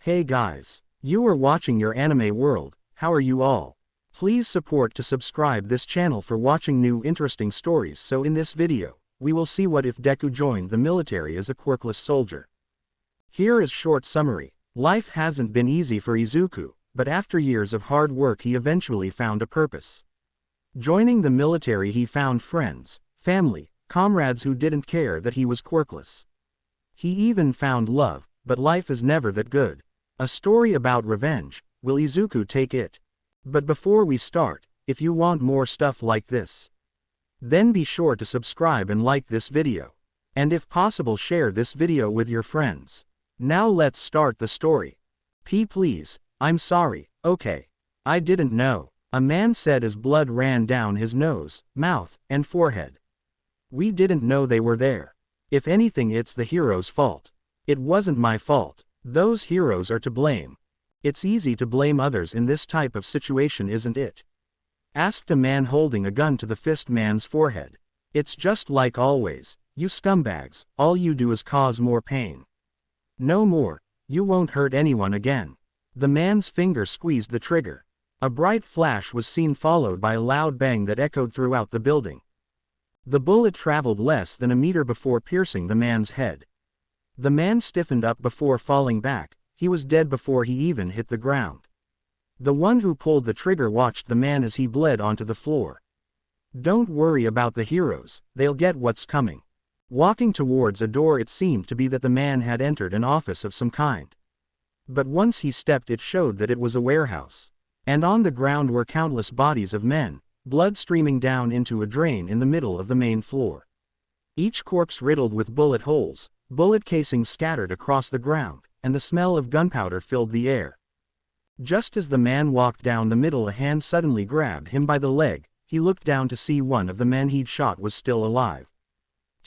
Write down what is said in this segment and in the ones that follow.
Hey guys, you are watching your anime world. How are you all? Please support to subscribe this channel for watching new interesting stories. So in this video, we will see what if Deku joined the military as a quirkless soldier. Here is short summary. Life hasn't been easy for Izuku, but after years of hard work he eventually found a purpose. Joining the military he found friends, family, comrades who didn't care that he was quirkless. He even found love, but life is never that good. A story about revenge. Will Izuku take it? But before we start, if you want more stuff like this, then be sure to subscribe and like this video. And if possible share this video with your friends. Now let's start the story. Please, I'm sorry, okay. I didn't know, a man said as blood ran down his nose, mouth, and forehead. We didn't know they were there. If anything, it's the hero's fault. It wasn't my fault. Those heroes are to blame. It's easy to blame others in this type of situation, isn't it? Asked a man holding a gun to the fist man's forehead. It's just like always, you scumbags, all you do is cause more pain. No more, you won't hurt anyone again. The man's finger squeezed the trigger. A bright flash was seen, followed by a loud bang that echoed throughout the building. The bullet traveled less than a meter before piercing the man's head. The man stiffened up before falling back. He was dead before he even hit the ground. The one who pulled the trigger watched the man as he bled onto the floor. Don't worry about the heroes, they'll get what's coming. Walking towards a door, it seemed to be that the man had entered an office of some kind. But once he stepped, it showed that it was a warehouse. And on the ground were countless bodies of men, blood streaming down into a drain in the middle of the main floor. Each corpse riddled with bullet holes, bullet casings scattered across the ground, and the smell of gunpowder filled the air. Just as the man walked down the middle, a hand suddenly grabbed him by the leg. He looked down to see one of the men he'd shot was still alive.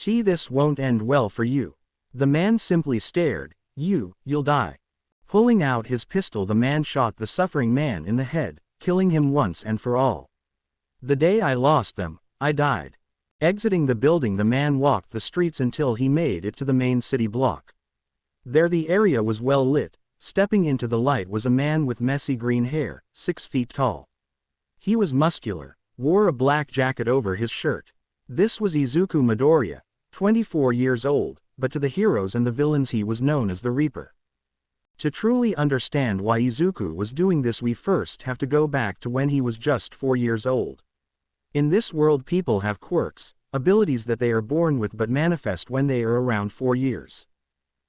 This won't end well for you. The man simply stared. You'll die. Pulling out his pistol, the man shot the suffering man in the head, killing him once and for all. The day I lost them, I died. Exiting the building, the man walked the streets until he made it to the main city block. There the area was well lit. Stepping into the light was a man with messy green hair, 6 feet tall. He was muscular, wore a black jacket over his shirt. This was Izuku Midoriya, 24 years old, but to the heroes and the villains he was known as the Reaper. To truly understand why Izuku was doing this, we first have to go back to when he was just 4 years old. In this world, people have quirks, abilities that they are born with but manifest when they are around 4 years.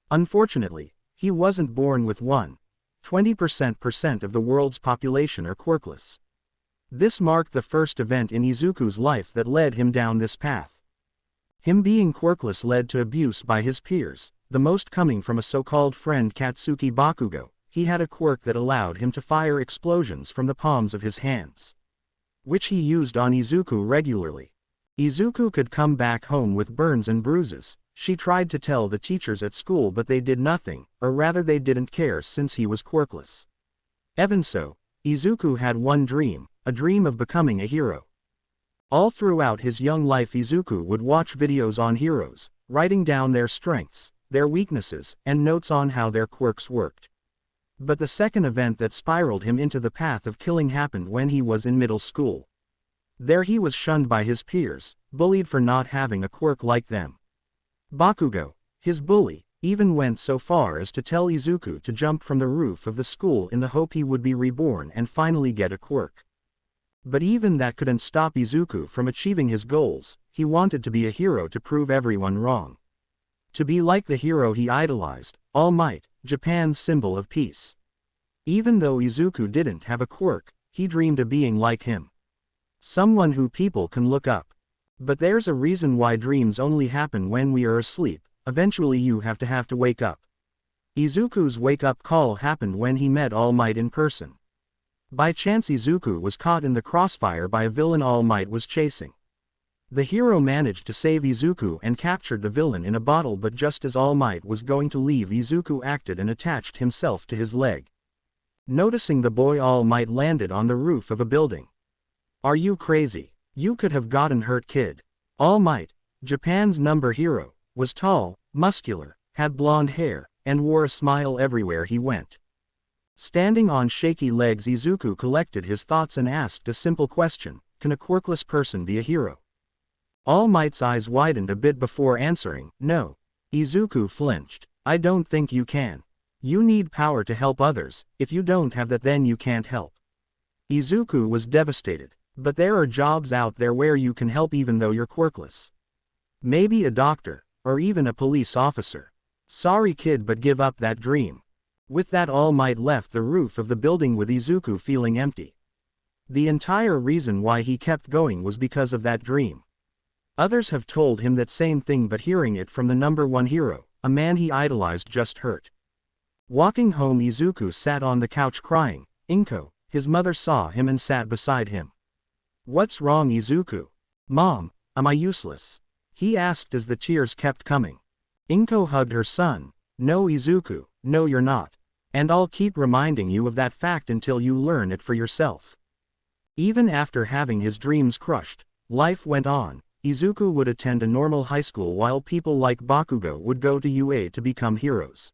Unfortunately, he wasn't born with one. 20% of the world's population are quirkless. This marked the first event in Izuku's life that led him down this path. Him being quirkless led to abuse by his peers, the most coming from a so-called friend Katsuki Bakugo. He had a quirk that allowed him to fire explosions from the palms of his hands, which he used on Izuku regularly. Izuku could come back home with burns and bruises. She tried to tell the teachers at school, but they did nothing, or rather they didn't care since he was quirkless. Even so, Izuku had one dream, a dream of becoming a hero. All throughout his young life, Izuku would watch videos on heroes, writing down their strengths, their weaknesses, and notes on how their quirks worked. But the second event that spiraled him into the path of killing happened when he was in middle school. There he was shunned by his peers, bullied for not having a quirk like them. Bakugo, his bully, even went so far as to tell Izuku to jump from the roof of the school in the hope he would be reborn and finally get a quirk. But even that couldn't stop Izuku from achieving his goals. He wanted to be a hero to prove everyone wrong. To be like the hero he idolized, All Might, Japan's symbol of peace. Even though Izuku didn't have a quirk, he dreamed of being like him. Someone who people can look up. But there's a reason why dreams only happen when we are asleep. Eventually you have to wake up. Izuku's wake-up call happened when he met All Might in person. By chance Izuku was caught in the crossfire by a villain All Might was chasing. The hero managed to save Izuku and captured the villain in a bottle, but just as All Might was going to leave, Izuku acted and attached himself to his leg. Noticing the boy, All Might landed on the roof of a building. Are you crazy? You could have gotten hurt, kid. All Might, Japan's number hero, was tall, muscular, had blonde hair, and wore a smile everywhere he went. Standing on shaky legs, Izuku collected his thoughts and asked a simple question: can a quirkless person be a hero? All Might's eyes widened a bit before answering, no. Izuku flinched. I don't think you can. You need power to help others. If you don't have that, then you can't help. Izuku was devastated. But there are jobs out there where you can help even though you're quirkless. Maybe a doctor, or even a police officer. Sorry kid, but give up that dream. With that, All Might left the roof of the building with Izuku feeling empty. The entire reason why he kept going was because of that dream. Others have told him that same thing, but hearing it from the #1 hero, a man he idolized, just hurt. Walking home, Izuku sat on the couch crying. Inko, his mother, saw him and sat beside him. What's wrong, Izuku? Mom, am I useless? He asked as the tears kept coming. Inko hugged her son. No, Izuku, no, you're not. And I'll keep reminding you of that fact until you learn it for yourself. Even after having his dreams crushed, life went on. Izuku would attend a normal high school while people like Bakugo would go to UA to become heroes.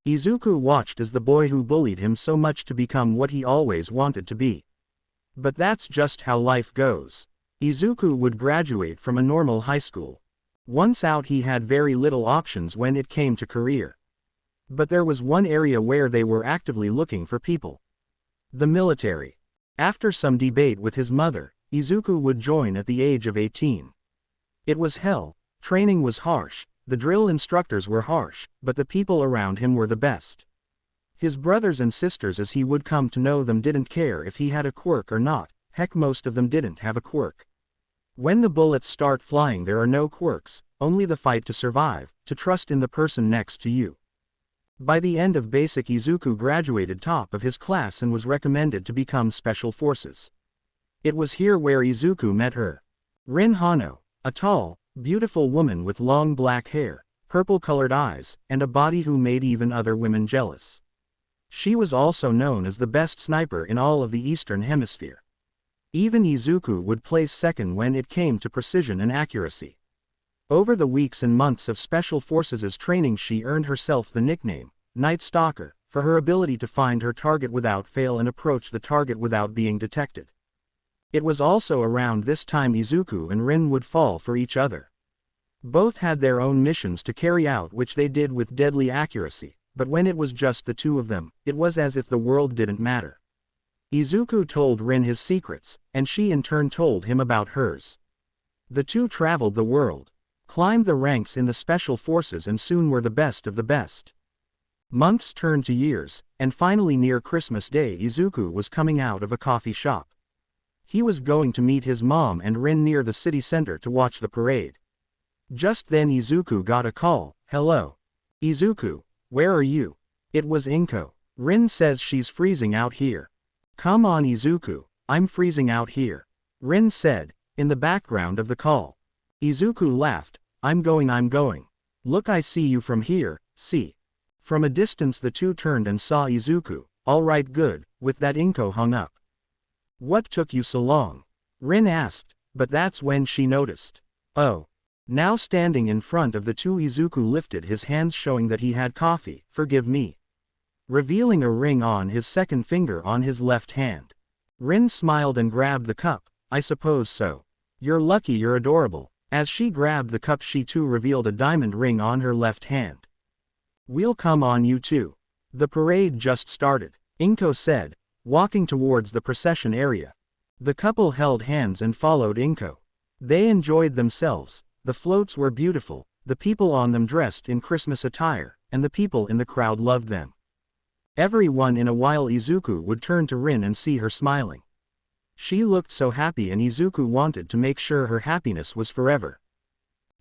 Izuku watched as the boy who bullied him so much to become what he always wanted to be. But that's just how life goes. Izuku would graduate from a normal high school. Once out, he had very little options when it came to career. But there was one area where they were actively looking for people. The military. After some debate with his mother, Izuku would join at the age of 18. It was hell. Training was harsh, the drill instructors were harsh, but the people around him were the best. His brothers and sisters, as he would come to know them, didn't care if he had a quirk or not. Heck, most of them didn't have a quirk. When the bullets start flying, there are no quirks, only the fight to survive, to trust in the person next to you. By the end of basic, Izuku graduated top of his class and was recommended to become special forces. It was here where Izuku met her. Rin Hano, a tall, beautiful woman with long black hair, purple-colored eyes, and a body who made even other women jealous. She was also known as the best sniper in all of the Eastern Hemisphere. Even Izuku would place second when it came to precision and accuracy. Over the weeks and months of Special Forces' training, she earned herself the nickname, Night Stalker, for her ability to find her target without fail and approach the target without being detected. It was also around this time Izuku and Rin would fall for each other. Both had their own missions to carry out, which they did with deadly accuracy, but when it was just the two of them, it was as if the world didn't matter. Izuku told Rin his secrets, and she in turn told him about hers. The two traveled the world, climbed the ranks in the Special Forces, and soon were the best of the best. Months turned to years, and finally near Christmas Day, Izuku was coming out of a coffee shop. He was going to meet his mom and Rin near the city center to watch the parade. Just then Izuku got a call. Hello. Izuku, where are you? It was Inko. Rin says she's freezing out here. Come on, Izuku, I'm freezing out here. Rin said, in the background of the call. Izuku laughed. I'm going. Look, I see you from here, see. From a distance the two turned and saw Izuku. Alright, good. With that, Inko hung up. What took you so long? Rin asked, but that's when she noticed. Oh. Now standing in front of the two, Izuku lifted his hands showing that he had coffee. Forgive me. Revealing a ring on his second finger on his left hand. Rin smiled and grabbed the cup. I suppose so. You're lucky, you're adorable. As she grabbed the cup, she too revealed a diamond ring on her left hand. We'll come on you too. The parade just started, Inko said, walking towards the procession area. The couple held hands and followed Inko. They enjoyed themselves. The floats were beautiful, the people on them dressed in Christmas attire, and the people in the crowd loved them. Everyone in a while Izuku would turn to Rin and see her smiling. She looked so happy, and Izuku wanted to make sure her happiness was forever.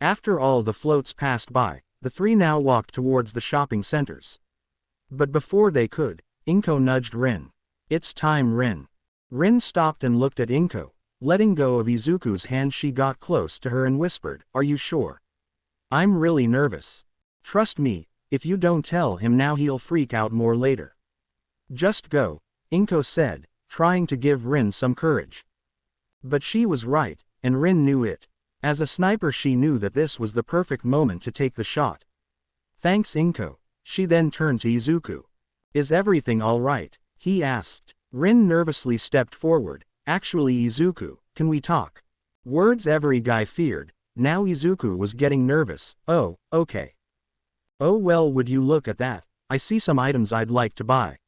After all the floats passed by, the three now walked towards the shopping centers. But before they could, Inko nudged Rin. It's time, Rin. Rin stopped and looked at Inko. Letting go of Izuku's hand, she got close to her and whispered, Are you sure? I'm really nervous. Trust me, if you don't tell him now, he'll freak out more later. Just go, Inko said, trying to give Rin some courage. But she was right, and Rin knew it. As a sniper, she knew that this was the perfect moment to take the shot. Thanks, Inko. She then turned to Izuku. Is everything alright? He asked. Rin nervously stepped forward. Actually Izuku, can we talk? Words every guy feared. Now Izuku was getting nervous. Oh, okay. Oh well, would you look at that? I see some items I'd like to buy.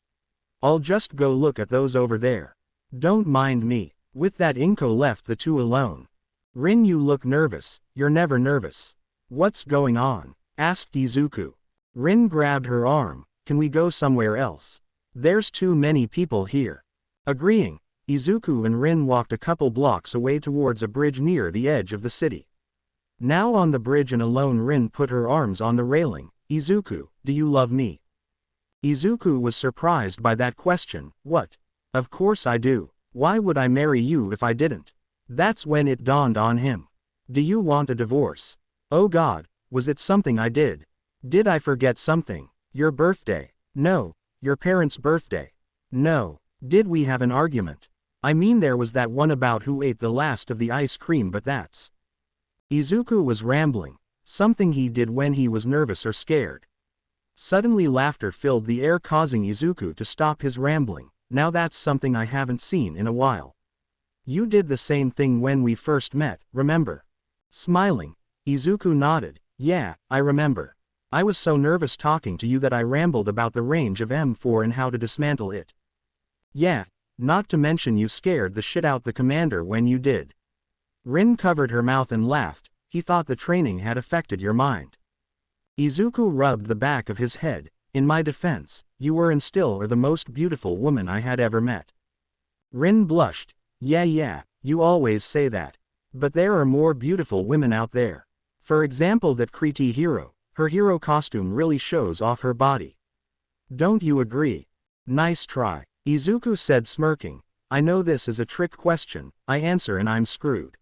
I'll just go look at those over there. Don't mind me. With that Inko left the two alone. Rin, you look nervous. You're never nervous. What's going on? Asked Izuku. Rin grabbed her arm. Can we go somewhere else? There's too many people here. Agreeing, Izuku and Rin walked a couple blocks away towards a bridge near the edge of the city. Now on the bridge and alone, Rin put her arms on the railing. Izuku, do you love me? Izuku was surprised by that question. What? Of course I do. Why would I marry you if I didn't? That's when it dawned on him. Do you want a divorce? Oh God, was it something I did? Did I forget something? Your birthday? No. Your parents' birthday? No. Did we have an argument? I mean, there was that one about who ate the last of the ice cream, but that's... Izuku was rambling. Something he did when he was nervous or scared. Suddenly laughter filled the air, causing Izuku to stop his rambling. Now that's something I haven't seen in a while. You did the same thing when we first met, remember? Smiling, Izuku nodded. Yeah, I remember. I was so nervous talking to you that I rambled about the range of M4 and how to dismantle it. Yeah, not to mention you scared the shit out the commander when you did. Rin covered her mouth and laughed. He thought the training had affected your mind. Izuku rubbed the back of his head. In my defense, you were and still are the most beautiful woman I had ever met. Rin blushed. Yeah, you always say that. But there are more beautiful women out there. For example, that Kriti hero. Her hero costume really shows off her body. Don't you agree? Nice try, Izuku said, smirking. I know this is a trick question. I answer and I'm screwed.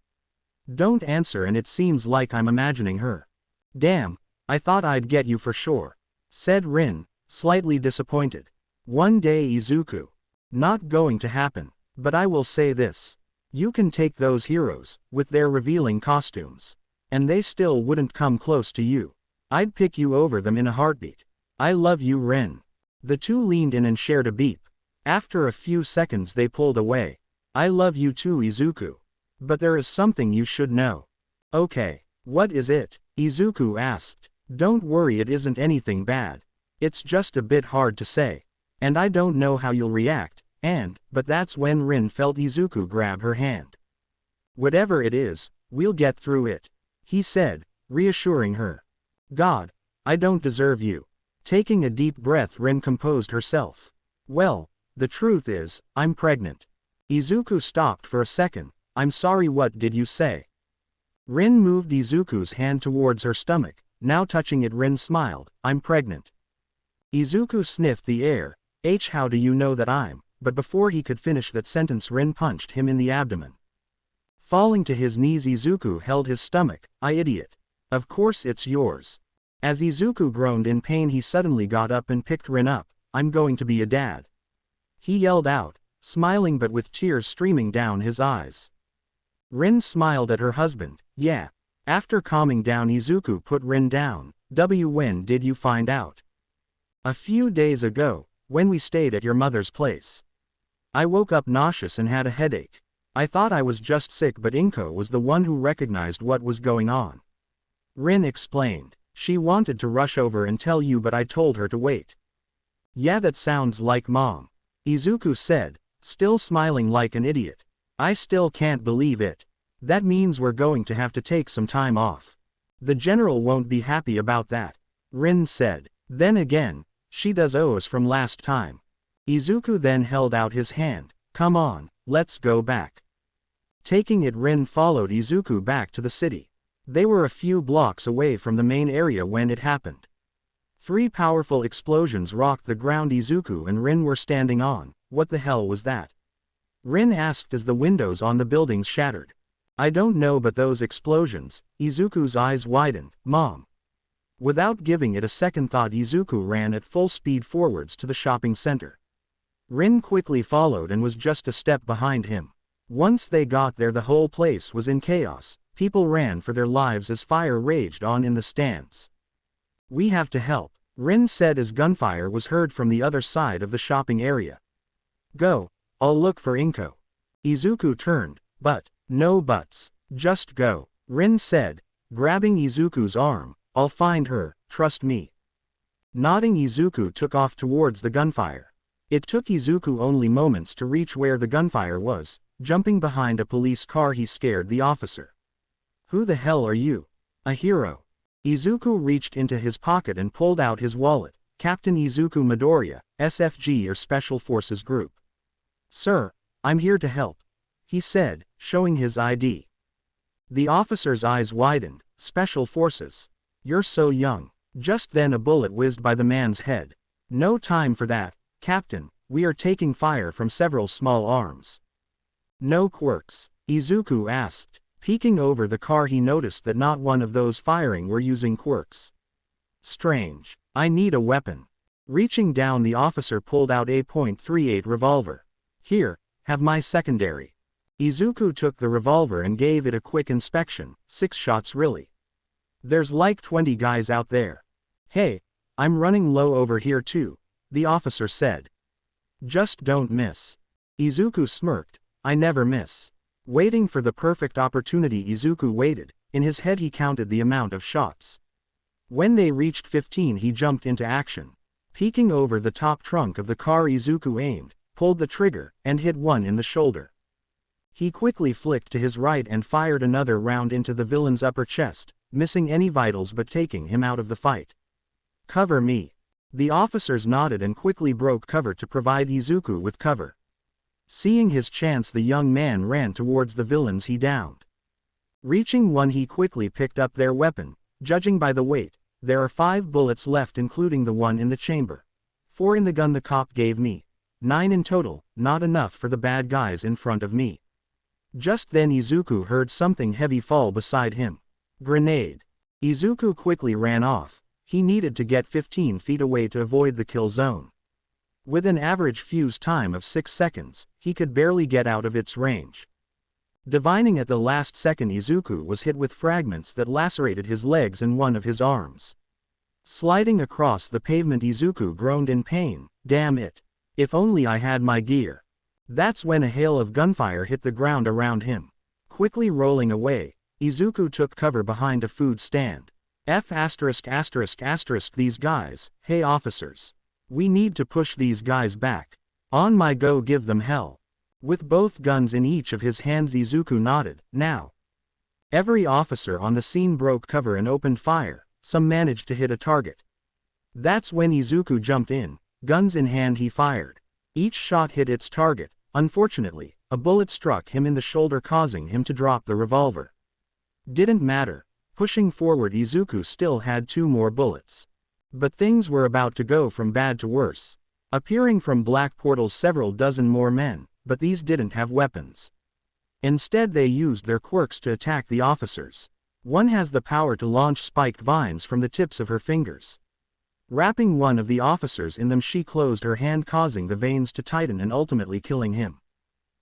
Don't answer and it seems like I'm imagining her. Damn, I thought I'd get you for sure, said Rin, slightly disappointed. One day, Izuku. Not going to happen. But I will say this. You can take those heroes, with their revealing costumes. And they still wouldn't come close to you. I'd pick you over them in a heartbeat. I love you, Rin. The two leaned in and shared a beep. After a few seconds they pulled away. I love you too, Izuku. But there is something you should know. Okay, what is it? Izuku asked. Don't worry, it isn't anything bad. It's just a bit hard to say. And I don't know how you'll react, but that's when Rin felt Izuku grab her hand. Whatever it is, we'll get through it, he said, reassuring her. God, I don't deserve you. Taking a deep breath, Rin composed herself. Well, the truth is, I'm pregnant. Izuku stopped for a second. I'm sorry, what did you say? Rin moved Izuku's hand towards her stomach, now touching it. Rin smiled. I'm pregnant. Izuku sniffed the air. How do you know that I'm... But before he could finish that sentence, Rin punched him in the abdomen. Falling to his knees, Izuku held his stomach. I idiot. Of course it's yours. As Izuku groaned in pain, he suddenly got up and picked Rin up. I'm going to be a dad, he yelled out, smiling but with tears streaming down his eyes. Rin smiled at her husband. Yeah. After calming down, Izuku put Rin down. When did you find out? A few days ago, when we stayed at your mother's place. I woke up nauseous and had a headache. I thought I was just sick, but Inko was the one who recognized what was going on. Rin explained. She wanted to rush over and tell you, but I told her to wait. Yeah, that sounds like Mom, Izuku said, still smiling like an idiot. I still can't believe it. That means we're going to have to take some time off. The general won't be happy about that, Rin said. Then again, she does owe us from last time. Izuku then held out his hand. Come on, let's go back. Taking it, Rin followed Izuku back to the city. They were a few blocks away from the main area when it happened. 3 powerful explosions rocked the ground Izuku and Rin were standing on. What the hell was that? Rin asked as the windows on the buildings shattered. I don't know, but those explosions... Izuku's eyes widened. Mom. Without giving it a second thought, Izuku ran at full speed forwards to the shopping center. Rin quickly followed and was just a step behind him. Once they got there, the whole place was in chaos. People ran for their lives as fire raged on in the stands. We have to help, Rin said as gunfire was heard from the other side of the shopping area. Go, I'll look for Inko. Izuku turned, but, no buts, just go, Rin said, grabbing Izuku's arm, I'll find her, trust me. Nodding, Izuku took off towards the gunfire. It took Izuku only moments to reach where the gunfire was. Jumping behind a police car, he scared the officer. Who the hell are you? A hero. Izuku reached into his pocket and pulled out his wallet. Captain Izuku Midoriya, SFG or Special Forces Group. Sir, I'm here to help, he said, showing his ID. The officer's eyes widened. Special Forces? You're so young. Just then a bullet whizzed by the man's head. No time for that, Captain, we are taking fire from several small arms. No quirks? Izuku asked. Peeking over the car, he noticed that not one of those firing were using quirks. Strange. I need a weapon. Reaching down, the officer pulled out a .38 revolver. Here, have my secondary. Izuku took the revolver and gave it a quick inspection. 6 shots really. There's like 20 guys out there. Hey, I'm running low over here too, the officer said. Just don't miss. Izuku smirked. I never miss. Waiting for the perfect opportunity, Izuku waited. In his head he counted the amount of shots. When they reached 15, he jumped into action. Peeking over the top trunk of the car, Izuku aimed, pulled the trigger, and hit one in the shoulder. He quickly flicked to his right and fired another round into the villain's upper chest, missing any vitals but taking him out of the fight. Cover me. The officers nodded and quickly broke cover to provide Izuku with cover. Seeing his chance, the young man ran towards the villains he downed. Reaching one, he quickly picked up their weapon. Judging by the weight, there are 5 bullets left, including the one in the chamber. 4 in the gun the cop gave me. 9 in total, not enough for the bad guys in front of me. Just then Izuku heard something heavy fall beside him. Grenade. Izuku quickly ran off. He needed to get 15 feet away to avoid the kill zone. With an average fuse time of 6 seconds, he could barely get out of its range. Divining at the last second, Izuku was hit with fragments that lacerated his legs and one of his arms. Sliding across the pavement, Izuku groaned in pain. Damn it. If only I had my gear. That's when a hail of gunfire hit the ground around him. Quickly rolling away, Izuku took cover behind a food stand. These guys, hey officers. We need to push these guys back. On my go, give them hell. With both guns in each of his hands, Izuku nodded. Now. Every officer on the scene broke cover and opened fire. Some managed to hit a target. That's when Izuku jumped in. Guns in hand, he fired. Each shot hit its target. Unfortunately, a bullet struck him in the shoulder, causing him to drop the revolver. Didn't matter. Pushing forward, Izuku still had 2 more bullets. But things were about to go from bad to worse. Appearing from black portals, several dozen more men, but these didn't have weapons. Instead, they used their quirks to attack the officers. One has the power to launch spiked vines from the tips of her fingers. Wrapping one of the officers in them, she closed her hand, causing the veins to tighten and ultimately killing him.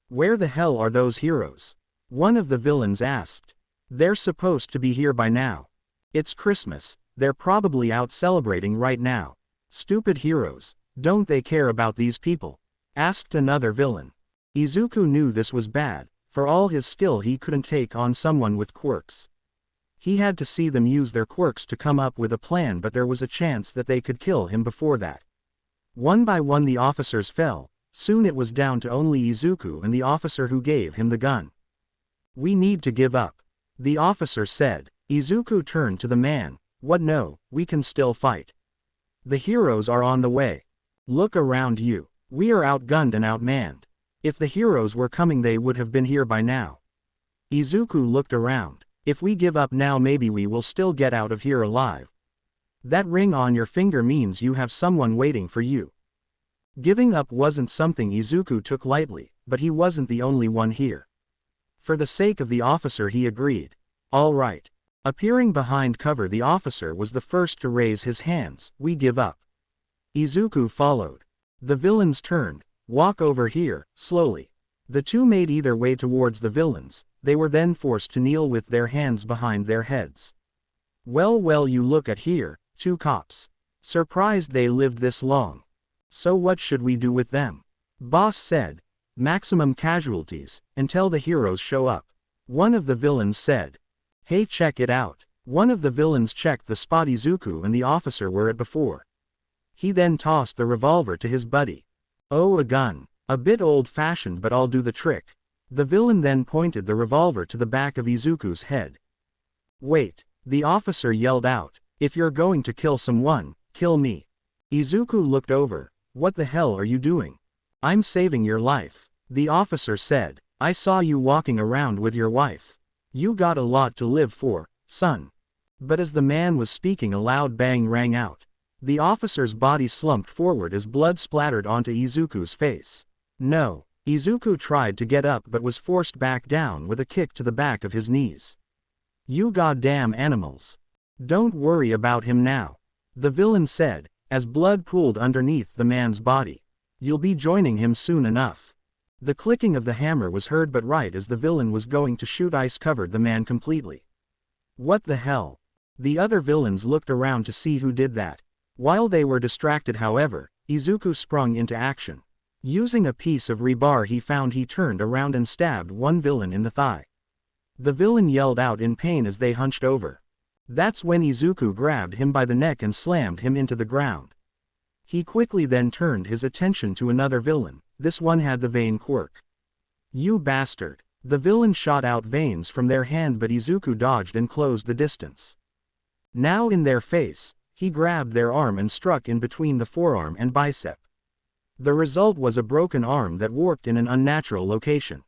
Where the hell are those heroes? One of the villains asked. They're supposed to be here by now. It's Christmas, they're probably out celebrating right now. Stupid heroes, don't they care about these people? Asked another villain. Izuku knew this was bad. For all his skill, he couldn't take on someone with quirks. He had to see them use their quirks to come up with a plan, but there was a chance that they could kill him before that. One by one the officers fell. Soon it was down to only Izuku and the officer who gave him the gun. We need to give up, the officer said. Izuku turned to the man. What? No, we can still fight. The heroes are on the way. Look around you. We are outgunned and outmanned. If the heroes were coming, they would have been here by now. Izuku looked around. If we give up now, maybe we will still get out of here alive. That ring on your finger means you have someone waiting for you. Giving up wasn't something Izuku took lightly, but he wasn't the only one here. For the sake of the officer, he agreed. All right. Appearing behind cover, the officer was the first to raise his hands. We give up. Izuku followed. The villains turned. Walk over here, slowly. The two made either way towards the villains. They were then forced to kneel with their hands behind their heads. Well, you look at here, 2 cops. Surprised they lived this long. So what should we do with them? Boss said. Maximum casualties, until the heroes show up. One of the villains said. Hey, check it out. One of the villains checked the spot Izuku and the officer were at before. He then tossed the revolver to his buddy. Oh, a gun. A bit old-fashioned, but I'll do the trick. The villain then pointed the revolver to the back of Izuku's head. Wait, the officer yelled out. If you're going to kill someone, kill me. Izuku looked over. What the hell are you doing? I'm saving your life. The officer said. I saw you walking around with your wife. You got a lot to live for, son. But as the man was speaking, a loud bang rang out. The officer's body slumped forward as blood splattered onto Izuku's face. No. Izuku tried to get up but was forced back down with a kick to the back of his knees. You goddamn animals. Don't worry about him now. The villain said, as blood pooled underneath the man's body. You'll be joining him soon enough. The clicking of the hammer was heard, but right as the villain was going to shoot, ice covered the man completely. What the hell? The other villains looked around to see who did that. While they were distracted, however, Izuku sprung into action. Using a piece of rebar he turned around and stabbed one villain in the thigh. The villain yelled out in pain as they hunched over. That's when Izuku grabbed him by the neck and slammed him into the ground. He quickly then turned his attention to another villain. This one had the vein quirk. You bastard. The villain shot out veins from their hand, but Izuku dodged and closed the distance. Now in their face, he grabbed their arm and struck in between the forearm and bicep. The result was a broken arm that warped in an unnatural location.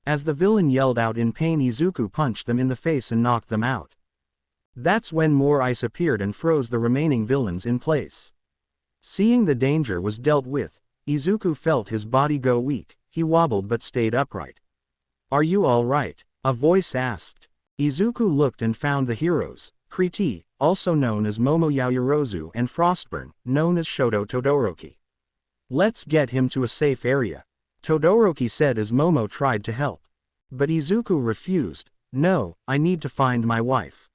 As the villain yelled out in pain, Izuku punched them in the face and knocked them out. That's when more ice appeared and froze the remaining villains in place. Seeing the danger was dealt with, Izuku felt his body go weak. He wobbled but stayed upright. Are you all right? A voice asked. Izuku looked and found the heroes, Kriti, also known as Momo Yaoyorozu, and Frostburn, known as Shoto Todoroki. Let's get him to a safe area, Todoroki said as Momo tried to help. But Izuku refused. No, I need to find my wife.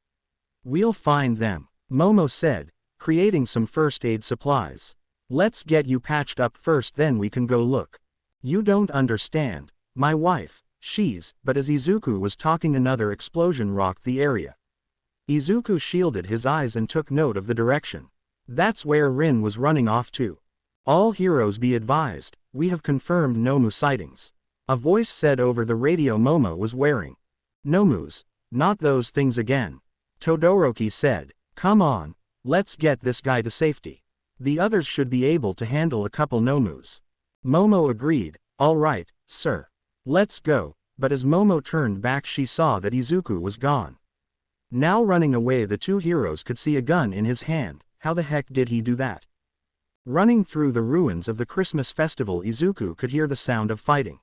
We'll find them, Momo said, creating some first aid supplies. Let's get you patched up first, then we can go look. You don't understand. My wife, she's. But as Izuku was talking, another explosion rocked the area. Izuku shielded his eyes and took note of the direction. That's where Rin was running off to. All heroes be advised, we have confirmed Nomu sightings. A voice said over the radio Momo was wearing. Nomus, not those things again. Todoroki said, come on, let's get this guy to safety. The others should be able to handle a couple Nomus. Momo agreed, all right, sir. Let's go. But as Momo turned back, she saw that Izuku was gone. Now running away, the two heroes could see a gun in his hand. How the heck did he do that? Running through the ruins of the Christmas festival, Izuku could hear the sound of fighting.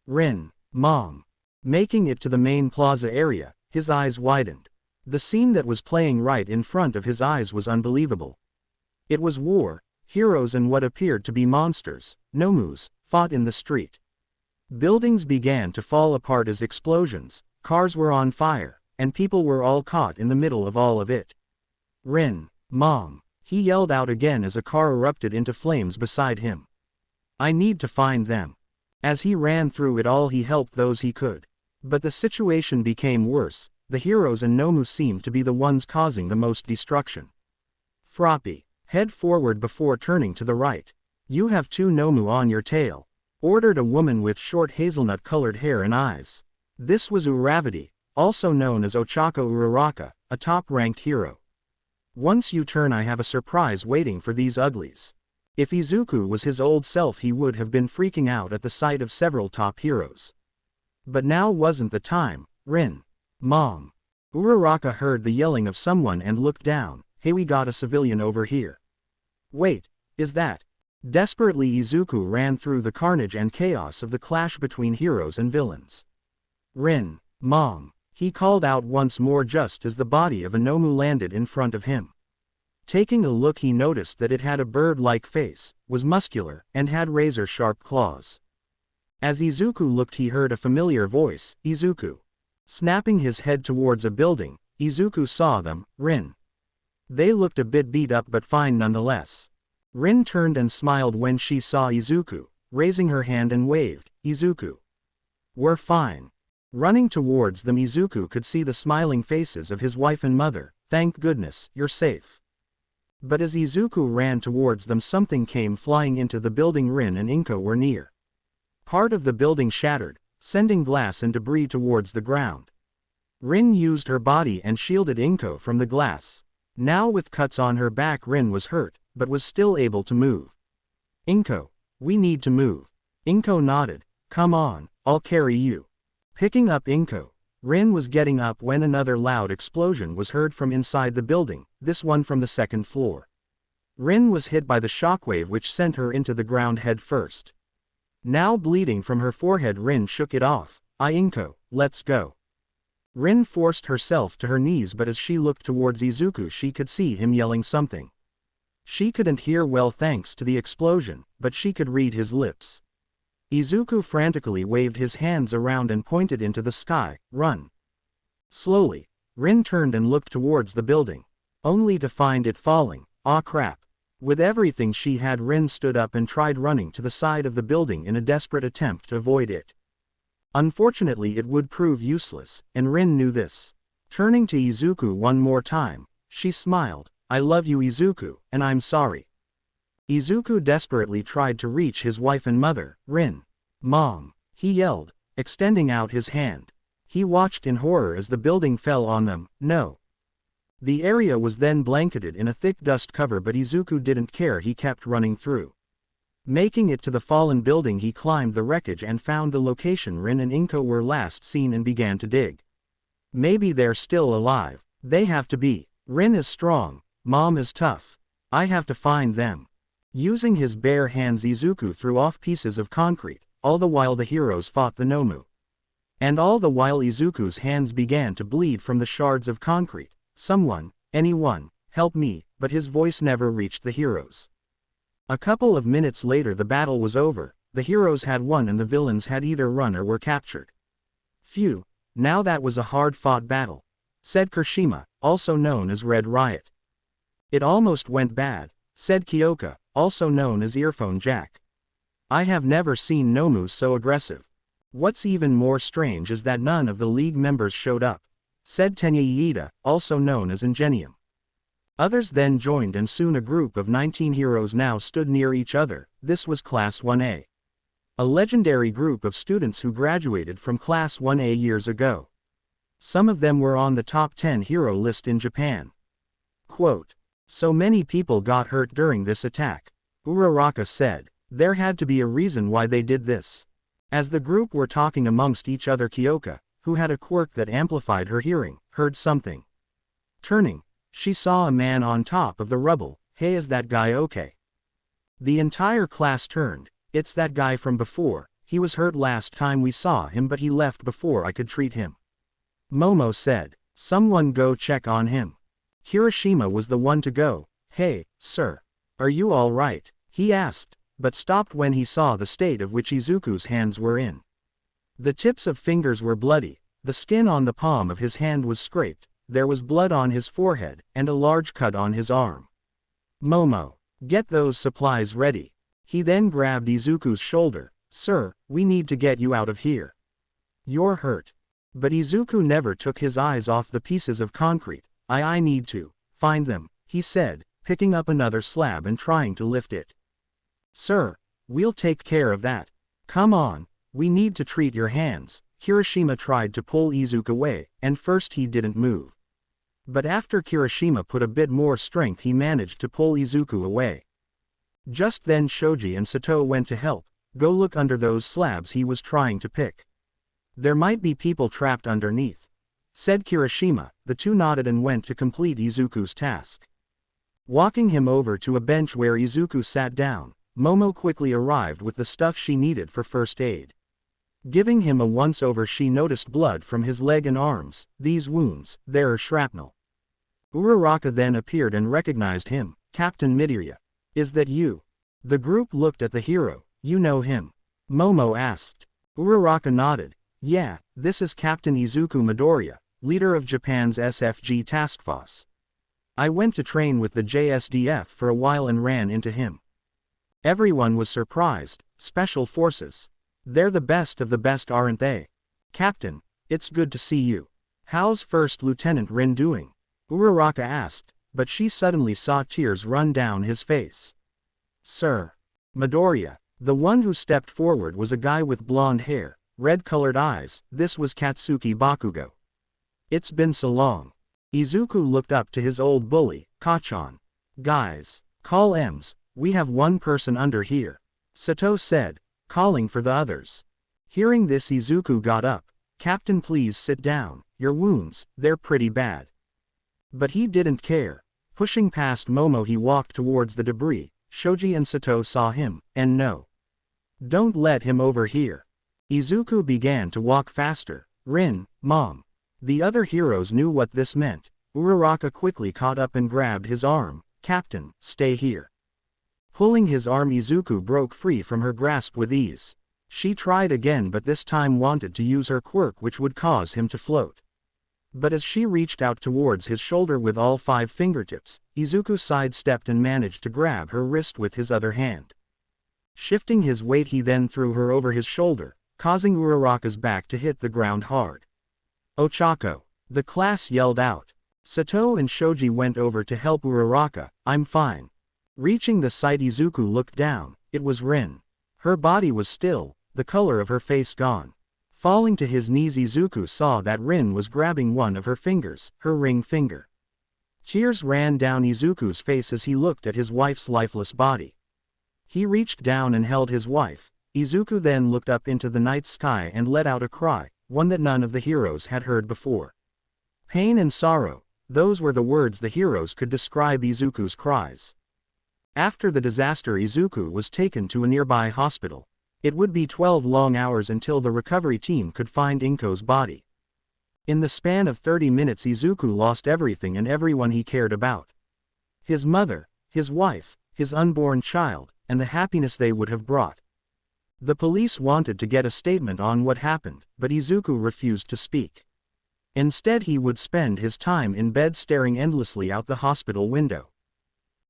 Rin, Mom. Making it to the main plaza area, his eyes widened. The scene that was playing right in front of his eyes was unbelievable. It was war. Heroes and what appeared to be monsters, Nomus, fought in the street. Buildings began to fall apart as explosions, cars were on fire, and people were all caught in the middle of all of it. Rin, Mom. He yelled out again as a car erupted into flames beside him. I need to find them. As he ran through it all, he helped those he could. But the situation became worse. The heroes and Nomu seemed to be the ones causing the most destruction. Froppy, head forward before turning to the right. You have two Nomu on your tail, ordered a woman with short hazelnut-colored hair and eyes. This was Uravati, also known as Ochako Uraraka, a top-ranked hero. Once you turn, I have a surprise waiting for these uglies. If Izuku was his old self, he would have been freaking out at the sight of several top heroes. But now wasn't the time. Rin, Mom. Uraraka heard the yelling of someone and looked down. Hey, we got a civilian over here. Wait, is that? Desperately, Izuku ran through the carnage and chaos of the clash between heroes and villains. Rin, Mom. He called out once more just as the body of a Nomu landed in front of him. Taking a look, he noticed that it had a bird-like face, was muscular, and had razor-sharp claws. As Izuku looked, he heard a familiar voice, Izuku. Snapping his head towards a building, Izuku saw them, Rin, They looked a bit beat up but fine nonetheless. Rin turned and smiled when she saw Izuku, raising her hand and waved, "Izuku. We're fine." Running towards them, Izuku could see the smiling faces of his wife and mother. "Thank goodness, you're safe." But as Izuku ran towards them, something came flying into the building. Rin and Inko were near. Part of the building shattered, sending glass and debris towards the ground. Rin used her body and shielded Inko from the glass. Now with cuts on her back, Rin was hurt, but was still able to move. "Inko, we need to move." Inko nodded. "Come on, I'll carry you." Picking up Inko, Rin was getting up when another loud explosion was heard from inside the building, this one from the second floor. Rin was hit by the shockwave which sent her into the ground head first. Now bleeding from her forehead, Rin shook it off. Inko, let's go." Rin forced herself to her knees, but as she looked towards Izuku she could see him yelling something. She couldn't hear well thanks to the explosion, but she could read his lips. Izuku frantically waved his hands around and pointed into the sky. "Run." Slowly, Rin turned and looked towards the building, only to find it falling. "Aw crap." With everything she had, Rin stood up and tried running to the side of the building in a desperate attempt to avoid it. Unfortunately it would prove useless, and Rin knew this. Turning to Izuku one more time, she smiled. "I love you, Izuku, and I'm sorry." Izuku desperately tried to reach his wife and mother. "Rin. Mom," he yelled, extending out his hand. He watched in horror as the building fell on them. "No." The area was then blanketed in a thick dust cover, but Izuku didn't care. He kept running through. Making it to the fallen building, he climbed the wreckage and found the location Rin and Inko were last seen and began to dig. "Maybe they're still alive. They have to be. Rin is strong. Mom is tough. I have to find them." Using his bare hands, Izuku threw off pieces of concrete. All the while the heroes fought the Nomu. And all the while Izuku's hands began to bleed from the shards of concrete. "Someone, anyone, help me," but his voice never reached the heroes. A couple of minutes later the battle was over. The heroes had won and the villains had either run or were captured. "Phew, now that was a hard-fought battle," said Kirishima, also known as Red Riot. "It almost went bad," said Kyoka, also known as Earphone Jack. "I have never seen Nomu so aggressive. What's even more strange is that none of the league members showed up," said Tenya Iida, also known as Ingenium. Others then joined and soon a group of 19 heroes now stood near each other. This was Class 1A. A legendary group of students who graduated from Class 1A years ago. Some of them were on the top 10 hero list in Japan. Quote, "So many people got hurt during this attack," Uraraka said. "There had to be a reason why they did this." As the group were talking amongst each other, Kyoka, who had a quirk that amplified her hearing, heard something. Turning, she saw a man on top of the rubble. "Hey, is that guy okay?" The entire class turned. "It's that guy from before. He was hurt last time we saw him, but he left before I could treat him," Momo said. "Someone go check on him." Kirishima was the one to go. "Hey, sir. Are you all right?" he asked, but stopped when he saw the state of which Izuku's hands were in. The tips of fingers were bloody, the skin on the palm of his hand was scraped, there was blood on his forehead, and a large cut on his arm. "Momo, get those supplies ready." He then grabbed Izuku's shoulder. "Sir, we need to get you out of here. You're hurt." But Izuku never took his eyes off the pieces of concrete. I need to find them," he said, picking up another slab and trying to lift it. "Sir, we'll take care of that. Come on, we need to treat your hands." Kirishima tried to pull Izuku away, and first he didn't move. But after Kirishima put a bit more strength, he managed to pull Izuku away. Just then Shoji and Sato went to help. "Go look under those slabs he was trying to pick. There might be people trapped underneath," said Kirishima. The two nodded and went to complete Izuku's task. Walking him over to a bench where Izuku sat down, Momo quickly arrived with the stuff she needed for first aid. Giving him a once-over, she noticed blood from his leg and arms. "These wounds, they're shrapnel." Uraraka then appeared and recognized him. "Captain Midoriya. Is that you?" The group looked at the hero. "You know him?" Momo asked. Uraraka nodded. "Yeah, this is Captain Izuku Midoriya, leader of Japan's SFG task force." I went to train with the JSDF for a while and ran into him. Everyone was surprised. Special Forces. They're the best of the best, aren't they? Captain, it's good to see you. How's First Lieutenant Rin doing? Uraraka asked, but she suddenly saw tears run down his face. Sir. Midoriya. The one who stepped forward was a guy with blonde hair, red-colored eyes. This was Katsuki Bakugo. It's been so long. Izuku looked up to his old bully, Kachan. Guys, call Ems, we have one person under here. Sato said, calling for the others. Hearing this, Izuku got up. Captain, please sit down, your wounds, they're pretty bad. But he didn't care. Pushing past Momo, he walked towards the debris. Shoji and Sato saw him, and no. Don't let him over here. Izuku began to walk faster. Rin, Mom. The other heroes knew what this meant. Uraraka quickly caught up and grabbed his arm. Captain, stay here. Pulling his arm, Izuku broke free from her grasp with ease. She tried again, but this time wanted to use her quirk, which would cause him to float. But as she reached out towards his shoulder with all 5 fingertips, Izuku sidestepped and managed to grab her wrist with his other hand. Shifting his weight, he then threw her over his shoulder, causing Uraraka's back to hit the ground hard. Ochako! The class yelled out. Sato and Shoji went over to help Uraraka. I'm fine. Reaching the site, Izuku looked down. It was Rin. Her body was still, the color of her face gone. Falling to his knees, Izuku saw that Rin was grabbing one of her fingers, her ring finger. Tears ran down Izuku's face as he looked at his wife's lifeless body. He reached down and held his wife. Izuku then looked up into the night sky and let out a cry, one that none of the heroes had heard before. Pain and sorrow, those were the words the heroes could describe Izuku's cries. After the disaster, Izuku was taken to a nearby hospital. It would be 12 long hours until the recovery team could find Inko's body. In the span of 30 minutes, Izuku lost everything and everyone he cared about. His mother, his wife, his unborn child, and the happiness they would have brought. The police wanted to get a statement on what happened, but Izuku refused to speak. Instead, he would spend his time in bed staring endlessly out the hospital window.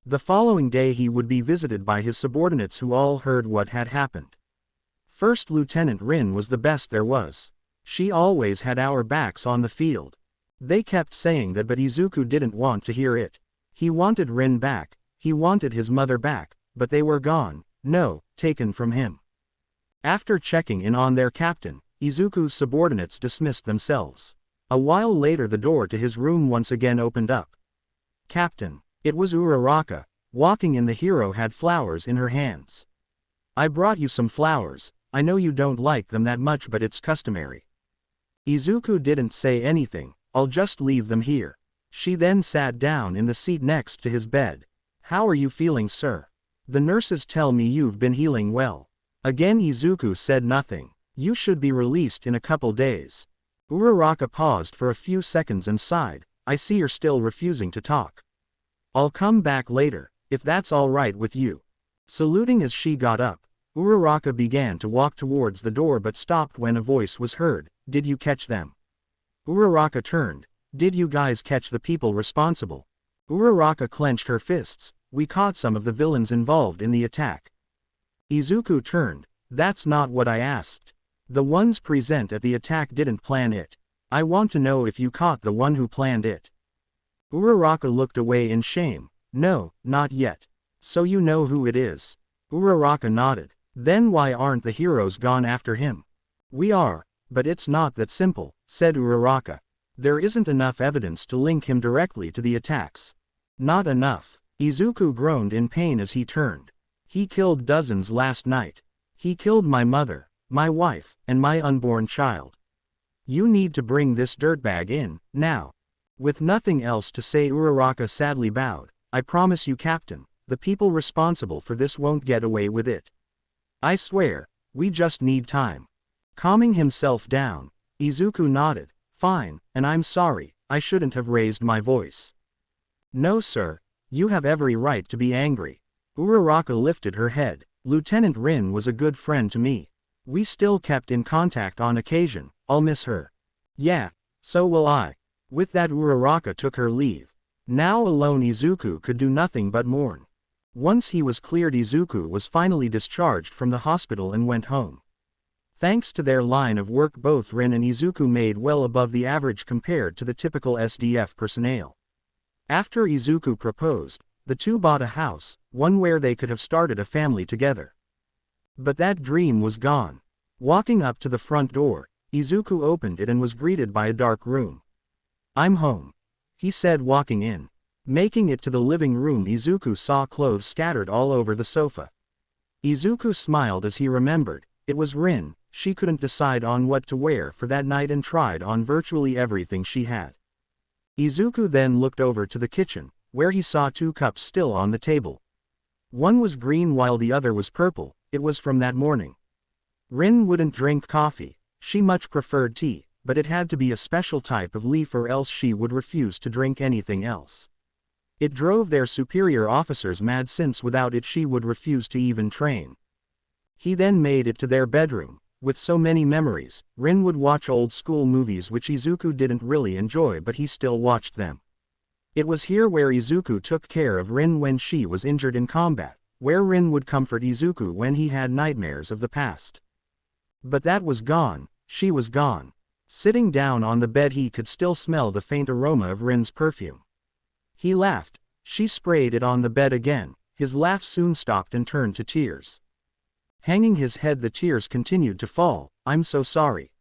The following day, he would be visited by his subordinates who all heard what had happened. First Lieutenant Rin was the best there was. She always had our backs on the field. They kept saying that, but Izuku didn't want to hear it. He wanted Rin back, he wanted his mother back, but they were gone, no, taken from him. After checking in on their captain, Izuku's subordinates dismissed themselves. A while later, the door to his room once again opened up. Captain. It was Uraraka. Walking in, the hero had flowers in her hands. I brought you some flowers. I know you don't like them that much, but it's customary. Izuku didn't say anything. I'll just leave them here. She then sat down in the seat next to his bed. How are you feeling, sir? The nurses tell me you've been healing well. Again Izuku said nothing. You should be released in a couple days. Uraraka paused for a few seconds and sighed. I see you're still refusing to talk. I'll come back later, if that's all right with you. Saluting as she got up, Uraraka began to walk towards the door but stopped when a voice was heard. Did you catch them? Uraraka turned. Did you guys catch the people responsible? Uraraka clenched her fists. We caught some of the villains involved in the attack. Izuku turned. That's not what I asked. The ones present at the attack didn't plan it. I want to know if you caught the one who planned it. Uraraka looked away in shame. No, not yet. So you know who it is? Uraraka nodded. Then why aren't the heroes gone after him? We are, but it's not that simple, said Uraraka. There isn't enough evidence to link him directly to the attacks. Not enough. Izuku groaned in pain as he turned. He killed dozens last night. He killed my mother, my wife, and my unborn child. You need to bring this dirtbag in, now. With nothing else to say, Uraraka sadly bowed. I promise you, Captain, the people responsible for this won't get away with it. I swear, we just need time. Calming himself down, Izuku nodded. Fine, and I'm sorry, I shouldn't have raised my voice. No, sir, you have every right to be angry. Uraraka lifted her head. Lieutenant Rin was a good friend to me. We still kept in contact on occasion. I'll miss her. Yeah, so will I. With that, Uraraka took her leave. Now alone Izuku could do nothing but mourn. Once he was cleared, Izuku was finally discharged from the hospital and went home. Thanks to their line of work, both Rin and Izuku made well above the average compared to the typical SDF personnel. After Izuku proposed, the two bought a house, one where they could have started a family together. But that dream was gone. Walking up to the front door, Izuku opened it and was greeted by a dark room. "I'm home," he said, walking in. Making it to the living room, Izuku saw clothes scattered all over the sofa. Izuku smiled as he remembered, it was Rin. She couldn't decide on what to wear for that night and tried on virtually everything she had. Izuku then looked over to the kitchen, where he saw two cups still on the table. One was green while the other was purple. It was from that morning. Rin wouldn't drink coffee. She much preferred tea, but it had to be a special type of leaf or else she would refuse to drink anything else. It drove their superior officers mad, since without it she would refuse to even train. He then made it to their bedroom. With so many memories, Rin would watch old school movies which Izuku didn't really enjoy, but he still watched them. It was here where Izuku took care of Rin when she was injured in combat, where Rin would comfort Izuku when he had nightmares of the past. But that was gone, she was gone. Sitting down on the bed, he could still smell the faint aroma of Rin's perfume. He laughed. She sprayed it on the bed again. His laugh soon stopped and turned to tears. Hanging his head, the tears continued to fall. "I'm so sorry.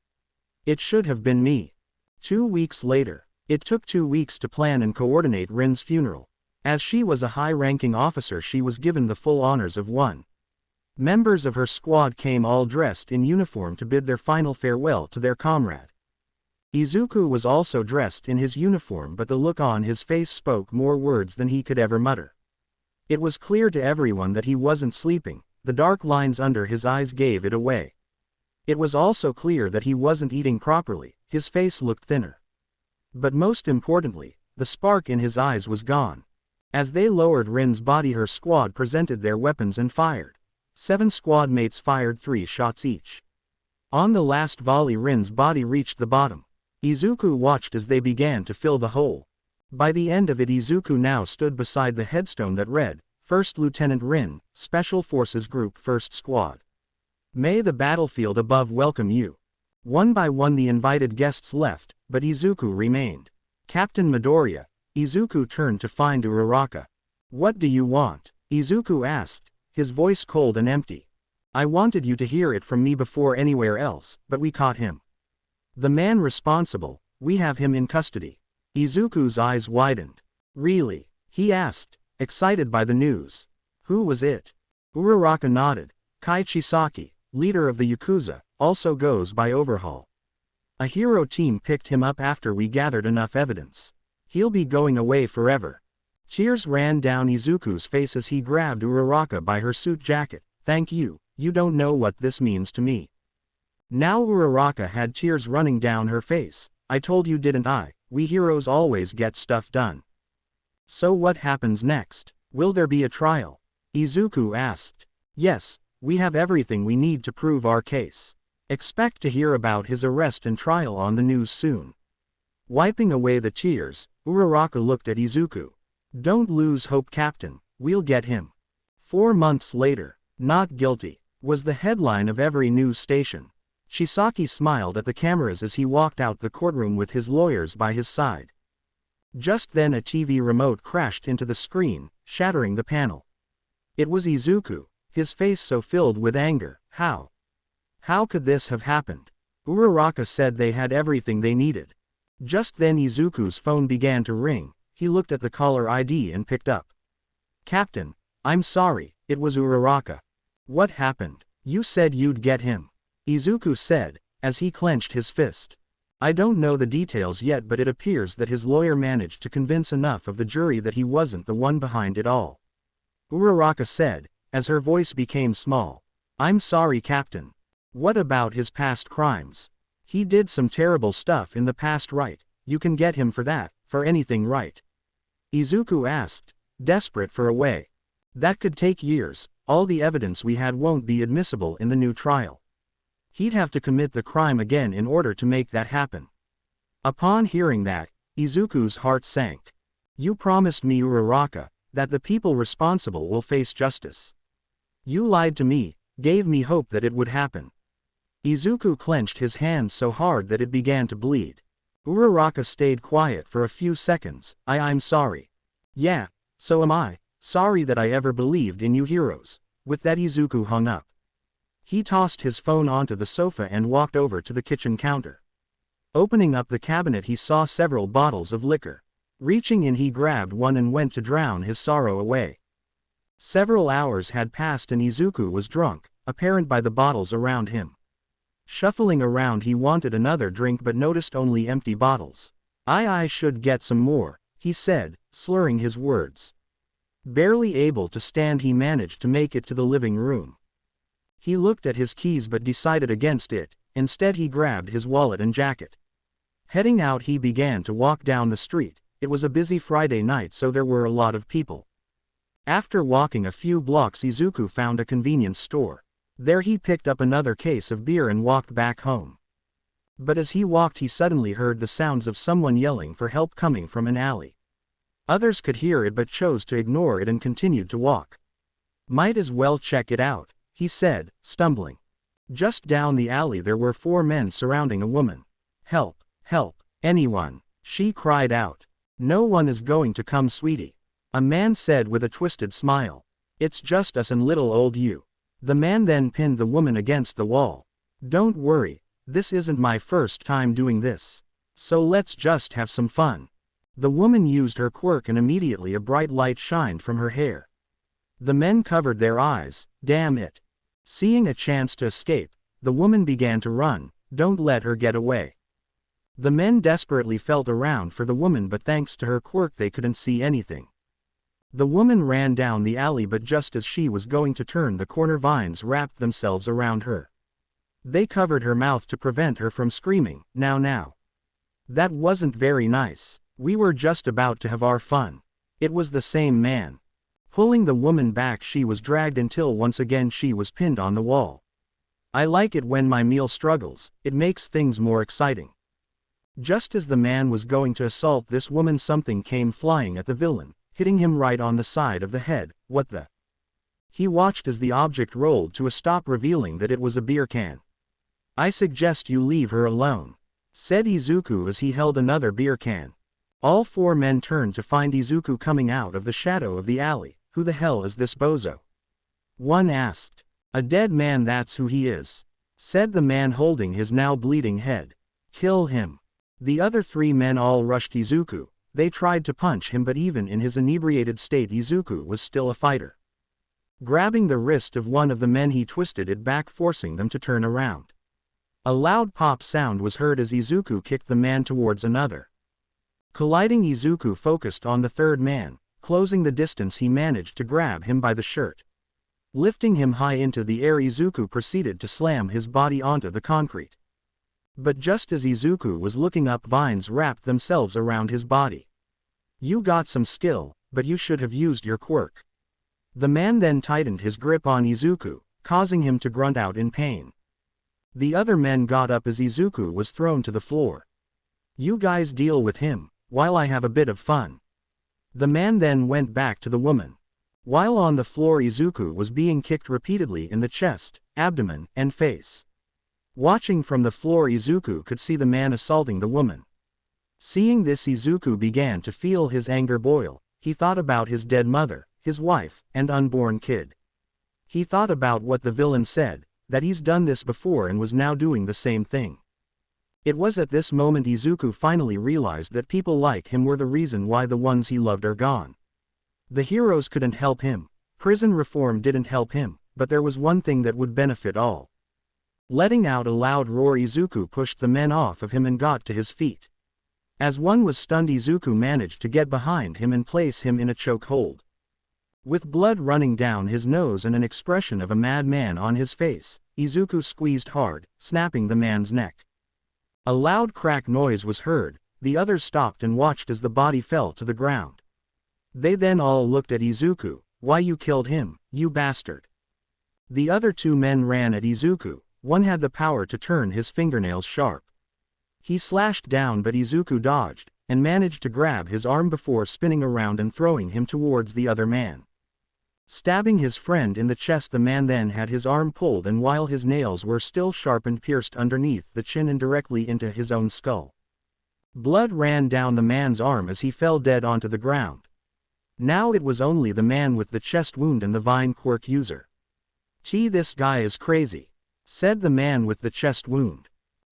It should have been me." 2 weeks later. It took 2 weeks to plan and coordinate Rin's funeral. As she was a high-ranking officer, she was given the full honors of one. Members of her squad came all dressed in uniform to bid their final farewell to their comrade. Izuku was also dressed in his uniform, but the look on his face spoke more words than he could ever mutter. It was clear to everyone that he wasn't sleeping. The dark lines under his eyes gave it away. It was also clear that he wasn't eating properly. His face looked thinner. But most importantly, the spark in his eyes was gone. As they lowered Rin's body, her squad presented their weapons and fired. 7 squad mates fired 3 shots each. On the last volley, Rin's body reached the bottom. Izuku watched as they began to fill the hole. By the end of it, Izuku now stood beside the headstone that read, First Lieutenant Rin, Special Forces Group 1st Squad. May the battlefield above welcome you. One by one the invited guests left, but Izuku remained. Captain Midoriya. Izuku turned to find Uraraka. "What do you want?" Izuku asked, his voice cold and empty. "I wanted you to hear it from me before anywhere else, but we caught him. The man responsible, we have him in custody." Izuku's eyes widened. "Really?" he asked, excited by the news. "Who was it?" Uraraka nodded. "Kai Chisaki, leader of the Yakuza, also goes by Overhaul. A hero team picked him up after we gathered enough evidence. He'll be going away forever." Tears ran down Izuku's face as he grabbed Uraraka by her suit jacket. "Thank you, you don't know what this means to me." Now Uraraka had tears running down her face. "I told you, didn't I? We heroes always get stuff done." "So what happens next? Will there be a trial?" Izuku asked. "Yes, we have everything we need to prove our case. Expect to hear about his arrest and trial on the news soon." Wiping away the tears, Uraraka looked at Izuku. "Don't lose hope, Captain, we'll get him." 4 months later. "Not guilty," was the headline of every news station. Chisaki smiled at the cameras as he walked out the courtroom with his lawyers by his side. Just then a TV remote crashed into the screen, shattering the panel. It was Izuku, his face so filled with anger. How could this have happened? Uraraka said they had everything they needed. Just then Izuku's phone began to ring. He looked at the caller ID and picked up. "Captain, I'm sorry," it was Uraraka. "What happened? You said you'd get him," Izuku said, as he clenched his fist. "I don't know the details yet, but it appears that his lawyer managed to convince enough of the jury that he wasn't the one behind it all," Uraraka said, as her voice became small. "I'm sorry, Captain. What about his past crimes? He did some terrible stuff in the past, right? You can get him for that, for anything, right?" Izuku asked, desperate for a way. "That could take years. All the evidence we had won't be admissible in the new trial. He'd have to commit the crime again in order to make that happen." Upon hearing that, Izuku's heart sank. You promised me, Uraraka, that the people responsible will face justice. You lied to me, gave me hope that it would happen. Izuku clenched his hand so hard that it began to bleed. Uraraka stayed quiet for a few seconds. I'm sorry. Yeah, so am I. Sorry that I ever believed in you heroes. With that, Izuku hung up. He tossed his phone onto the sofa and walked over to the kitchen counter. Opening up the cabinet, he saw several bottles of liquor. Reaching in, he grabbed one and went to drown his sorrow away. Several hours had passed and Izuku was drunk, apparent by the bottles around him. Shuffling around, he wanted another drink but noticed only empty bottles. I should get some more, he said, slurring his words. Barely able to stand, he managed to make it to the living room. He looked at his keys but decided against it. Instead, he grabbed his wallet and jacket. Heading out, he began to walk down the street. It was a busy Friday night, so there were a lot of people. After walking a few blocks, Izuku found a convenience store. There he picked up another case of beer and walked back home. But as he walked, he suddenly heard the sounds of someone yelling for help coming from an alley. Others could hear it but chose to ignore it and continued to walk. Might as well check it out, he said, stumbling. Just down the alley there were 4 men surrounding a woman. Help, help, anyone, she cried out. No one is going to come, sweetie. A man said with a twisted smile. It's just us and little old you. The man then pinned the woman against the wall. Don't worry, this isn't my first time doing this. So let's just have some fun. The woman used her quirk and immediately a bright light shined from her hair. The men covered their eyes. Damn it. Seeing a chance to escape, the woman began to run. Don't let her get away. The men desperately felt around for the woman, but thanks to her quirk they couldn't see anything. The woman ran down the alley, but just as she was going to turn the corner, vines wrapped themselves around her. They covered her mouth to prevent her from screaming. Now. That wasn't very nice. We were just about to have our fun. It was the same man. Pulling the woman back, she was dragged until once again she was pinned on the wall. I like it when my meal struggles, it makes things more exciting. Just as the man was going to assault this woman, something came flying at the villain, hitting him right on the side of the head. What the? He watched as the object rolled to a stop, revealing that it was a beer can. I suggest you leave her alone, said Izuku as he held another beer can. All 4 men turned to find Izuku coming out of the shadow of the alley. Who the hell is this bozo? One asked. A dead man, that's who he is, said the man holding his now bleeding head. Kill him. The other 3 men all rushed Izuku. They tried to punch him, but even in his inebriated state Izuku was still a fighter. Grabbing the wrist of one of the men, he twisted it back, forcing them to turn around. A loud pop sound was heard as Izuku kicked the man towards another. Colliding, Izuku focused on the 3rd man. Closing the distance, he managed to grab him by the shirt. Lifting him high into the air, Izuku proceeded to slam his body onto the concrete. But just as Izuku was looking up, vines wrapped themselves around his body. You got some skill, but you should have used your quirk. The man then tightened his grip on Izuku, causing him to grunt out in pain. The other men got up as Izuku was thrown to the floor. You guys deal with him, while I have a bit of fun. The man then went back to the woman. While on the floor, Izuku was being kicked repeatedly in the chest, abdomen, and face. Watching from the floor, Izuku could see the man assaulting the woman. Seeing this, Izuku began to feel his anger boil. He thought about his dead mother, his wife, and unborn kid. He thought about what the villain said, that he's done this before and was now doing the same thing. It was at this moment Izuku finally realized that people like him were the reason why the ones he loved are gone. The heroes couldn't help him, prison reform didn't help him, but there was one thing that would benefit all. Letting out a loud roar, Izuku pushed the men off of him and got to his feet. As one was stunned, Izuku managed to get behind him and place him in a chokehold. With blood running down his nose and an expression of a madman on his face, Izuku squeezed hard, snapping the man's neck. A loud crack noise was heard. The others stopped and watched as the body fell to the ground. They then all looked at Izuku. Why, you killed him, you bastard. The other 2 men ran at Izuku. One had the power to turn his fingernails sharp. He slashed down, but Izuku dodged, and managed to grab his arm before spinning around and throwing him towards the other man. Stabbing his friend in the chest, the man then had his arm pulled, and while his nails were still sharpened, pierced underneath the chin and directly into his own skull. Blood ran down the man's arm as he fell dead onto the ground. Now it was only the man with the chest wound and the vine quirk user. This guy is crazy," said the man with the chest wound.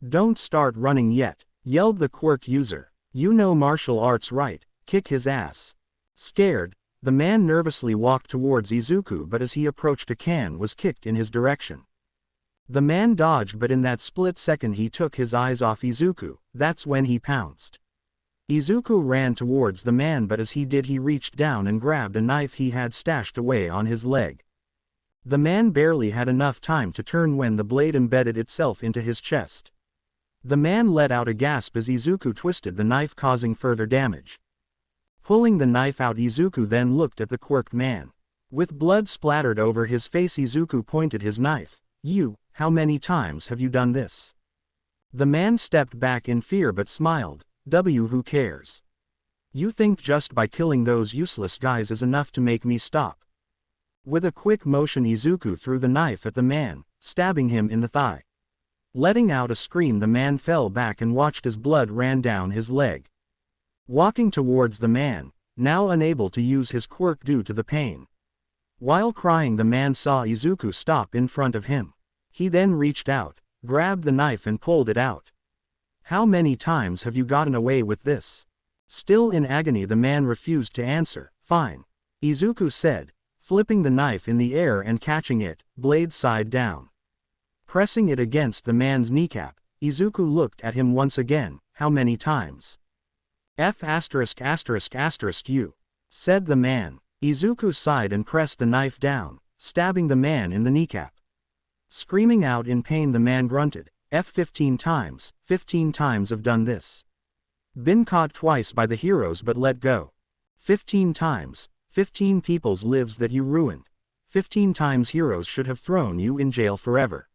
"Don't start running yet," yelled the quirk user. "You know martial arts, right? Kick his ass." Scared, the man nervously walked towards Izuku, but as he approached, a can was kicked in his direction. The man dodged, but in that split second he took his eyes off Izuku. That's when he pounced. Izuku ran towards the man, but as he did, he reached down and grabbed a knife he had stashed away on his leg. The man barely had enough time to turn when the blade embedded itself into his chest. The man let out a gasp as Izuku twisted the knife, causing further damage. Pulling the knife out, Izuku then looked at the quirked man. With blood splattered over his face, Izuku pointed his knife. How many times have you done this?" The man stepped back in fear but smiled. Who cares? You think just by killing those useless guys is enough to make me stop?" With a quick motion, Izuku threw the knife at the man, stabbing him in the thigh. Letting out a scream, the man fell back and watched as blood ran down his leg. Walking towards the man, now unable to use his quirk due to the pain. While crying, the man saw Izuku stop in front of him. He then reached out, grabbed the knife and pulled it out. "How many times have you gotten away with this?" Still in agony, the man refused to answer. "Fine," Izuku said, flipping the knife in the air and catching it, blade side down. Pressing it against the man's kneecap, Izuku looked at him once again. "How many times?" "You," said the man. Izuku sighed and pressed the knife down, stabbing the man in the kneecap. Screaming out in pain, the man grunted. 15 times, 15 times I've done this. Been caught twice by the heroes but let go. 15 times, 15 people's lives that you ruined. 15 times heroes should have thrown you in jail forever."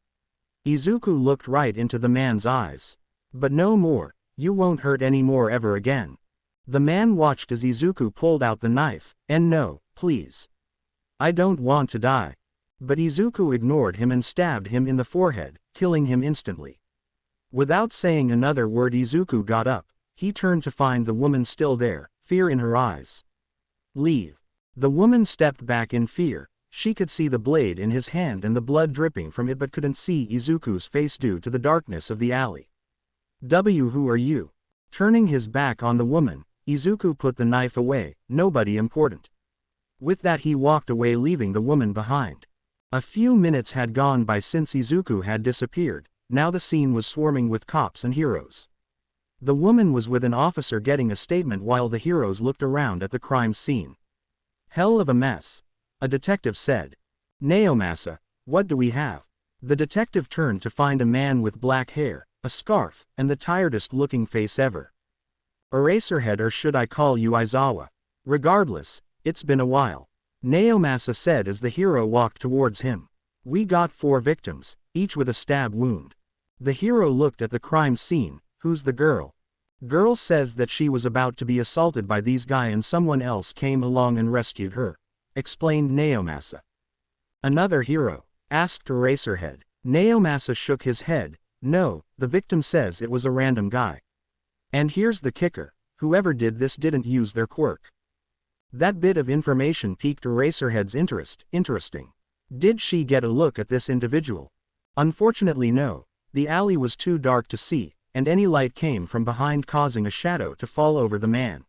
Izuku looked right into the man's eyes. "But no more, you won't hurt any more ever again." The man watched as Izuku pulled out the knife. "And no, please. I don't want to die." But Izuku ignored him and stabbed him in the forehead, killing him instantly. Without saying another word, Izuku got up. He turned to find the woman still there, fear in her eyes. "Leave." The woman stepped back in fear. She could see the blade in his hand and the blood dripping from it, but couldn't see Izuku's face due to the darkness of the alley. Who are you?" Turning his back on the woman, Izuku put the knife away. "Nobody important." With that, he walked away, leaving the woman behind. A few minutes had gone by since Izuku had disappeared. Now the scene was swarming with cops and heroes. The woman was with an officer getting a statement while the heroes looked around at the crime scene. "Hell of a mess," a detective said. "Naomasa, what do we have?" The detective turned to find a man with black hair, a scarf, and the tiredest looking face ever. "Eraserhead, or should I call you Aizawa? Regardless, it's been a while," Naomasa said as the hero walked towards him. "We got 4 victims, each with a stab wound." The hero looked at the crime scene. "Who's the girl?" "Girl says that she was about to be assaulted by these guys and someone else came along and rescued her," explained Naomasa. "Another hero?" asked Eraserhead. Naomasa shook his head. "No, the victim says it was a random guy. And here's the kicker, whoever did this didn't use their quirk." That bit of information piqued Eraserhead's interest. "Interesting. Did she get a look at this individual?" "Unfortunately no. The alley was too dark to see, and any light came from behind, causing a shadow to fall over the man."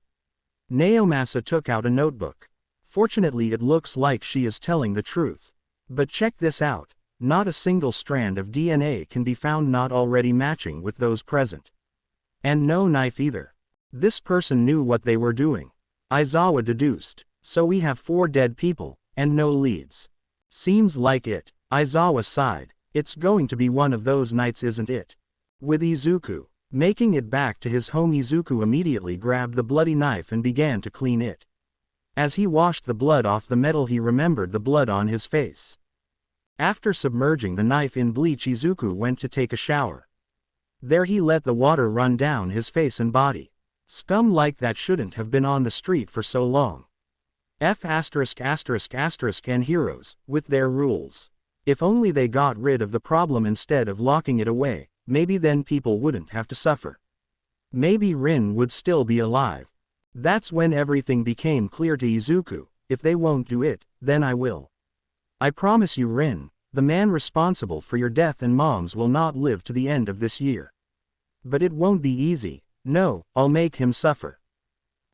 Naomasa took out a notebook. "Fortunately it looks like she is telling the truth. But check this out, not a single strand of DNA can be found not already matching with those present. And no knife either. This person knew what they were doing." Aizawa deduced. "So we have 4 dead people, and no leads." "Seems like it," Aizawa sighed. "It's going to be one of those nights, isn't it?" With Izuku making it back to his home, Izuku immediately grabbed the bloody knife and began to clean it. As he washed the blood off the metal, he remembered the blood on his face. After submerging the knife in bleach, Izuku went to take a shower. There he let the water run down his face and body. Scum like that shouldn't have been on the street for so long. F******** and heroes, with their rules. If only they got rid of the problem instead of locking it away, maybe then people wouldn't have to suffer. Maybe Rin would still be alive. That's when everything became clear to Izuku. If they won't do it, then I will. I promise you, Rin, the man responsible for your death and Mom's will not live to the end of this year. But it won't be easy. No, I'll make him suffer.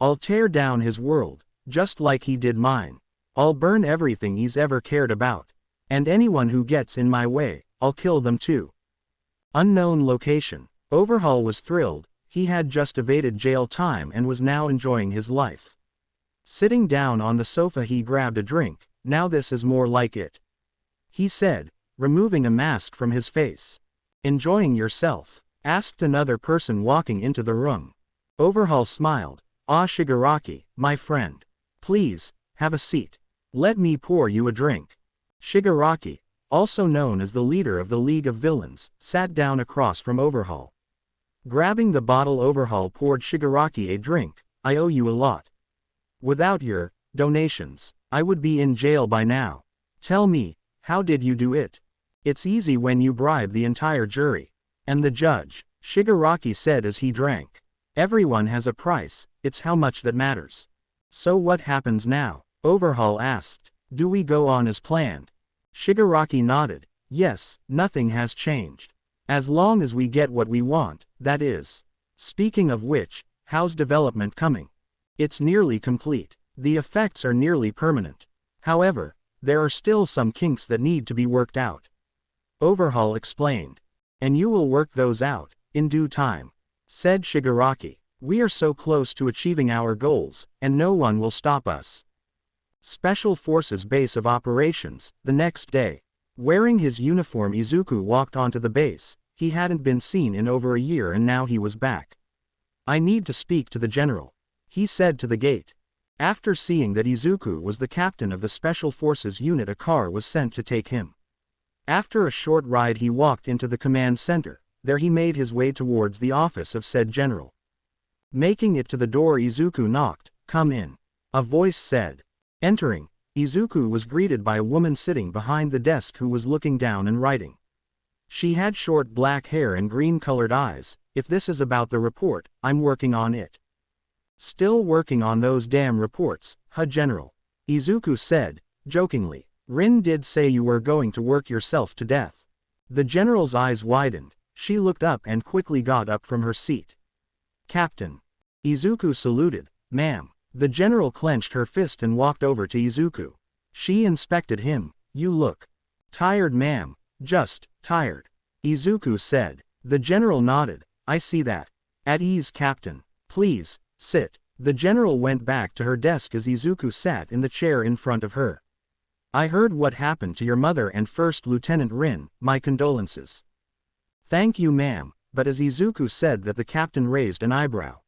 I'll tear down his world, just like he did mine. I'll burn everything he's ever cared about. And anyone who gets in my way, I'll kill them too. Unknown location. Overhaul was thrilled. He had just evaded jail time and was now enjoying his life. Sitting down on the sofa, he grabbed a drink. Now this is more like it, he said, removing a mask from his face. Enjoying yourself? Asked another person walking into the room. Overhaul smiled. Ah, Shigaraki, my friend. Please, have a seat. Let me pour you a drink. Shigaraki, also known as the leader of the League of Villains, sat down across from Overhaul. Grabbing the bottle, Overhaul poured Shigaraki a drink. I owe you a lot. Without your donations, I would be in jail by now. Tell me, how did you do it? It's easy when you bribe the entire jury. And the judge, Shigaraki said as he drank. Everyone has a price, it's how much that matters. So what happens now? Overhaul asked. Do we go on as planned? Shigaraki nodded. Yes, nothing has changed. As long as we get what we want, that is. Speaking of which, how's development coming? It's nearly complete. The effects are nearly permanent. However, there are still some kinks that need to be worked out. Overhaul explained. And you will work those out, in due time, said Shigaraki. We are so close to achieving our goals, and no one will stop us. Special Forces Base of Operations, the next day. Wearing his uniform, Izuku walked onto the base. He hadn't been seen in over a year and now he was back. I need to speak to the general, he said to the gate. After seeing that Izuku was the captain of the Special Forces unit, a car was sent to take him. After a short ride, he walked into the command center. There he made his way towards the office of said general. Making it to the door, Izuku knocked. Come in, a voice said. Entering, Izuku was greeted by a woman sitting behind the desk who was looking down and writing. She had short black hair and green-colored eyes. If this is about the report, I'm working on it. Still working on those damn reports, huh, General? Izuku said, jokingly. Rin did say you were going to work yourself to death. The general's eyes widened. She looked up and quickly got up from her seat. Captain. Izuku saluted. Ma'am. The general clenched her fist and walked over to Izuku. She inspected him. You look tired, ma'am. Just tired, Izuku said. The general nodded. I see that. At ease, Captain. Please, sit. The general went back to her desk as Izuku sat in the chair in front of her. I heard what happened to your mother and First Lieutenant Rin. My condolences. Thank you, ma'am. But as Izuku said that, the captain raised an eyebrow.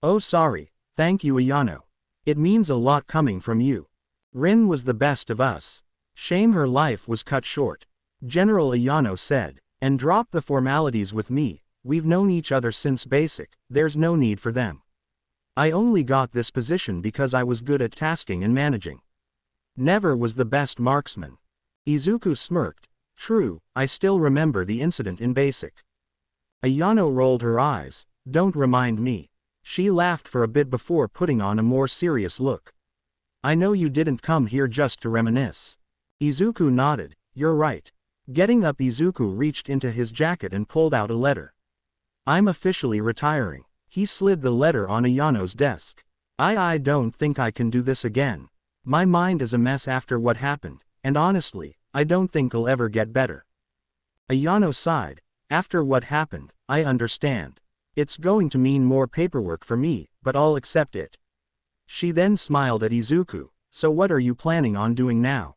Oh, sorry. Thank you, Ayano. It means a lot coming from you. Rin was the best of us. Shame her life was cut short. General Ayano said. And drop the formalities with me. We've known each other since basic. There's no need for them. I only got this position because I was good at tasking and managing. Never was the best marksman. Izuku smirked. True, I still remember the incident in basic. Ayano rolled her eyes. Don't remind me. She laughed for a bit before putting on a more serious look. I know you didn't come here just to reminisce. Izuku nodded. You're right. Getting up, Izuku reached into his jacket and pulled out a letter. I'm officially retiring. He slid the letter on Ayano's desk. I don't think I can do this again. My mind is a mess after what happened, and honestly, I don't think I'll ever get better. Ayano sighed. After what happened, I understand. It's going to mean more paperwork for me, but I'll accept it. She then smiled at Izuku. So what are you planning on doing now?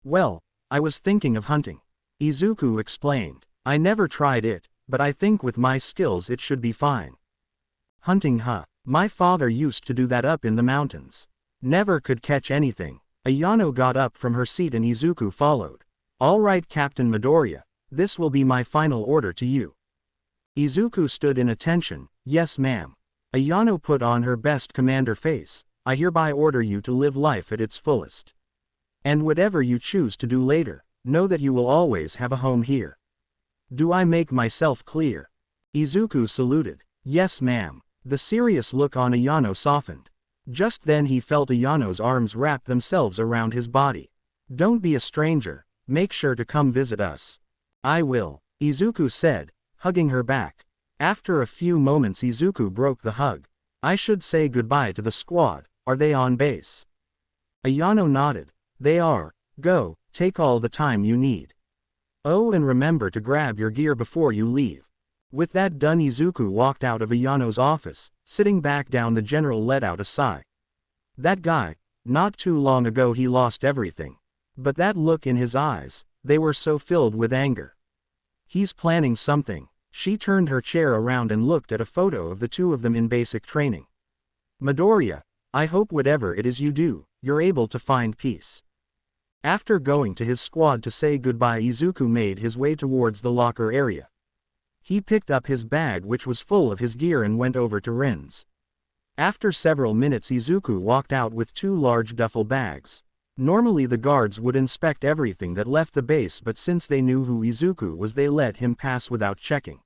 Well, I was thinking of hunting. Izuku explained. I never tried it, but I think with my skills it should be fine. Hunting, huh? My father used to do that up in the mountains. Never could catch anything. Ayano got up from her seat and Izuku followed. All right, Captain Midoriya. This will be my final order to you. Izuku stood in attention. Yes, ma'am. Ayano put on her best commander face. I hereby order you to live life at its fullest. And whatever you choose to do later, know that you will always have a home here. Do I make myself clear? Izuku saluted. Yes, ma'am. The serious look on Ayano softened. Just then he felt Ayano's arms wrap themselves around his body. Don't be a stranger, make sure to come visit us. I will, Izuku said, hugging her back. After a few moments Izuku broke the hug. I should say goodbye to the squad, are they on base? Ayano nodded. They are. Go, take all the time you need. Oh, and remember to grab your gear before you leave. With that done Izuku walked out of Ayano's office. Sitting back down the general let out a sigh. That guy, not too long ago he lost everything. But that look in his eyes, they were so filled with anger. He's planning something. She turned her chair around and looked at a photo of the two of them in basic training. Midoriya, I hope whatever it is you do, you're able to find peace. After going to his squad to say goodbye, Izuku made his way towards the locker area. He picked up his bag which was full of his gear and went over to Rin's. After several minutes Izuku walked out with 2 large duffel bags. Normally the guards would inspect everything that left the base, but since they knew who Izuku was they let him pass without checking.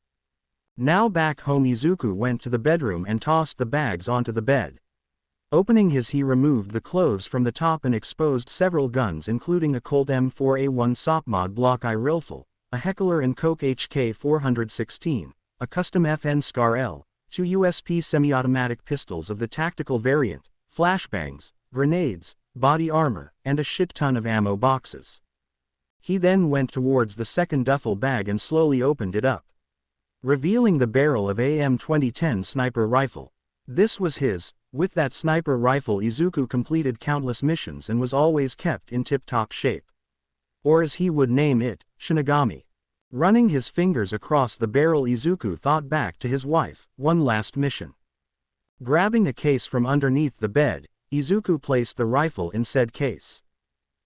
Now back home Izuku went to the bedroom and tossed the bags onto the bed. Opening his he removed the clothes from the top and exposed several guns including a Colt M4A1 Sopmod Block I rifle, a Heckler & Koch HK416, a custom FN Scar L, 2 USP semi-automatic pistols of the tactical variant, flashbangs, grenades, body armor, and a shit ton of ammo boxes. He then went towards the second duffel bag and slowly opened it up, revealing the barrel of AM-2010 sniper rifle. This was his. With that sniper rifle Izuku completed countless missions and was always kept in tip-top shape. Or as he would name it, Shinigami. Running his fingers across the barrel Izuku thought back to his wife, one last mission. Grabbing a case from underneath the bed, Izuku placed the rifle in said case.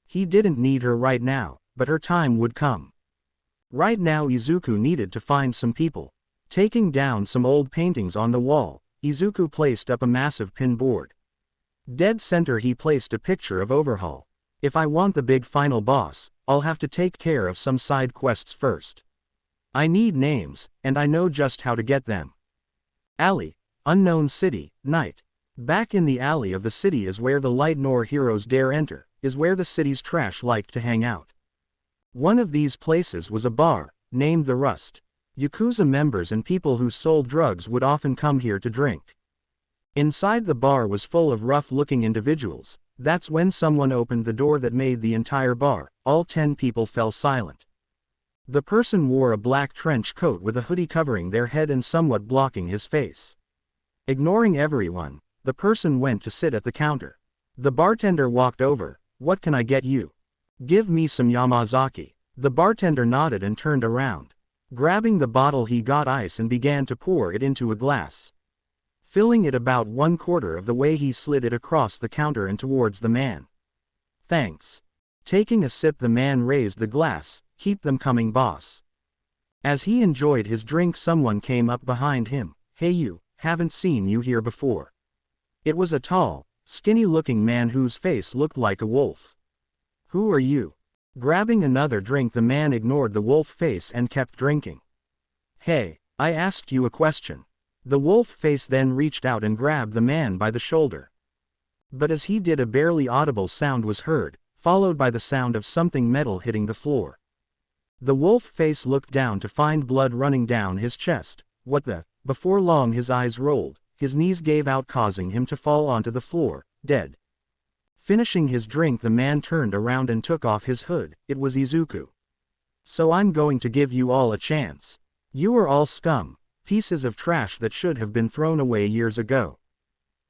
He didn't need her right now, but her time would come. Right now Izuku needed to find some people. Taking down some old paintings on the wall, Izuku placed up a massive pin board. Dead center he placed a picture of Overhaul. If I want the big final boss, I'll have to take care of some side quests first. I need names, and I know just how to get them. Alley, unknown city, night. Back in the alley of the city is where the light nor heroes dare enter, is where the city's trash liked to hang out. One of these places was a bar, named the Rust. Yakuza members and people who sold drugs would often come here to drink. Inside the bar was full of rough-looking individuals. That's when someone opened the door that made the entire bar. All 10 people fell silent. The person wore a black trench coat with a hoodie covering their head and somewhat blocking his face. Ignoring everyone, the person went to sit at the counter. The bartender walked over. What can I get you? Give me some Yamazaki. The bartender nodded and turned around. Grabbing the bottle he got ice and began to pour it into a glass. Filling it about 1/4 of the way he slid it across the counter and towards the man. Thanks. Taking a sip the man raised the glass. Keep them coming, boss. As he enjoyed his drink someone came up behind him. Hey you, haven't seen you here before. It was a tall, skinny-looking man whose face looked like a wolf. Who are you? Grabbing another drink the man ignored the wolf face and kept drinking. Hey, I asked you a question. The wolf face then reached out and grabbed the man by the shoulder. But as he did a barely audible sound was heard, followed by the sound of something metal hitting the floor. The wolf face looked down to find blood running down his chest. What the? Before long his eyes rolled, his knees gave out causing him to fall onto the floor, dead. Finishing his drink the man turned around and took off his hood. It was Izuku. So I'm going to give you all a chance. You are all scum, pieces of trash that should have been thrown away years ago.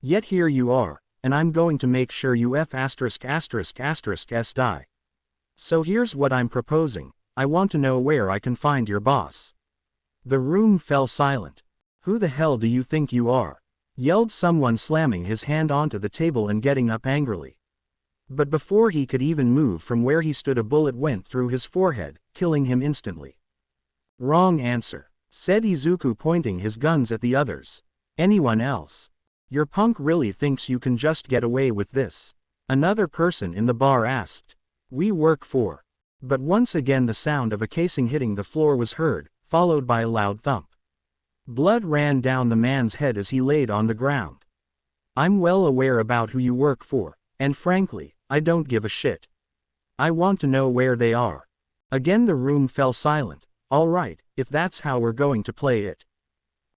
Yet here you are, and I'm going to make sure you s die. So here's what I'm proposing. I want to know where I can find your boss. The room fell silent. Who the hell do you think you are? Yelled someone, slamming his hand onto the table and getting up angrily. But before he could even move from where he stood a bullet went through his forehead, killing him instantly. Wrong answer, said Izuku pointing his guns at the others. Anyone else? Your punk really thinks you can just get away with this? Another person in the bar asked. We work for. But once again the sound of a casing hitting the floor was heard, followed by a loud thump. Blood ran down the man's head as he laid on the ground. I'm well aware about who you work for, and frankly, I don't give a shit. I want to know where they are. Again the room fell silent. All right, if that's how we're going to play it.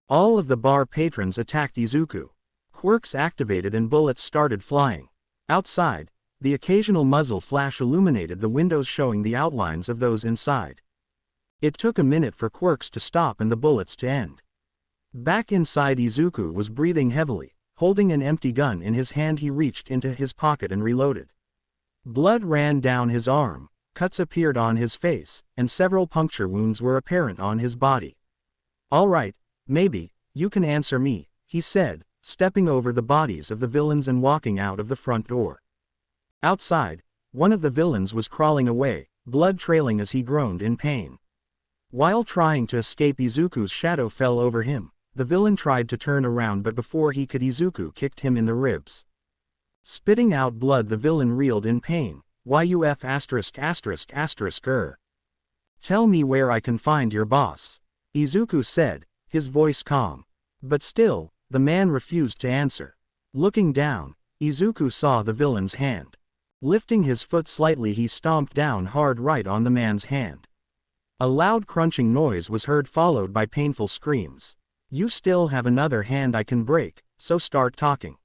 All of the bar patrons attacked Izuku. Quirks activated and bullets started flying. Outside, the occasional muzzle flash illuminated the windows showing the outlines of those inside. It took a minute for Quirks to stop and the bullets to end. Back inside Izuku was breathing heavily. Holding an empty gun in his hand he reached into his pocket and reloaded. Blood ran down his arm, cuts appeared on his face, and several puncture wounds were apparent on his body. All right, maybe, you can answer me, he said, stepping over the bodies of the villains and walking out of the front door. Outside, one of the villains was crawling away, blood trailing as he groaned in pain. While trying to escape, Izuku's shadow fell over him. The villain tried to turn around, but before he could, Izuku kicked him in the ribs. Spitting out blood, the villain reeled in pain. YUF ******. Tell me where I can find your boss, Izuku said, his voice calm. But still, the man refused to answer. Looking down, Izuku saw the villain's hand. Lifting his foot slightly, he stomped down hard right on the man's hand. A loud crunching noise was heard, followed by painful screams. You still have another hand I can break, so start talking.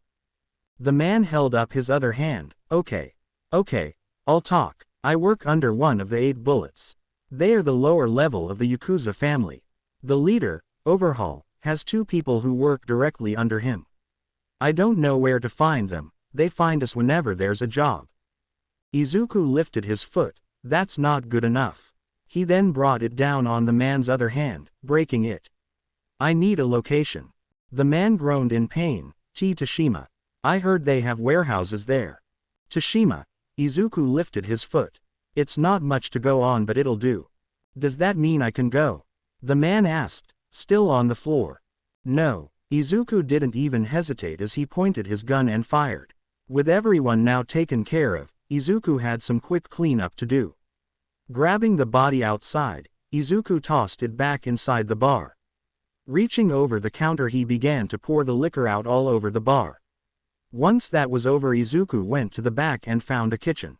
The man held up his other hand. Okay, I'll talk. I work under one of the 8 bullets. They are the lower level of the Yakuza family. The leader, Overhaul, has 2 people who work directly under him. I don't know where to find them. They find us whenever there's a job. Izuku lifted his foot. That's not good enough. He then brought it down on the man's other hand, breaking it. I need a location. The man groaned in pain. Tashima. I heard they have warehouses there. Tashima. Izuku lifted his foot. It's not much to go on, but it'll do. Does that mean I can go? The man asked, still on the floor. No. Izuku didn't even hesitate as he pointed his gun and fired. With everyone now taken care of, Izuku had some quick cleanup to do. Grabbing the body outside, Izuku tossed it back inside the bar. Reaching over the counter, he began to pour the liquor out all over the bar. Once that was over, Izuku went to the back and found a kitchen.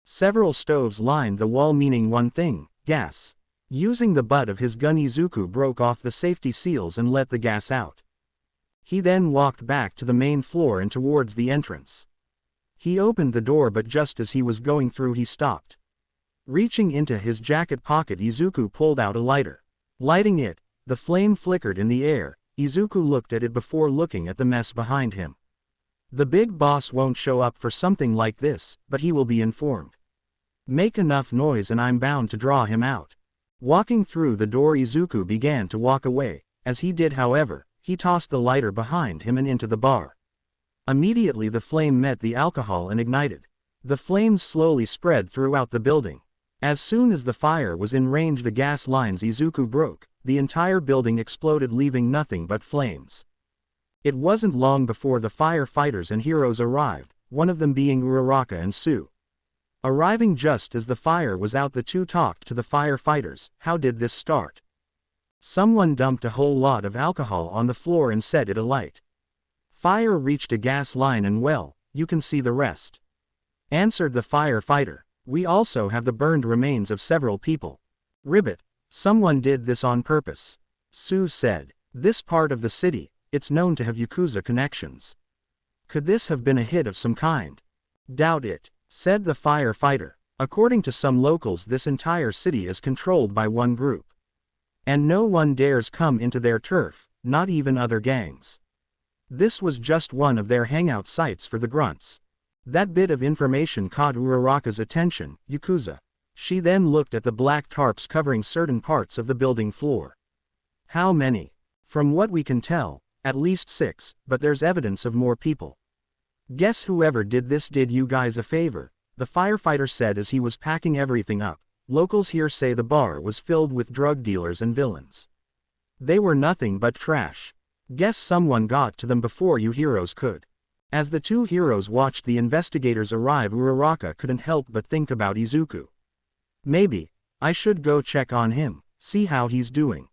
Several stoves lined the wall, meaning one thing: gas. Using the butt of his gun, Izuku broke off the safety seals and let the gas out. He then walked back to the main floor and towards the entrance. He opened the door, but just as he was going through, he stopped. Reaching into his jacket pocket, Izuku pulled out a lighter. Lighting it, the flame flickered in the air. Izuku looked at it before looking at the mess behind him. The big boss won't show up for something like this, but he will be informed. Make enough noise and I'm bound to draw him out. Walking through the door, Izuku began to walk away. As he did, however, he tossed the lighter behind him and into the bar. Immediately the flame met the alcohol and ignited. The flames slowly spread throughout the building. As soon as the fire was in range, the gas lines Izuku broke. The entire building exploded, leaving nothing but flames. It wasn't long before the firefighters and heroes arrived, one of them being Uraraka and Sue. Arriving just as the fire was out, the 2 talked to the firefighters. How did this start? Someone dumped a whole lot of alcohol on the floor and set it alight. Fire reached a gas line and, well, you can see the rest, answered the firefighter. We also have the burned remains of several people. Ribbit. Someone did this on purpose, Sue said. This part of the city, it's known to have Yakuza connections. Could this have been a hit of some kind? Doubt it, said the firefighter. According to some locals, this entire city is controlled by one group. And no one dares come into their turf, not even other gangs. This was just one of their hangout sites for the grunts. That bit of information caught Uraraka's attention. Yakuza. She then looked at the black tarps covering certain parts of the building floor. How many? From what we can tell, at least 6, but there's evidence of more people. Guess whoever did this did you guys a favor, the firefighter said as he was packing everything up. Locals here say the bar was filled with drug dealers and villains. They were nothing but trash. Guess someone got to them before you heroes could. As the two heroes watched the investigators arrive, Uraraka couldn't help but think about Izuku. Maybe I should go check on him, see how he's doing.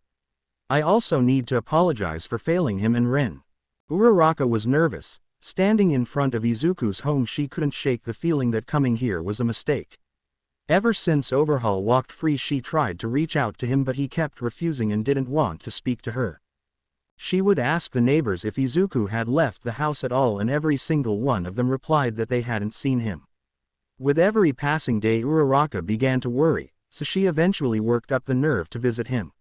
I also need to apologize for failing him and Rin. Uraraka was nervous. Standing in front of Izuku's home, she couldn't shake the feeling that coming here was a mistake. Ever since Overhaul walked free, she tried to reach out to him, but he kept refusing and didn't want to speak to her. She would ask the neighbors if Izuku had left the house at all, and every single one of them replied that they hadn't seen him. With every passing day, Uraraka began to worry, so she eventually worked up the nerve to visit him.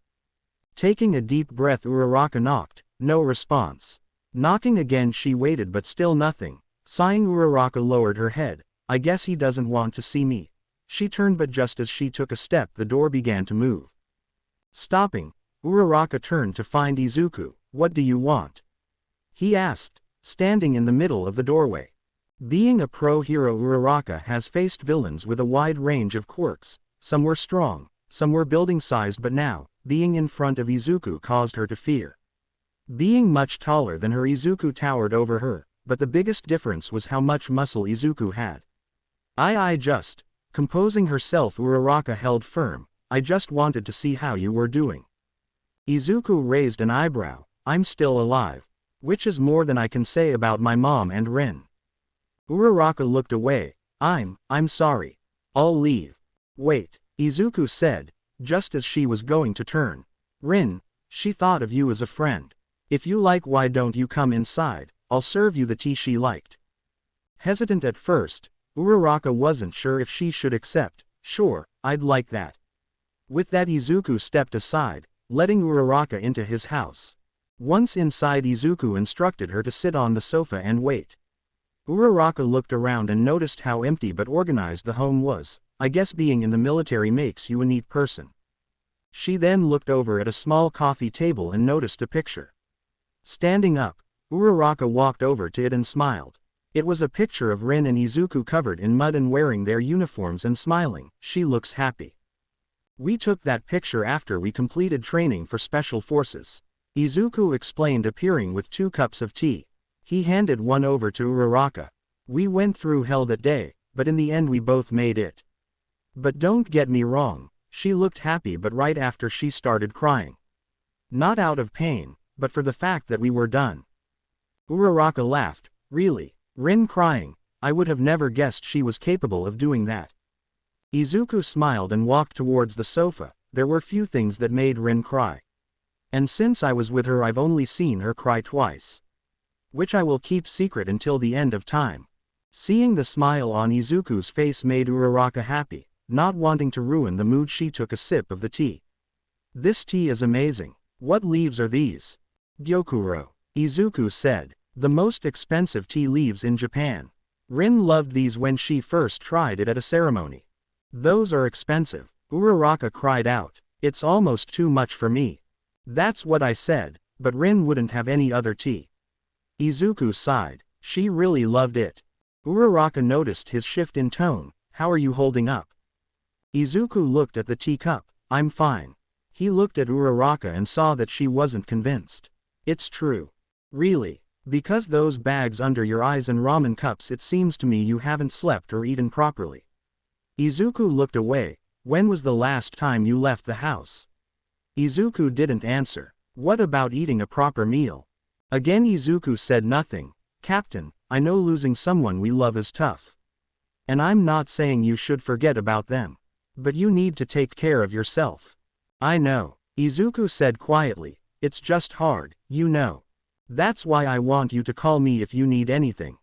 Taking a deep breath, Uraraka knocked. No response. Knocking again, she waited, but still nothing. Sighing, Uraraka lowered her head. I guess he doesn't want to see me. She turned, but just as she took a step, the door began to move. Stopping, Uraraka turned to find Izuku. What do you want? He asked, standing in the middle of the doorway. Being a pro hero, Uraraka has faced villains with a wide range of quirks. Some were strong, some were building-sized, but now, being in front of Izuku caused her to fear. Being much taller than her, Izuku towered over her, but the biggest difference was how much muscle Izuku had. I just, composing herself, Uraraka held firm, I just wanted to see how you were doing. Izuku raised an eyebrow. I'm still alive. Which is more than I can say about my mom and Rin. Uraraka looked away. I'm sorry. I'll leave. Wait, Izuku said, just as she was going to turn. Rin, she thought of you as a friend. If you like, why don't you come inside? I'll serve you the tea she liked. Hesitant at first, Uraraka wasn't sure if she should accept. Sure, I'd like that. With that, Izuku stepped aside, letting Uraraka into his house. Once inside, Izuku instructed her to sit on the sofa and wait. Uraraka looked around and noticed how empty but organized the home was. I guess being in the military makes you a neat person. She then looked over at a small coffee table and noticed a picture. Standing up, Uraraka walked over to it and smiled. It was a picture of Rin and Izuku covered in mud and wearing their uniforms and smiling. She looks happy. We took that picture after we completed training for special forces. Izuku explained, appearing with 2 cups of tea. He handed one over to Uraraka. We went through hell that day, but in the end we both made it. But don't get me wrong, she looked happy, but right after she started crying. Not out of pain, but for the fact that we were done. Uraraka laughed. Really? Rin crying? I would have never guessed she was capable of doing that. Izuku smiled and walked towards the sofa. There were few things that made Rin cry. And since I was with her, I've only seen her cry twice. Which I will keep secret until the end of time. Seeing the smile on Izuku's face made Uraraka happy. Not wanting to ruin the mood, she took a sip of the tea. This tea is amazing. What leaves are these? Gyokuro, Izuku said. The most expensive tea leaves in Japan. Rin loved these when she first tried it at a ceremony. Those are expensive. Uraraka cried out. It's almost too much for me. That's what I said, but Rin wouldn't have any other tea. Izuku sighed. She really loved it. Uraraka noticed his shift in tone. How are you holding up? Izuku looked at the teacup. I'm fine. He looked at Uraraka and saw that she wasn't convinced. It's true. Really? Because those bags under your eyes and ramen cups, it seems to me you haven't slept or eaten properly. Izuku looked away. When was the last time you left the house? Izuku didn't answer. What about eating a proper meal? Again Izuku said nothing. Captain, I know losing someone we love is tough. And I'm not saying you should forget about them. But you need to take care of yourself. I know, Izuku said quietly. It's just hard, you know. That's why I want you to call me if you need anything.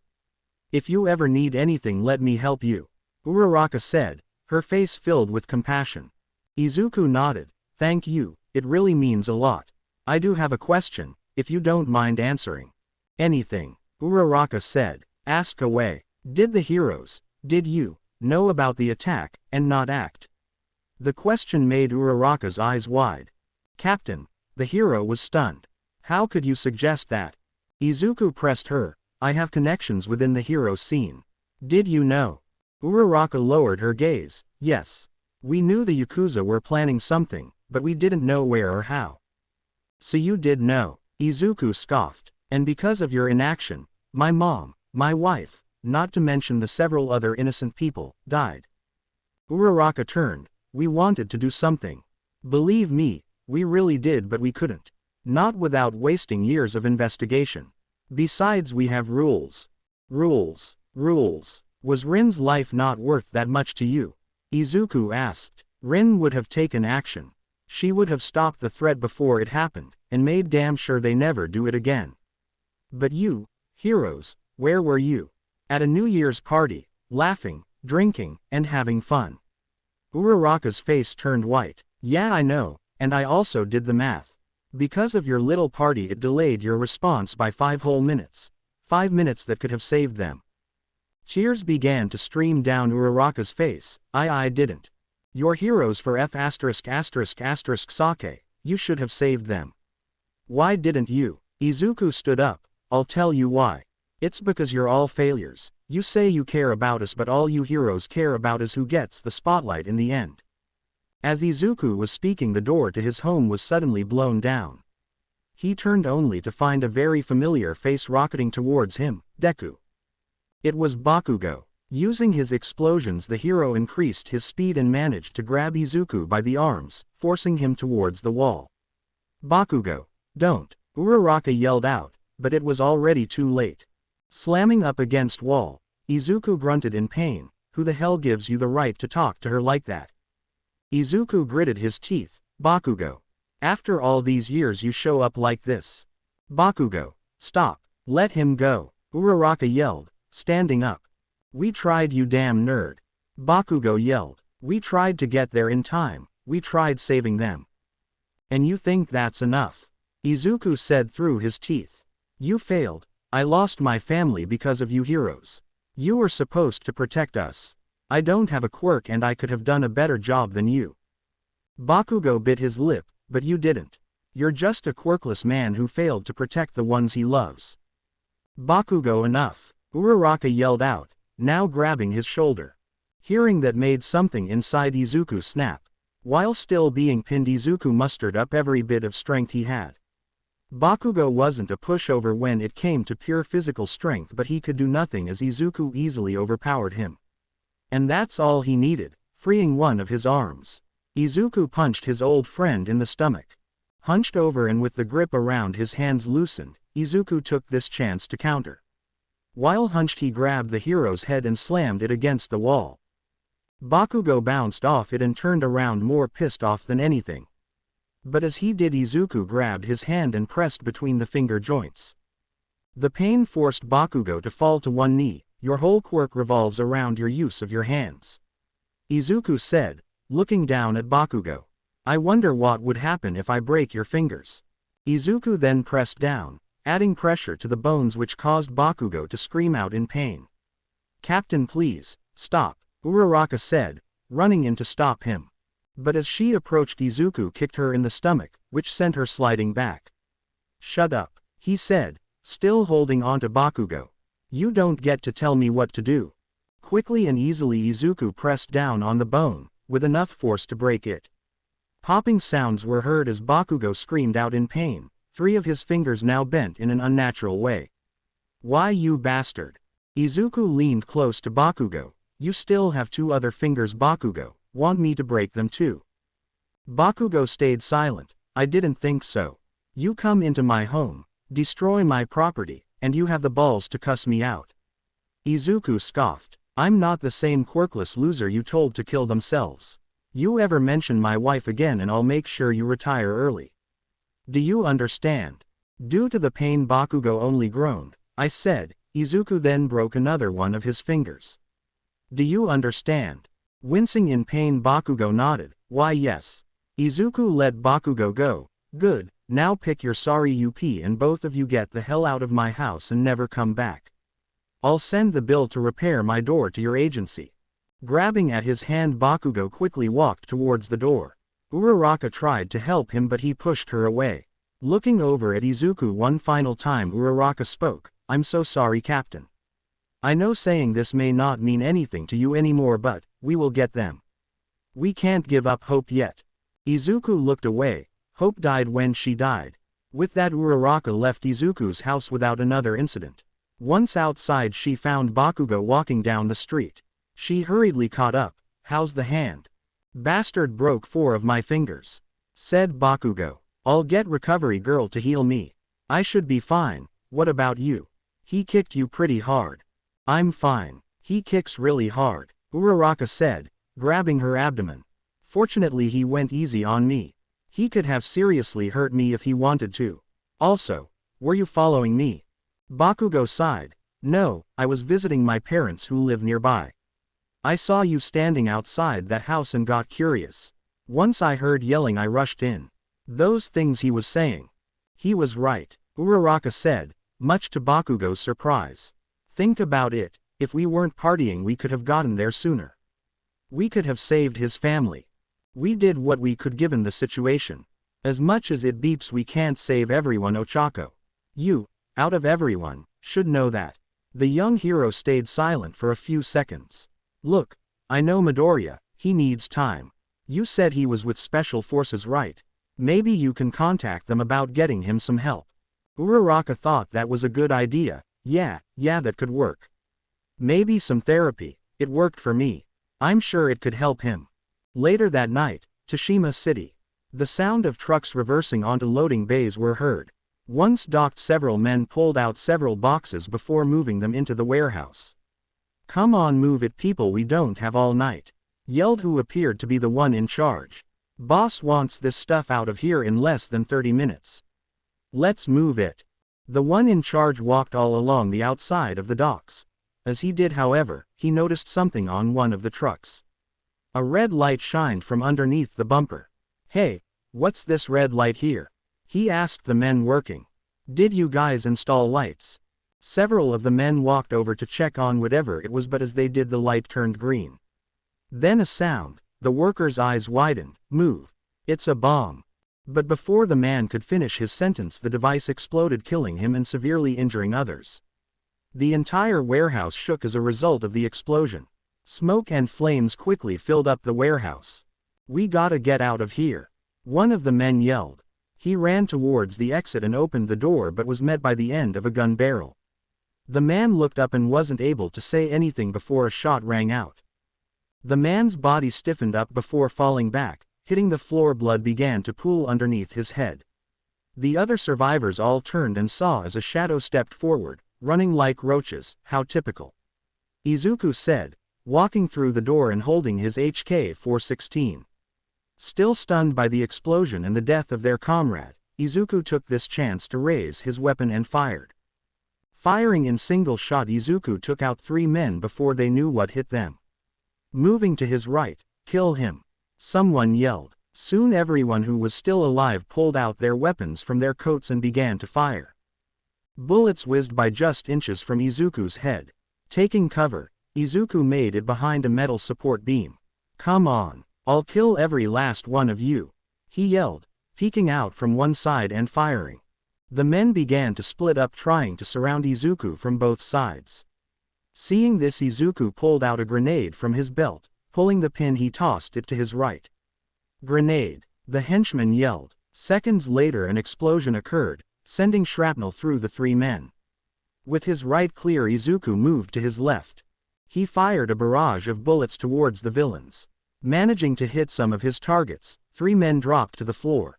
If you ever need anything, let me help you. Uraraka said, her face filled with compassion. Izuku nodded. Thank you, it really means a lot. I do have a question, if you don't mind answering. Anything, Uraraka said. Ask away. Did you, know about the attack, and not act? The question made Uraraka's eyes wide. Captain, the hero was stunned. How could you suggest that? Izuku pressed her. I have connections within the hero scene. Did you know? Uraraka lowered her gaze. Yes. We knew the Yakuza were planning something, but we didn't know where or how. So you did know. Izuku scoffed. And because of your inaction, my mom, my wife, not to mention the several other innocent people, died. Uraraka turned. We wanted to do something. Believe me, we really did, but we couldn't. Not without wasting years of investigation. Besides, we have rules. Rules. Rules. Was Rin's life not worth that much to you? Izuku asked. Rin would have taken action. She would have stopped the threat before it happened, and made damn sure they never do it again. But you, heroes, where were you? At a New Year's party, laughing, drinking, and having fun. Uraraka's face turned white. Yeah, I know, and I also did the math. Because of your little party, it delayed your response by 5 whole minutes. 5 minutes that could have saved them. Tears began to stream down Uraraka's face. I didn't. Your heroes for sake, you should have saved them. Why didn't you? Izuku stood up. I'll tell you why. It's because you're all failures. You say you care about us, but all you heroes care about is who gets the spotlight in the end. As Izuku was speaking, the door to his home was suddenly blown down. He turned only to find a very familiar face rocketing towards him, Deku. It was Bakugo. Using his explosions, the hero increased his speed and managed to grab Izuku by the arms, forcing him towards the wall. Bakugo, don't! Uraraka yelled out, but it was already too late. Slamming up against wall, Izuku grunted in pain. Who the hell gives you the right to talk to her like that? Izuku gritted his teeth. Bakugo. After all these years you show up like this. Bakugo, stop. Let him go. Uraraka yelled, standing up. We tried, you damn nerd. Bakugo yelled. We tried to get there in time. We tried saving them. And you think that's enough? Izuku said through his teeth. You failed. I lost my family because of you heroes. You were supposed to protect us. I don't have a quirk and I could have done a better job than you. Bakugo bit his lip, but you didn't. You're just a quirkless man who failed to protect the ones he loves. Bakugo, enough. Uraraka yelled out, now grabbing his shoulder. Hearing that made something inside Izuku snap. While still being pinned, Izuku mustered up every bit of strength he had. Bakugo wasn't a pushover when it came to pure physical strength, but he could do nothing as Izuku easily overpowered him. And that's all he needed, freeing one of his arms. Izuku punched his old friend in the stomach. Hunched over and with the grip around his hands loosened, Izuku took this chance to counter. While hunched, he grabbed the hero's head and slammed it against the wall. Bakugo bounced off it and turned around more pissed off than anything. But as he did, Izuku grabbed his hand and pressed between the finger joints. The pain forced Bakugo to fall to one knee. Your whole quirk revolves around your use of your hands. Izuku said, looking down at Bakugo. I wonder what would happen if I break your fingers. Izuku then pressed down, adding pressure to the bones, which caused Bakugo to scream out in pain. Captain, please, stop, Uraraka said, running in to stop him. But as she approached, Izuku kicked her in the stomach, which sent her sliding back. Shut up, he said, still holding on to Bakugo. You don't get to tell me what to do. Quickly and easily Izuku pressed down on the bone, with enough force to break it. Popping sounds were heard as Bakugo screamed out in pain, 3 of his fingers now bent in an unnatural way. Why, you bastard? Izuku leaned close to Bakugo. You still have 2 other fingers, Bakugo. Want me to break them too? Bakugo stayed silent. I didn't think so. You come into my home, destroy my property, and you have the balls to cuss me out. Izuku scoffed. I'm not the same quirkless loser you told to kill themselves. You ever mention my wife again and I'll make sure you retire early. Do you understand? Due to the pain, Bakugo only groaned. I said. Izuku then broke another one of his fingers. Do you understand? Wincing in pain, Bakugo nodded. Why, yes. Izuku let Bakugo go. Good, now pick your sorry up and both of you get the hell out of my house and never come back. I'll send the bill to repair my door to your agency. Grabbing at his hand, Bakugo quickly walked towards the door. Uraraka tried to help him, but he pushed her away. Looking over at Izuku one final time, Uraraka spoke. I'm so sorry, Captain. I know saying this may not mean anything to you anymore, but we will get them. We can't give up hope yet. Izuku looked away. Hope died when she died. With that, Uraraka left Izuku's house without another incident. Once outside, she found Bakugo walking down the street. She hurriedly caught up. "How's the hand?" "Bastard broke 4 of my fingers," said Bakugo. "I'll get recovery girl to heal me. I should be fine. What about you?" "He kicked you pretty hard." "I'm fine. He kicks really hard," Uraraka said, grabbing her abdomen. "Fortunately he went easy on me. He could have seriously hurt me if he wanted to. Also, were you following me?" Bakugo sighed. "No, I was visiting my parents who live nearby. I saw you standing outside that house and got curious. Once I heard yelling, I rushed in." Those things he was saying. He was right, Uraraka said, much to Bakugo's surprise. "Think about it, if we weren't partying we could have gotten there sooner. We could have saved his family. We did what we could given the situation. As much as it beeps, we can't save everyone, Ochako. You, out of everyone, should know that." The young hero stayed silent for a few seconds. "Look, I know Midoriya, he needs time. You said he was with Special Forces, right? Maybe you can contact them about getting him some help." Uraraka thought that was a good idea. Yeah, that could work. Maybe some therapy. It worked for me. I'm sure it could help him. Later that night, Tashima City. The sound of trucks reversing onto loading bays were heard. Once docked, several men pulled out several boxes before moving them into the warehouse. "Come on, move it people, we don't have all night," yelled who appeared to be the one in charge. "Boss wants this stuff out of here in less than 30 minutes. Let's move it." The one in charge walked all along the outside of the docks. As he did, however, he noticed something on one of the trucks. A red light shined from underneath the bumper. "Hey, what's this red light here?" he asked the men working. "Did you guys install lights?" Several of the men walked over to check on whatever it was, but as they did, the light turned green. Then a sound. The worker's eyes widened. "Move. It's a bomb." But before the man could finish his sentence, the device exploded, killing him and severely injuring others. The entire warehouse shook as a result of the explosion. Smoke and flames quickly filled up the warehouse. "We gotta get out of here," one of the men yelled. He ran towards the exit and opened the door, but was met by the end of a gun barrel. The man looked up and wasn't able to say anything before a shot rang out. The man's body stiffened up before falling back, hitting the floor. Blood began to pool underneath his head. The other survivors all turned and saw as a shadow stepped forward, running like roaches. "How typical," Izuku said, walking through the door and holding his HK-416. Still stunned by the explosion and the death of their comrade, Izuku took this chance to raise his weapon and fired. Firing in single shot, Izuku took out 3 men before they knew what hit them. Moving to his right, "Kill him," someone yelled. Soon everyone who was still alive pulled out their weapons from their coats and began to fire. Bullets whizzed by just inches from Izuku's head. Taking cover, Izuku made it behind a metal support beam. "Come on, I'll kill every last one of you," he yelled, peeking out from one side and firing. The men began to split up, trying to surround Izuku from both sides. Seeing this, Izuku pulled out a grenade from his belt. Pulling the pin, he tossed it to his right. "Grenade!" the henchman yelled. Seconds later an explosion occurred, sending shrapnel through the 3 men. With his right clear, Izuku moved to his left. He fired a barrage of bullets towards the villains. Managing to hit some of his targets, 3 men dropped to the floor,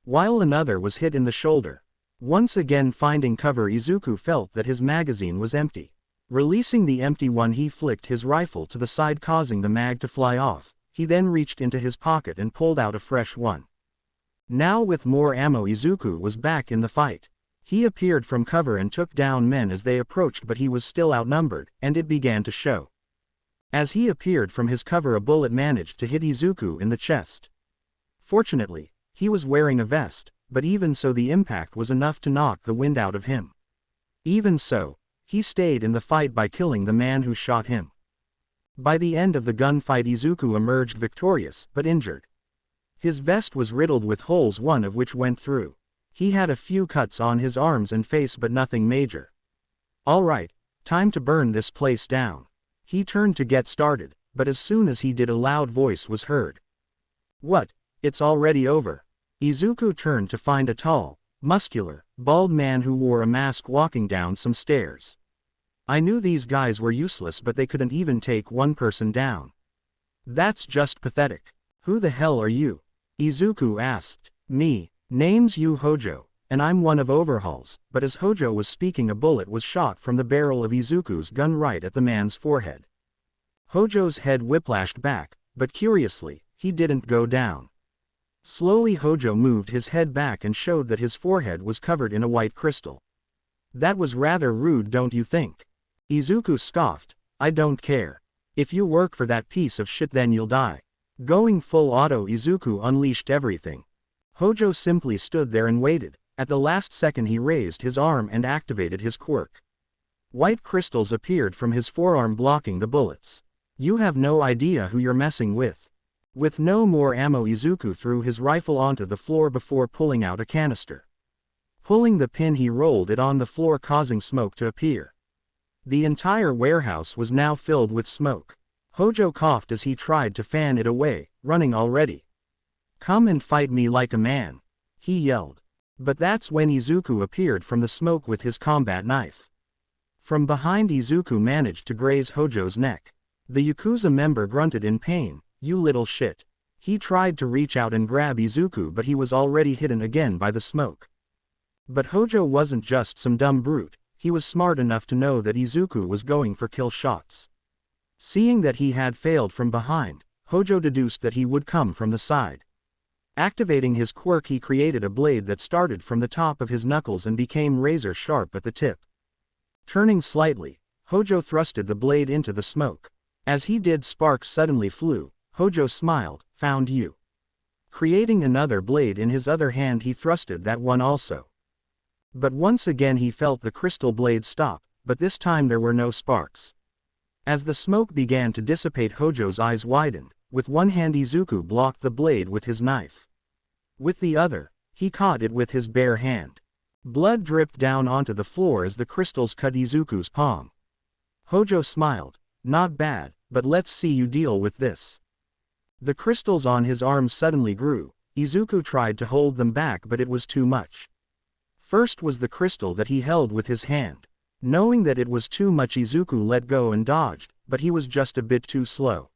while another was hit in the shoulder. Once again finding cover, Izuku felt that his magazine was empty. Releasing the empty one, he flicked his rifle to the side, causing the mag to fly off. He then reached into his pocket and pulled out a fresh one. Now with more ammo, Izuku was back in the fight. He appeared from cover and took down men as they approached, but he was still outnumbered, and it began to show. As he appeared from his cover, a bullet managed to hit Izuku in the chest. Fortunately, he was wearing a vest, but even so the impact was enough to knock the wind out of him. Even so, he stayed in the fight by killing the man who shot him. By the end of the gunfight, Izuku emerged victorious, but injured. His vest was riddled with holes, one of which went through. He had a few cuts on his arms and face, but nothing major. "All right, time to burn this place down." He turned to get started, but as soon as he did, a loud voice was heard. "What? It's already over?" Izuku turned to find a tall, muscular, bald man who wore a mask walking down some stairs. I knew these guys were useless, but they couldn't even take one person down. That's just pathetic. Who the hell are you? Izuku asked. Me. Name's Yu Hojo, and I'm one of RSmallz. But as Hojo was speaking, a bullet was shot from the barrel of Izuku's gun right at the man's forehead. Hojo's head whiplashed back, but curiously, he didn't go down. Slowly Hojo moved his head back and showed that his forehead was covered in a white crystal. That was rather rude, don't you think? Izuku scoffed. I don't care. If you work for that piece of shit, then you'll die. Going full auto, Izuku unleashed everything. Hojo simply stood there and waited. At the last second he raised his arm and activated his quirk. White crystals appeared from his forearm blocking the bullets. You have no idea who you're messing with. With no more ammo, Izuku threw his rifle onto the floor before pulling out a canister. Pulling the pin, he rolled it on the floor, causing smoke to appear. The entire warehouse was now filled with smoke. Hojo coughed as he tried to fan it away, running already. Come and fight me like a man, he yelled. But that's when Izuku appeared from the smoke with his combat knife. From behind, Izuku managed to graze Hojo's neck. The Yakuza member grunted in pain. You little shit. He tried to reach out and grab Izuku, but he was already hidden again by the smoke. But Hojo wasn't just some dumb brute. He was smart enough to know that Izuku was going for kill shots. Seeing that he had failed from behind, Hojo deduced that he would come from the side. Activating his quirk, he created a blade that started from the top of his knuckles and became razor sharp at the tip. Turning slightly, Hojo thrusted the blade into the smoke. As he did, sparks suddenly flew. Hojo smiled. Found you. Creating another blade in his other hand, he thrusted that one also. But once again he felt the crystal blade stop, but this time there were no sparks. As the smoke began to dissipate, Hojo's eyes widened. With one hand, Izuku blocked the blade with his knife. With the other, he caught it with his bare hand. Blood dripped down onto the floor as the crystals cut Izuku's palm. Hojo smiled. Not bad, but let's see you deal with this. The crystals on his arms suddenly grew. Izuku tried to hold them back, but it was too much. First was the crystal that he held with his hand. Knowing that it was too much, Izuku let go and dodged, but he was just a bit too slow.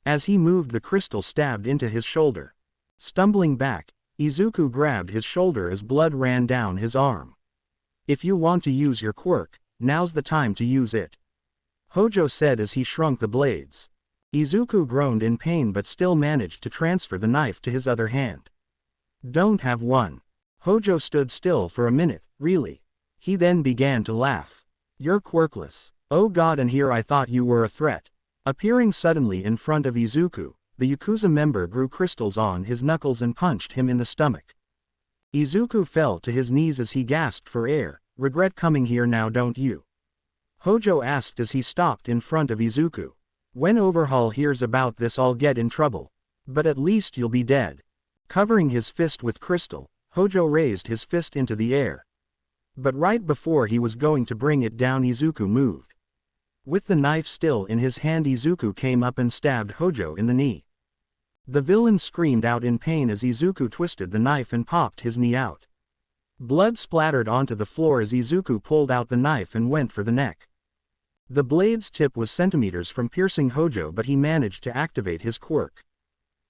As he moved, the crystal stabbed into his shoulder. Stumbling back, Izuku grabbed his shoulder as blood ran down his arm. If you want to use your quirk, now's the time to use it, Hojo said as he shrunk the blades. Izuku groaned in pain but still managed to transfer the knife to his other hand. Don't have one. Hojo stood still for a minute. Really? He then began to laugh. You're quirkless. Oh god, and here I thought you were a threat. Appearing suddenly in front of Izuku, the Yakuza member grew crystals on his knuckles and punched him in the stomach. Izuku fell to his knees as he gasped for air. Regret coming here now, don't you? Hojo asked as he stopped in front of Izuku. When RSmallz hears about this, I'll get in trouble. But at least you'll be dead. Covering his fist with crystal, Hojo raised his fist into the air. But right before he was going to bring it down, Izuku moved. With the knife still in his hand, Izuku came up and stabbed Hojo in the knee. The villain screamed out in pain as Izuku twisted the knife and popped his knee out. Blood splattered onto the floor as Izuku pulled out the knife and went for the neck. The blade's tip was centimeters from piercing Hojo, but he managed to activate his quirk.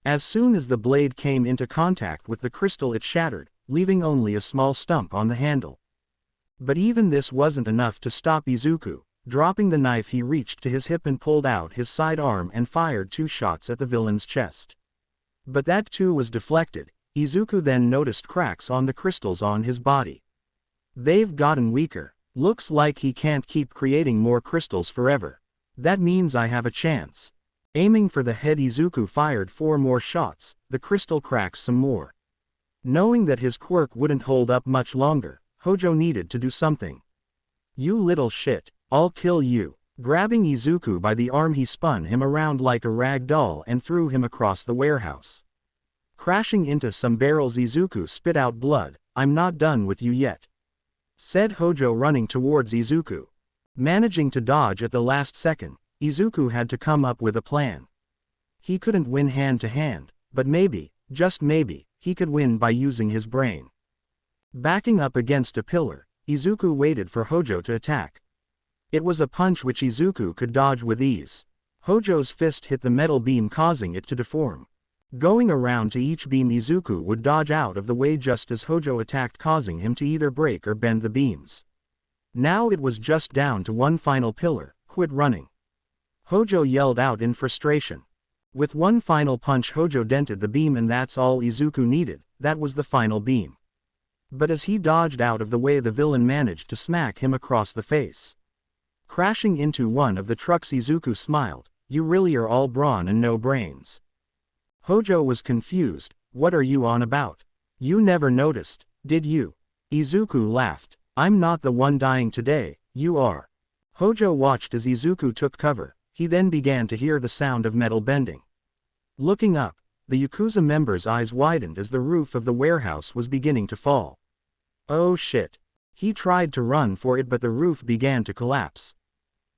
As soon as the blade came into contact with the crystal, it shattered, leaving only a small stump on the handle. But even this wasn't enough to stop Izuku. Dropping the knife, he reached to his hip and pulled out his sidearm and fired 2 shots at the villain's chest. But that too was deflected. Izuku then noticed cracks on the crystals on his body. They've gotten weaker. Looks like he can't keep creating more crystals forever. That means I have a chance. Aiming for the head, Izuku fired 4 more shots. The crystal cracks some more. Knowing that his quirk wouldn't hold up much longer, Hojo needed to do something. You little shit, I'll kill you. Grabbing Izuku by the arm, he spun him around like a rag doll and threw him across the warehouse. Crashing into some barrels, Izuku spit out blood. I'm not done with you yet, said Hojo, running towards Izuku. Managing to dodge at the last second, Izuku had to come up with a plan. He couldn't win hand to hand, but maybe, just maybe, he could win by using his brain. Backing up against a pillar, Izuku waited for Hojo to attack. It was a punch which Izuku could dodge with ease. Hojo's fist hit the metal beam, causing it to deform. Going around to each beam, Izuku would dodge out of the way just as Hojo attacked, causing him to either break or bend the beams. Now it was just down to one final pillar. Quit running. Hojo yelled out in frustration. With one final punch, Hojo dented the beam, and that's all Izuku needed. That was the final beam. But as he dodged out of the way, the villain managed to smack him across the face. Crashing into one of the trucks, Izuku smiled. You really are all brawn and no brains. Hojo was confused. What are you on about? You never noticed, did you? Izuku laughed. I'm not the one dying today, you are. Hojo watched as Izuku took cover. He then began to hear the sound of metal bending. Looking up, the Yakuza member's eyes widened as the roof of the warehouse was beginning to fall. Oh shit. He tried to run for it, but the roof began to collapse.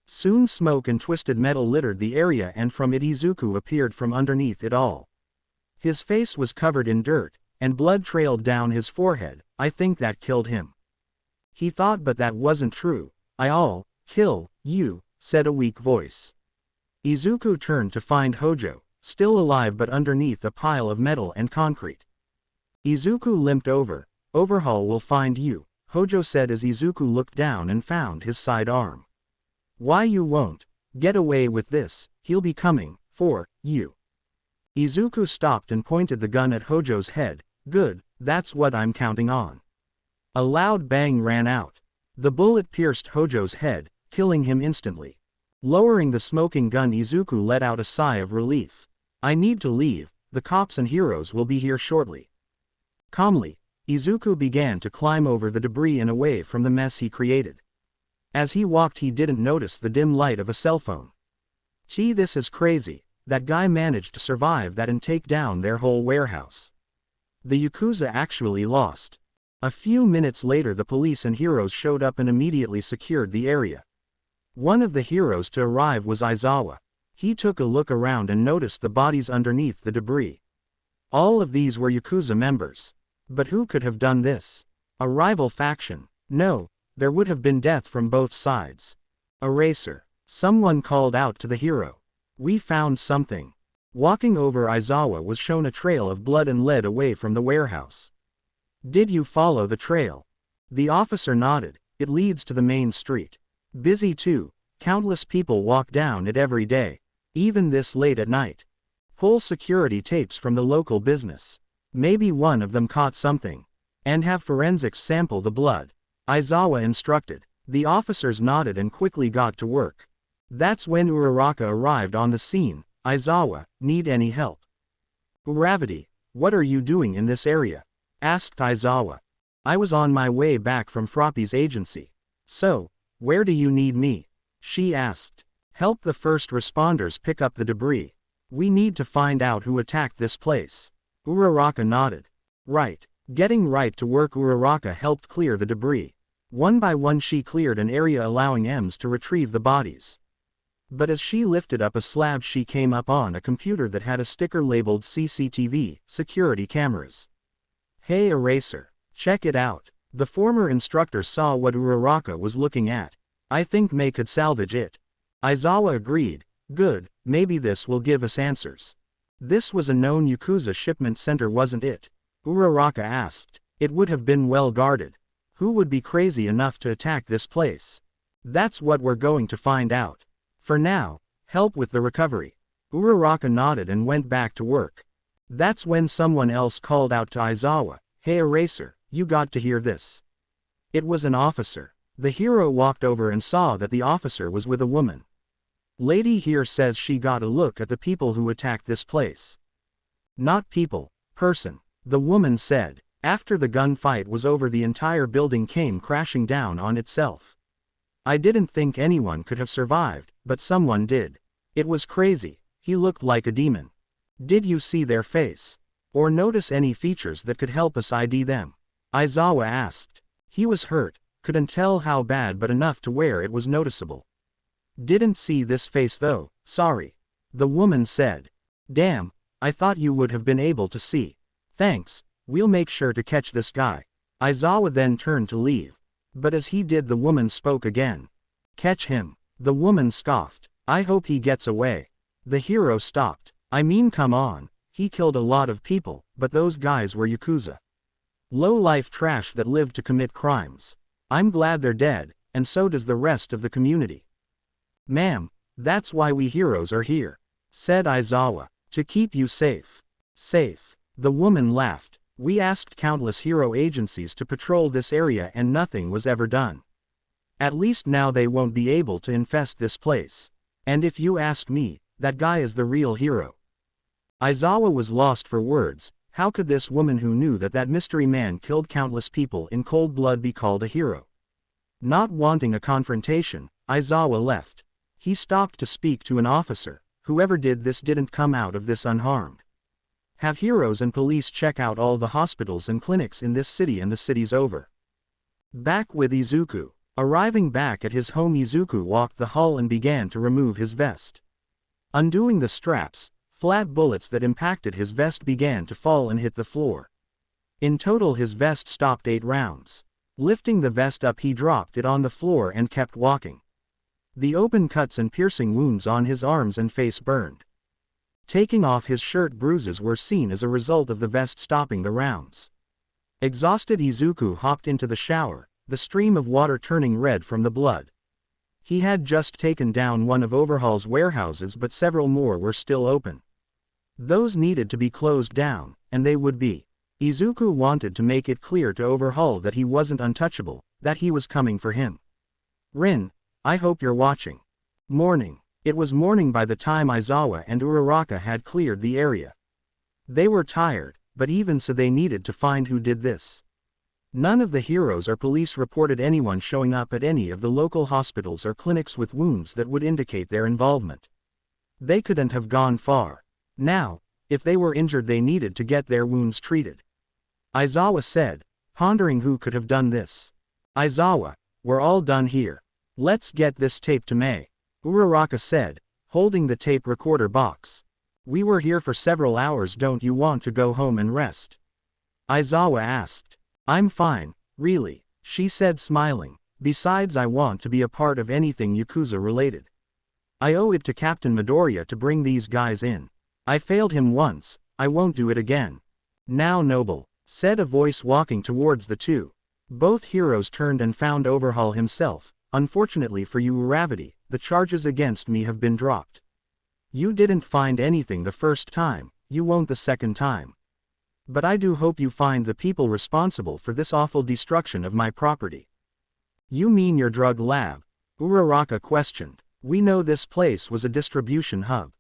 Soon smoke and twisted metal littered the area, and from it Izuku appeared from underneath it all. His face was covered in dirt, and blood trailed down his forehead. I think that killed him. He thought, but that wasn't true. I'll kill you, said a weak voice. Izuku turned to find Hojo, still alive but underneath a pile of metal and concrete. Izuku limped over. Overhaul will find you, Hojo said as Izuku looked down and found his side arm. Why, you won't get away with this, he'll be coming for you. Izuku stopped and pointed the gun at Hojo's head. Good, that's what I'm counting on. A loud bang ran out. The bullet pierced Hojo's head, killing him instantly. Lowering the smoking gun, Izuku let out a sigh of relief. I need to leave, the cops and heroes will be here shortly. Calmly, Izuku began to climb over the debris and away from the mess he created. As he walked, he didn't notice the dim light of a cell phone. Gee, this is crazy. That guy managed to survive that and take down their whole warehouse. The Yakuza actually lost. A few minutes later, the police and heroes showed up and immediately secured the area. One of the heroes to arrive was Aizawa. He took a look around and noticed the bodies underneath the debris. All of these were Yakuza members. But who could have done this? A rival faction? No, there would have been death from both sides. Eraser. Someone called out to the hero. We found something. Walking over, Aizawa was shown a trail of blood and led away from the warehouse. Did you follow the trail? The officer nodded. It leads to the main street. Busy too. Countless people walk down it every day. Even this late at night. Pull security tapes from the local business. Maybe one of them caught something. And have forensics sample the blood. Aizawa instructed. The officers nodded and quickly got to work. That's when Uraraka arrived on the scene. Aizawa, need any help? Uravity, what are you doing in this area? Asked Aizawa. I was on my way back from Froppy's agency. So, where do you need me? She asked. Help the first responders pick up the debris. We need to find out who attacked this place. Uraraka nodded. Right. Getting right to work. Uraraka helped clear the debris. One by one she cleared an area, allowing EMS to retrieve the bodies. But as she lifted up a slab, she came up on a computer that had a sticker labeled CCTV, security cameras. Hey Eraser, check it out. The former instructor saw what Uraraka was looking at. I think May could salvage it. Aizawa agreed. Good, maybe this will give us answers. This was a known Yakuza shipment center, wasn't it? Uraraka asked. It would have been well guarded. Who would be crazy enough to attack this place? That's what we're going to find out. For now, help with the recovery. Uraraka nodded and went back to work. That's when someone else called out to Aizawa. Hey Eraser, you got to hear this. It was an officer. The hero walked over and saw that the officer was with a woman. Lady here says she got a look at the people who attacked this place. Not people, person, the woman said. After the gunfight was over, the entire building came crashing down on itself. I didn't think anyone could have survived, but someone did. It was crazy. He looked like a demon. Did you see their face? Or notice any features that could help us ID them? Aizawa asked. He was hurt, couldn't tell how bad, but enough to where it was noticeable. Didn't see this face though, sorry. The woman said. Damn, I thought you would have been able to see. Thanks, we'll make sure to catch this guy. Aizawa then turned to leave. But as he did, the woman spoke again. Catch him. The woman scoffed. I hope he gets away. The hero stopped. I mean, come on. He killed a lot of people, but those guys were Yakuza. Low-life trash that lived to commit crimes. I'm glad they're dead, and so does the rest of the community. Ma'am, that's why we heroes are here, said Aizawa. To keep you safe. Safe. The woman laughed. We asked countless hero agencies to patrol this area and nothing was ever done. At least now they won't be able to infest this place. And if you ask me, that guy is the real hero. Aizawa was lost for words. How could this woman who knew that mystery man killed countless people in cold blood be called a hero? Not wanting a confrontation, Aizawa left. He stopped to speak to an officer. Whoever did this didn't come out of this unharmed. Have heroes and police check out all the hospitals and clinics in this city and the city's over. Back with Izuku. Arriving back at his home, Izuku walked the hall and began to remove his vest. Undoing the straps, flat bullets that impacted his vest began to fall and hit the floor. In total his vest stopped 8 rounds. Lifting the vest up, he dropped it on the floor and kept walking. The open cuts and piercing wounds on his arms and face burned. Taking off his shirt, bruises were seen as a result of the vest stopping the rounds. Exhausted, Izuku hopped into the shower, the stream of water turning red from the blood. He had just taken down one of Overhaul's warehouses, but several more were still open. Those needed to be closed down, and they would be. Izuku wanted to make it clear to Overhaul that he wasn't untouchable, that he was coming for him. Rin, I hope you're watching. Morning. It was morning by the time Aizawa and Uraraka had cleared the area. They were tired, but even so they needed to find who did this. None of the heroes or police reported anyone showing up at any of the local hospitals or clinics with wounds that would indicate their involvement. They couldn't have gone far. Now, if they were injured, they needed to get their wounds treated. Aizawa said, pondering who could have done this. Aizawa, we're all done here. Let's get this tape to May. Uraraka said, holding the tape recorder box. We were here for several hours, don't you want to go home and rest? Aizawa asked. I'm fine, really, she said, smiling. Besides, I want to be a part of anything Yakuza related. I owe it to Captain Midoriya to bring these guys in. I failed him once, I won't do it again. Now, Noble, said a voice walking towards the two. Both heroes turned and found Overhaul himself. Unfortunately for you, Uravity, the charges against me have been dropped. You didn't find anything the first time, you won't the second time. But I do hope you find the people responsible for this awful destruction of my property. You mean your drug lab? Uraraka questioned. We know this place was a distribution hub.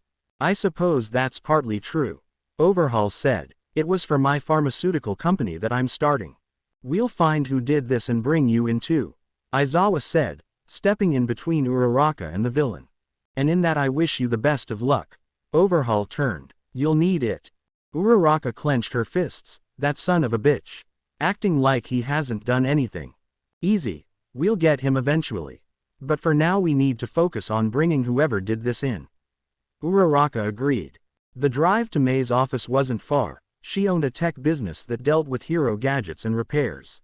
I suppose that's partly true. Overhaul said. It was for my pharmaceutical company that I'm starting. We'll find who did this and bring you in too. Aizawa said, stepping in between Uraraka and the villain. And in that I wish you the best of luck. Overhaul turned. You'll need it. Uraraka clenched her fists. That son of a bitch. Acting like he hasn't done anything. Easy. We'll get him eventually. But for now we need to focus on bringing whoever did this in. Uraraka agreed. The drive to May's office wasn't far. She owned a tech business that dealt with hero gadgets and repairs.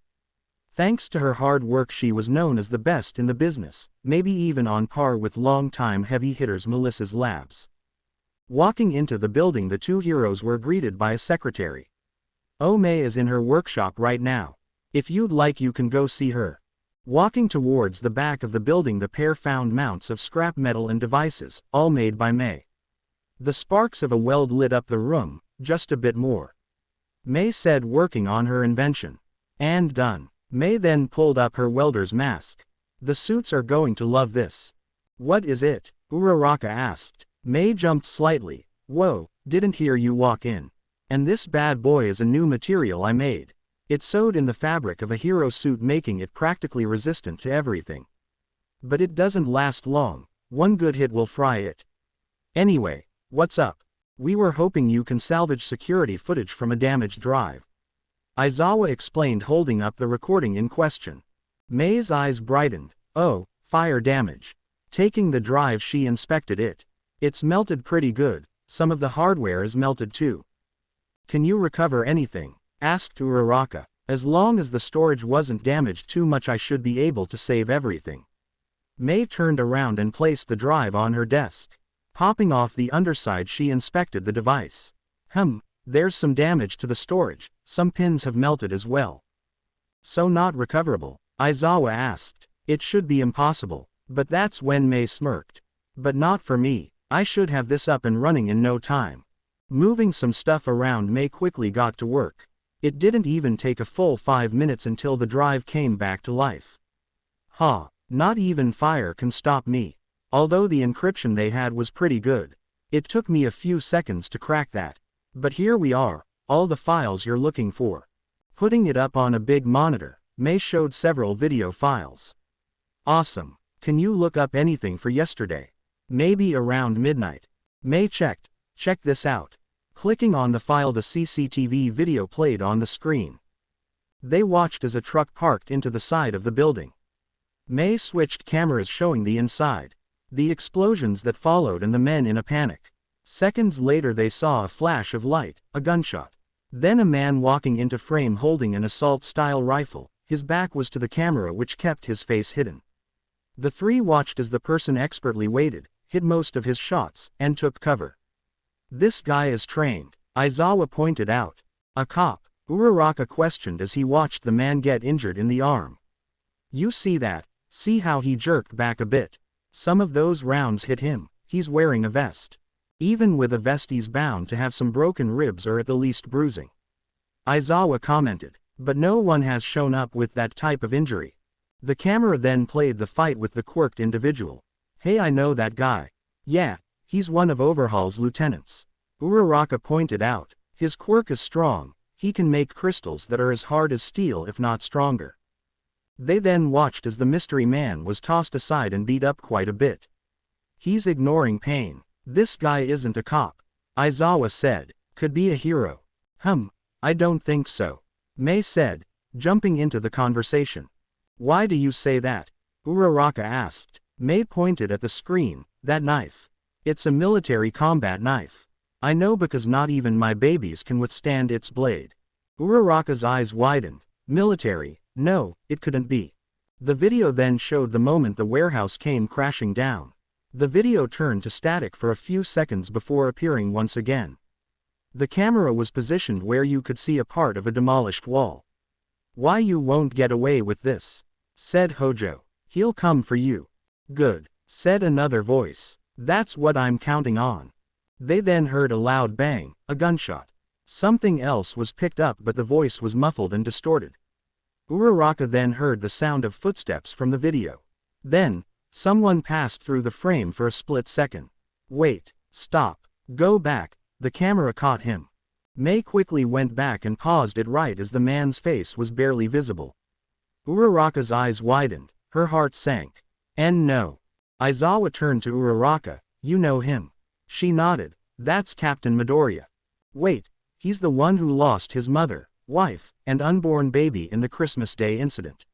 Thanks to her hard work, she was known as the best in the business, maybe even on par with long-time heavy hitters Melissa's labs. Walking into the building, the two heroes were greeted by a secretary. Oh, May is in her workshop right now. If you'd like, you can go see her. Walking towards the back of the building, the pair found mounts of scrap metal and devices, all made by May. The sparks of a weld lit up the room, just a bit more. May said, working on her invention. And done. May then pulled up her welder's mask. The suits are going to love this. What is it? Uraraka asked. May jumped slightly. Whoa, didn't hear you walk in. And this bad boy is a new material I made. It's sewed in the fabric of a hero suit, making it practically resistant to everything. But it doesn't last long. One good hit will fry it. Anyway, what's up? We were hoping you can salvage security footage from a damaged drive. Aizawa explained, holding up the recording in question. May's eyes brightened. Oh, fire damage. Taking the drive, she inspected it. It's melted pretty good. Some of the hardware is melted too. Can you recover anything? Asked Uraraka. As long as the storage wasn't damaged too much I should be able to save everything. May turned around and placed the drive on her desk. Popping off the underside she inspected the device. There's some damage to the storage, some pins have melted as well. So not recoverable? Izawa asked. It should be impossible. But that's when May smirked. But not for me. I should have this up and running in no time. Moving some stuff around, May quickly got to work. It didn't even take a full 5 minutes until the drive came back to life. Not even fire can stop me. Although the encryption they had was pretty good. It took me a few seconds to crack that. But here we are, all the files you're looking for. Putting it up on a big monitor, May showed several video files. Awesome. Can you look up anything for yesterday? Maybe around midnight. May checked. Check this out. Clicking on the file, the CCTV video played on the screen. They watched as a truck parked into the side of the building. May switched cameras showing the inside. The explosions that followed and the men in a panic. Seconds later they saw a flash of light, a gunshot. Then a man walking into frame holding an assault-style rifle. His back was to the camera which kept his face hidden. The three watched as the person expertly waited, hid most of his shots, and took cover. This guy is trained, Izawa pointed out. A cop, Uraraka questioned as he watched the man get injured in the arm. You see that? See how he jerked back a bit? Some of those rounds hit him. He's wearing a vest. Even with a vest he's bound to have some broken ribs or at the least bruising. Izawa commented. But no one has shown up with that type of injury. The camera then played the fight with the quirked individual. Hey, I know that guy. Yeah, he's one of Overhaul's lieutenants. Uraraka pointed out. His quirk is strong. He can make crystals that are as hard as steel if not stronger. They then watched as the mystery man was tossed aside and beat up quite a bit. He's ignoring pain. This guy isn't a cop. Izawa said. Could be a hero. I don't think so. May said, jumping into the conversation. Why do you say that? Uraraka asked. May pointed at the screen. That knife. It's a military combat knife. I know because not even my babies can withstand its blade. Uraraka's eyes widened. Military? No, it couldn't be. The video then showed the moment the warehouse came crashing down. The video turned to static for a few seconds before appearing once again. The camera was positioned where you could see a part of a demolished wall. Why you won't get away with this? Said Hojo. He'll come for you. Good, said another voice. That's what I'm counting on. They then heard a loud bang, a gunshot. Something else was picked up but the voice was muffled and distorted. Uraraka then heard the sound of footsteps from the video. Then, someone passed through the frame for a split second. Wait, stop, go back, the camera caught him. May quickly went back and paused it right as the man's face was barely visible. Uraraka's eyes widened, her heart sank. And no. Izawa turned to Uraraka, you know him. She nodded, that's Captain Midoriya. Wait, he's the one who lost his mother, wife, and unborn baby in the Christmas Day incident.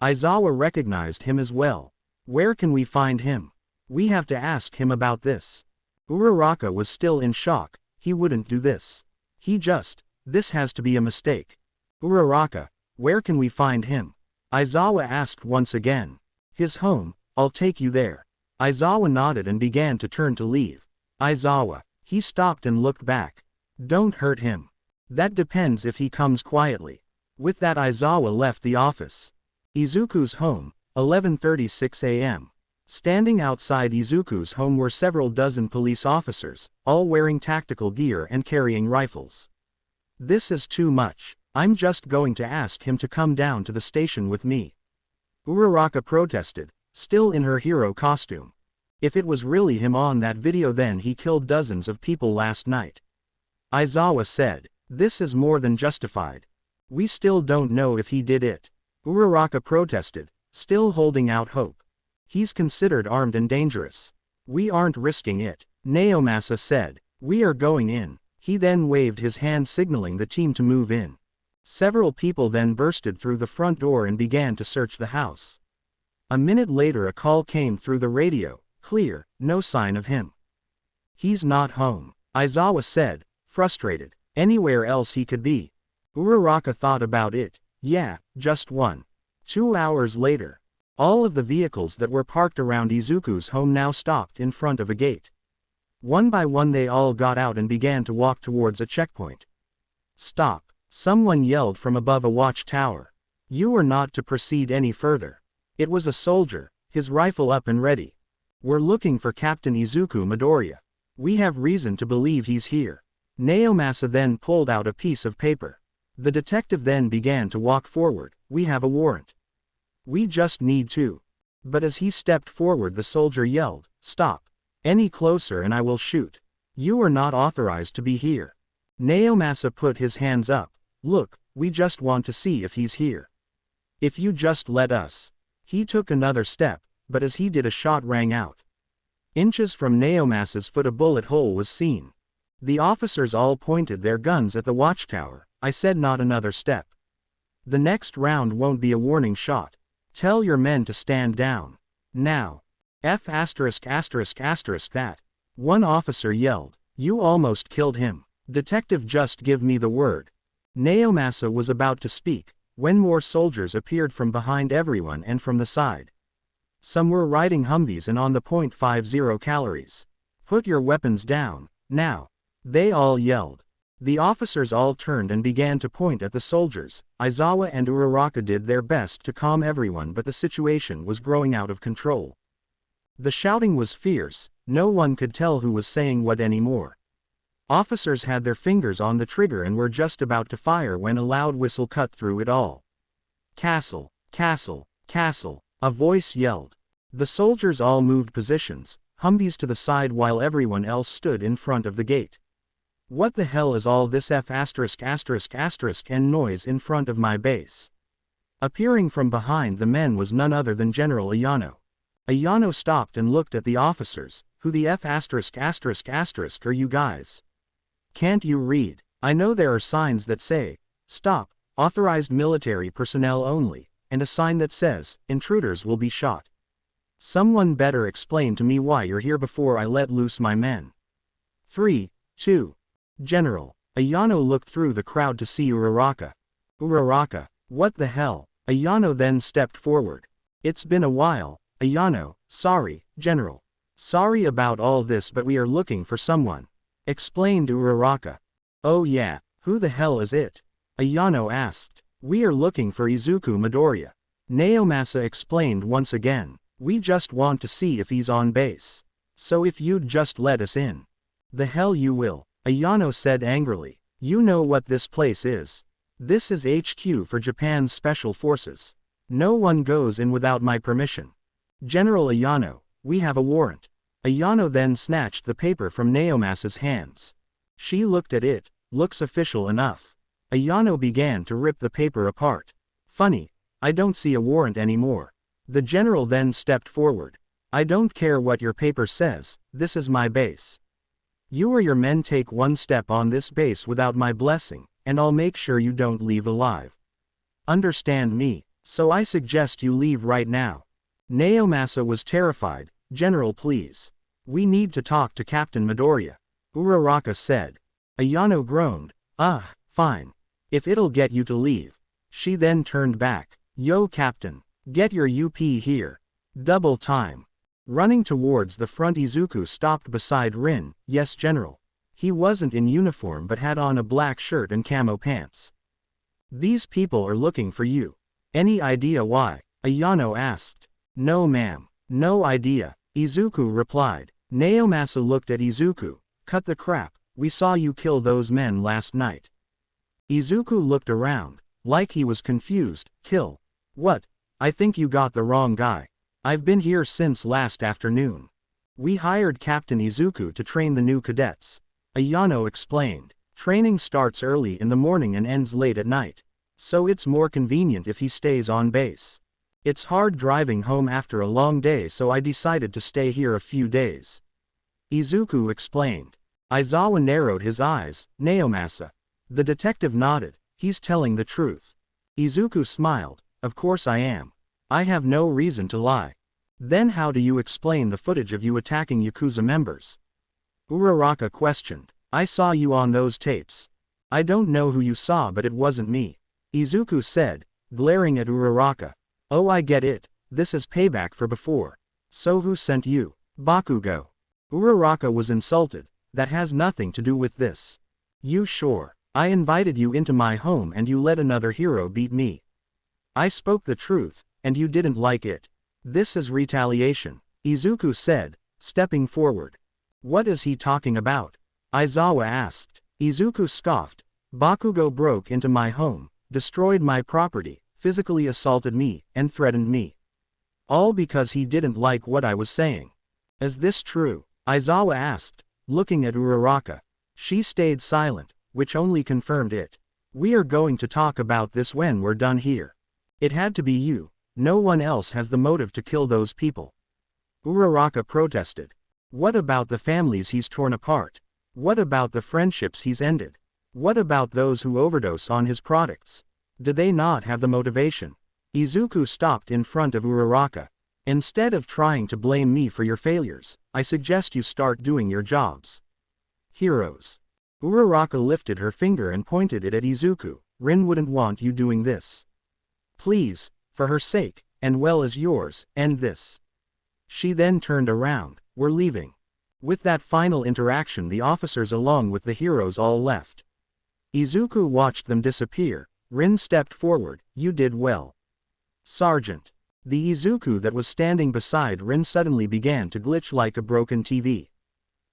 Izawa recognized him as well. Where can we find him? We have to ask him about this. Uraraka was still in shock. He wouldn't do this. This has to be a mistake. Uraraka, where can we find him? Izawa asked once again. His home, I'll take you there. Izawa nodded and began to turn to leave. Izawa, he stopped and looked back. Don't hurt him. That depends if he comes quietly. With that Izawa left the office. Izuku's home, 11:36 a.m. Standing outside Izuku's home were several dozen police officers, all wearing tactical gear and carrying rifles. This is too much. I'm just going to ask him to come down to the station with me. Uraraka protested, still in her hero costume. If it was really him on that video then he killed dozens of people last night. Izawa said, this is more than justified. We still don't know if he did it. Uraraka protested, still holding out hope. He's considered armed and dangerous. We aren't risking it. Naomasa said, we are going in. He then waved his hand signaling the team to move in. Several people then bursted through the front door and began to search the house. A minute later a call came through the radio, clear, no sign of him. He's not home, Izawa said, frustrated. Anywhere else he could be. Uraraka thought about it. Yeah, just one. 2 hours later. All of the vehicles that were parked around Izuku's home now stopped in front of a gate. One by one they all got out and began to walk towards a checkpoint. Stop, someone yelled from above a watchtower. You are not to proceed any further. It was a soldier, his rifle up and ready. We're looking for Captain Izuku Midoriya. We have reason to believe he's here. Naomasa then pulled out a piece of paper. The detective then began to walk forward. We have a warrant. We just need to. But as he stepped forward the soldier yelled, Stop. Any closer and I will shoot. You are not authorized to be here. Naomasa put his hands up. Look, we just want to see if he's here. If you just let us. He took another step, but as he did a shot rang out. Inches from Naomasa's foot a bullet hole was seen. The officers all pointed their guns at the watchtower. I said not another step. The next round won't be a warning shot. Tell your men to stand down. Now. That. One officer yelled. You almost killed him. Detective, just give me the word. Naomasa was about to speak, when more soldiers appeared from behind everyone and from the side. Some were riding Humvees and on the .50 calories. Put your weapons down, now. They all yelled. The officers all turned and began to point at the soldiers. Aizawa and Uraraka did their best to calm everyone, but the situation was growing out of control. The shouting was fierce, no one could tell who was saying what anymore. Officers had their fingers on the trigger and were just about to fire when a loud whistle cut through it all. Castle, castle, castle, a voice yelled. The soldiers all moved positions, Humvees to the side while everyone else stood in front of the gate. What the hell is all this and noise in front of my base? Appearing from behind the men was none other than General Ayano. Ayano stopped and looked at the officers. Who the are you guys? Can't you read? I know there are signs that say, Stop, authorized military personnel only, and a sign that says, Intruders will be shot. Someone better explain to me why you're here before I let loose my men. 3, 2. General. Ayano looked through the crowd to see Uraraka. Uraraka, what the hell? Ayano then stepped forward. It's been a while, Ayano. Sorry, General. Sorry about all this, but we are looking for someone. Explained Uraraka. Oh yeah, who the hell is it? Ayano asked. We are looking for Izuku Midoriya. Naomasa explained once again. We just want to see if he's on base. So if you'd just let us in. The hell you will, Ayano said angrily. You know what this place is. This is HQ for Japan's Special Forces. No one goes in without my permission. General Ayano, we have a warrant. Ayano then snatched the paper from Naomasa's hands. She looked at it. Looks official enough. Ayano began to rip the paper apart. Funny, I don't see a warrant anymore. The general then stepped forward. I don't care what your paper says, this is my base. You or your men take one step on this base without my blessing, and I'll make sure you don't leave alive. Understand me, so I suggest you leave right now. Naomasa was terrified. General, please. We need to talk to Captain Midoriya. Uraraka said. Ayano groaned. Fine. If it'll get you to leave. She then turned back. Yo Captain. Get your UP here. Double time. Running towards the front, Izuku stopped beside Rin. Yes, General. He wasn't in uniform but had on a black shirt and camo pants. These people are looking for you. Any idea why? Ayano asked. No ma'am. No idea. Izuku replied. Naomasa looked at Izuku. Cut the crap, we saw you kill those men last night. Izuku looked around, like he was confused. Kill? What? I think you got the wrong guy. I've been here since last afternoon. We hired Captain Izuku to train the new cadets. Ayano explained. Training starts early in the morning and ends late at night. So it's more convenient if he stays on base. It's hard driving home after a long day, so I decided to stay here a few days. Izuku explained. Aizawa narrowed his eyes. Naomasa. The detective nodded. He's telling the truth. Izuku smiled. Of course I am. I have no reason to lie. Then how do you explain the footage of you attacking Yakuza members? Uraraka questioned. I saw you on those tapes. I don't know who you saw, but it wasn't me. Izuku said. glaring at Uraraka. Oh, I get it, this is payback for before. So who sent you? Bakugo. Uraraka was insulted. That has nothing to do with this. You sure? I invited you into my home and you let another hero beat me. I spoke the truth, and you didn't like it. This is retaliation, Izuku said, stepping forward. What is he talking about? Aizawa asked. Izuku scoffed. Bakugo broke into my home, destroyed my property, physically assaulted me, and threatened me. All because he didn't like what I was saying. Is this true? Aizawa asked, looking at Uraraka. She stayed silent, which only confirmed it. We are going to talk about this when we're done here. It had to be you. No one else has the motive to kill those people. Uraraka protested. What about the families he's torn apart? What about the friendships he's ended? What about those who overdose on his products? Did they not have the motivation? Izuku stopped in front of Uraraka. Instead of trying to blame me for your failures, I suggest you start doing your jobs. Heroes. Uraraka lifted her finger and pointed it at Izuku. Rin wouldn't want you doing this. Please, for her sake, and well as yours, end this. She then turned around. We're leaving. With that final interaction, the officers along with the heroes all left. Izuku watched them disappear. Rin stepped forward. You did well. Sergeant. The Izuku that was standing beside Rin suddenly began to glitch like a broken TV.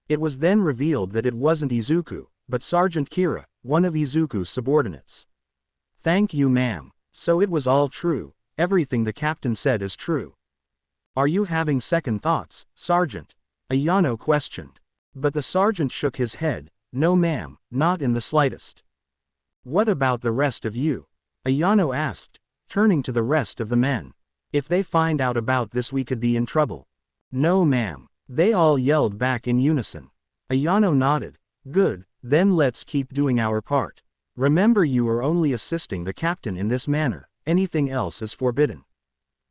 It was then revealed that it wasn't Izuku, but Sergeant Kira, one of Izuku's subordinates. Thank you, ma'am. So it was all true. Everything the captain said is true. Are you having second thoughts, Sergeant? Ayano questioned. But the sergeant shook his head. No ma'am, not in the slightest. What about the rest of you? Ayano asked, turning to the rest of the men. If they find out about this we could be in trouble. No ma'am. They all yelled back in unison. Ayano nodded. Good, then let's keep doing our part. Remember, you are only assisting the captain in this manner. Anything else is forbidden.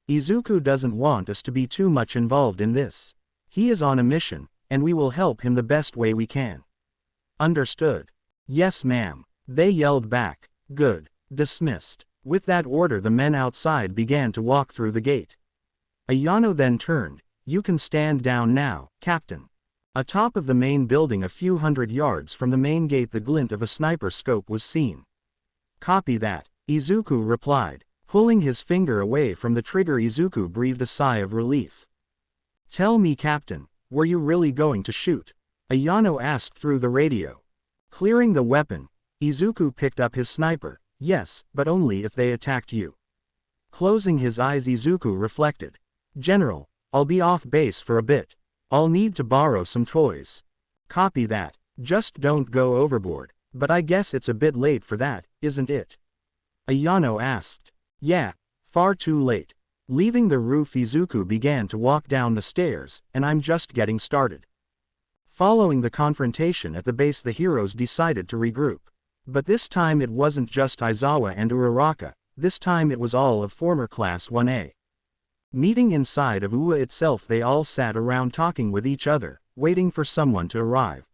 Izuku doesn't want us to be too much involved in this. He is on a mission, and we will help him the best way we can. Understood. Yes ma'am. They yelled back. Good. Dismissed. With that order, the men outside began to walk through the gate. Ayano then turned. You can stand down now, Captain. Atop of the main building a few hundred yards from the main gate, the glint of a sniper scope was seen. Copy that, Izuku replied. Pulling his finger away from the trigger, Izuku breathed a sigh of relief. Tell me, Captain, were you really going to shoot? Ayano asked through the radio. Clearing the weapon, Izuku picked up his sniper. Yes, but only if they attacked you. Closing his eyes, Izuku reflected. General, I'll be off base for a bit. I'll need to borrow some toys. Copy that. Just don't go overboard. But I guess it's a bit late for that, isn't it? Ayano asked. Yeah, far too late. Leaving the roof, Izuku began to walk down the stairs, and I'm just getting started. Following the confrontation at the base, the heroes decided to regroup. But this time it wasn't just Aizawa and Uraraka, this time it was all of former Class 1A. Meeting inside of UA itself, they all sat around talking with each other, waiting for someone to arrive.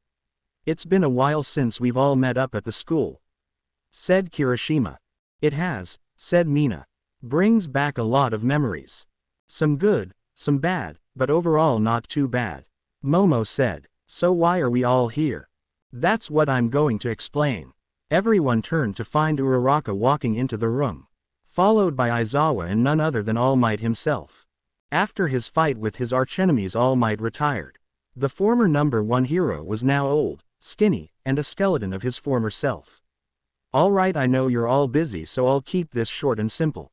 It's been a while since we've all met up at the school, said Kirishima. It has, said Mina. Brings back a lot of memories. Some good, some bad, but overall not too bad. Momo said. So why are we all here? That's what I'm going to explain. Everyone turned to find Uraraka walking into the room, followed by Aizawa and none other than All Might himself. After his fight with his archenemies, All Might retired. The former #1 hero was now old, skinny, and a skeleton of his former self. Alright, I know you're all busy, so I'll keep this short and simple.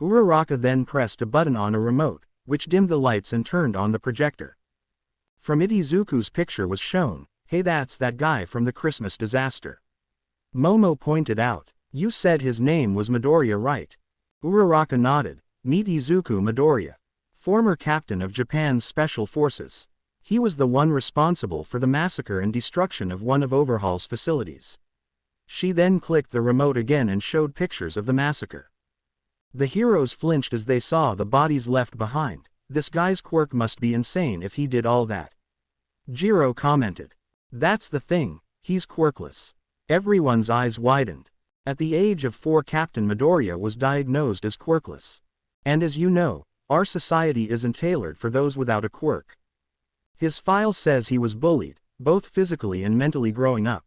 Uraraka then pressed a button on a remote, which dimmed the lights and turned on the projector. From it, Izuku's picture was shown. Hey, that's that guy from the Christmas disaster. Momo pointed out. You said his name was Midoriya, right? Uraraka nodded. Meet Izuku Midoriya, former captain of Japan's Special Forces. He was the one responsible for the massacre and destruction of one of Overhaul's facilities. She then clicked the remote again and showed pictures of the massacre. The heroes flinched as they saw the bodies left behind. This guy's quirk must be insane if he did all that. Jiro commented. That's the thing, he's quirkless. Everyone's eyes widened. At the age of 4, Captain Midoriya was diagnosed as quirkless. And as you know, our society isn't tailored for those without a quirk. His file says he was bullied, both physically and mentally growing up.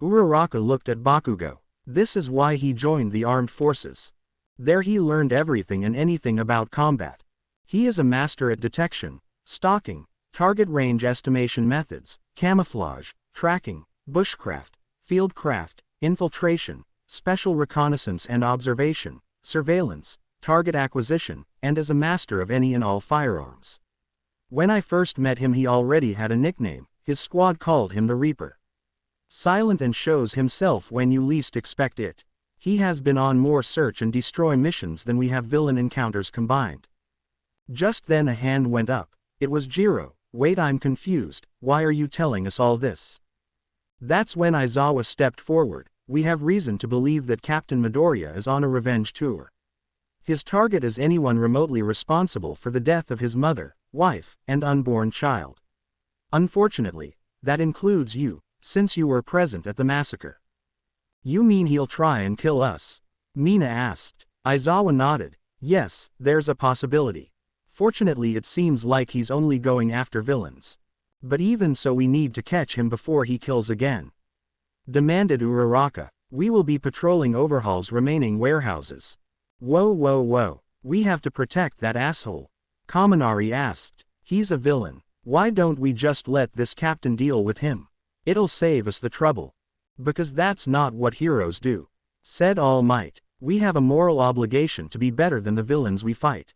Uraraka looked at Bakugo. This is why he joined the armed forces. There he learned everything and anything about combat. He is a master at detection, stalking, target range estimation methods, camouflage, tracking, bushcraft, fieldcraft, infiltration, special reconnaissance and observation, surveillance, target acquisition, and is a master of any and all firearms. When I first met him he already had a nickname. His squad called him the Reaper. Silent and shows himself when you least expect it. He has been on more search and destroy missions than we have villain encounters combined. Just then a hand went up. It was Jiro. Wait, I'm confused, why are you telling us all this? That's when Aizawa stepped forward. We have reason to believe that Captain Midoriya is on a revenge tour. His target is anyone remotely responsible for the death of his mother, wife, and unborn child. Unfortunately, that includes you, since you were present at the massacre. You mean he'll try and kill us? Mina asked. Aizawa nodded. Yes, there's a possibility. Fortunately it seems like he's only going after villains. But even so we need to catch him before he kills again. Demanded Uraraka. We will be patrolling Overhaul's remaining warehouses. Whoa. We have to protect that asshole. Kaminari asked. He's a villain. Why don't we just let this captain deal with him? It'll save us the trouble. Because that's not what heroes do. Said All Might. We have a moral obligation to be better than the villains we fight.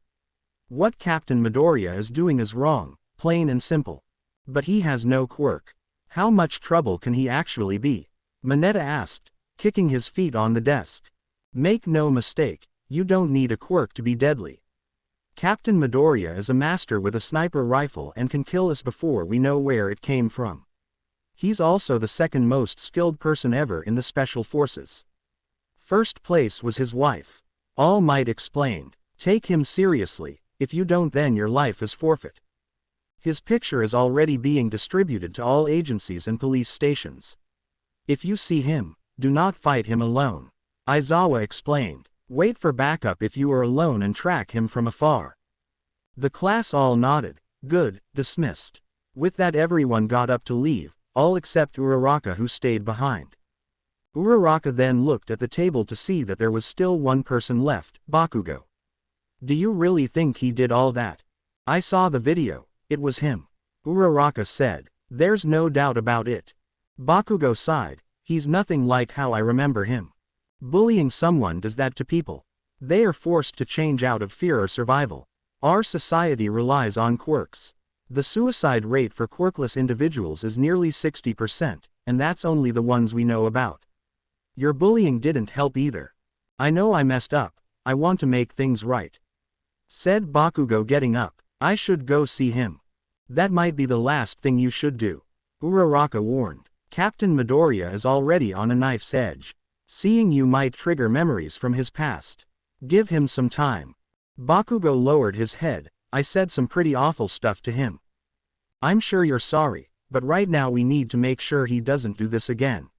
What Captain Midoriya is doing is wrong, plain and simple. But he has no quirk. How much trouble can he actually be? Mineta asked, kicking his feet on the desk. Make no mistake, you don't need a quirk to be deadly. Captain Midoriya is a master with a sniper rifle and can kill us before we know where it came from. He's also the second most skilled person ever in the Special Forces. First place was his wife. All Might explained. Take him seriously, if you don't then your life is forfeit. His picture is already being distributed to all agencies and police stations. If you see him, do not fight him alone. Aizawa explained. Wait for backup if you are alone and track him from afar. The class all nodded. Good, dismissed. With that everyone got up to leave, all except Uraraka who stayed behind. Uraraka then looked at the table to see that there was still one person left, Bakugo. Do you really think he did all that? I saw the video, it was him. Uraraka said. There's no doubt about it. Bakugo sighed. He's nothing like how I remember him. Bullying someone does that to people. They are forced to change out of fear or survival. Our society relies on quirks. The suicide rate for quirkless individuals is nearly 60%, and that's only the ones we know about. Your bullying didn't help either. I know I messed up, I want to make things right. Said Bakugo getting up. I should go see him. That might be the last thing you should do. Uraraka warned. Captain Midoriya is already on a knife's edge. Seeing you might trigger memories from his past. Give him some time. Bakugo lowered his head. I said some pretty awful stuff to him. I'm sure you're sorry, but right now we need to make sure he doesn't do this again.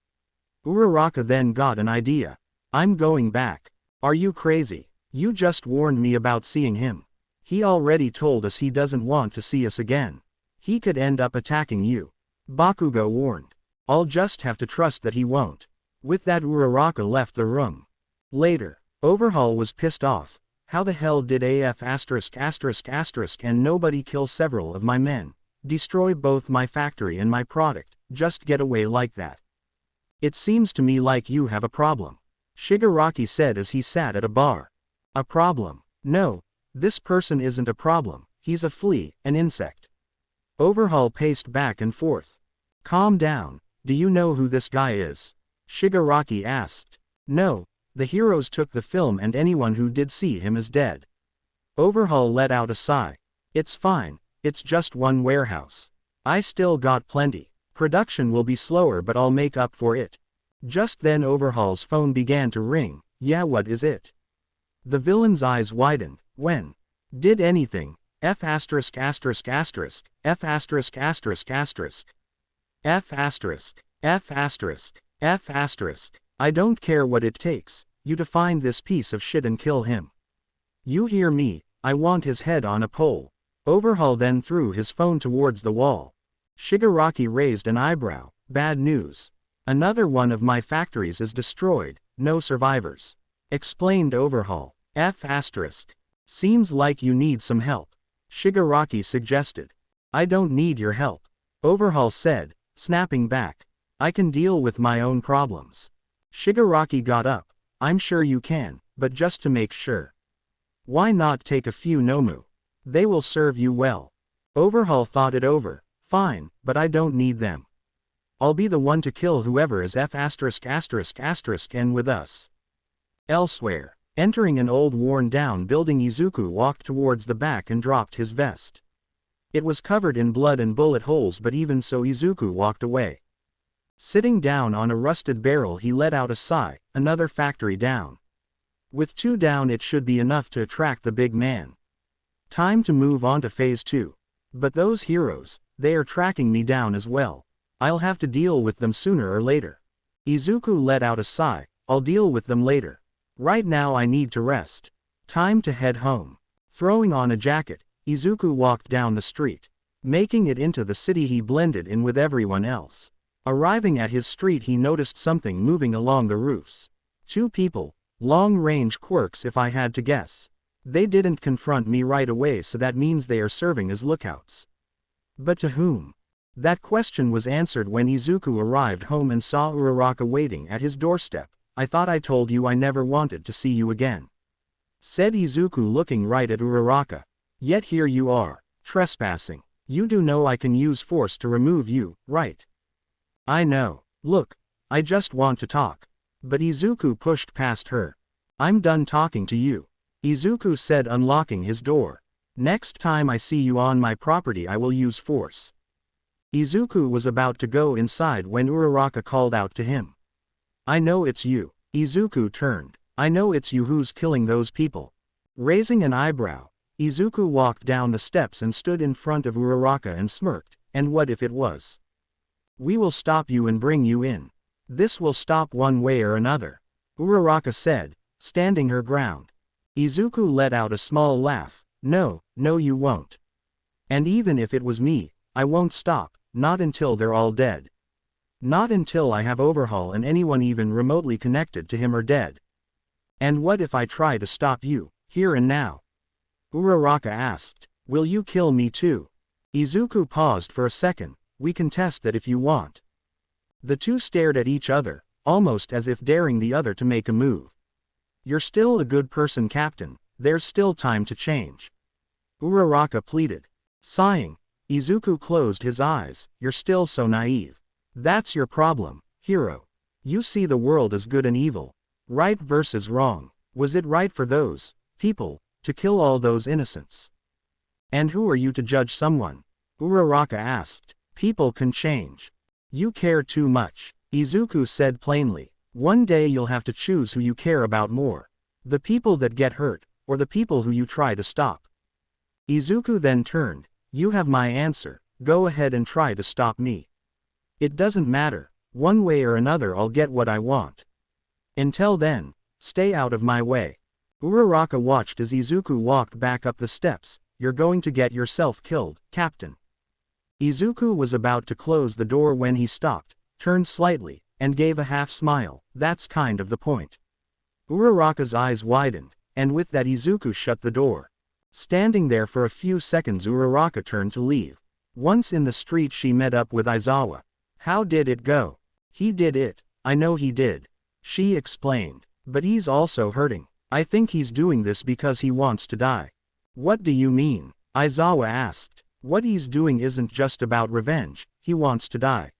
Uraraka then got an idea. I'm going back. Are you crazy? You just warned me about seeing him. He already told us he doesn't want to see us again. He could end up attacking you. Bakugo warned. I'll just have to trust that he won't. With that Uraraka left the room. Later, Overhaul was pissed off. How the hell did AF**** and nobody kill several of my men, destroy both my factory and my product, just get away like that? It seems to me like you have a problem. Shigaraki said as he sat at a bar. A problem? No, this person isn't a problem, he's a flea, an insect. Overhaul paced back and forth. Calm down, do you know who this guy is? Shigaraki asked. No, the heroes took the film and anyone who did see him is dead. Overhaul let out a sigh. It's fine, it's just one warehouse. I still got plenty. Production will be slower but I'll make up for it. Just then Overhaul's phone began to ring. Yeah, what is it? The villain's eyes widened. When? Did anything? F******, F******, F******, F******, F******, F******, I don't care what it takes, you to find this piece of shit and kill him. You hear me, I want his head on a pole. Overhaul then threw his phone towards the wall. Shigaraki raised an eyebrow. Bad news. Another one of my factories is destroyed, no survivors. Explained Overhaul. F***. Seems like you need some help. Shigaraki suggested. I don't need your help. Overhaul said, snapping back. I can deal with my own problems. Shigaraki got up. I'm sure you can, but just to make sure. Why not take a few Nomu? They will serve you well. Overhaul thought it over. Fine, but I don't need them. I'll be the one to kill whoever is F********* and with us. Elsewhere. Entering an old worn-down building, Izuku walked towards the back and dropped his vest. It was covered in blood and bullet holes, but even so Izuku walked away. Sitting down on a rusted barrel, he let out a sigh. Another factory down. With 2 down it should be enough to attract the big man. Time to move on to phase 2. But those heroes, they are tracking me down as well. I'll have to deal with them sooner or later. Izuku let out a sigh. I'll deal with them later. Right now I need to rest. Time to head home. Throwing on a jacket, Izuku walked down the street. Making it into the city, he blended in with everyone else. Arriving at his street, he noticed something moving along the roofs. 2 people, long-range quirks if I had to guess. They didn't confront me right away, so that means they are serving as lookouts. But to whom? That question was answered when Izuku arrived home and saw Uraraka waiting at his doorstep. I thought I told you I never wanted to see you again. Said Izuku, looking right at Uraraka. Yet here you are, trespassing. You do know I can use force to remove you, right? I know. Look, I just want to talk. But Izuku pushed past her. I'm done talking to you. Izuku said, unlocking his door. Next time I see you on my property I will use force. Izuku was about to go inside when Uraraka called out to him. I know it's you. Izuku turned. I know it's you who's killing those people. Raising an eyebrow, Izuku walked down the steps and stood in front of Uraraka and smirked. And what if it was? We will stop you and bring you in. This will stop one way or another. Uraraka said, standing her ground. Izuku let out a small laugh. No, you won't. And even if it was me, I won't stop, not until they're all dead. Not until I have Overhaul and anyone even remotely connected to him are dead. And what if I try to stop you, here and now? Uraraka asked. Will you kill me too? Izuku paused for a second. We can test that if you want. The two stared at each other, almost as if daring the other to make a move. You're still a good person, Captain. There's still time to change. Uraraka pleaded. Sighing, Izuku closed his eyes. You're still so naive. That's your problem, hero. You see the world as good and evil. Right versus wrong. Was it right for those people to kill all those innocents? And who are you to judge someone? Uraraka asked. People can change. You care too much, Izuku said plainly. One day you'll have to choose who you care about more. The people that get hurt, or the people who you try to stop. Izuku then turned. You have my answer. Go ahead and try to stop me. It doesn't matter. One way or another I'll get what I want. Until then, stay out of my way. Uraraka watched as Izuku walked back up the steps. You're going to get yourself killed, Captain. Izuku was about to close the door when he stopped, turned slightly, and gave a half smile. That's kind of the point. Uraraka's eyes widened, and with that Izuku shut the door. Standing there for a few seconds, Uraraka turned to leave. Once in the street she met up with Aizawa. How did it go? He did it. I know he did. She explained. But he's also hurting. I think he's doing this because he wants to die. What do you mean? Aizawa asked. What he's doing isn't just about revenge, he wants to die.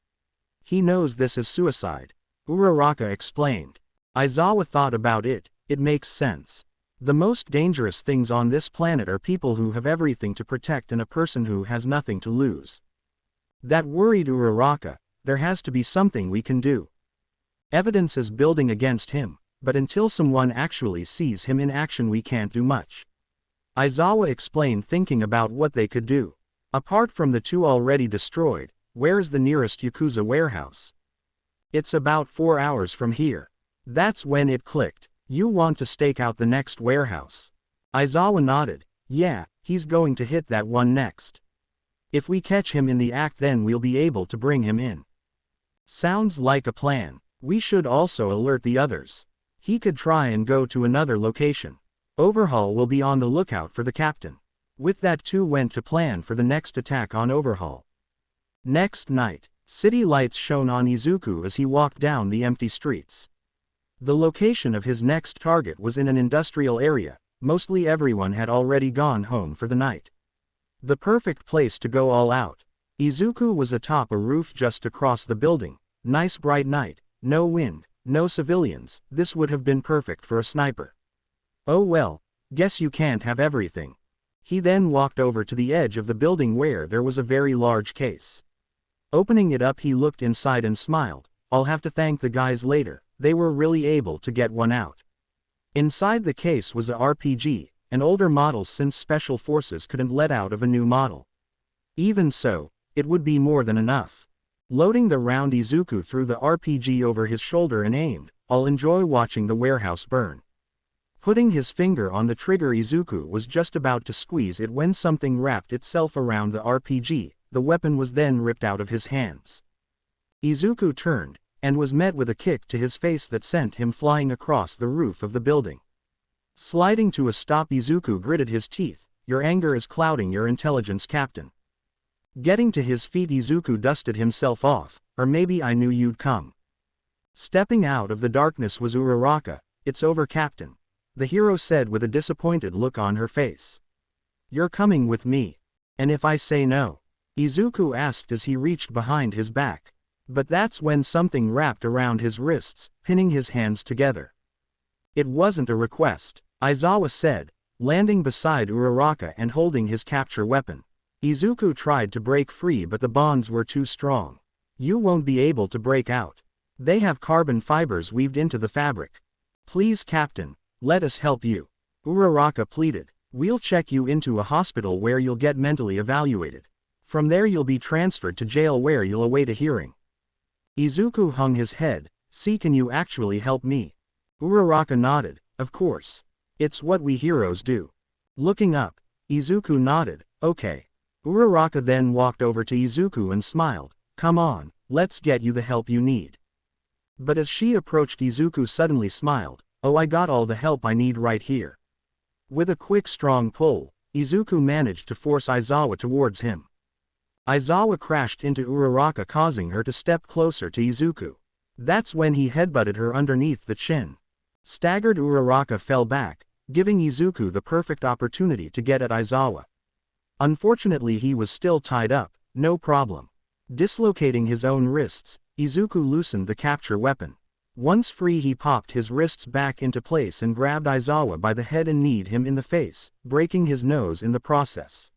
He knows this is suicide. Uraraka explained. Aizawa thought about it. It makes sense. The most dangerous things on this planet are people who have everything to protect and a person who has nothing to lose. That worried Uraraka. There has to be something we can do. Evidence is building against him, but until someone actually sees him in action we can't do much. Aizawa explained, thinking about what they could do. Apart from the 2 already destroyed, where's the nearest Yakuza warehouse? It's about 4 hours from here. That's when it clicked. You want to stake out the next warehouse? Izawa nodded. Yeah, he's going to hit that one next. If we catch him in the act, then we'll be able to bring him in. Sounds like a plan. We should also alert the others. He could try and go to another location. Overhaul will be on the lookout for the captain. With that, two went to plan for the next attack on Overhaul. Next night, city lights shone on Izuku as he walked down the empty streets. The location of his next target was in an industrial area. Mostly everyone had already gone home for the night. The perfect place to go all out. Izuku was atop a roof just across the building. Nice bright night, no wind, no civilians. This would have been perfect for a sniper. Oh well, guess you can't have everything. He then walked over to the edge of the building where there was a very large case. Opening it up, he looked inside and smiled. I'll have to thank the guys later, they were really able to get one out. Inside the case was a RPG, an older model since Special Forces couldn't let out of a new model. Even so, it would be more than enough. Loading the round, Izuku threw the RPG over his shoulder and aimed. I'll enjoy watching the warehouse burn. Putting his finger on the trigger, Izuku was just about to squeeze it when something wrapped itself around the RPG. The weapon was then ripped out of his hands. Izuku turned, and was met with a kick to his face that sent him flying across the roof of the building. Sliding to a stop, Izuku gritted his teeth. Your anger is clouding your intelligence, Captain. Getting to his feet, Izuku dusted himself off. Or maybe I knew you'd come. Stepping out of the darkness was Uraraka. It's over, Captain. The hero said with a disappointed look on her face. You're coming with me. And if I say no? Izuku asked as he reached behind his back. But that's when something wrapped around his wrists, pinning his hands together. It wasn't a request, Izawa said, landing beside Uraraka and holding his capture weapon. Izuku tried to break free, but the bonds were too strong. You won't be able to break out. They have carbon fibers weaved into the fabric. Please, Captain, let us help you. Uraraka pleaded. We'll check you into a hospital where you'll get mentally evaluated. From there you'll be transferred to jail where you'll await a hearing. Izuku hung his head. See, can you actually help me? Uraraka nodded. Of course. It's what we heroes do. Looking up, Izuku nodded. Okay. Uraraka then walked over to Izuku and smiled. Come on, let's get you the help you need. But as she approached, Izuku suddenly smiled. Oh, I got all the help I need right here. With a quick strong pull, Izuku managed to force Izawa towards him. Izawa crashed into Uraraka, causing her to step closer to Izuku. That's when he headbutted her underneath the chin. Staggered, Uraraka fell back, giving Izuku the perfect opportunity to get at Izawa. Unfortunately, he was still tied up. No problem. Dislocating his own wrists, Izuku loosened the capture weapon. Once free, he popped his wrists back into place and grabbed Izawa by the head and kneed him in the face, breaking his nose in the process.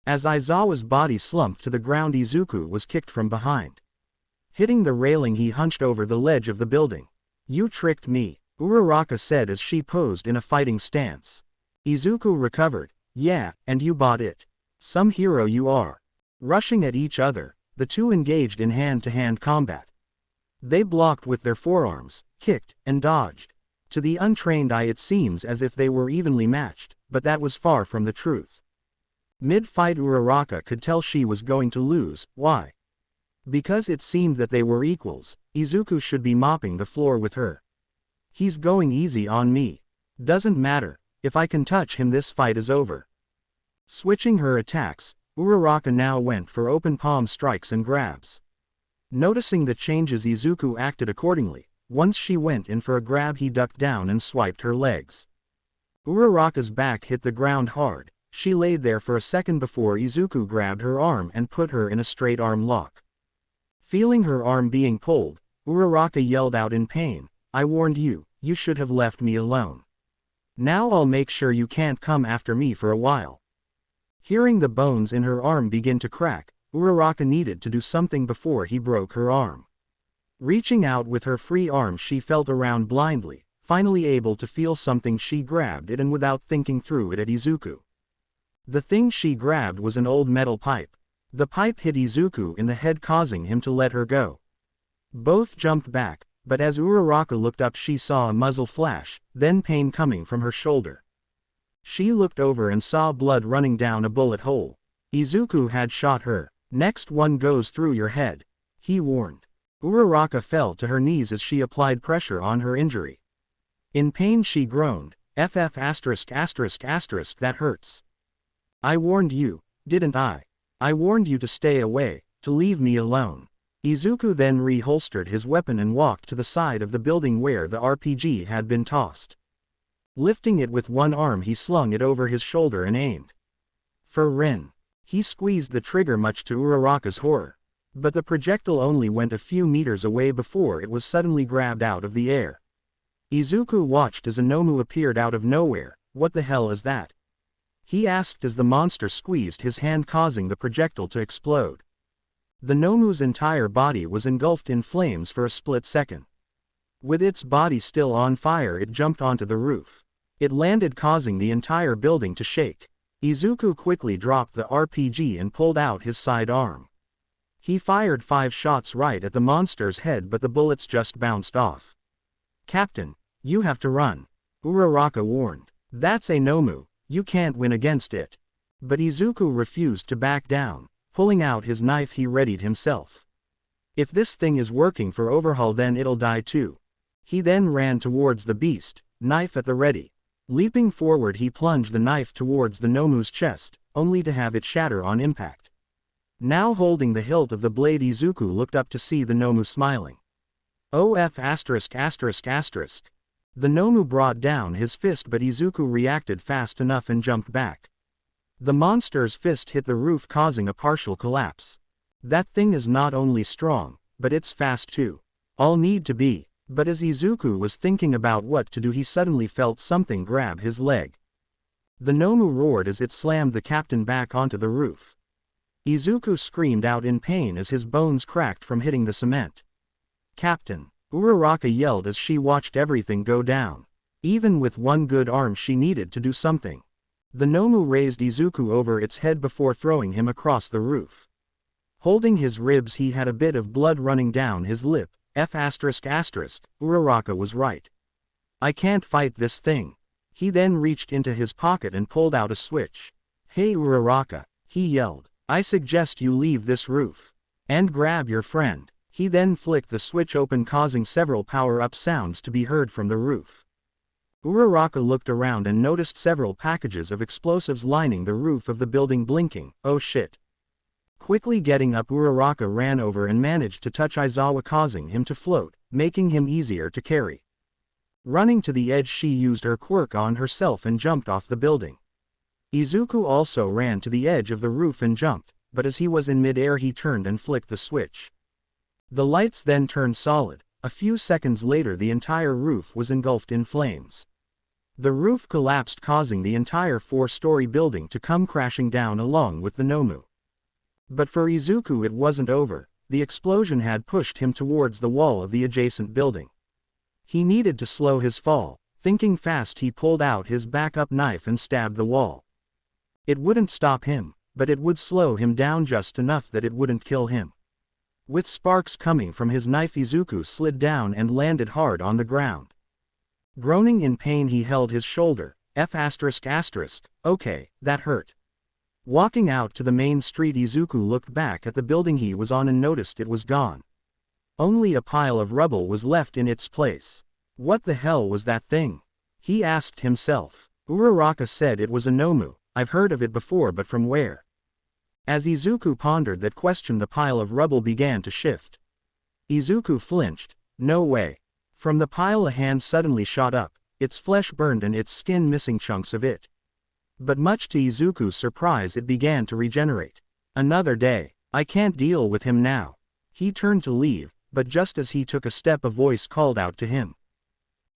As Izawa's body slumped to the ground, Izuku was kicked from behind. Hitting the railing, he hunched over the ledge of the building. You tricked me, Uraraka said as she posed in a fighting stance. Izuku recovered. Yeah, and you bought it. Some hero you are. Rushing at each other, the two engaged in hand-to-hand combat. They blocked with their forearms, kicked, and dodged. To the untrained eye it seems as if they were evenly matched, but that was far from the truth. Mid-fight, Uraraka could tell she was going to lose. Why? Because it seemed that they were equals. Izuku should be mopping the floor with her. He's going easy on me. Doesn't matter. If I can touch him, this fight is over. Switching her attacks, Uraraka now went for open palm strikes and grabs. Noticing the changes, Izuku acted accordingly. Once she went in for a grab, he ducked down and swiped her legs. Uraraka's back hit the ground hard. She laid there for a second before Izuku grabbed her arm and put her in a straight arm lock. Feeling her arm being pulled, Uraraka yelled out in pain. I warned you, you should have left me alone. Now I'll make sure you can't come after me for a while. Hearing the bones in her arm begin to crack, Uraraka needed to do something before he broke her arm. Reaching out with her free arm, she felt around blindly, finally able to feel something. She grabbed it and without thinking threw it at Izuku. The thing she grabbed was an old metal pipe. The pipe hit Izuku in the head, causing him to let her go. Both jumped back, but as Uraraka looked up she saw a muzzle flash, then pain coming from her shoulder. She looked over and saw blood running down a bullet hole. Izuku had shot her. Next one goes through your head, he warned. Uraraka fell to her knees as she applied pressure on her injury. In pain she groaned, "That hurts. I warned you, didn't I? I warned you to stay away, to leave me alone." Izuku then reholstered his weapon and walked to the side of the building where the RPG had been tossed. Lifting it with one arm he slung it over his shoulder and aimed. For Rin. He squeezed the trigger much to Uraraka's horror. But the projectile only went a few meters away before it was suddenly grabbed out of the air. Izuku watched as a Nomu appeared out of nowhere. "What the hell is that?" he asked as the monster squeezed his hand, causing the projectile to explode. The Nomu's entire body was engulfed in flames for a split second. With its body still on fire it jumped onto the roof. It landed, causing the entire building to shake. Izuku quickly dropped the RPG and pulled out his sidearm. He fired 5 shots right at the monster's head, but the bullets just bounced off. "Captain, you have to run," Uraraka warned. "That's a Nomu, you can't win against it." But Izuku refused to back down. Pulling out his knife he readied himself. "If this thing is working for overhaul then it'll die too." He then ran towards the beast, knife at the ready. Leaping forward he plunged the knife towards the Nomu's chest, only to have it shatter on impact. Now holding the hilt of the blade, Izuku looked up to see the Nomu smiling. The Nomu brought down his fist, but Izuku reacted fast enough and jumped back. The monster's fist hit the roof, causing a partial collapse. "That thing is not only strong, but it's fast too. I'll need to be." But as Izuku was thinking about what to do he suddenly felt something grab his leg. The Nomu roared as it slammed the captain back onto the roof. Izuku screamed out in pain as his bones cracked from hitting the cement. "Captain!" Uraraka yelled as she watched everything go down. Even with one good arm she needed to do something. The Nomu raised Izuku over its head before throwing him across the roof. Holding his ribs he had a bit of blood running down his lip. Uraraka was right. "I can't fight this thing." He then reached into his pocket and pulled out a switch. "Hey Uraraka," he yelled, "I suggest you leave this roof. And grab your friend." He then flicked the switch open, causing several power-up sounds to be heard from the roof. Uraraka looked around and noticed several packages of explosives lining the roof of the building blinking. "Oh shit." Quickly getting up, Uraraka ran over and managed to touch Aizawa, causing him to float, making him easier to carry. Running to the edge she used her quirk on herself and jumped off the building. Izuku also ran to the edge of the roof and jumped, but as he was in mid-air he turned and flicked the switch. The lights then turned solid. A few seconds later the entire roof was engulfed in flames. The roof collapsed, causing the entire 4-story building to come crashing down along with the Nomu. But for Izuku it wasn't over. The explosion had pushed him towards the wall of the adjacent building. He needed to slow his fall. Thinking fast he pulled out his backup knife and stabbed the wall. It wouldn't stop him, but it would slow him down just enough that it wouldn't kill him. With sparks coming from his knife Izuku slid down and landed hard on the ground. Groaning in pain he held his shoulder. "Okay, that hurt." Walking out to the main street Izuku looked back at the building he was on and noticed it was gone. Only a pile of rubble was left in its place. What the hell was that thing? He asked himself. Uraraka said it was a Nomu. I've heard of it before, but from where? As Izuku pondered that question the pile of rubble began to shift. Izuku flinched. No way. From the pile a hand suddenly shot up, its flesh burned and its skin missing chunks of it. But much to Izuku's surprise it began to regenerate. Another day. I can't deal with him now. He turned to leave, but just as he took a step a voice called out to him.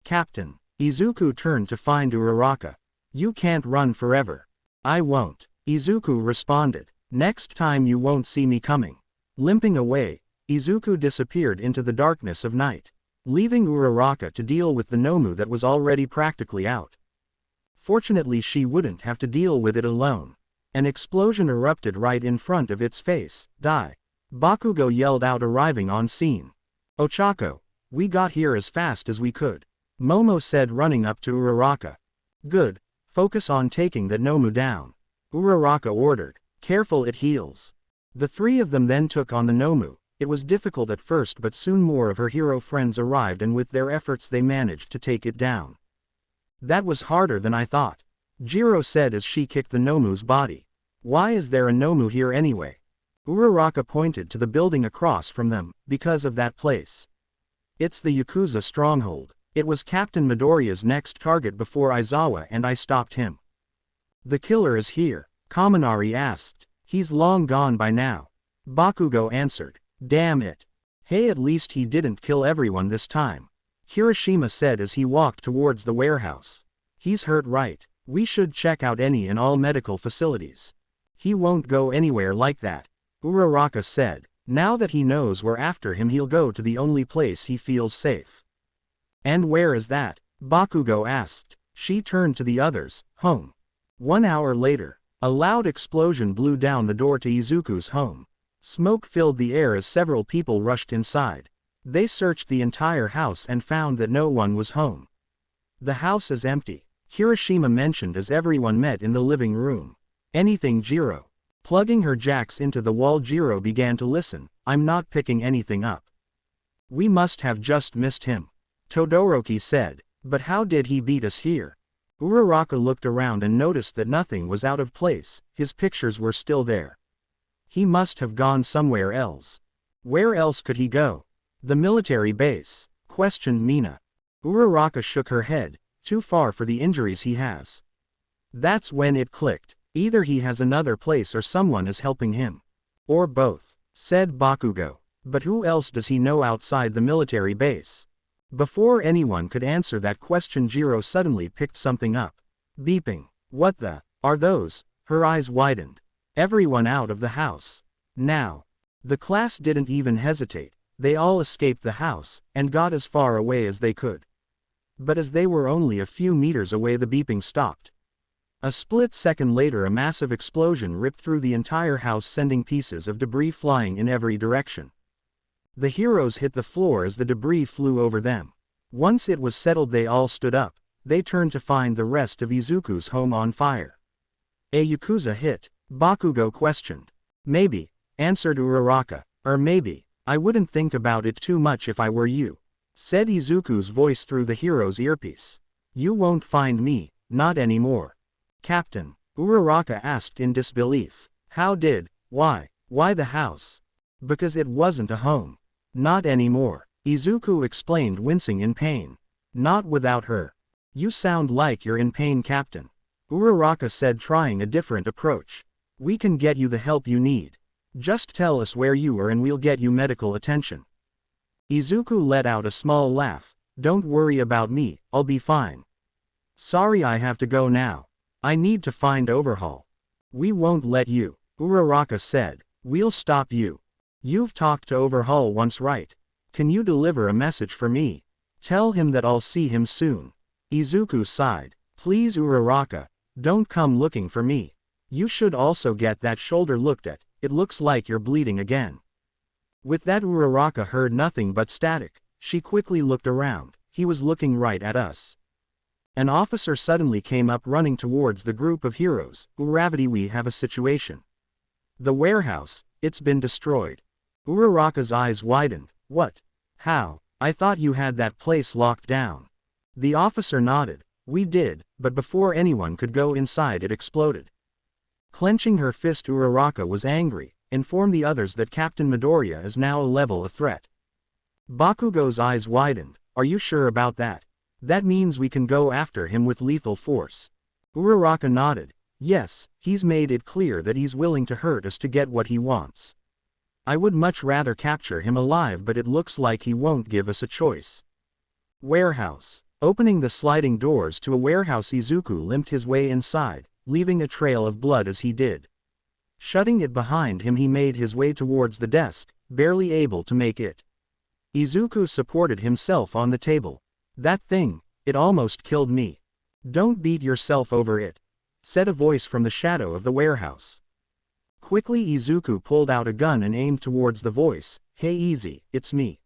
"Captain." Izuku turned to find Uraraka. "You can't run forever." "I won't," Izuku responded. "Next time you won't see me coming." Limping away, Izuku disappeared into the darkness of night, leaving Uraraka to deal with the Nomu that was already practically out. Fortunately she wouldn't have to deal with it alone. An explosion erupted right in front of its face. "Die!" Bakugo yelled out, arriving on scene. "Ochako, We got here as fast as we could, Momo said, running up to Uraraka. Good. Focus on taking that Nomu down, Uraraka ordered. Careful, it heals. The three of them then took on the Nomu. It was difficult at first, but soon more of her hero friends arrived, and with their efforts they managed to take it down. That was harder than I thought, Jiro said as she kicked the Nomu's body. Why is there a Nomu here anyway? Uraraka pointed to the building across from them. Because of that place. It's the Yakuza stronghold. It was Captain Midoriya's next target before Aizawa, and I stopped him. The killer is here, Kaminari asked. He's long gone by now, Bakugo answered. Damn it. Hey, at least he didn't kill everyone this time, Kirishima said as he walked towards the warehouse. He's hurt, right? We should check out any and all medical facilities. He won't go anywhere like that, Uraraka said. Now that he knows we're after him, he'll go to the only place he feels safe. And where is that? Bakugo asked. She turned to the others. Home. 1 hour later, a loud explosion blew down the door to Izuku's home. Smoke filled the air as several people rushed inside. They searched the entire house and found that no one was home. The house is empty, Kirishima mentioned as everyone met in the living room. Anything, Jiro? Plugging her jacks into the wall, Jiro began to listen. I'm not picking anything up. We must have just missed him, Todoroki said. But how did he beat us here? Uraraka looked around and noticed that nothing was out of place. His pictures were still there. He must have gone somewhere else. Where else could he go? The military base, questioned Mina. Uraraka shook her head. Too far for the injuries he has. That's when it clicked. Either he has another place or someone is helping him. Or both, said Bakugo. But who else does he know outside the military base? Before anyone could answer that question, Jiro suddenly picked something up. Beeping. What the? Are those? Her eyes widened. Everyone out of the house. Now. The class didn't even hesitate. They all escaped the house, and got as far away as they could. But as they were only a few meters away, the beeping stopped. A split second later, a massive explosion ripped through the entire house, sending pieces of debris flying in every direction. The heroes hit the floor as the debris flew over them. Once it was settled, they all stood up. They turned to find the rest of Izuku's home on fire. A Yakuza hit? Bakugo questioned. Maybe, answered Uraraka. Or maybe, I wouldn't think about it too much if I were you, said Izuku's voice through the hero's earpiece. You won't find me, not anymore. Captain, Uraraka asked in disbelief. How did? Why the house? Because it wasn't a home. Not anymore, Izuku explained, wincing in pain. Not without her. You sound like you're in pain, Captain, Uraraka said, trying a different approach. We can get you the help you need. Just tell us where you are and we'll get you medical attention. Izuku let out a small laugh. Don't worry about me, I'll be fine. Sorry, I have to go now. I need to find Overhaul. We won't let you, Uraraka said. We'll stop you. You've talked to Overhaul once, right? Can you deliver a message for me? Tell him that I'll see him soon. Izuku sighed. Please, Uraraka, don't come looking for me. You should also get that shoulder looked at. It looks like you're bleeding again. With that, Uraraka heard nothing but static. She quickly looked around. He was looking right at us. An officer suddenly came up, running towards the group of heroes. Uravity, we have a situation. The warehouse, it's been destroyed. Uraraka's eyes widened. What? How? I thought you had that place locked down. The officer nodded. We did, but before anyone could go inside, it exploded. Clenching her fist, Uraraka was angry. Inform the others that Captain Midoriya is now a threat. Bakugo's eyes widened. Are you sure about that? That means we can go after him with lethal force. Uraraka nodded. Yes, he's made it clear that he's willing to hurt us to get what he wants. I would much rather capture him alive, but it looks like he won't give us a choice. Warehouse. Opening the sliding doors to a warehouse, Izuku limped his way inside, leaving a trail of blood as he did. Shutting it behind him, he made his way towards the desk, barely able to make it. Izuku supported himself on the table. That thing, it almost killed me. Don't beat yourself over it, said a voice from the shadow of the warehouse. Quickly, Izuku pulled out a gun and aimed towards the voice. Hey, easy, it's me.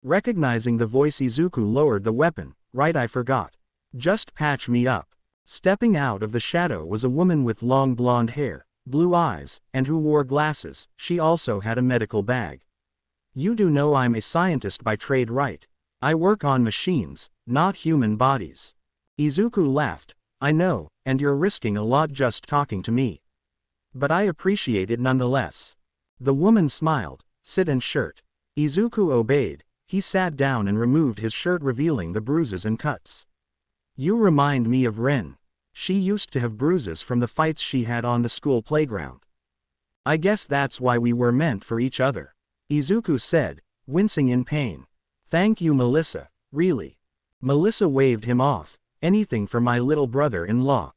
Recognizing the voice, Izuku lowered the weapon. Right, I forgot. Just patch me up. Stepping out of the shadow was a woman with long blonde hair, blue eyes, and who wore glasses. She also had a medical bag. You do know I'm a scientist by trade, right? I work on machines, not human bodies. Izuku laughed. I know, and you're risking a lot just talking to me. But I appreciate it nonetheless. The woman smiled. Sit and shirt. Izuku obeyed. He sat down and removed his shirt, revealing the bruises and cuts. You remind me of Rin. She used to have bruises from the fights she had on the school playground. I guess that's why we were meant for each other, Izuku said, wincing in pain. Thank you, Melissa, really. Melissa waved him off. Anything for my little brother-in-law.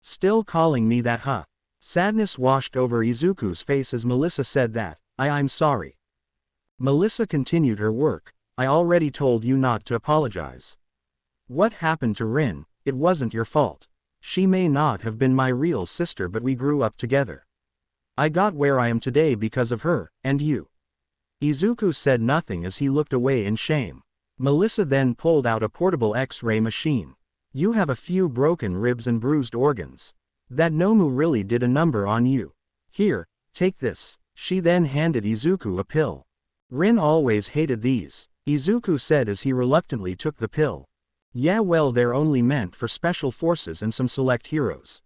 Still calling me that, huh? Sadness washed over Izuku's face as Melissa said that. I'm sorry. Melissa continued her work. I already told you not to apologize. What happened to Rin? It wasn't your fault. She may not have been my real sister, but we grew up together. I got where I am today because of her, and you. Izuku said nothing as he looked away in shame. Melissa then pulled out a portable X-ray machine. You have a few broken ribs and bruised organs. That Nomu really did a number on you. Here, take this. She then handed Izuku a pill. Rin always hated these, Izuku said as he reluctantly took the pill. Yeah, well, they're only meant for special forces and some select heroes.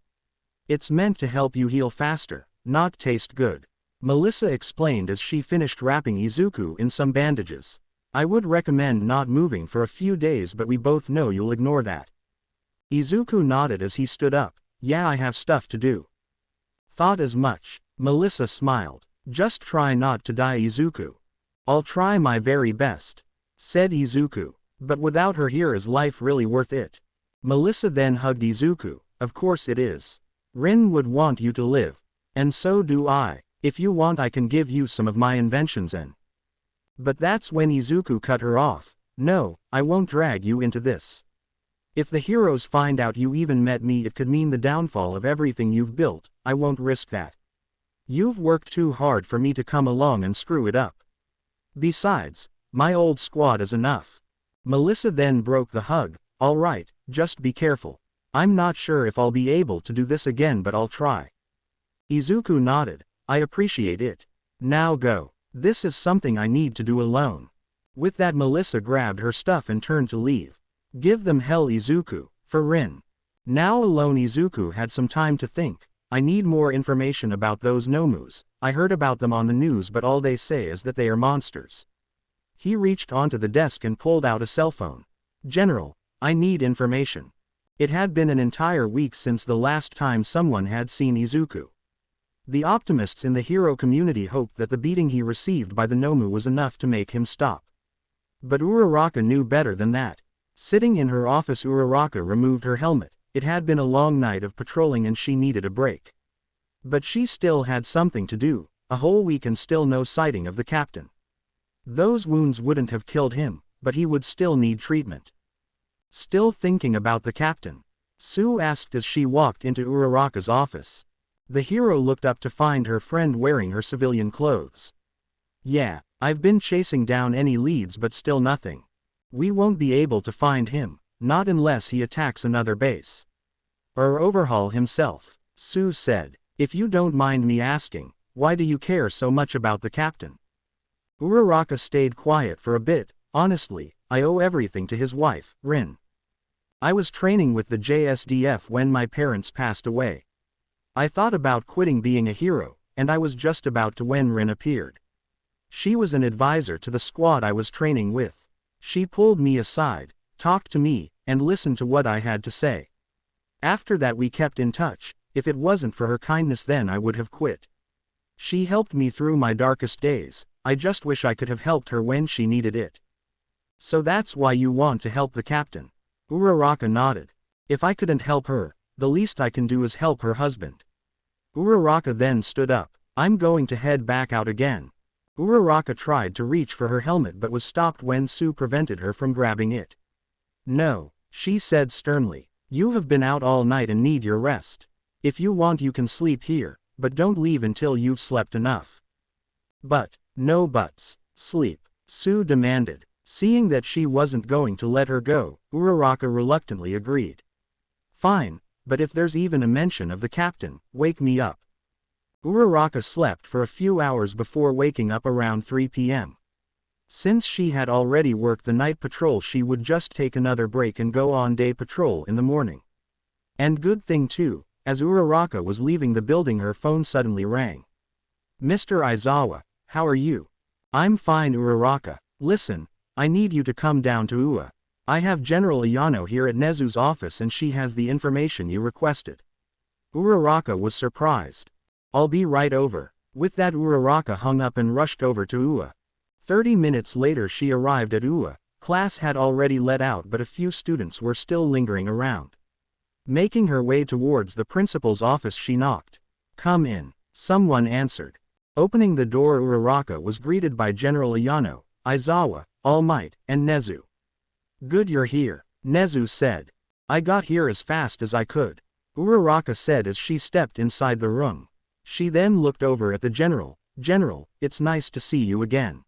It's meant to help you heal faster, not taste good. Melissa explained as she finished wrapping Izuku in some bandages. I would recommend not moving for a few days, but we both know you'll ignore that. Izuku nodded as he stood up. Yeah, I have stuff to do. Thought as much. Melissa smiled. Just try not to die, Izuku. I'll try my very best, said Izuku. But without her here, is life really worth it? Melissa then hugged Izuku. Of course it is. Rin would want you to live. And so do I. If you want, I can give you some of my inventions and... But that's when Izuku cut her off. No, I won't drag you into this. If the heroes find out you even met me, it could mean the downfall of everything you've built. I won't risk that. You've worked too hard for me to come along and screw it up. Besides, my old squad is enough. Melissa then broke the hug. All right, just be careful. I'm not sure if I'll be able to do this again, but I'll try. Izuku nodded. I appreciate it. Now go. This is something I need to do alone. With that, Melissa grabbed her stuff and turned to leave. Give them hell, Izuku, for Rin. Now alone, Izuku had some time to think. I need more information about those Nomus. I heard about them on the news, but all they say is that they are monsters. He reached onto the desk and pulled out a cell phone. General, I need information. It had been an entire week since the last time someone had seen Izuku. The optimists in the hero community hoped that the beating he received by the Nomu was enough to make him stop. But Uraraka knew better than that. Sitting in her office, Uraraka removed her helmet. It had been a long night of patrolling and she needed a break. But she still had something to do. A whole week and still no sighting of the captain. Those wounds wouldn't have killed him, but he would still need treatment. Still thinking about the captain? Sue asked as she walked into Uraraka's office. The hero looked up to find her friend wearing her civilian clothes. Yeah, I've been chasing down any leads, but still nothing. We won't be able to find him, not unless he attacks another base. Or overhaul himself, Sue said. If you don't mind me asking, why do you care so much about the captain? Uraraka stayed quiet for a bit. Honestly, I owe everything to his wife, Rin. I was training with the JSDF when my parents passed away. I thought about quitting being a hero, and I was just about to when Rin appeared. She was an advisor to the squad I was training with. She pulled me aside, talked to me, and listened to what I had to say. After that we kept in touch. If it wasn't for her kindness, then I would have quit. She helped me through my darkest days. I just wish I could have helped her when she needed it. So that's why you want to help the captain? Uraraka nodded. If I couldn't help her, the least I can do is help her husband. Uraraka then stood up. I'm going to head back out again. Uraraka tried to reach for her helmet but was stopped when Sue prevented her from grabbing it. No, she said sternly. You have been out all night and need your rest. If you want, you can sleep here, but don't leave until you've slept enough. But, no buts. Sleep, Sue demanded. Seeing that she wasn't going to let her go, Uraraka reluctantly agreed. Fine, but if there's even a mention of the captain, wake me up. Uraraka slept for a few hours before waking up around 3 p.m. Since she had already worked the night patrol, she would just take another break and go on day patrol in the morning. And good thing too, as Uraraka was leaving the building her phone suddenly rang. Mr. Aizawa, how are you? I'm fine, Uraraka. Listen, I need you to come down to Ua. I have General Ayano here at Nezu's office and she has the information you requested. Uraraka was surprised. I'll be right over. With that, Uraraka hung up and rushed over to Ua. 30 minutes later she arrived at Ua. Class had already let out but a few students were still lingering around. Making her way towards the principal's office she knocked. Come in. Someone answered. Opening the door, Uraraka was greeted by General Ayano, Aizawa, All Might, and Nezu. Good you're here, Nezu said. I got here as fast as I could, Uraraka said as she stepped inside the room. She then looked over at the general. General, it's nice to see you again.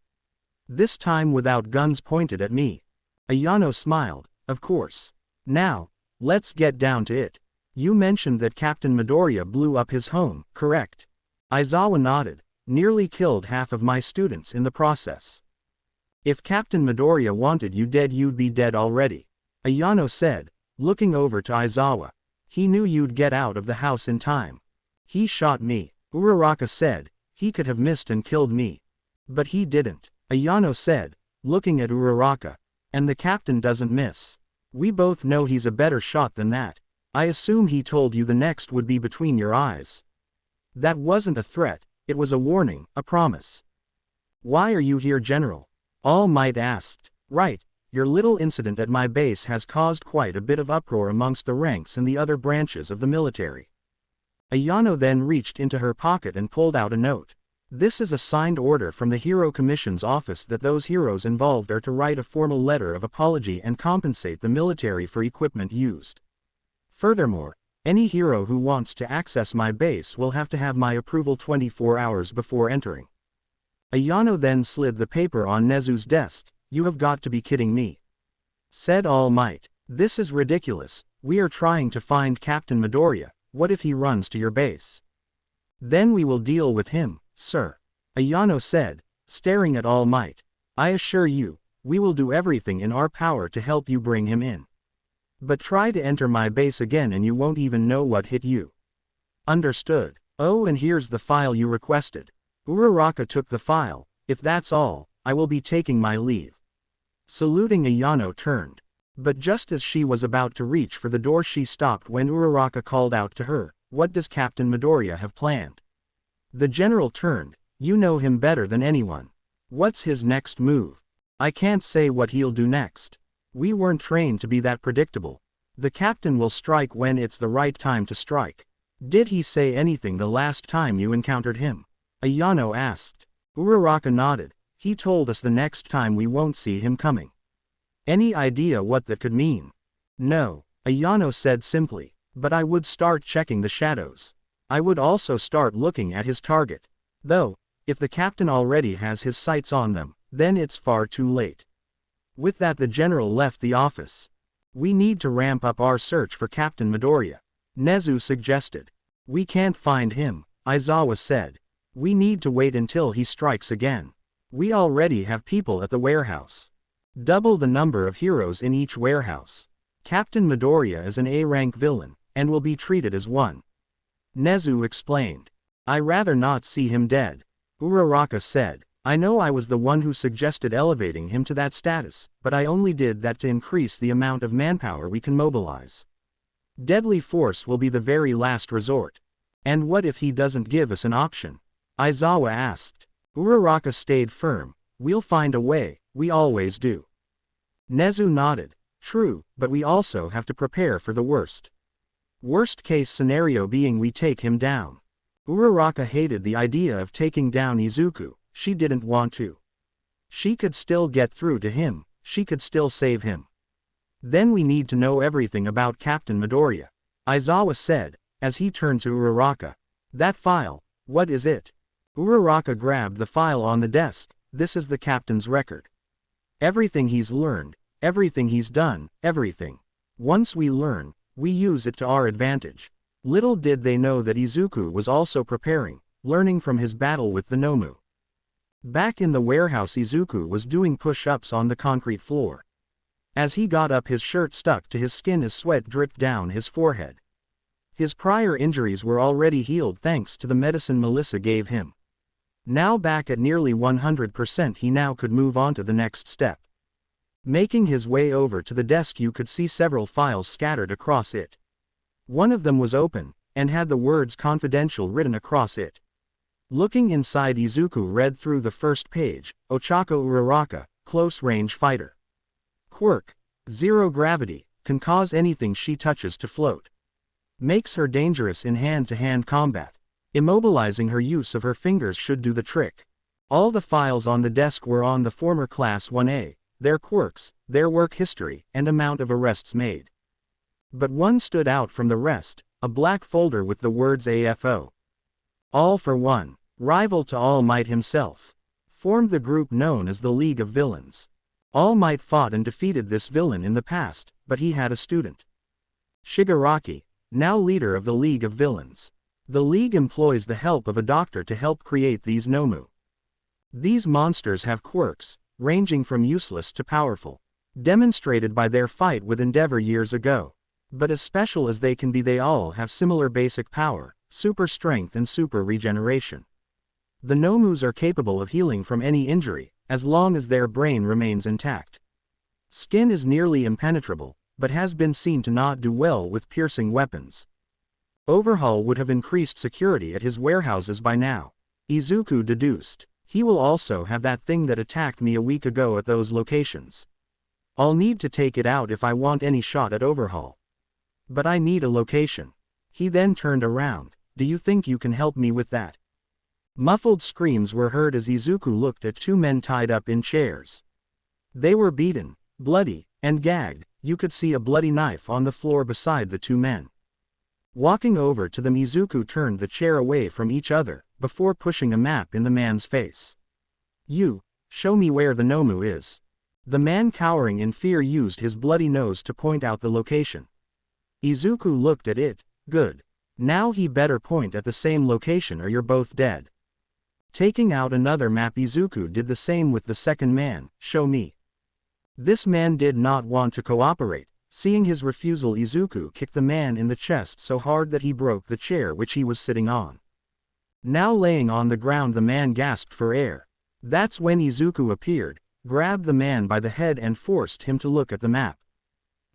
This time without guns pointed at me. Ayano smiled. Of course. Now, let's get down to it. You mentioned that Captain Midoriya blew up his home, correct? Aizawa nodded. Nearly killed half of my students in the process. If Captain Midoriya wanted you dead, you'd be dead already, Ayano said, looking over to Aizawa. He knew you'd get out of the house in time. He shot me, Uraraka said. He could have missed and killed me. But he didn't, Ayano said, looking at Uraraka. And the captain doesn't miss. We both know he's a better shot than that. I assume he told you the next would be between your eyes. That wasn't a threat, it was a warning, a promise. Why are you here, General? All Might asked. Right, your little incident at my base has caused quite a bit of uproar amongst the ranks and the other branches of the military. Ayano then reached into her pocket and pulled out a note. This is a signed order from the Hero Commission's office that those heroes involved are to write a formal letter of apology and compensate the military for equipment used. Furthermore, any hero who wants to access my base will have to have my approval 24 hours before entering. Ayano then slid the paper on Nezu's desk. You have got to be kidding me, said All Might. This is ridiculous. We are trying to find Captain Midoriya. What if he runs to your base? Then we will deal with him, sir, Ayano said, staring at All Might. I assure you, we will do everything in our power to help you bring him in. But try to enter my base again and you won't even know what hit you. Understood. Oh, and here's the file you requested. Uraraka took the file. If that's all, I will be taking my leave. Saluting, Ayano turned. But just as she was about to reach for the door, she stopped when Uraraka called out to her. What does Captain Midoriya have planned? The general turned. You know him better than anyone. What's his next move? I can't say what he'll do next. We weren't trained to be that predictable. The captain will strike when it's the right time to strike. Did he say anything the last time you encountered him? Ayano asked. Uraraka nodded. He told us the next time we won't see him coming. Any idea what that could mean? No, Ayano said simply. But I would start checking the shadows. I would also start looking at his target. Though, if the captain already has his sights on them, then it's far too late. With that, the general left the office. We need to ramp up our search for Captain Midoriya, Nezu suggested. We can't find him, Aizawa said. We need to wait until he strikes again. We already have people at the warehouse. Double the number of heroes in each warehouse. Captain Midoriya is an A-rank villain, and will be treated as one. Nezu explained. I rather not see him dead, Uraraka said. I know I was the one who suggested elevating him to that status, but I only did that to increase the amount of manpower we can mobilize. Deadly force will be the very last resort. And what if he doesn't give us an option? Aizawa asked. Uraraka stayed firm. We'll find a way, we always do. Nezu nodded. True, but we also have to prepare for the worst. Worst case scenario being we take him down. Uraraka hated the idea of taking down Izuku. She didn't want to. She could still get through to him, she could still save him. Then we need to know everything about Captain Midoriya, Aizawa said, as he turned to Uraraka. That file, what is it? Uraraka grabbed the file on the desk. This is the captain's record. Everything he's learned, everything he's done, everything. Once we learn, we use it to our advantage. Little did they know that Izuku was also preparing, learning from his battle with the Nomu. Back in the warehouse, Izuku was doing push-ups on the concrete floor. As he got up, his shirt stuck to his skin as sweat dripped down his forehead. His prior injuries were already healed thanks to the medicine Melissa gave him. Now back at nearly 100%, he now could move on to the next step. Making his way over to the desk, you could see several files scattered across it. One of them was open, and had the words confidential written across it. Looking inside, Izuku read through the first page. Ochako Uraraka, close-range fighter. Quirk, 0 gravity, can cause anything she touches to float. Makes her dangerous in hand-to-hand combat. Immobilizing her, use of her fingers should do the trick. All the files on the desk were on the former Class 1A, their quirks, their work history, and amount of arrests made. But one stood out from the rest, a black folder with the words AFO. All for One, rival to All Might himself. Formed the group known as the League of Villains. All Might fought and defeated this villain in the past, but he had a student. Shigaraki, now leader of the League of Villains. The League employs the help of a doctor to help create these Nomu. These monsters have quirks, ranging from useless to powerful. Demonstrated by their fight with Endeavor years ago. But as special as they can be, they all have similar basic power, super strength and super regeneration. The Nomus are capable of healing from any injury, as long as their brain remains intact. Skin is nearly impenetrable, but has been seen to not do well with piercing weapons. Overhaul would have increased security at his warehouses by now. Izuku deduced. He will also have that thing that attacked me a week ago at those locations. I'll need to take it out if I want any shot at Overhaul. But I need a location. He then turned around. Do you think you can help me with that? Muffled screams were heard as Izuku looked at 2 men tied up in chairs. They were beaten, bloody, and gagged. You could see a bloody knife on the floor beside the 2 men. Walking over to them, Izuku turned the chair away from each other, before pushing a map in the man's face. You, show me where the Nomu is. The man, cowering in fear, used his bloody nose to point out the location. Izuku looked at it. Good. Now he better point at the same location or you're both dead. Taking out another map, Izuku did the same with the second man. Show me. This man did not want to cooperate. Seeing his refusal, Izuku kicked the man in the chest so hard that he broke the chair which he was sitting on. Now laying on the ground, the man gasped for air. That's when Izuku appeared, grabbed the man by the head and forced him to look at the map.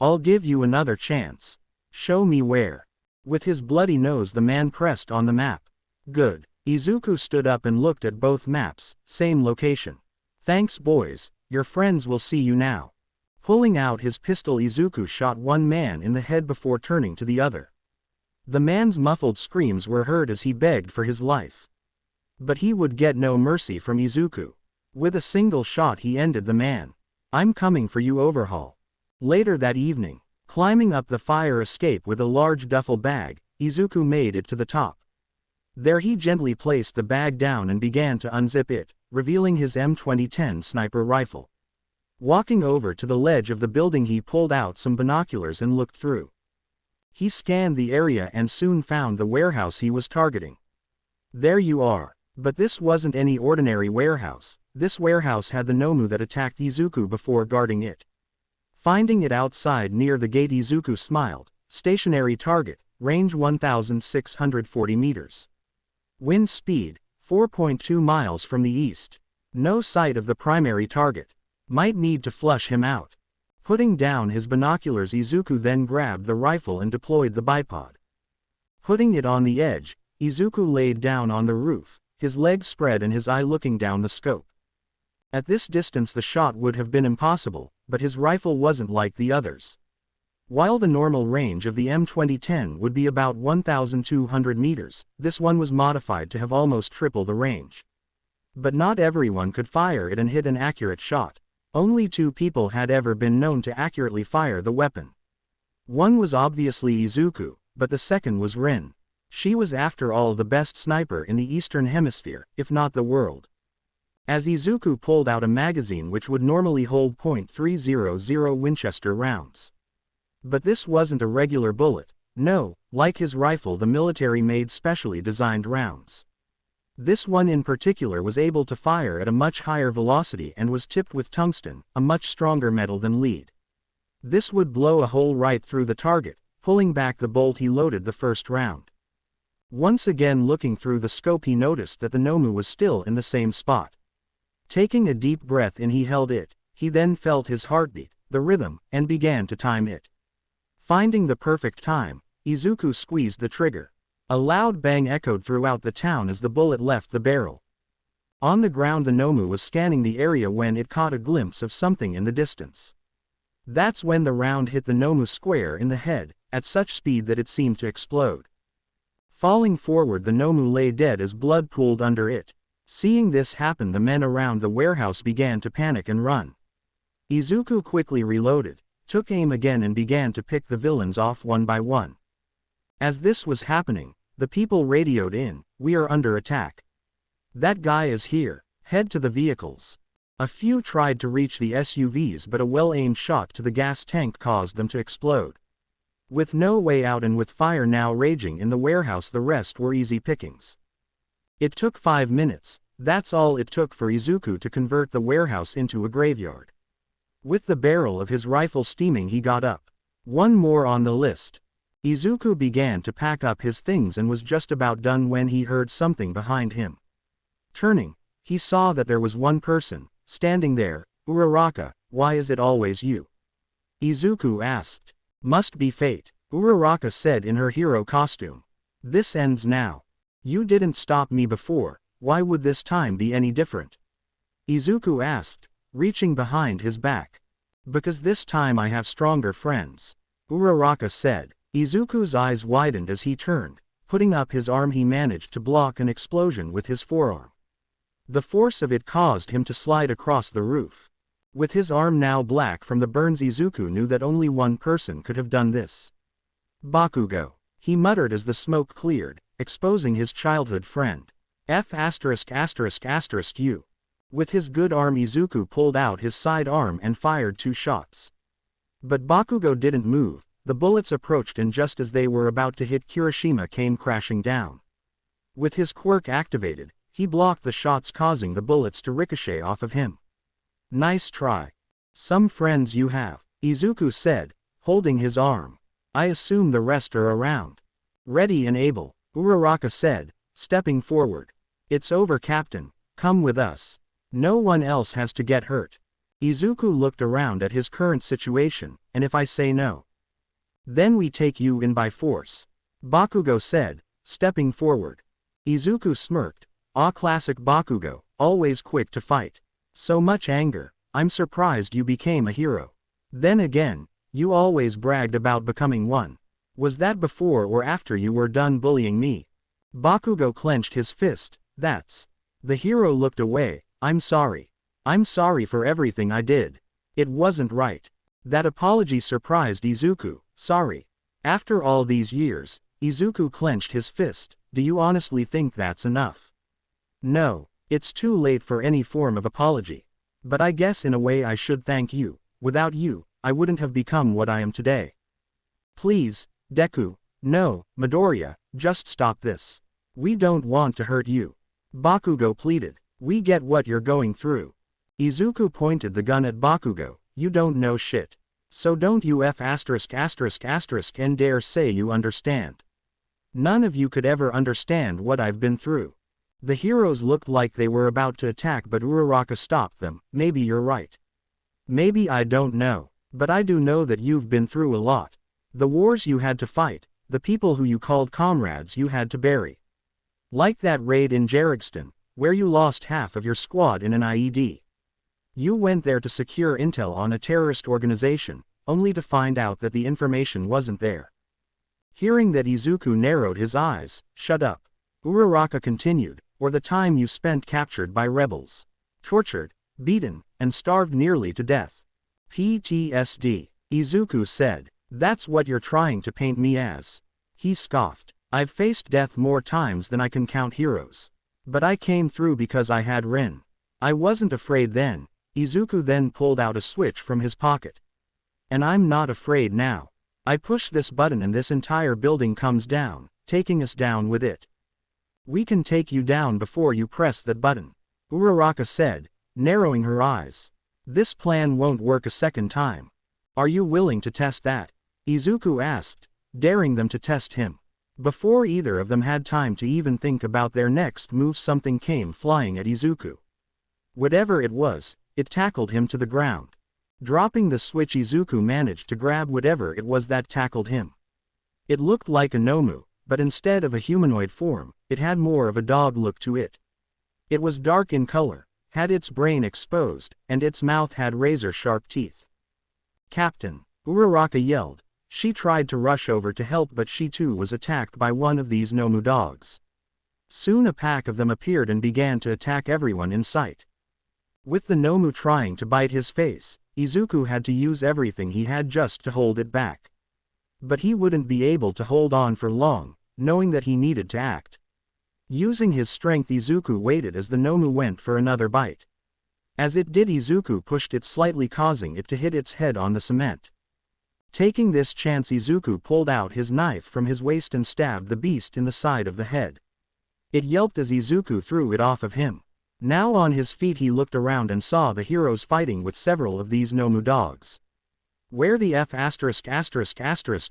I'll give you another chance. Show me where. With his bloody nose, the man pressed on the map. Good. Izuku stood up and looked at both maps. Same location. Thanks, boys. Your friends will see you now. Pulling out his pistol, Izuku shot one man in the head before turning to the other. The man's muffled screams were heard as he begged for his life. But he would get no mercy from Izuku. With a single shot he ended the man. I'm coming for you, Overhaul. Later that evening, climbing up the fire escape with a large duffel bag, Izuku made it to the top. There he gently placed the bag down and began to unzip it, revealing his M2010 sniper rifle. Walking over to the ledge of the building, he pulled out some binoculars and looked through. He scanned the area and soon found the warehouse he was targeting. There you are. But this wasn't any ordinary warehouse. This warehouse had the Nomu that attacked Izuku before guarding it. Finding it outside near the gate, Izuku smiled. Stationary target, range 1,640 meters. Wind speed, 4.2 miles from the east. No sight of the primary target. Might need to flush him out. Putting down his binoculars, Izuku then grabbed the rifle and deployed the bipod. Putting it on the edge, Izuku laid down on the roof, his legs spread and his eye looking down the scope. At this distance the shot would have been impossible, but his rifle wasn't like the others. While the normal range of the M2010 would be about 1,200 meters, this one was modified to have almost triple the range. But not everyone could fire it and hit an accurate shot. Only 2 people had ever been known to accurately fire the weapon. One was obviously Izuku, but the second was Rin. She was after all the best sniper in the Eastern Hemisphere, if not the world. as Izuku pulled out a magazine which would normally hold .300 Winchester rounds. But this wasn't a regular bullet. No, like his rifle, the military made specially designed rounds. This one in particular was able to fire at a much higher velocity and was tipped with tungsten, a much stronger metal than lead. This would blow a hole right through the target, pulling back the bolt he loaded the first round. Once again looking through the scope, he noticed that the Nomu was still in the same spot. Taking a deep breath in, he held it. He then felt his heartbeat, the rhythm, and began to time it. Finding the perfect time, Izuku squeezed the trigger. A loud bang echoed throughout the town as the bullet left the barrel. On the ground, the Nomu was scanning the area when it caught a glimpse of something in the distance. That's when the round hit the Nomu square in the head, at such speed that it seemed to explode. Falling forward, the Nomu lay dead as blood pooled under it. Seeing this happen, the men around the warehouse began to panic and run. Izuku quickly reloaded, took aim again and began to pick the villains off one by one. As this was happening, the people radioed in, "We are under attack. That guy is here, head to the vehicles." A few tried to reach the SUVs, but a well-aimed shot to the gas tank caused them to explode. With no way out and with fire now raging in the warehouse, the rest were easy pickings. It took 5 minutes, that's all it took for Izuku to convert the warehouse into a graveyard. With the barrel of his rifle steaming, he got up. One more on the list. Izuku began to pack up his things and was just about done when he heard something behind him. Turning, he saw that there was one person standing there. "Uraraka, why is it always you?" Izuku asked. "Must be fate," Uraraka said in her hero costume. "This ends now. You didn't stop me before, why would this time be any different?" Izuku asked, reaching behind his back. "Because this time I have stronger friends," Uraraka said. Izuku's eyes widened as he turned. Putting up his arm, he managed to block an explosion with his forearm. The force of it caused him to slide across the roof. With his arm now black from the burns, Izuku knew that only one person could have done this. "Bakugo," he muttered as the smoke cleared, exposing his childhood friend. "F********U. With his good arm, Izuku pulled out his side arm and fired 2 shots. But Bakugo didn't move. The bullets approached, and just as they were about to hit, Kirishima came crashing down. With his quirk activated, he blocked the shots, causing the bullets to ricochet off of him. "Nice try. Some friends you have," Izuku said, holding his arm. "I assume the rest are around." "Ready and able," Uraraka said, stepping forward. "It's over, Captain. Come with us. No one else has to get hurt." Izuku looked around at his current situation. "And if I say no? Then we take you in by force," Bakugo said, stepping forward. Izuku smirked. Classic Bakugo, always quick to fight. "So much anger. I'm surprised you became a hero. Then again, you always bragged about becoming one. Was that before or after you were done bullying me?" Bakugo clenched his fist. "That's..." The hero looked away. "I'm sorry. I'm sorry for everything I did. It wasn't right." That apology surprised Izuku. "Sorry. After all these years," Izuku clenched his fist. "Do you honestly think that's enough?" "No, it's too late for any form of apology. But I guess in a way I should thank you. Without you, I wouldn't have become what I am today." "Please, Deku." "No, Midoriya, just stop this. We don't want to hurt you," Bakugo pleaded. "We get what you're going through." Izuku pointed the gun at Bakugo. "You don't know shit. So don't you and dare say you understand. None of you could ever understand what I've been through." The heroes looked like they were about to attack, but Uraraka stopped them. "Maybe you're right. Maybe I don't know. But I do know that you've been through a lot. The wars you had to fight, the people who you called comrades you had to bury. Like that raid in Jerigston, where you lost half of your squad in an IED. You went there to secure intel on a terrorist organization, only to find out that the information wasn't there." Hearing that, Izuku narrowed his eyes. "Shut up," Uraraka continued. "Or the time you spent captured by rebels. Tortured, beaten, and starved nearly to death." "PTSD," Izuku said. "That's what you're trying to paint me as." He scoffed. "I've faced death more times than I can count, heroes. But I came through because I had Rin. I wasn't afraid then. Izuku then pulled out a switch from his pocket. And I'm not afraid now. I push this button and this entire building comes down, taking us down with it. We can take you down before you press that button, Uraraka said, narrowing her eyes. This plan won't work a second time. Are you willing to test that? Izuku asked, daring them to test him. Before either of them had time to even think about their next move, something came flying at Izuku. Whatever it was, it tackled him to the ground. Dropping the switch, Izuku managed to grab whatever it was that tackled him. It looked like a Nomu, but instead of a humanoid form, it had more of a dog look to it. It was dark in color, had its brain exposed, and its mouth had razor-sharp teeth. Captain, Uraraka yelled. She tried to rush over to help, but she too was attacked by one of these Nomu dogs. Soon a pack of them appeared and began to attack everyone in sight. With the Nomu trying to bite his face, Izuku had to use everything he had just to hold it back. But he wouldn't be able to hold on for long, knowing that he needed to act. Using his strength, Izuku waited as the Nomu went for another bite. As it did, Izuku pushed it slightly, causing it to hit its head on the cement. Taking this chance, Izuku pulled out his knife from his waist and stabbed the beast in the side of the head. It yelped as Izuku threw it off of him. Now on his feet, he looked around and saw the heroes fighting with several of these Nomu dogs. Where the F***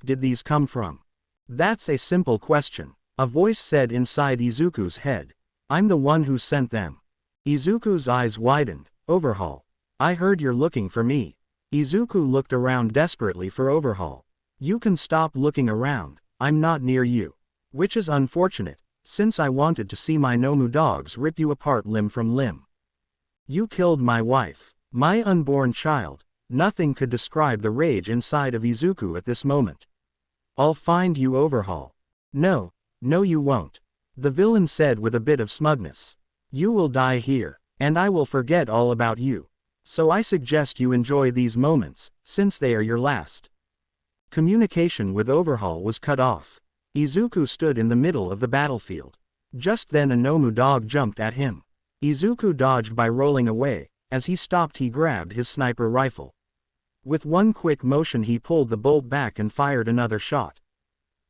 did these come from? That's a simple question. A voice said inside Izuku's head. I'm the one who sent them. Izuku's eyes widened. Overhaul. I heard you're looking for me. Izuku looked around desperately for Overhaul. You can stop looking around, I'm not near you. Which is unfortunate, since I wanted to see my Nomu dogs rip you apart limb from limb. You killed my wife, my unborn child. Nothing could describe the rage inside of Izuku at this moment. I'll find you, Overhaul. No, you won't. The villain said with a bit of smugness. You will die here, and I will forget all about you. So I suggest you enjoy these moments, since they are your last. Communication with Overhaul was cut off. Izuku stood in the middle of the battlefield. Just then a Nomu dog jumped at him. Izuku dodged by rolling away. As he stopped, he grabbed his sniper rifle. With one quick motion, he pulled the bolt back and fired another shot.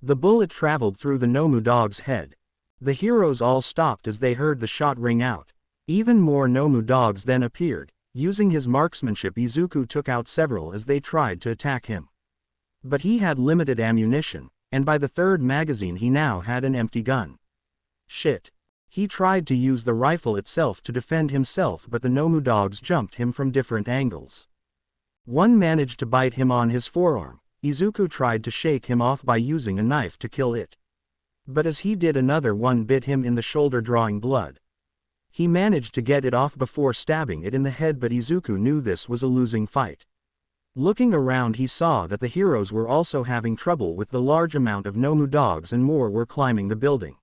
The bullet traveled through the Nomu dog's head. The heroes all stopped as they heard the shot ring out. Even more Nomu dogs then appeared. Using his marksmanship, Izuku took out several as they tried to attack him. But he had limited ammunition, and by the third magazine he now had an empty gun. Shit. He tried to use the rifle itself to defend himself, but the Nomu dogs jumped him from different angles. One managed to bite him on his forearm. Izuku tried to shake him off by using a knife to kill it. But as he did, another one bit him in the shoulder, drawing blood. He managed to get it off before stabbing it in the head, but Izuku knew this was a losing fight. Looking around, he saw that the heroes were also having trouble with the large amount of Nomu dogs, and more were climbing the building.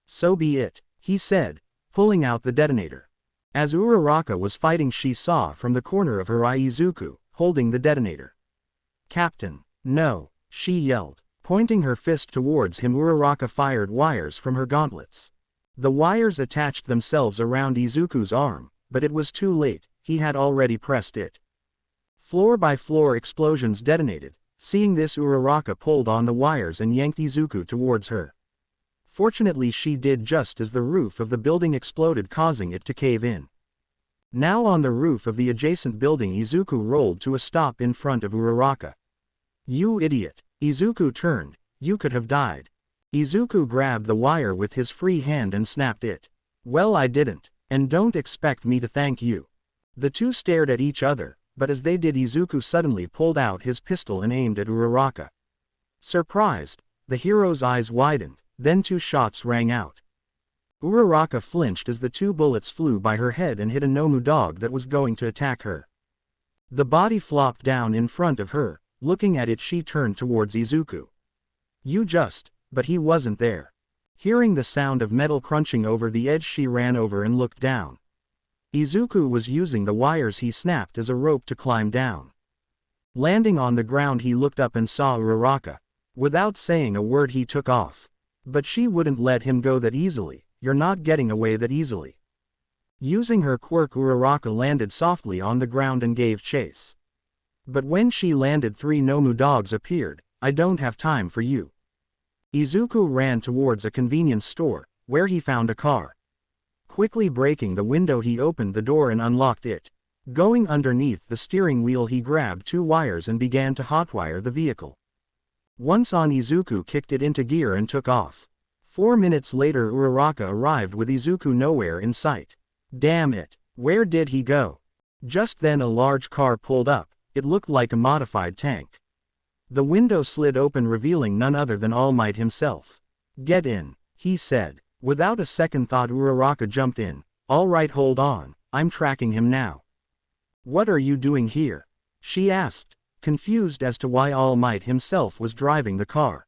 So be it, he said, pulling out the detonator. As Uraraka was fighting, she saw from the corner of her eye Izuku, holding the detonator. Captain, no, she yelled. Pointing her fist towards him, Uraraka fired wires from her gauntlets. The wires attached themselves around Izuku's arm, but it was too late, he had already pressed it. Floor by floor explosions detonated. Seeing this, Uraraka pulled on the wires and yanked Izuku towards her. Fortunately, she did just as the roof of the building exploded, causing it to cave in. Now on the roof of the adjacent building, Izuku rolled to a stop in front of Uraraka. You idiot. Izuku turned. You could have died. Izuku grabbed the wire with his free hand and snapped it. Well, I didn't, and don't expect me to thank you. The two stared at each other, but as they did, Izuku suddenly pulled out his pistol and aimed at Uraraka. Surprised, the hero's eyes widened, then two shots rang out. Uraraka flinched as the two bullets flew by her head and hit a Nomu dog that was going to attack her. The body flopped down in front of her. Looking at it, she turned towards Izuku. But he wasn't there. Hearing the sound of metal crunching over the edge, she ran over and looked down. Izuku was using the wires he snapped as a rope to climb down. Landing on the ground, he looked up and saw Uraraka. Without saying a word, he took off. But she wouldn't let him go that easily. You're not getting away that easily. Using her quirk, Uraraka landed softly on the ground and gave chase. But when she landed, 3 Nomu dogs appeared. "I don't have time for you." Izuku ran towards a convenience store, where he found a car. Quickly breaking the window, he opened the door and unlocked it. Going underneath the steering wheel, he grabbed 2 wires and began to hotwire the vehicle. Once on, Izuku kicked it into gear and took off. 4 minutes later, Uraraka arrived with Izuku nowhere in sight. Damn it, where did he go? Just then a large car pulled up. It looked like a modified tank. The window slid open, revealing none other than All Might himself. "Get in," he said. Without a second thought, Uraraka jumped in. "All right, hold on, I'm tracking him now." "What are you doing here?" she asked, confused as to why All Might himself was driving the car.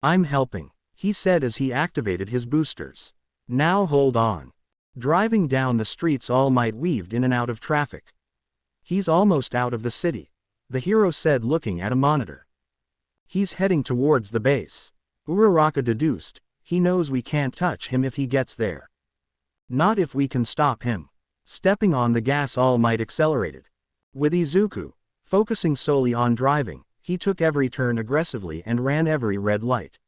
"I'm helping," he said as he activated his boosters. "Now hold on." Driving down the streets, All Might weaved in and out of traffic. "He's almost out of the city," the hero said, looking at a monitor. "He's heading towards the base." Uraraka deduced. "He knows we can't touch him if he gets there." "Not if we can stop him." Stepping on the gas, All Might accelerated. With Izuku focusing solely on driving, he took every turn aggressively and ran every red light.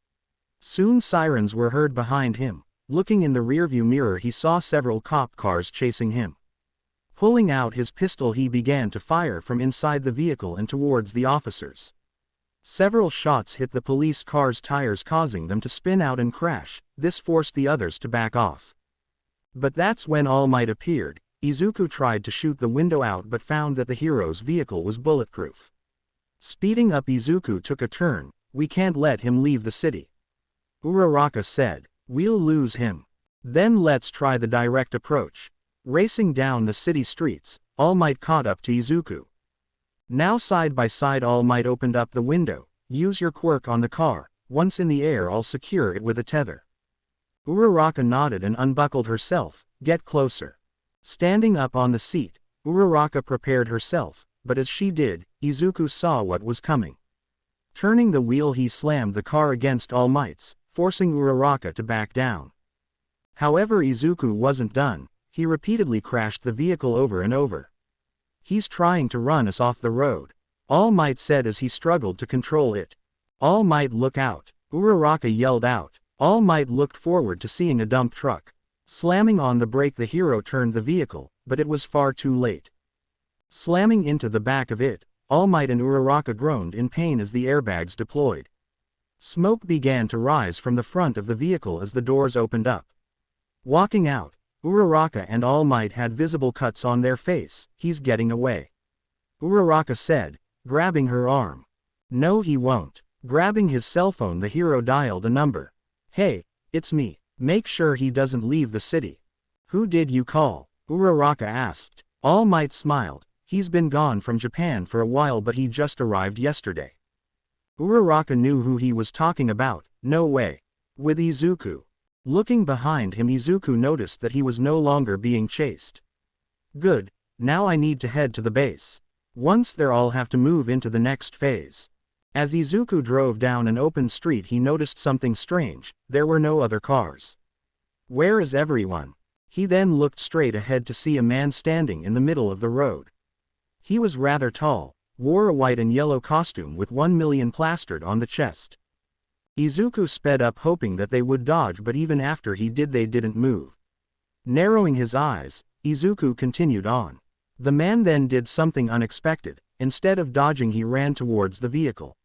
Soon sirens were heard behind him. Looking in the rearview mirror, he saw several cop cars chasing him. Pulling out his pistol, he began to fire from inside the vehicle and towards the officers. Several shots hit the police car's tires, causing them to spin out and crash. This forced the others to back off. But that's when All Might appeared. Izuku tried to shoot the window out but found that the hero's vehicle was bulletproof. Speeding up, Izuku took a turn. "We can't let him leave the city," Uraraka said. "We'll lose him. Then let's try the direct approach." Racing down the city streets, All Might caught up to Izuku. Now side by side, All Might opened up the window. "Use your quirk on the car. Once in the air, I'll secure it with a tether." Uraraka nodded and unbuckled herself. "Get closer." Standing up on the seat, Uraraka prepared herself, but as she did, Izuku saw what was coming. Turning the wheel, he slammed the car against All Might's, forcing Uraraka to back down. However, Izuku wasn't done. He repeatedly crashed the vehicle over and over. "He's trying to run us off the road," All Might said as he struggled to control it. "All Might, look out," Uraraka yelled out. All Might looked forward to seeing a dump truck. Slamming on the brake, the hero turned the vehicle, but it was far too late. Slamming into the back of it, All Might and Uraraka groaned in pain as the airbags deployed. Smoke began to rise from the front of the vehicle as the doors opened up. Walking out, Uraraka and All Might had visible cuts on their face. "He's getting away," Uraraka said, grabbing her arm. "No, he won't." Grabbing his cell phone, the hero dialed a number. "Hey, it's me. Make sure he doesn't leave the city." "Who did you call?" Uraraka asked. All Might smiled. "He's been gone from Japan for a while, but he just arrived yesterday." Uraraka knew who he was talking about. "No way." With Izuku. Looking behind him, Izuku noticed that he was no longer being chased. "Good, now I need to head to the base. Once there, I'll have to move into the next phase." As Izuku drove down an open street, he noticed something strange. There were no other cars. "Where is everyone?" He then looked straight ahead to see a man standing in the middle of the road. He was rather tall, wore a white and yellow costume with 1,000,000 plastered on the chest. Izuku sped up, hoping that they would dodge, but even after he did, they didn't move. Narrowing his eyes, Izuku continued on. The man then did something unexpected. Instead of dodging, he ran towards the vehicle.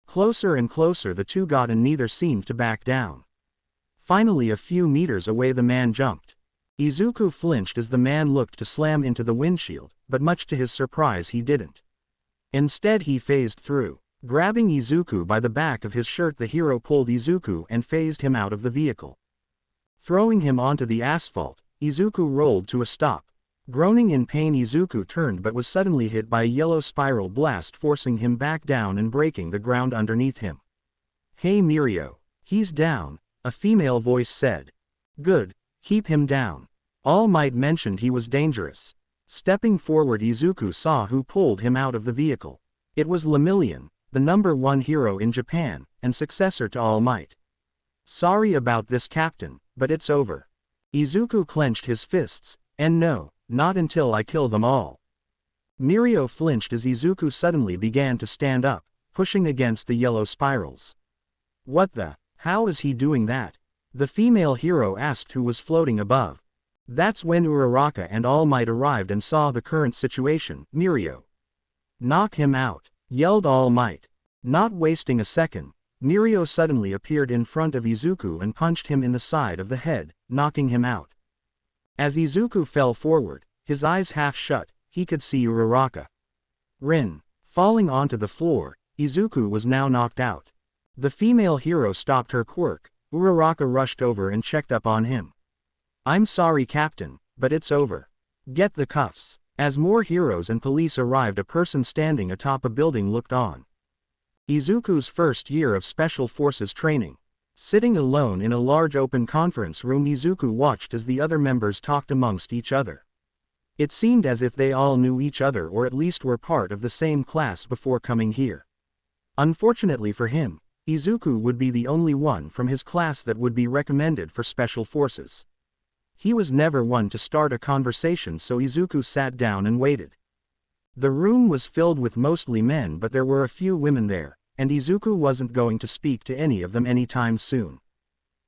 Closer and closer the two got, and neither seemed to back down. Finally, a few meters away, the man jumped. Izuku flinched as the man looked to slam into the windshield, but much to his surprise he didn't. Instead, he phased through. Grabbing Izuku by the back of his shirt, the hero pulled Izuku and phased him out of the vehicle. Throwing him onto the asphalt, Izuku rolled to a stop. Groaning in pain, Izuku turned but was suddenly hit by a yellow spiral blast, forcing him back down and breaking the ground underneath him. "Hey Mirio, he's down," a female voice said. "Good, keep him down." All Might mentioned he was dangerous. Stepping forward, Izuku saw who pulled him out of the vehicle. It was Lemillion, the #1 hero in Japan, and successor to All Might. "Sorry about this, Captain, but it's over." Izuku clenched his fists. And no, not until I kill them all. Mirio flinched as Izuku suddenly began to stand up, pushing against the yellow spirals. What the? How is he doing that? The female hero asked who was floating above. That's when Uraraka and All Might arrived and saw the current situation. Mirio. Knock him out, yelled All Might. Not wasting a second, Mirio suddenly appeared in front of Izuku and punched him in the side of the head, knocking him out. As Izuku fell forward, his eyes half shut, he could see Uraraka. Rin. Falling onto the floor, Izuku was now knocked out. The female hero stopped her quirk. Uraraka rushed over and checked up on him. I'm sorry, Captain, but it's over. Get the cuffs. As more heroes and police arrived, a person standing atop a building looked on. Izuku's first year of Special Forces training. Sitting alone in a large open conference room, Izuku watched as the other members talked amongst each other. It seemed as if they all knew each other or at least were part of the same class before coming here. Unfortunately for him, Izuku would be the only one from his class that would be recommended for Special Forces. He was never one to start a conversation, so Izuku sat down and waited. The room was filled with mostly men, but there were a few women there, and Izuku wasn't going to speak to any of them anytime soon.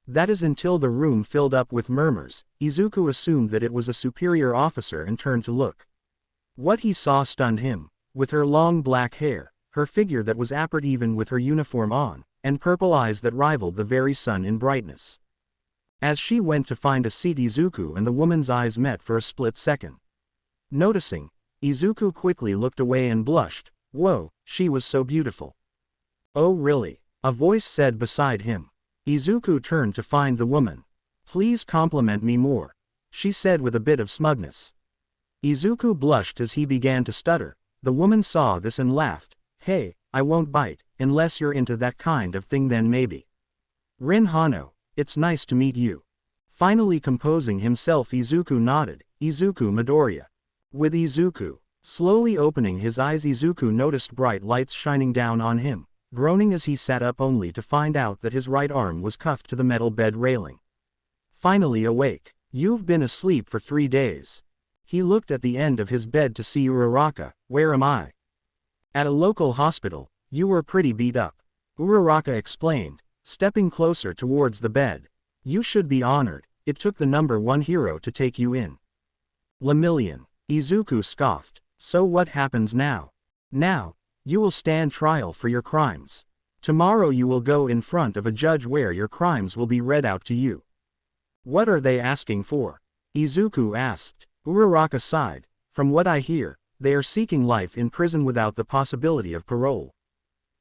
That is until the room filled up with murmurs. Izuku assumed that it was a superior officer and turned to look. What he saw stunned him. With her long black hair, her figure that was apart even with her uniform on, and purple eyes that rivaled the very sun in brightness. As she went to find a seat, Izuku and the woman's eyes met for a split second. Noticing, Izuku quickly looked away and blushed. Whoa, she was so beautiful. Oh really? A voice said beside him. Izuku turned to find the woman. Please compliment me more, she said with a bit of smugness. Izuku blushed as he began to stutter. The woman saw this and laughed. Hey, I won't bite, unless you're into that kind of thing, then maybe. Rin Hano, it's nice to meet you. Finally composing himself, Izuku nodded. Izuku Midoriya. With Izuku slowly opening his eyes, Izuku noticed bright lights shining down on him, groaning as he sat up only to find out that his right arm was cuffed to the metal bed railing. Finally awake. You've been asleep for 3 days. He looked at the end of his bed to see Uraraka. Where am I? At a local hospital. You were pretty beat up, Uraraka explained, stepping closer towards the bed. You should be honored. It took the #1 hero to take you in. Lemillion. Izuku scoffed. So what happens now? Now, you will stand trial for your crimes. Tomorrow you will go in front of a judge where your crimes will be read out to you. What are they asking for? Izuku asked. Uraraka sighed. From what I hear, they are seeking life in prison without the possibility of parole.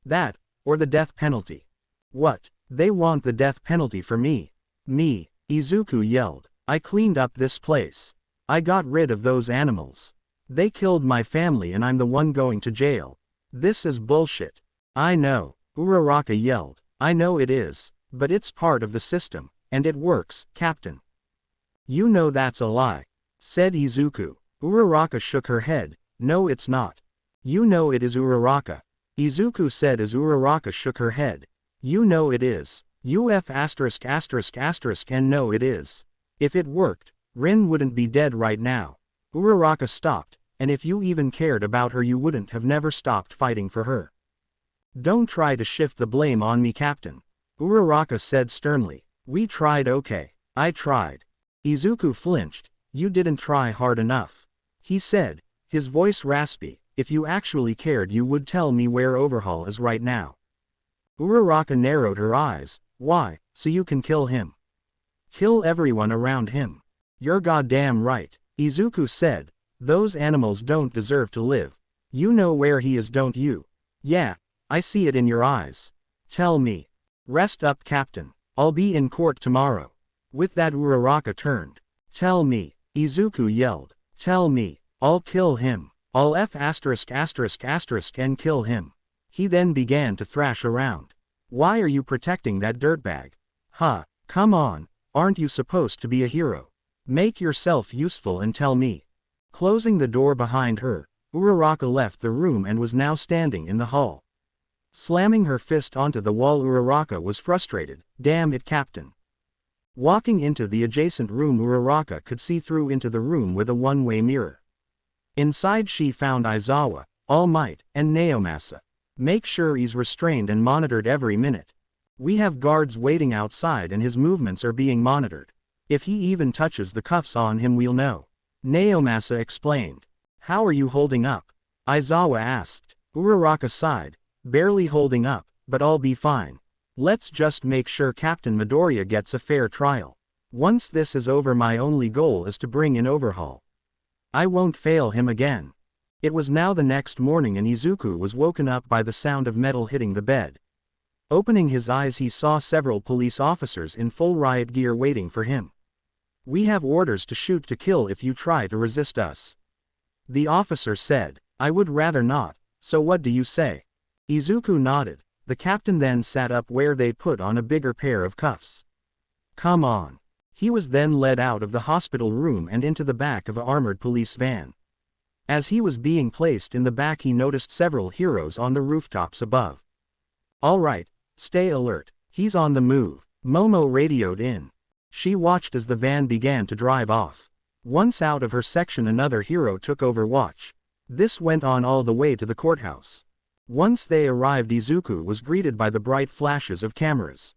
That, or the death penalty. What? They want the death penalty for me. Me, Izuku yelled. I cleaned up this place. I got rid of those animals. They killed my family and I'm the one going to jail. This is bullshit. I know, Uraraka yelled. I know it is, but it's part of the system, and it works, Captain. You know that's a lie, said Izuku. Uraraka shook her head. No, it's not. You know it is, Uraraka. Izuku said as Uraraka shook her head. You know it is. And no it is. If it worked, Rin wouldn't be dead right now. Uraraka stopped, and if you even cared about her you wouldn't have never stopped fighting for her. Don't try to shift the blame on me, Captain, Uraraka said sternly. We tried, okay. I tried. Izuku flinched. You didn't try hard enough, he said, his voice raspy. If you actually cared you would tell me where Overhaul is right now. Uraraka narrowed her eyes. Why? So you can kill him. Kill everyone around him. You're goddamn right, Izuku said. Those animals don't deserve to live. You know where he is, don't you? Yeah, I see it in your eyes. Tell me. Rest up, Captain. I'll be in court tomorrow. With that Uraraka turned. Tell me, Izuku yelled. Tell me. I'll kill him. I'll and kill him. He then began to thrash around. Why are you protecting that dirtbag? Huh, come on, aren't you supposed to be a hero? Make yourself useful and tell me. Closing the door behind her, Uraraka left the room and was now standing in the hall. Slamming her fist onto the wall, Uraraka was frustrated. Damn it, Captain. Walking into the adjacent room, Uraraka could see through into the room with a one-way mirror. Inside she found Aizawa, All Might, and Naomasa. Make sure he's restrained and monitored every minute. We have guards waiting outside and his movements are being monitored. If he even touches the cuffs on him we'll know. Naomasa explained. How are you holding up? Aizawa asked. Uraraka sighed. Barely holding up, but I'll be fine. Let's just make sure Captain Midoriya gets a fair trial. Once this is over my only goal is to bring in Overhaul. I won't fail him again. It was now the next morning and Izuku was woken up by the sound of metal hitting the bed. Opening his eyes he saw several police officers in full riot gear waiting for him. We have orders to shoot to kill if you try to resist us. The officer said. I would rather not, so what do you say? Izuku nodded. The captain then sat up where they put on a bigger pair of cuffs. Come on. He was then led out of the hospital room and into the back of an armored police van. As he was being placed in the back he noticed several heroes on the rooftops above. All right, stay alert, he's on the move, Momo radioed in. She watched as the van began to drive off. Once out of her section another hero took over watch. This went on all the way to the courthouse. Once they arrived Izuku was greeted by the bright flashes of cameras.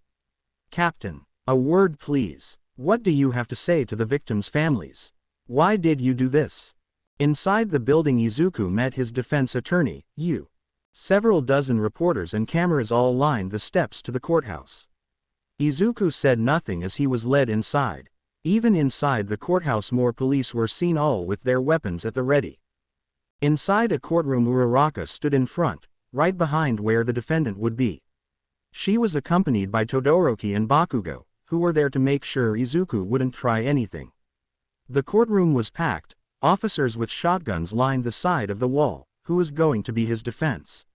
Captain, a word please. What do you have to say to the victims' families? Why did you do this? Inside the building Izuku met his defense attorney, Yu. Several dozen reporters and cameras all lined the steps to the courthouse. Izuku said nothing as he was led inside. Even inside the courthouse more police were seen, all with their weapons at the ready. Inside a courtroom Uraraka stood in front, right behind where the defendant would be. She was accompanied by Todoroki and Bakugo, who were there to make sure Izuku wouldn't try anything. The courtroom was packed, officers with shotguns lined the side of the wall. Who was going to be his defense?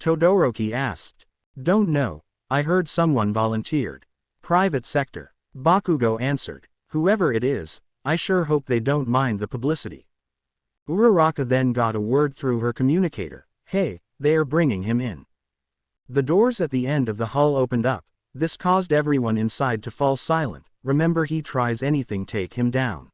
Todoroki asked. Don't know, I heard someone volunteered. Private sector. Bakugo answered. Whoever it is, I sure hope they don't mind the publicity. Uraraka then got a word through her communicator. Hey, they are bringing him in. The doors at the end of the hall opened up. This caused everyone inside to fall silent. Remember, he tries anything, take him down.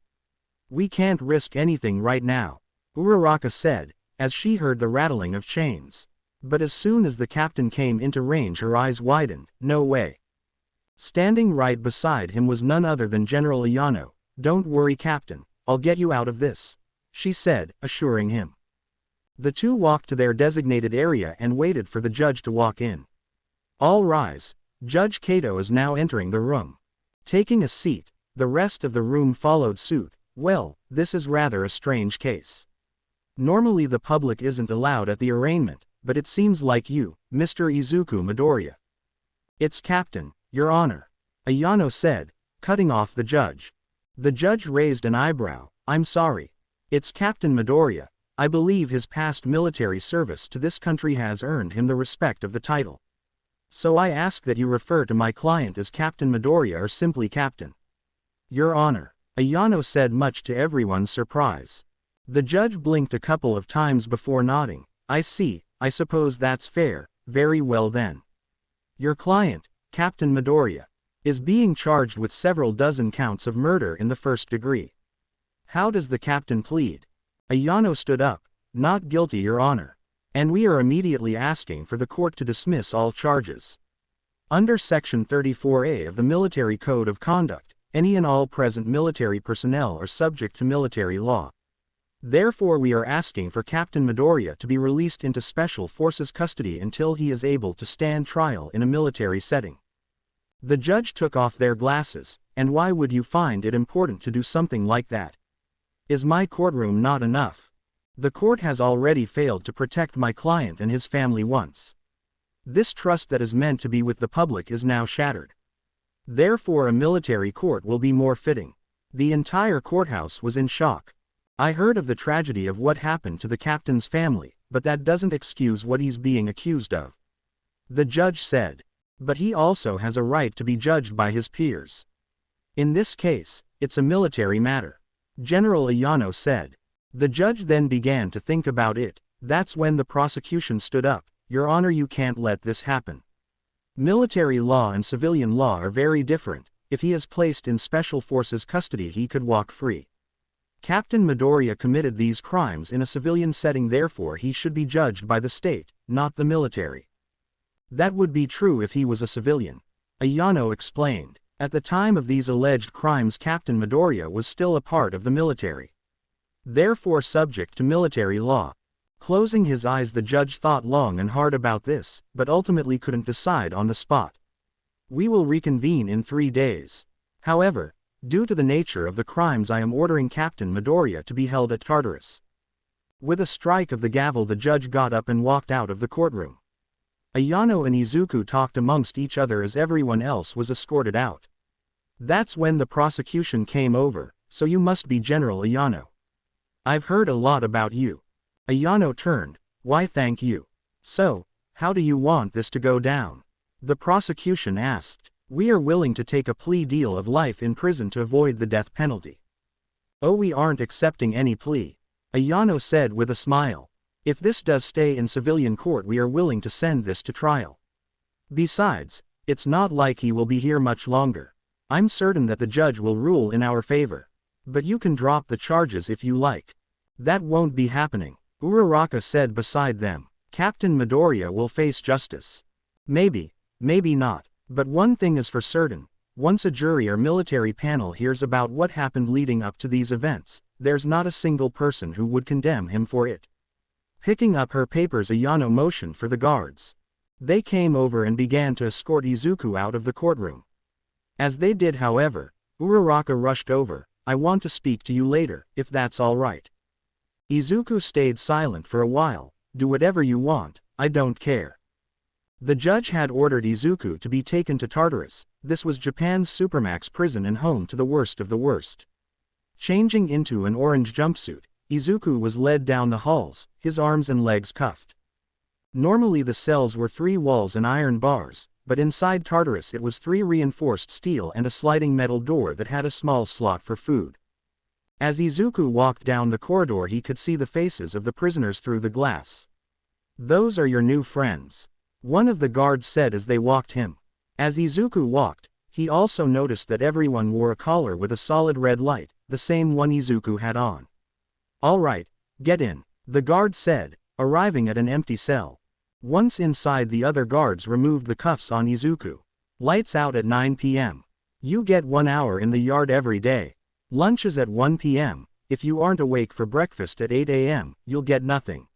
We can't risk anything right now, Uraraka said, as she heard the rattling of chains. But as soon as the captain came into range her eyes widened. No way. Standing right beside him was none other than General Ayano. Don't worry Captain, I'll get you out of this, she said, assuring him. The two walked to their designated area and waited for the judge to walk in. All rise. Judge Kato is now entering the room. Taking a seat, the rest of the room followed suit. Well, this is rather a strange case. Normally the public isn't allowed at the arraignment, but it seems like you, Mr. Izuku Midoriya. It's Captain, Your Honor, Ayano said, cutting off the judge. The judge raised an eyebrow. I'm sorry. It's Captain Midoriya. I believe his past military service to this country has earned him the respect of the title. So I ask that you refer to my client as Captain Midoriya or simply Captain. Your Honor, Ayano said, much to everyone's surprise. The judge blinked a couple of times before nodding. I see, I suppose that's fair. Very well then. Your client, Captain Midoriya, is being charged with several dozen counts of murder in the first degree. How does the captain plead? Ayano stood up. Not guilty, Your Honor. And we are immediately asking for the court to dismiss all charges. Under Section 34A of the Military Code of Conduct, any and all present military personnel are subject to military law. Therefore we are asking for Captain Midoriya to be released into Special Forces custody until he is able to stand trial in a military setting. The judge took off their glasses. And why would you find it important to do something like that? Is my courtroom not enough? The court has already failed to protect my client and his family once. This trust that is meant to be with the public is now shattered. Therefore a military court will be more fitting. The entire courthouse was in shock. I heard of the tragedy of what happened to the captain's family, but that doesn't excuse what he's being accused of. The judge said. But he also has a right to be judged by his peers. In this case, it's a military matter, General Ayano said. The judge then began to think about it. That's when the prosecution stood up. Your Honor, you can't let this happen. Military law and civilian law are very different. if he is placed in Special Forces custody he could walk free. Captain Midoriya committed these crimes in a civilian setting, therefore he should be judged by the state, not the military. That would be true if he was a civilian. Ayano explained. At the time of these alleged crimes Captain Midoriya was still a part of the military. Therefore subject to military law. Closing his eyes, the judge thought long and hard about this, but ultimately couldn't decide on the spot. We will reconvene in 3 days. However, due to the nature of the crimes I am ordering Captain Midoriya to be held at Tartarus. With a strike of the gavel the judge got up and walked out of the courtroom. Ayano and Izuku talked amongst each other as everyone else was escorted out. That's when the prosecution came over, so you must be General Ayano. I've heard a lot about you. Ayano turned. Why thank you. So, how do you want this to go down? The prosecution asked. We are willing to take a plea deal of life in prison to avoid the death penalty. Oh, we aren't accepting any plea. Ayano said with a smile. If this does stay in civilian court we are willing to send this to trial. Besides, it's not like he will be here much longer. I'm certain that the judge will rule in our favor. But you can drop the charges if you like. That won't be happening, Uraraka said beside them. Captain Midoriya will face justice. Maybe, maybe not. But one thing is for certain, once a jury or military panel hears about what happened leading up to these events, there's not a single person who would condemn him for it. Picking up her papers Ayano motioned for the guards. They came over and began to escort Izuku out of the courtroom. As they did, however, Uraraka rushed over. I want to speak to you later, if that's all right. Izuku stayed silent for a while. Do whatever you want, I don't care. The judge had ordered Izuku to be taken to Tartarus. This was Japan's supermax prison and home to the worst of the worst. Changing into an orange jumpsuit, Izuku was led down the halls, his arms and legs cuffed. Normally the cells were 3 walls and iron bars, but inside Tartarus it was 3 reinforced steel and a sliding metal door that had a small slot for food. As Izuku walked down the corridor he could see the faces of the prisoners through the glass. Those are your new friends, one of the guards said as they walked him. As Izuku walked, he also noticed that everyone wore a collar with a solid red light, the same one Izuku had on. All right, get in, the guard said, arriving at an empty cell. Once inside the other guards removed the cuffs on Izuku. Lights out at 9 p.m. You get 1 hour in the yard every day. Lunch is at 1 p.m. If you aren't awake for breakfast at 8 a.m., you'll get nothing.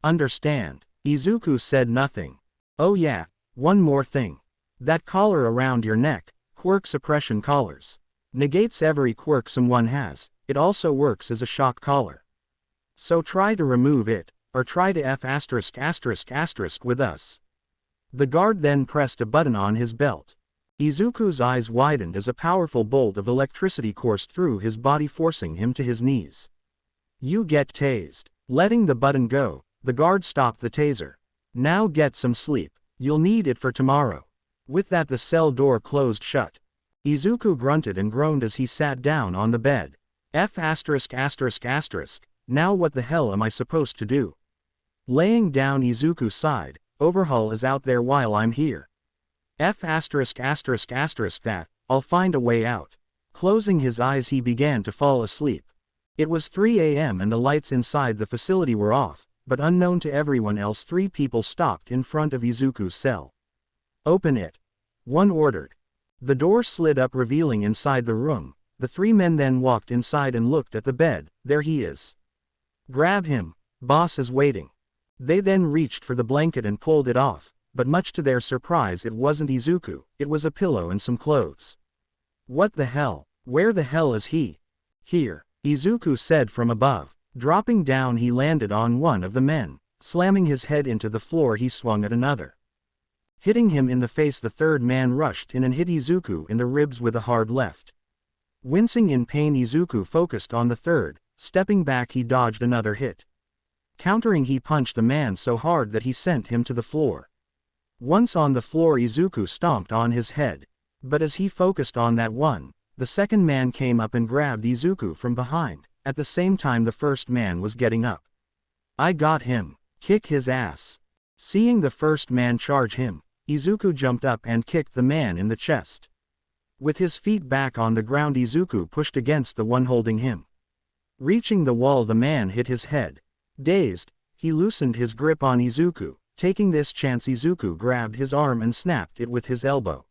Understand? Izuku said nothing. Oh yeah, one more thing. That collar around your neck, quirk suppression collars. Negates every quirk someone has. It also works as a shock collar. So try to remove it, or try to F*** with us. The guard then pressed a button on his belt. Izuku's eyes widened as a powerful bolt of electricity coursed through his body, forcing him to his knees. You get tased. Letting the button go, the guard stopped the taser. Now get some sleep. You'll need it for tomorrow. With that the cell door closed shut. Izuku grunted and groaned as he sat down on the bed. Now what the hell am I supposed to do? Laying down Izuku sighed. Overhaul is out there while I'm here. That, I'll find a way out. Closing his eyes he began to fall asleep. It was 3 a.m. and the lights inside the facility were off, but unknown to everyone else 3 people stopped in front of Izuku's cell. Open it. One ordered. The door slid up revealing inside the room. The 3 men then walked inside and looked at the bed. There he is. Grab him. Boss is waiting. They then reached for the blanket and pulled it off, but much to their surprise it wasn't Izuku, it was a pillow and some clothes. What the hell? Where the hell is he? Here, Izuku said from above. Dropping down he landed on one of the men. Slamming his head into the floor he swung at another. Hitting him in the face, the 3rd man rushed in and hit Izuku in the ribs with a hard left. Wincing in pain, Izuku focused on the 3rd, stepping back he dodged another hit. Countering, he punched the man so hard that he sent him to the floor. Once on the floor Izuku stomped on his head. But as he focused on that one, the 2nd man came up and grabbed Izuku from behind. At the same time the 1st man was getting up. I got him. Kick his ass. Seeing the 1st man charge him, Izuku jumped up and kicked the man in the chest. With his feet back on the ground, Izuku pushed against the one holding him. Reaching the wall, the man hit his head. Dazed, he loosened his grip on Izuku. Taking this chance, Izuku grabbed his arm and snapped it with his elbow.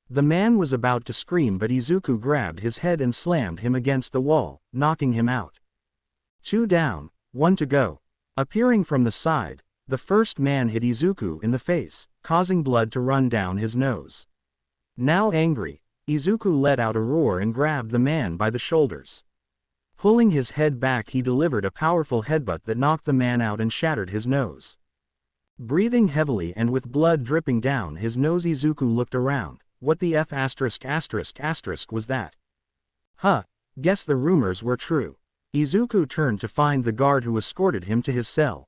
The man was about to scream, but Izuku grabbed his head and slammed him against the wall, knocking him out. 2 down, 1 to go. Appearing from the side, the first man hit Izuku in the face, causing blood to run down his nose. Now angry, Izuku let out a roar and grabbed the man by the shoulders. Pulling his head back, he delivered a powerful headbutt that knocked the man out and shattered his nose. Breathing heavily and with blood dripping down his nose, Izuku looked around. What the F*** was that? Huh, guess the rumors were true. Izuku turned to find the guard who escorted him to his cell.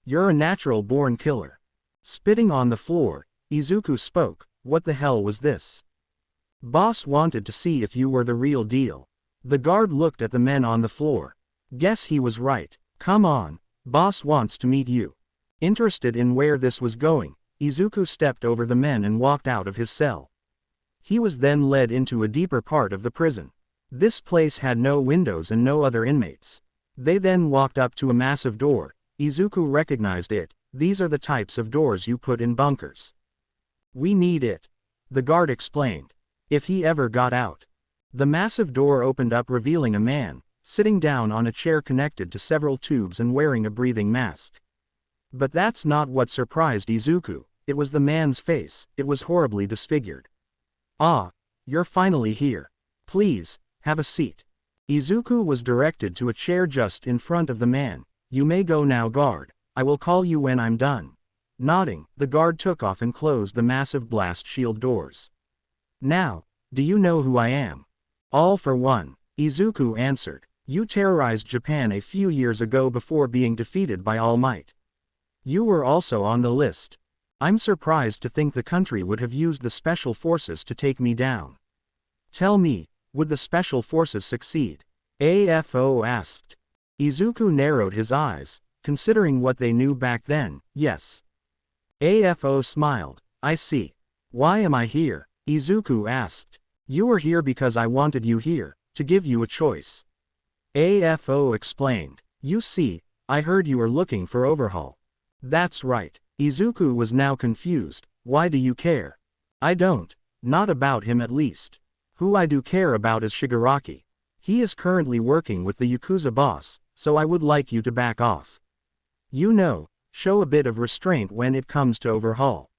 You're a natural-born killer. Spitting on the floor, Izuku spoke. What the hell was this? Boss wanted to see if you were the real deal. The guard looked at the men on the floor. Guess he was right. Come on, boss wants to meet you. Interested in where this was going, Izuku stepped over the men and walked out of his cell. He was then led into a deeper part of the prison. This place had no windows and no other inmates. They then walked up to a massive door. Izuku recognized it. These are the types of doors you put in bunkers. We need it, the guard explained. If he ever got out. The massive door opened up, revealing a man, sitting down on a chair connected to several tubes and wearing a breathing mask. But that's not what surprised Izuku. It was the man's face. It was horribly disfigured. Ah, you're finally here. Please, have a seat. Izuku was directed to a chair just in front of the man. You may go now, guard. I will call you when I'm done. Nodding, the guard took off and closed the massive blast shield doors. Now, do you know who I am? All for one, Izuku answered. You terrorized Japan a few years ago before being defeated by All Might. You were also on the list. I'm surprised to think the country would have used the special forces to take me down. Tell me, would the special forces succeed? AFO asked. Izuku narrowed his eyes, considering what they knew back then. Yes. AFO smiled. I see. Why am I here? Izuku asked. You were here because I wanted you here, to give you a choice. AFO explained. You see, I heard you were looking for overhaul. That's right. Izuku was now confused. Why do you care? I don't. Not about him, at least. Who I do care about is Shigaraki. He is currently working with the Yakuza boss, so I would like you to back off. You know, show a bit of restraint when it comes to overhaul.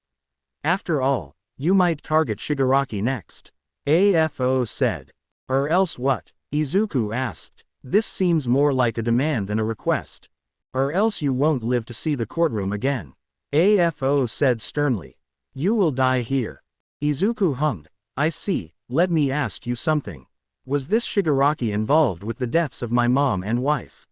After all, you might target Shigaraki next. AFO said. Or else what? Izuku asked. This seems more like a demand than a request. Or else you won't live to see the courtroom again. AFO said sternly. You will die here. Izuku hummed. I see. Let me ask you something. Was this Shigaraki involved with the deaths of my mom and wife?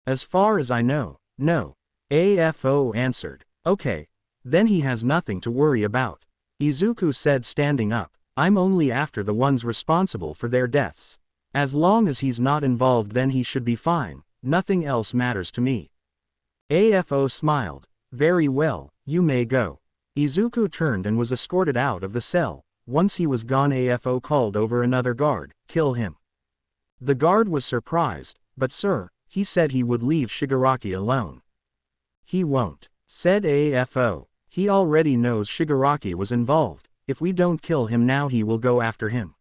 As far as I know, no. AFO answered. Okay. Then he has nothing to worry about. Izuku said, standing up. I'm only after the ones responsible for their deaths. As long as he's not involved, then he should be fine. Nothing else matters to me. AFO smiled. Very well, you may go. Izuku turned and was escorted out of the cell. Once he was gone, AFO called over another guard. Kill him. The guard was surprised, but sir, he said he would leave Shigaraki alone. He won't, said AFO. He already knows Shigaraki was involved. If we don't kill him now, he will go after him.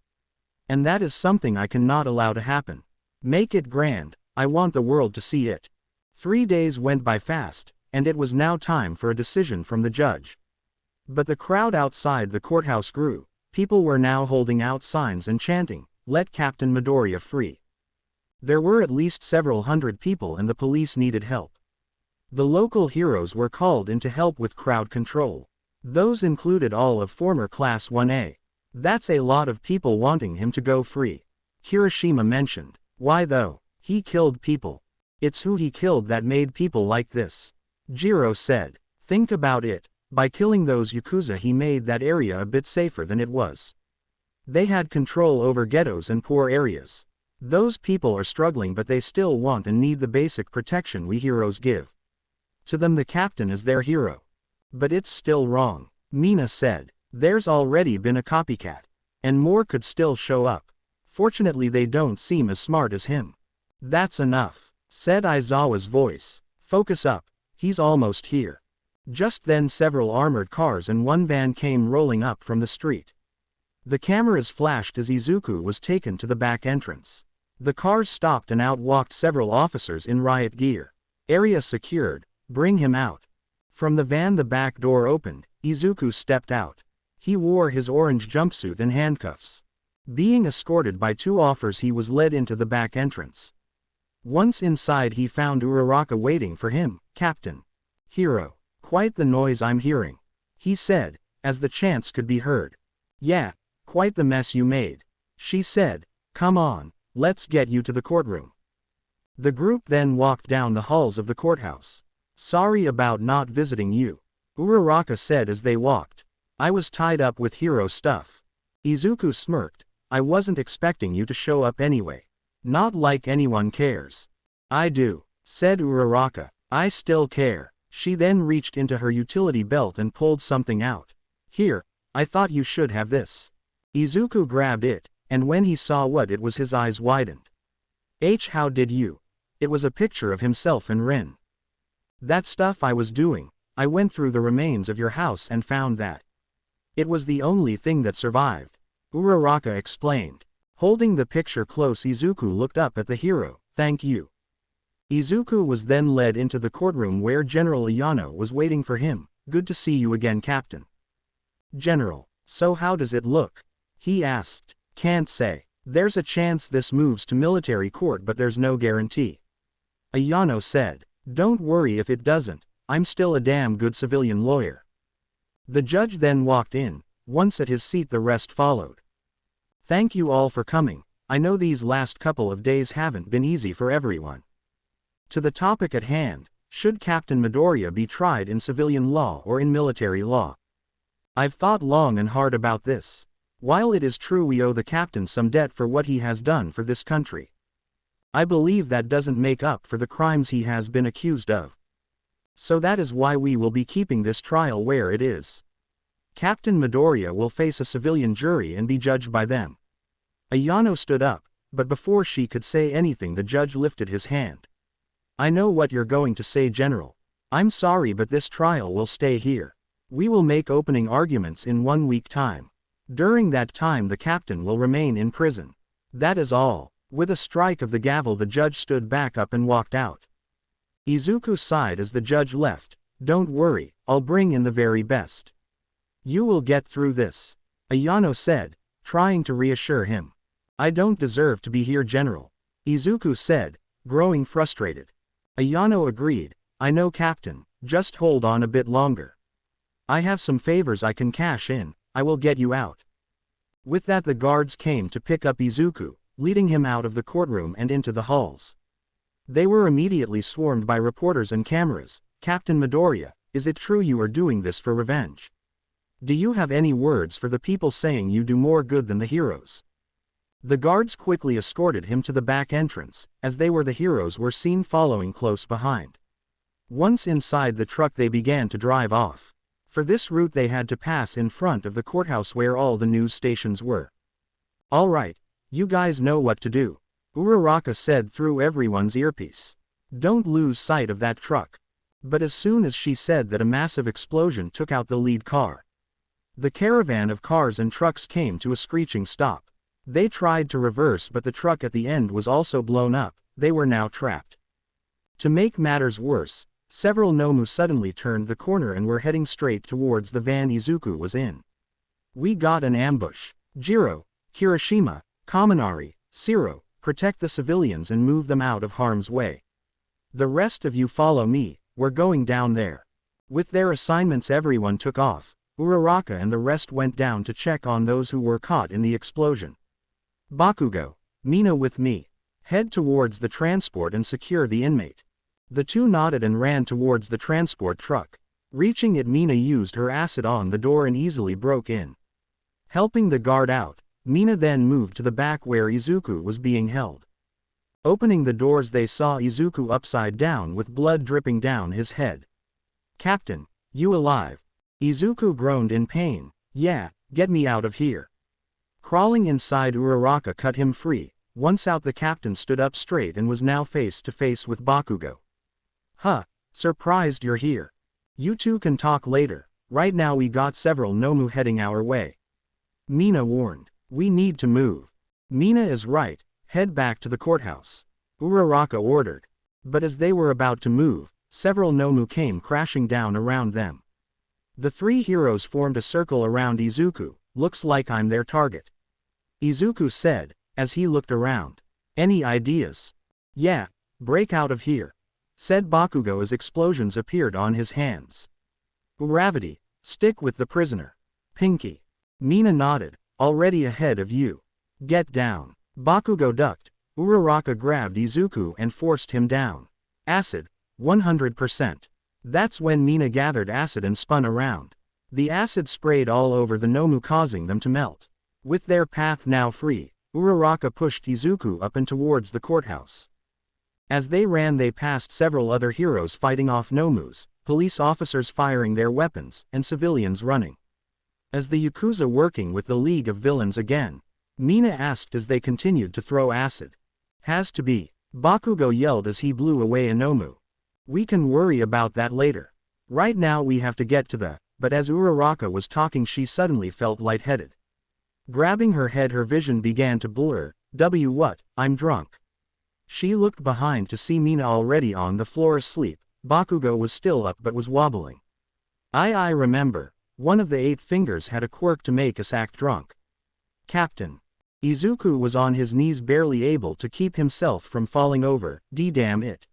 And that is something I cannot allow to happen. Make it grand. I want the world to see it. 3 days went by fast, and it was now time for a decision from the judge. But the crowd outside the courthouse grew. People were now holding out signs and chanting, "Let Captain Midoriya free." There were at least several hundred people, and the police needed help. The local heroes were called in to help with crowd control. Those included all of former Class 1A. That's a lot of people wanting him to go free. Kirishima mentioned. Why though? He killed people. It's who he killed that made people like this. Jiro said. Think about it. By killing those Yakuza, he made that area a bit safer than it was. They had control over ghettos and poor areas. Those people are struggling, but they still want and need the basic protection we heroes give. To them, the captain is their hero. But it's still wrong. Mina said. There's already been a copycat. And more could still show up. Fortunately they don't seem as smart as him. That's enough, said Aizawa's voice. Focus up, he's almost here. Just then several armored cars and one van came rolling up from the street. The cameras flashed as Izuku was taken to the back entrance. The cars stopped and out walked several officers in riot gear. Area secured, bring him out. From the van the back door opened, Izuku stepped out. He wore his orange jumpsuit and handcuffs. Being escorted by two officers he was led into the back entrance. Once inside he found Uraraka waiting for him. Captain. Hero. Quite the noise I'm hearing, he said, as the chants could be heard. Yeah, quite the mess you made, she said. Come on, let's get you to the courtroom. The group then walked down the halls of the courthouse. Sorry about not visiting you, Uraraka said as they walked. I was tied up with hero stuff. Izuku smirked. I wasn't expecting you to show up anyway. Not like anyone cares. I do, said Uraraka. I still care. She then reached into her utility belt and pulled something out. Here, I thought you should have this. Izuku grabbed it, and when he saw what it was his eyes widened. How did you? It was a picture of himself and Rin. That stuff I was doing, I went through the remains of your house and found that. It was the only thing that survived, Uraraka explained. Holding the picture close Izuku looked up at the hero. Thank you. Izuku was then led into the courtroom where General Ayano was waiting for him. Good to see you again, Captain. General, so how does it look? He asked. Can't say. There's a chance this moves to military court but there's no guarantee. Ayano said. Don't worry if it doesn't, I'm still a damn good civilian lawyer. The judge then walked in. Once at his seat the rest followed. Thank you all for coming. I know these last couple of days haven't been easy for everyone. To the topic at hand, should Captain Midoriya be tried in civilian law or in military law? I've thought long and hard about this. While it is true we owe the captain some debt for what he has done for this country, I believe that doesn't make up for the crimes he has been accused of. So that is why we will be keeping this trial where it is. Captain Midoriya will face a civilian jury and be judged by them. Ayano stood up, but before she could say anything the judge lifted his hand. I know what you're going to say, General. I'm sorry but this trial will stay here. We will make opening arguments in 1 week time. During that time the captain will remain in prison. That is all. With a strike of the gavel the judge stood back up and walked out. Izuku sighed as the judge left. Don't worry, I'll bring in the very best. You will get through this, Ayano said, trying to reassure him. I don't deserve to be here, General, Izuku said, growing frustrated. Ayano agreed. I know, Captain, just hold on a bit longer. I have some favors I can cash in, I will get you out. With that the guards came to pick up Izuku, leading him out of the courtroom and into the halls. They were immediately swarmed by reporters and cameras. Captain Midoriya, is it true you are doing this for revenge? Do you have any words for the people saying you do more good than the heroes? The guards quickly escorted him to the back entrance, as they were the heroes were seen following close behind. Once inside the truck they began to drive off. For this route they had to pass in front of the courthouse where all the news stations were. All right, you guys know what to do, Uraraka said through everyone's earpiece. Don't lose sight of that truck. But as soon as she said that a massive explosion took out the lead car. The caravan of cars and trucks came to a screeching stop. They tried to reverse but the truck at the end was also blown up. They were now trapped. To make matters worse, several Nomu suddenly turned the corner and were heading straight towards the van Izuku was in. We got an ambush. Jiro, Kirishima, Kaminari, Siro, protect the civilians and move them out of harm's way. The rest of you follow me, we're going down there. With their assignments everyone took off. Uraraka and the rest went down to check on those who were caught in the explosion. Bakugo, Mina with me. Head towards the transport and secure the inmate. The two nodded and ran towards the transport truck. Reaching it, Mina used her acid on the door and easily broke in. Helping the guard out, Mina then moved to the back where Izuku was being held. Opening the doors they saw Izuku upside down with blood dripping down his head. Captain, you alive? Izuku groaned in pain. Yeah, get me out of here. Crawling inside, Uraraka cut him free. Once out, the captain stood up straight and was now face to face with Bakugo. Huh, surprised you're here. You two can talk later. Right now we got several Nomu heading our way. Mina warned. We need to move. Mina is right, head back to the courthouse. Uraraka ordered. But as they were about to move, several Nomu came crashing down around them. The three heroes formed a circle around Izuku. Looks like I'm their target. Izuku said, as he looked around. Any ideas? Yeah, break out of here, said Bakugo as explosions appeared on his hands. Uravity, stick with the prisoner. Pinky. Mina nodded, already ahead of you. Get down. Bakugo ducked. Uraraka grabbed Izuku and forced him down. Acid, 100%. That's when Mina gathered acid and spun around. The acid sprayed all over the Nomu, causing them to melt. With their path now free, Uraraka pushed Izuku up and towards the courthouse. As they ran, they passed several other heroes fighting off Nomus, police officers firing their weapons, and civilians running. As the Yakuza working with the League of Villains again? Mina asked as they continued to throw acid. Has to be. Bakugo yelled as he blew away a Nomu. We can worry about that later. Right now we have to get to the... But as Uraraka was talking, she suddenly felt lightheaded. Grabbing her head, her vision began to blur. What? I'm drunk. She looked behind to see Mina already on the floor asleep. Bakugo was still up but was wobbling. I remember. One of the 8 fingers had a quirk to make us act drunk. Captain. Izuku was on his knees, barely able to keep himself from falling over. Damn it.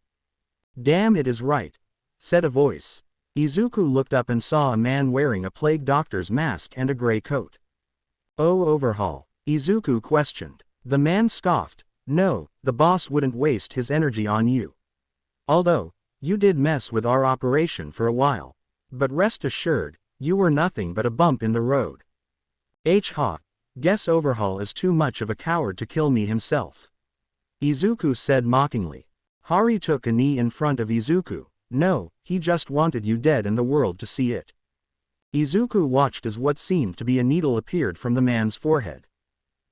Damn it is right, said a voice. Izuku looked up and saw a man wearing a plague doctor's mask and a gray coat. Oh, overhaul? Izuku questioned. The man scoffed. No, the boss wouldn't waste his energy on you. Although, you did mess with our operation for a while. But rest assured, you were nothing but a bump in the road. Ha. Guess Overhaul is too much of a coward to kill me himself. Izuku said mockingly. Hari took a knee in front of Izuku. No, he just wanted you dead and the world to see it. Izuku watched as what seemed to be a needle appeared from the man's forehead.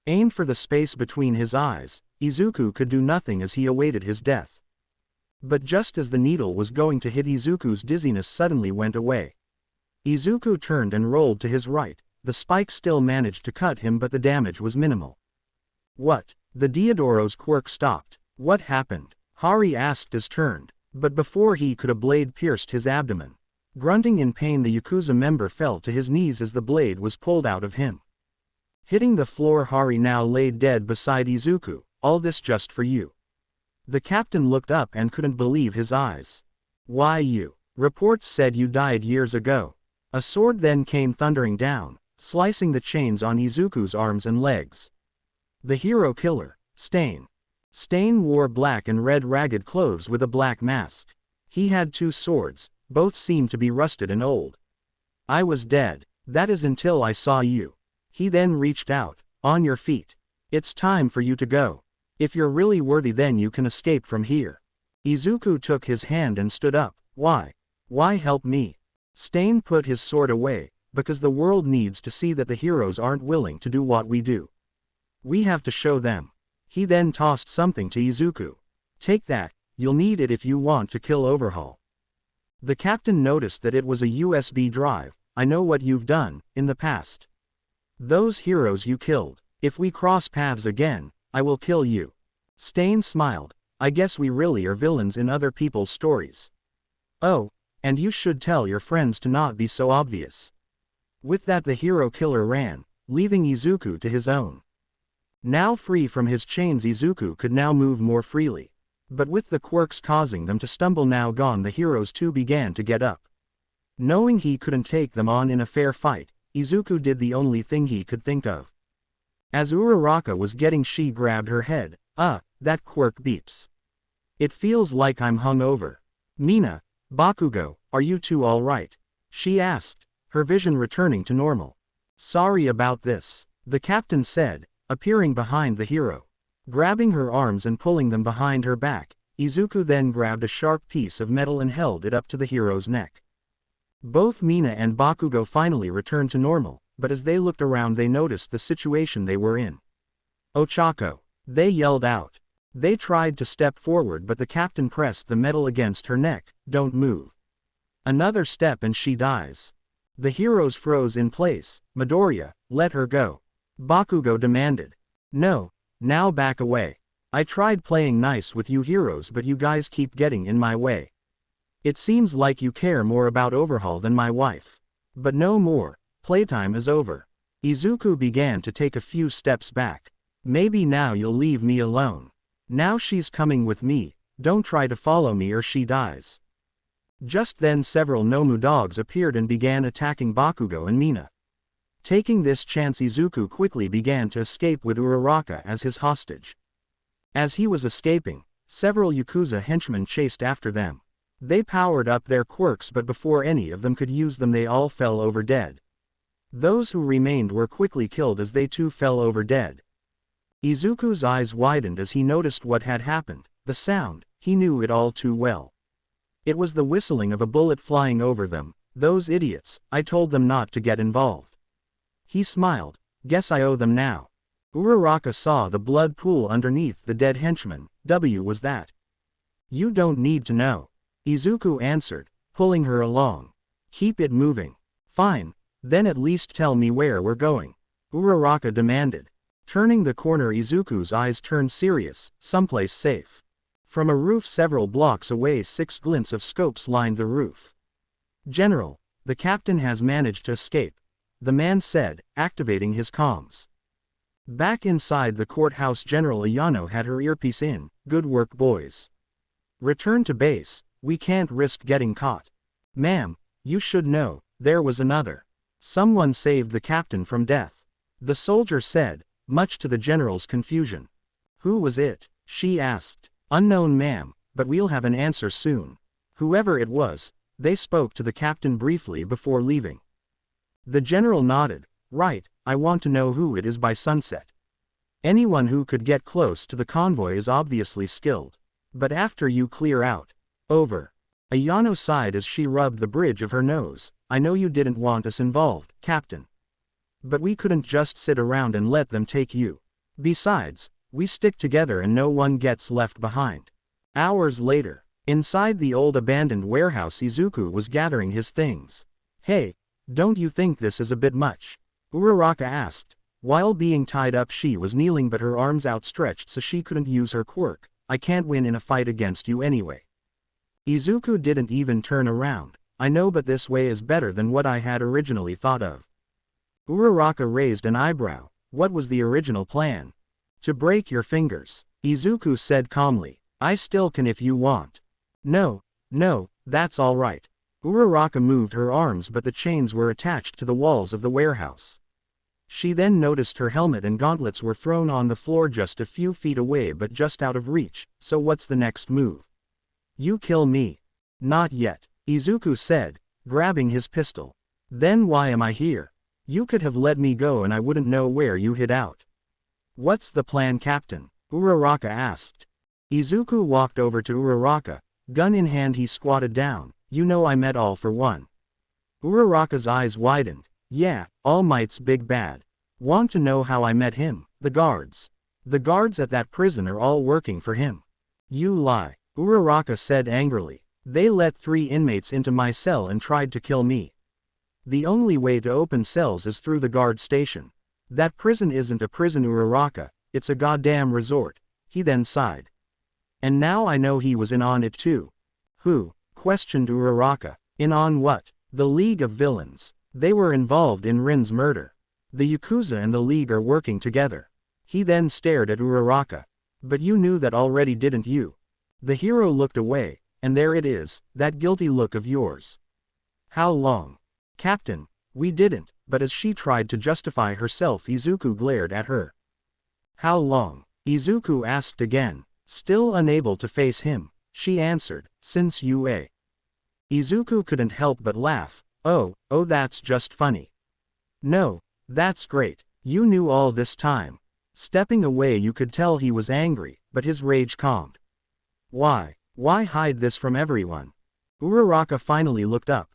Aimed for the space between his eyes, Izuku could do nothing as he awaited his death. But just as the needle was going to hit, Izuku's dizziness suddenly went away. Izuku turned and rolled to his right. The spike still managed to cut him, but the damage was minimal. What? The Diodoro's quirk stopped. What happened? Hari asked as turned. But before he could, a blade pierced his abdomen. Grunting in pain, the Yakuza member fell to his knees as the blade was pulled out of him. Hitting the floor, Hari now lay dead beside Izuku. All this just for you. The captain looked up and couldn't believe his eyes. Why you? Reports said you died years ago. A sword then came thundering down, slicing the chains on Izuku's arms and legs. The hero killer, Stain. Stain wore black and red ragged clothes with a black mask. He had 2 swords, both seemed to be rusted and old. I was dead. That is until I saw you. He then reached out. On your feet. It's time for you to go. If you're really worthy, then you can escape from here. Izuku took his hand and stood up. Why? Why help me? Stain put his sword away. Because the world needs to see that the heroes aren't willing to do what we do. We have to show them. He then tossed something to Izuku. Take that, you'll need it if you want to kill Overhaul. The captain noticed that it was a USB drive. I know what you've done, in the past. Those heroes you killed. If we cross paths again, I will kill you. Stain smiled. I guess we really are villains in other people's stories. Oh, and you should tell your friends to not be so obvious. With that, the hero killer ran, leaving Izuku to his own. Now free from his chains, Izuku could now move more freely. But with the quirks causing them to stumble now gone, the heroes too began to get up. Knowing he couldn't take them on in a fair fight, Izuku did the only thing he could think of. As Uraraka was getting, she grabbed her head. That quirk beeps. It feels like I'm hungover. Mina, Bakugo, are you two all right? She asked, her vision returning to normal. Sorry about this, the captain said, appearing behind the hero. Grabbing her arms and pulling them behind her back, Izuku then grabbed a sharp piece of metal and held it up to the hero's neck. Both Mina and Bakugo finally returned to normal, but as they looked around they noticed the situation they were in. "Ochako!" they yelled out. They tried to step forward but the captain pressed the metal against her neck. "Don't move. Another step and she dies." The heroes froze in place. "Midoriya, let her go," Bakugo demanded. "No, now back away. I tried playing nice with you heroes but you guys keep getting in my way. It seems like you care more about Overhaul than my wife. But no more, playtime is over." Izuku began to take a few steps back. "Maybe now you'll leave me alone. Now she's coming with me, don't try to follow me or she dies." Just then several Nomu dogs appeared and began attacking Bakugo and Mina. Taking this chance Izuku quickly began to escape with Uraraka as his hostage. As he was escaping, several Yakuza henchmen chased after them. They powered up their quirks but before any of them could use them they all fell over dead. Those who remained were quickly killed as they too fell over dead. Izuku's eyes widened as he noticed what had happened. The sound, he knew it all too well. It was the whistling of a bullet flying over them. "Those idiots, I told them not to get involved." He smiled. "Guess I owe them now." Uraraka saw the blood pool underneath the dead henchman. "W was that?" "You don't need to know," Izuku answered, pulling her along. "Keep it moving." "Fine, then at least tell me where we're going," Uraraka demanded. Turning the corner Izuku's eyes turned serious. "Someplace safe." From a roof several blocks away 6 glints of scopes lined the roof. "General, the captain has managed to escape," the man said, activating his comms. Back inside the courthouse General Ayano had her earpiece in. "Good work boys. Return to base, we can't risk getting caught." "Ma'am, you should know, there was another. Someone saved the captain from death," the soldier said, much to the general's confusion. "Who was it?" she asked. "Unknown ma'am, but we'll have an answer soon." Whoever it was, they spoke to the captain briefly before leaving. The general nodded. "Right, I want to know who it is by sunset. Anyone who could get close to the convoy is obviously skilled. But after you clear out." "Over." Ayano sighed as she rubbed the bridge of her nose. "I know you didn't want us involved, Captain. But we couldn't just sit around and let them take you. Besides, we stick together and no one gets left behind." Hours later, inside the old abandoned warehouse Izuku was gathering his things. "Hey, don't you think this is a bit much?" Uraraka asked. While being tied up she was kneeling but her arms outstretched so she couldn't use her quirk. "I can't win in a fight against you anyway." Izuku didn't even turn around. "I know but this way is better than what I had originally thought of." Uraraka raised an eyebrow. "What was the original plan?" "To break your fingers," Izuku said calmly. "I still can if you want." No, that's all right." Uraraka moved her arms but the chains were attached to the walls of the warehouse. She then noticed her helmet and gauntlets were thrown on the floor just a few feet away but just out of reach. "So what's the next move?" "You kill me." "Not yet," Izuku said, grabbing his pistol. "Then why am I here? You could have let me go and I wouldn't know where you hid out." "What's the plan, Captain?" Uraraka asked. Izuku walked over to Uraraka. Gun in hand he squatted down. "You know I met All for One." Uraraka's eyes widened. "Yeah, All Might's big bad. Want to know how I met him?" "The guards. The guards at that prison are all working for him." "You lie," Uraraka said angrily. "They let 3 inmates into my cell and tried to kill me. The only way to open cells is through the guard station. That prison isn't a prison Uraraka, it's a goddamn resort." He then sighed. "And now I know he was in on it too." "Who?" questioned Uraraka. "In on what?" "The League of Villains. They were involved in Rin's murder. The Yakuza and the League are working together." He then stared at Uraraka. "But you knew that already, didn't you?" The hero looked away, and there it is, that guilty look of yours. "How long?" "Captain, we didn't," but as she tried to justify herself Izuku glared at her. "How long?" Izuku asked again. Still unable to face him, she answered, "Since UA." Izuku couldn't help but laugh. Oh, that's just funny." "No, that's great. You knew all this time." Stepping away you could tell he was angry, but his rage calmed. Why hide this from everyone?" Uraraka finally looked up.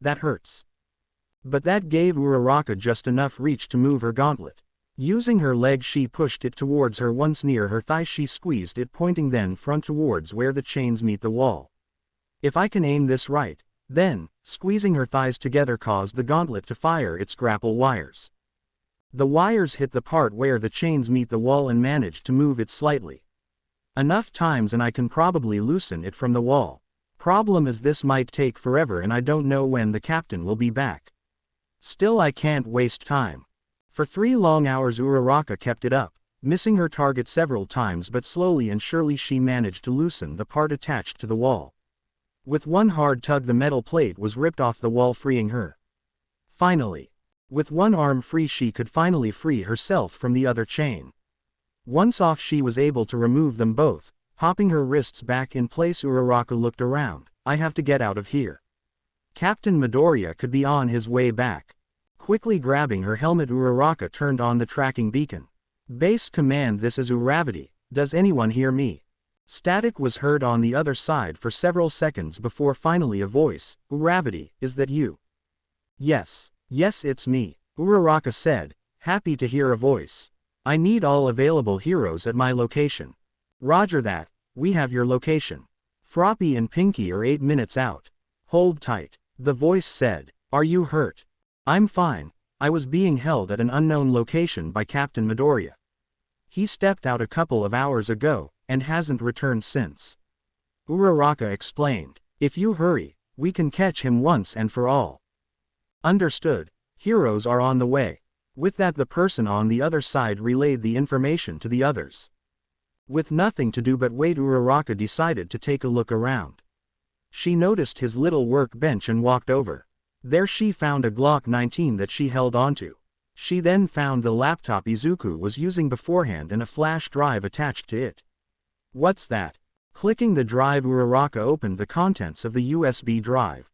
that hurts. But that gave Uraraka just enough reach to move her gauntlet. Using her leg she pushed it towards her. Once near her thigh she squeezed it, pointing then front towards where the chains meet the wall. If I can aim this right, then, squeezing her thighs together caused the gauntlet to fire its grapple wires. The wires hit the part where the chains meet the wall and managed to move it slightly. Enough times and I can probably loosen it from the wall. Problem is this might take forever and I don't know when the captain will be back. Still I can't waste time. For 3 long hours Uraraka kept it up, missing her target several times, but slowly and surely she managed to loosen the part attached to the wall. With one hard tug the metal plate was ripped off the wall, freeing her. Finally. With one arm free she could finally free herself from the other chain. Once off she was able to remove them both, popping her wrists back in place. Uraraka looked around. I have to get out of here. Captain Midoriya could be on his way back. Quickly grabbing her helmet Uraraka turned on the tracking beacon. Base command, this is Uravity, does anyone hear me? Static was heard on the other side for several seconds before finally a voice, Uravity, is that you? Yes, it's me, Uraraka said, happy to hear a voice. I need all available heroes at my location. Roger that, we have your location. Froppy and Pinky are 8 minutes out. Hold tight, the voice said. Are you hurt? I'm fine, I was being held at an unknown location by Captain Midoriya. He stepped out a couple of hours ago, and hasn't returned since. Uraraka explained. If you hurry, We can catch him once and for all. Understood. Heroes are on the way. With that, the person on the other side relayed the information to the others. With nothing to do but wait, Uraraka decided to take a look around. She noticed his little workbench and walked over. There she found a Glock 19 that she held onto. She then found the laptop Izuku was using beforehand and a flash drive attached to it. What's that? Clicking the drive, Uraraka opened the contents of the USB drive.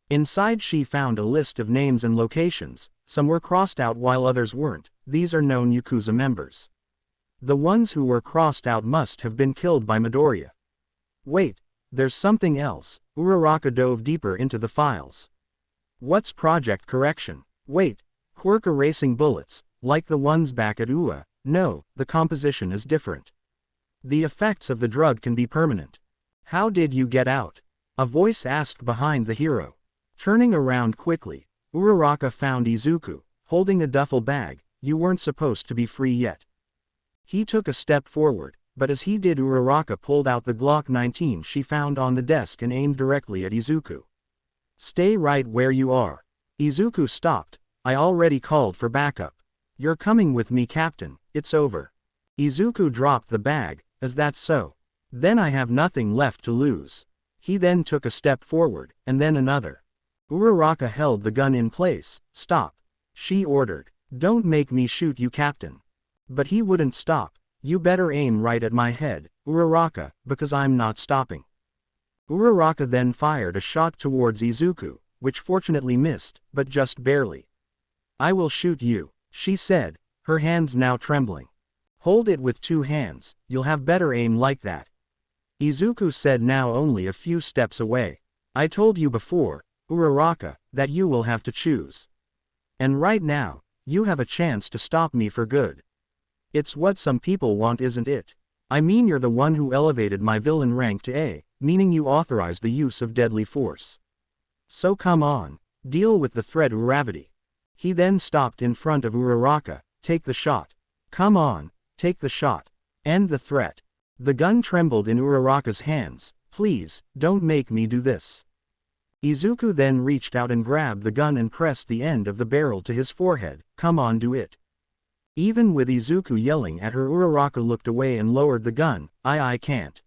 Inside she found a list of names and locations. Some were crossed out while others weren't. These are known Yakuza members. The ones who were crossed out must have been killed by Midoriya. Wait, there's something else. Uraraka dove deeper into the files. What's Project Correction? Wait, Quirk erasing bullets, like the ones back at UA. No, the composition is different. The effects of the drug can be permanent. How did you get out? A voice asked behind the hero. Turning around quickly, Uraraka found Izuku, holding a duffel bag. You weren't supposed to be free yet. He took a step forward, but as he did, Uraraka pulled out the Glock 19 she found on the desk and aimed directly at Izuku. Stay right where you are. Izuku stopped. I already called for backup. You're coming with me, Captain. It's over. Izuku dropped the bag. Is that so? Then I have nothing left to lose. He then took a step forward, and then another. Uraraka held the gun in place. Stop. She ordered. Don't make me shoot you, Captain. But he wouldn't stop. You better aim right at my head, Uraraka, because I'm not stopping. Uraraka then fired a shot towards Izuku, which fortunately missed, but just barely. I will shoot you, she said, her hands now trembling. Hold it with 2 hands, you'll have better aim like that. Izuku said, now only a few steps away. I told you before, Uraraka, that you will have to choose. And right now, you have a chance to stop me for good. It's what some people want, isn't it? I mean, you're the one who elevated my villain rank to A, meaning you authorized the use of deadly force. So come on, deal with the threat, Uravity. He then stopped in front of Uraraka. Take the shot. Come on, take the shot. End the threat. The gun trembled in Uraraka's hands. Please, don't make me do this. Izuku then reached out and grabbed the gun and pressed the end of the barrel to his forehead. Come on, do it. Even with Izuku yelling at her, Uraraka looked away and lowered the gun. I can't.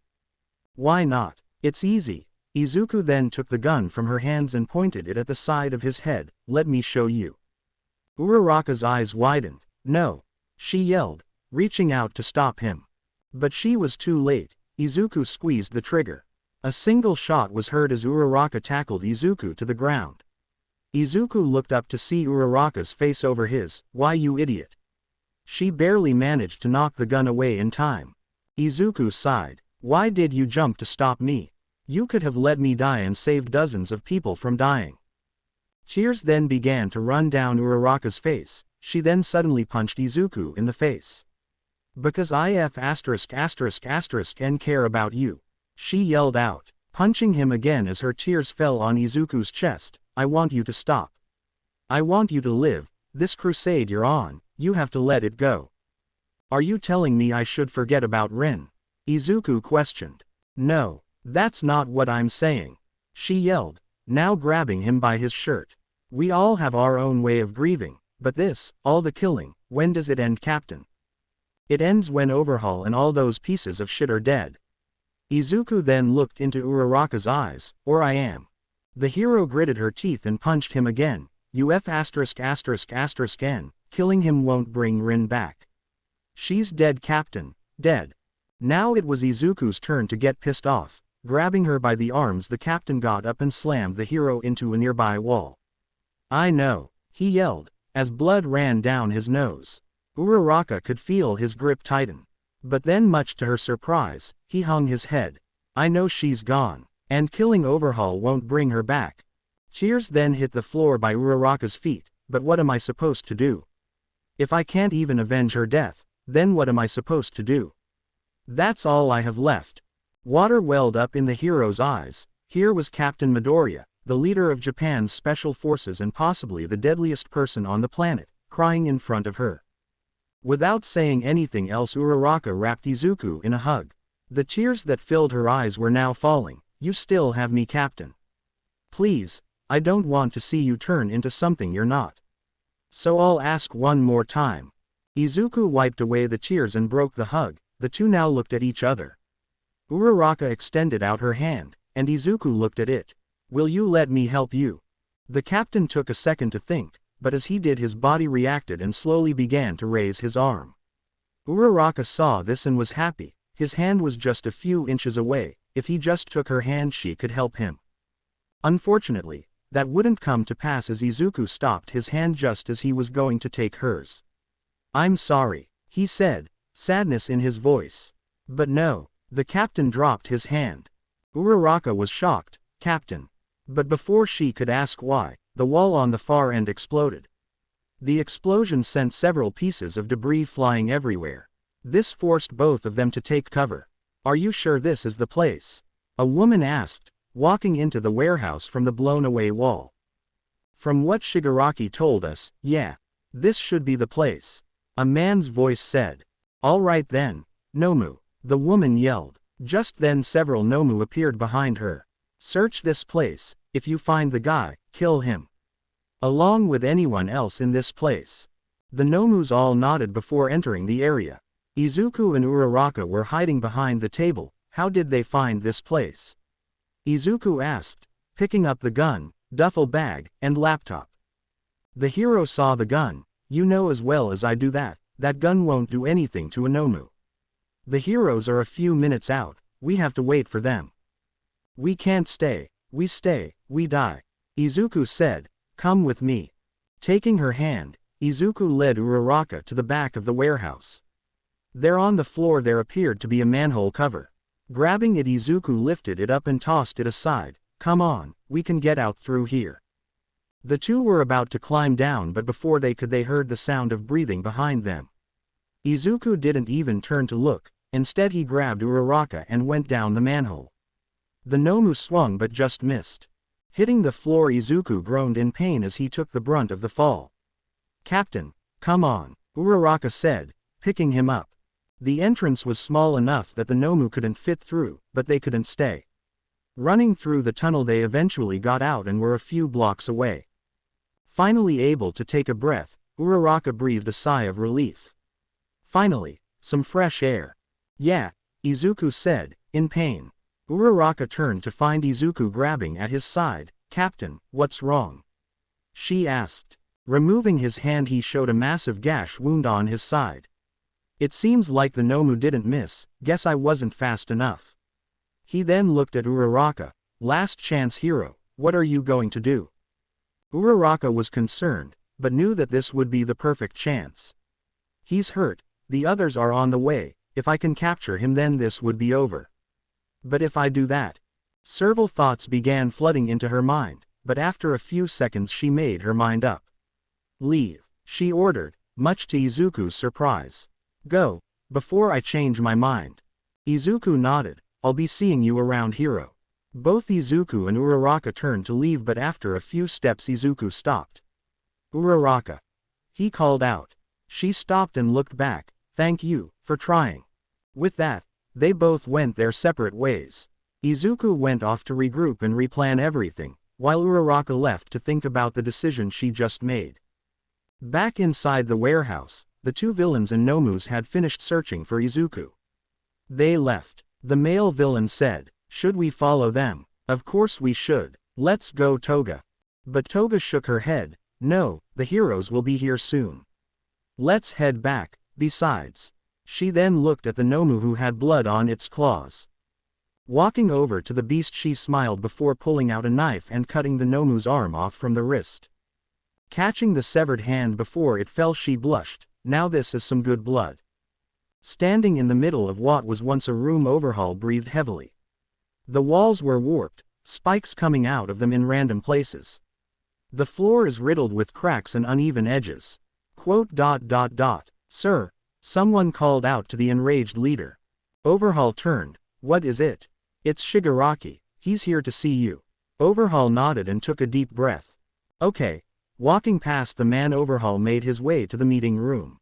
Why not? It's easy. Izuku then took the gun from her hands and pointed it at the side of his head. Let me show you. Uraraka's eyes widened. No. She yelled, reaching out to stop him. But she was too late. Izuku squeezed the trigger. A single shot was heard as Uraraka tackled Izuku to the ground. Izuku looked up to see Uraraka's face over his. Why, you idiot. She barely managed to knock the gun away in time. Izuku sighed. Why did you jump to stop me? You could have let me die and saved dozens of people from dying. Tears then began to run down Uraraka's face. She then suddenly punched Izuku in the face. Because I and care about you. She yelled out, punching him again as her tears fell on Izuku's chest. I want you to stop. I want you to live. This crusade you're on, you have to let it go. Are you telling me I should forget about Rin? Izuku questioned. No, that's not what I'm saying. She yelled, now grabbing him by his shirt. We all have our own way of grieving, but this, all the killing, when does it end, Captain? It ends when Overhaul and all those pieces of shit are dead. Izuku then looked into Uraraka's eyes. Or I am. The hero gritted her teeth and punched him again. N. Killing him won't bring Rin back. She's dead, Captain. Dead. Now it was Izuku's turn to get pissed off. Grabbing her by the arms, the captain got up and slammed the hero into a nearby wall. I know, he yelled, as blood ran down his nose. Uraraka could feel his grip tighten. But then, much to her surprise, he hung his head. I know she's gone, and killing Overhaul won't bring her back. Cheers then hit the floor by Uraraka's feet. But what am I supposed to do? If I can't even avenge her death, then what am I supposed to do? That's all I have left. Water welled up in the hero's eyes. Here was Captain Midoriya, the leader of Japan's special forces and possibly the deadliest person on the planet, crying in front of her. Without saying anything else, Uraraka wrapped Izuku in a hug. The tears that filled her eyes were now falling. You still have me, Captain. Please, I don't want to see you turn into something you're not. So I'll ask one more time. Izuku wiped away the tears and broke the hug. The two now looked at each other. Uraraka extended out her hand, and Izuku looked at it. Will you let me help you? The captain took a second to think, but as he did his body reacted and slowly began to raise his arm. Uraraka saw this and was happy. His hand was just a few inches away. If he just took her hand she could help him. Unfortunately, that wouldn't come to pass as Izuku stopped his hand just as he was going to take hers. I'm sorry, he said, sadness in his voice. But no, the captain dropped his hand. Uraraka was shocked. Captain. But before she could ask why, the wall on the far end exploded. The explosion sent several pieces of debris flying everywhere. This forced both of them to take cover. Are you sure this is the place? A woman asked, walking into the warehouse from the blown-away wall. From what Shigaraki told us, yeah. This should be the place. A man's voice said. All right then, Nomu. The woman yelled. Just then several Nomu appeared behind her. Search this place. If you find the guy, kill him. Along with anyone else in this place. The Nomus all nodded before entering the area. Izuku and Uraraka were hiding behind the table. How did they find this place? Izuku asked, picking up the gun, duffel bag, and laptop. The hero saw the gun. You know as well as I do that gun won't do anything to a Nomu. The heroes are a few minutes out. We have to wait for them. We can't stay. We stay, we die. Izuku said, come with me. Taking her hand, Izuku led Uraraka to the back of the warehouse. There on the floor there appeared to be a manhole cover. Grabbing it, Izuku lifted it up and tossed it aside. Come on, we can get out through here. The two were about to climb down, but before they could they heard the sound of breathing behind them. Izuku didn't even turn to look. Instead he grabbed Uraraka and went down the manhole. The Nomu swung but just missed. Hitting the floor, Izuku groaned in pain as he took the brunt of the fall. Captain, come on, Uraraka said, picking him up. The entrance was small enough that the Nomu couldn't fit through, but they couldn't stay. Running through the tunnel they eventually got out and were a few blocks away. Finally able to take a breath, Uraraka breathed a sigh of relief. Finally, some fresh air. Yeah, Izuku said, in pain. Uraraka turned to find Izuku grabbing at his side. Captain, what's wrong? She asked. Removing his hand he showed a massive gash wound on his side. It seems like the Nomu didn't miss. Guess I wasn't fast enough. He then looked at Uraraka. Last chance hero, what are you going to do? Uraraka was concerned, but knew that this would be the perfect chance. He's hurt. The others are on the way. If I can capture him then this would be over. But if I do that? Several thoughts began flooding into her mind, but after a few seconds she made her mind up. Leave, she ordered, much to Izuku's surprise. Go, before I change my mind. Izuku nodded. I'll be seeing you around, hero. Both Izuku and Uraraka turned to leave, but after a few steps Izuku stopped. Uraraka. He called out. She stopped and looked back. Thank you, for trying. With that, they both went their separate ways. Izuku went off to regroup and replan everything, while Uraraka left to think about the decision she just made. Back inside the warehouse, the two villains and Nomus had finished searching for Izuku. They left. The male villain said, should we follow them? Of course we should. Let's go, Toga. But Toga shook her head. No, the heroes will be here soon. Let's head back. Besides. She then looked at the Nomu who had blood on its claws. Walking over to the beast she smiled before pulling out a knife and cutting the Nomu's arm off from the wrist. Catching the severed hand before it fell she blushed. Now this is some good blood. Standing in the middle of what was once a room, Overhaul breathed heavily. The walls were warped, spikes coming out of them in random places. The floor is riddled with cracks and uneven edges. Sir, someone called out to the enraged leader. Overhaul turned. What is it? It's Shigaraki. He's here to see you. Overhaul nodded and took a deep breath. Okay. Walking past the man, Overhaul made his way to the meeting room.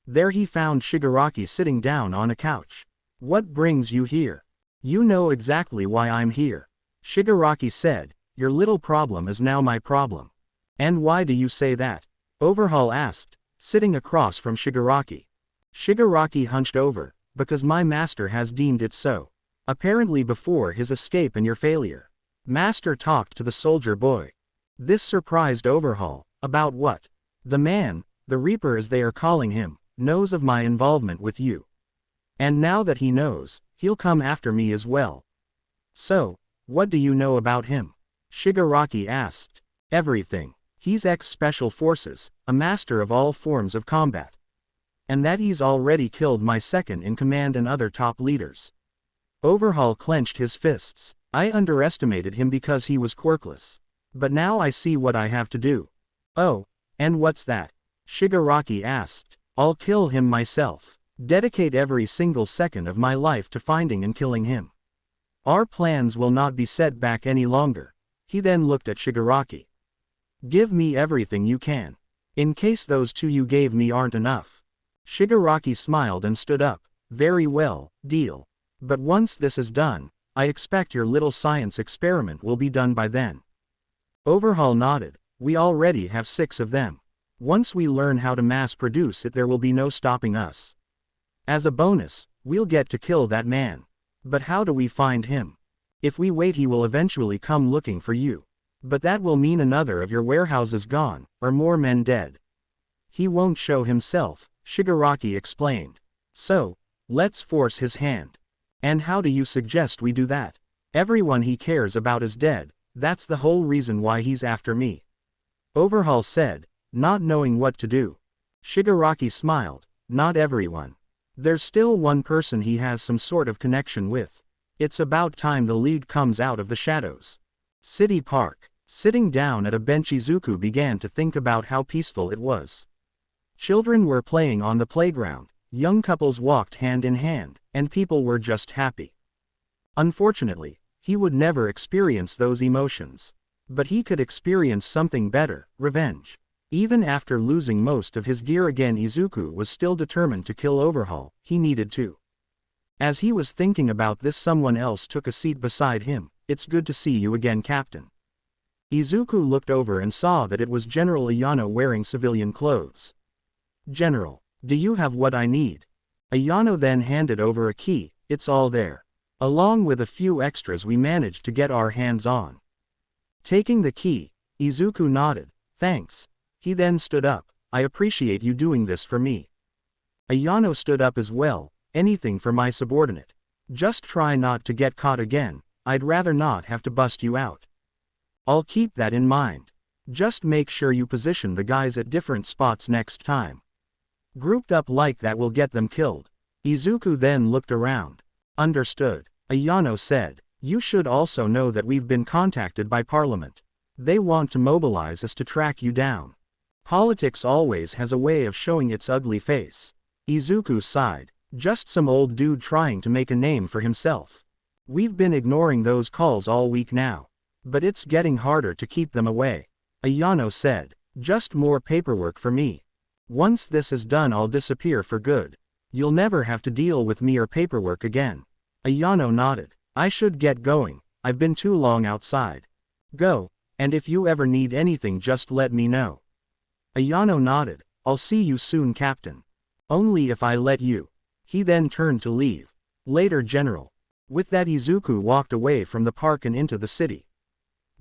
There he found Shigaraki sitting down on a couch. What brings you here? You know exactly why I'm here. Shigaraki said, Your little problem is now my problem. And why do you say that? Overhaul asked, sitting across from Shigaraki. Shigaraki hunched over, because my master has deemed it so. Apparently before his escape and your failure. Master talked to the soldier boy. This surprised Overhaul. About what? The man, the Reaper as they are calling him, knows of my involvement with you. And now that he knows, he'll come after me as well. So, what do you know about him? Shigaraki asked. Everything. He's ex-Special Forces, a master of all forms of combat. And that he's already killed my second-in-command and other top leaders. Overhaul clenched his fists. I underestimated him because he was quirkless. But now I see what I have to do. Oh, and what's that? Shigaraki asked. I'll kill him myself. Dedicate every single second of my life to finding and killing him. Our plans will not be set back any longer. He then looked at Shigaraki. Give me everything you can. In case those two you gave me aren't enough. Shigaraki smiled and stood up. Very well, deal. But once this is done, I expect your little science experiment will be done by then. Overhaul nodded. We already have 6 of them. Once we learn how to mass produce it, there will be no stopping us. As a bonus, we'll get to kill that man. But how do we find him? If we wait, he will eventually come looking for you. But that will mean another of your warehouses gone, or more men dead. He won't show himself, Shigaraki explained. So, let's force his hand. And how do you suggest we do that? Everyone he cares about is dead, that's the whole reason why he's after me. Overhaul said, not knowing what to do. Shigaraki smiled. Not everyone. There's still one person he has some sort of connection with. It's about time the League comes out of the shadows. City Park. Sitting down at a bench, Izuku began to think about how peaceful it was. Children were playing on the playground, young couples walked hand in hand, and people were just happy. Unfortunately, he would never experience those emotions. But he could experience something better, revenge. Even after losing most of his gear again, Izuku was still determined to kill Overhaul. He needed to. As he was thinking about this, someone else took a seat beside him. It's good to see you again, Captain. Izuku looked over and saw that it was General Ayano wearing civilian clothes. General, do you have what I need? Ayano then handed over a key. It's all there. Along with a few extras we managed to get our hands on. Taking the key, Izuku nodded. Thanks. He then stood up. I appreciate you doing this for me. Ayano stood up as well. Anything for my subordinate. Just try not to get caught again. I'd rather not have to bust you out. I'll keep that in mind. Just make sure you position the guys at different spots next time. Grouped up like that will get them killed. Izuku then looked around. Understood. Ayano said. You should also know that we've been contacted by Parliament. They want to mobilize us to track you down. Politics always has a way of showing its ugly face. Izuku sighed. Just some old dude trying to make a name for himself. We've been ignoring those calls all week now. But it's getting harder to keep them away. Ayano said. Just more paperwork for me. Once this is done, I'll disappear for good. You'll never have to deal with me or paperwork again. Ayano nodded. I should get going. I've been too long outside. Go, and if you ever need anything just let me know. Ayano nodded. I'll see you soon, Captain. Only if I let you. He then turned to leave. Later, General. With that, Izuku walked away from the park and into the city.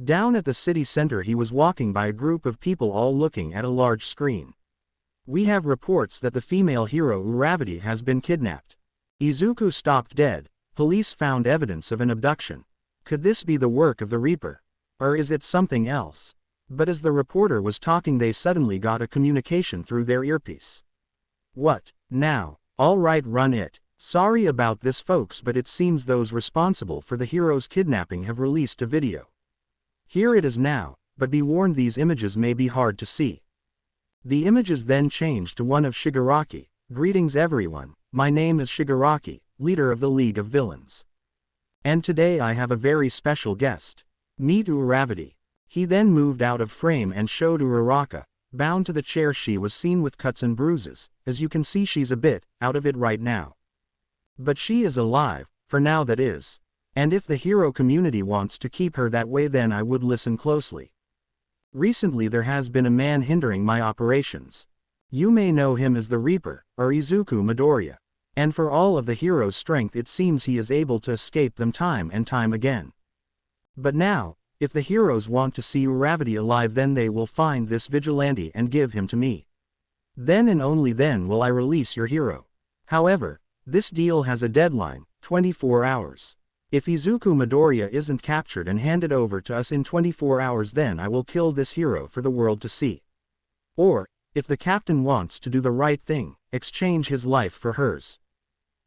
Down at the city center, he was walking by a group of people all looking at a large screen. We have reports that the female hero Uravati has been kidnapped. Izuku stopped dead. Police found evidence of an abduction. Could this be the work of the Reaper? Or is it something else? But as the reporter was talking, they suddenly got a communication through their earpiece. What, now? Alright, run it. Sorry about this, folks, but it seems those responsible for the hero's kidnapping have released a video. Here it is now, but be warned, these images may be hard to see. The images then changed to one of Shigaraki. Greetings everyone, my name is Shigaraki, leader of the League of Villains. And today I have a very special guest. Meet Uravati. He then moved out of frame and showed Uraraka, bound to the chair. She was seen with cuts and bruises. As you can see, she's a bit out of it right now. But she is alive, for now that is. And if the hero community wants to keep her that way, then I would listen closely. Recently there has been a man hindering my operations. You may know him as the Reaper, or Izuku Midoriya. And for all of the hero's strength, it seems he is able to escape them time and time again. But now, if the heroes want to see Uravity alive, then they will find this vigilante and give him to me. Then and only then will I release your hero. However, this deal has a deadline, 24 hours. If Izuku Midoriya isn't captured and handed over to us in 24 hours, then I will kill this hero for the world to see. Or, if the captain wants to do the right thing, exchange his life for hers.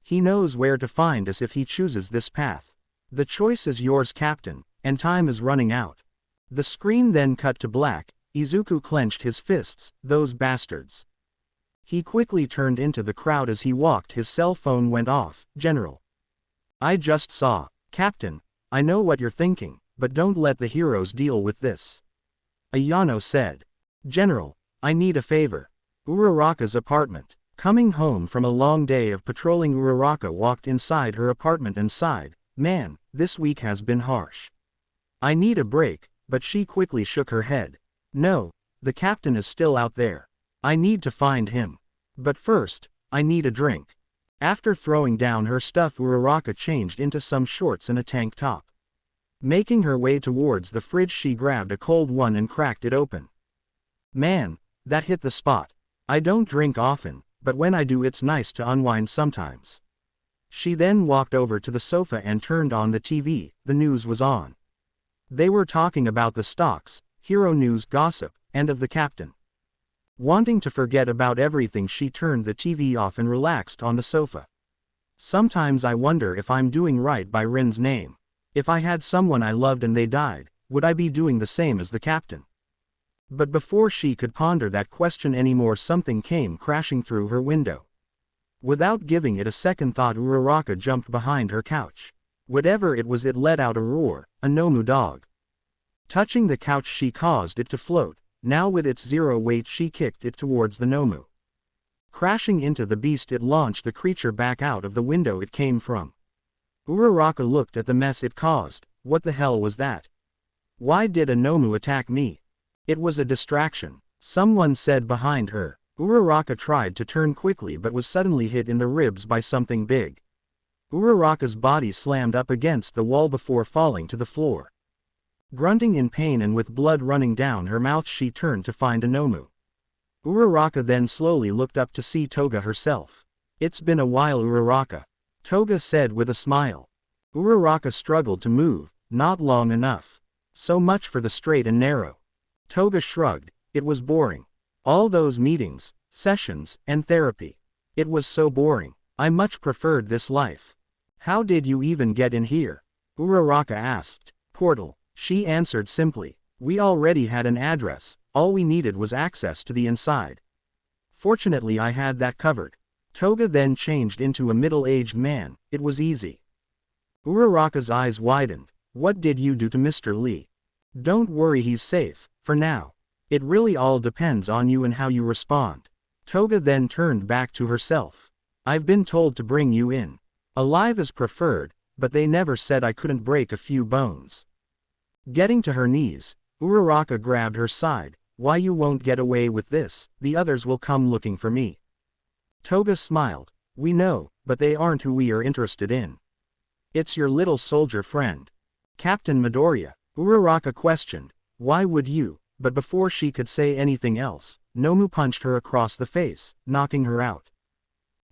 He knows where to find us if he chooses this path. The choice is yours, Captain, and time is running out. The screen then cut to black. Izuku clenched his fists, those bastards. He quickly turned into the crowd. As he walked, his cell phone went off. General. I just saw. Captain, I know what you're thinking, but don't let the heroes deal with this. Ayano said. General, I need a favor. Uraraka's apartment. Coming home from a long day of patrolling, Uraraka walked inside her apartment and sighed. Man, this week has been harsh. I need a break, but she quickly shook her head. No, the captain is still out there. I need to find him. But first, I need a drink. After throwing down her stuff, Uraraka changed into some shorts and a tank top. Making her way towards the fridge, she grabbed a cold one and cracked it open. Man, that hit the spot. I don't drink often, but when I do, it's nice to unwind sometimes. She then walked over to the sofa and turned on the TV. The news was on. They were talking about the stocks, hero news, gossip, and of the captain. Wanting to forget about everything, she turned the TV off and relaxed on the sofa. Sometimes I wonder if I'm doing right by Rin's name. If I had someone I loved and they died, would I be doing the same as the captain? But before she could ponder that question anymore, something came crashing through her window. Without giving it a second thought, Uraraka jumped behind her couch. Whatever it was, it let out a roar, a Nomu dog. Touching the couch, she caused it to float. Now with its zero weight, she kicked it towards the Nomu. Crashing into the beast, it launched the creature back out of the window it came from. Uraraka looked at the mess it caused. What the hell was that? Why did a Nomu attack me? It was a distraction, someone said behind her. Uraraka tried to turn quickly but was suddenly hit in the ribs by something big. Uraraka's body slammed up against the wall before falling to the floor. Grunting in pain and with blood running down her mouth, she turned to find a Nomu. Uraraka then slowly looked up to see Toga herself. It's been a while, Uraraka. Toga said with a smile. Uraraka struggled to move. Not long enough. So much for the straight and narrow. Toga shrugged. It was boring. All those meetings, sessions, and therapy. It was so boring. I much preferred this life. How did you even get in here? Uraraka asked. Portal. She answered simply. We already had an address, all we needed was access to the inside. Fortunately I had that covered. Toga then changed into a middle-aged man. It was easy. Uraraka's eyes widened. What did you do to Mr. Lee? Don't worry, he's safe, for now. It really all depends on you and how you respond. Toga then turned back to herself. I've been told to bring you in. Alive is preferred, but they never said I couldn't break a few bones. Getting to her knees, Uraraka grabbed her side. Why, you won't get away with this, the others will come looking for me. Toga smiled. We know, but they aren't who we are interested in. It's your little soldier friend. Captain Midoriya, Uraraka questioned. Why would you? But before she could say anything else, Nomu punched her across the face, knocking her out.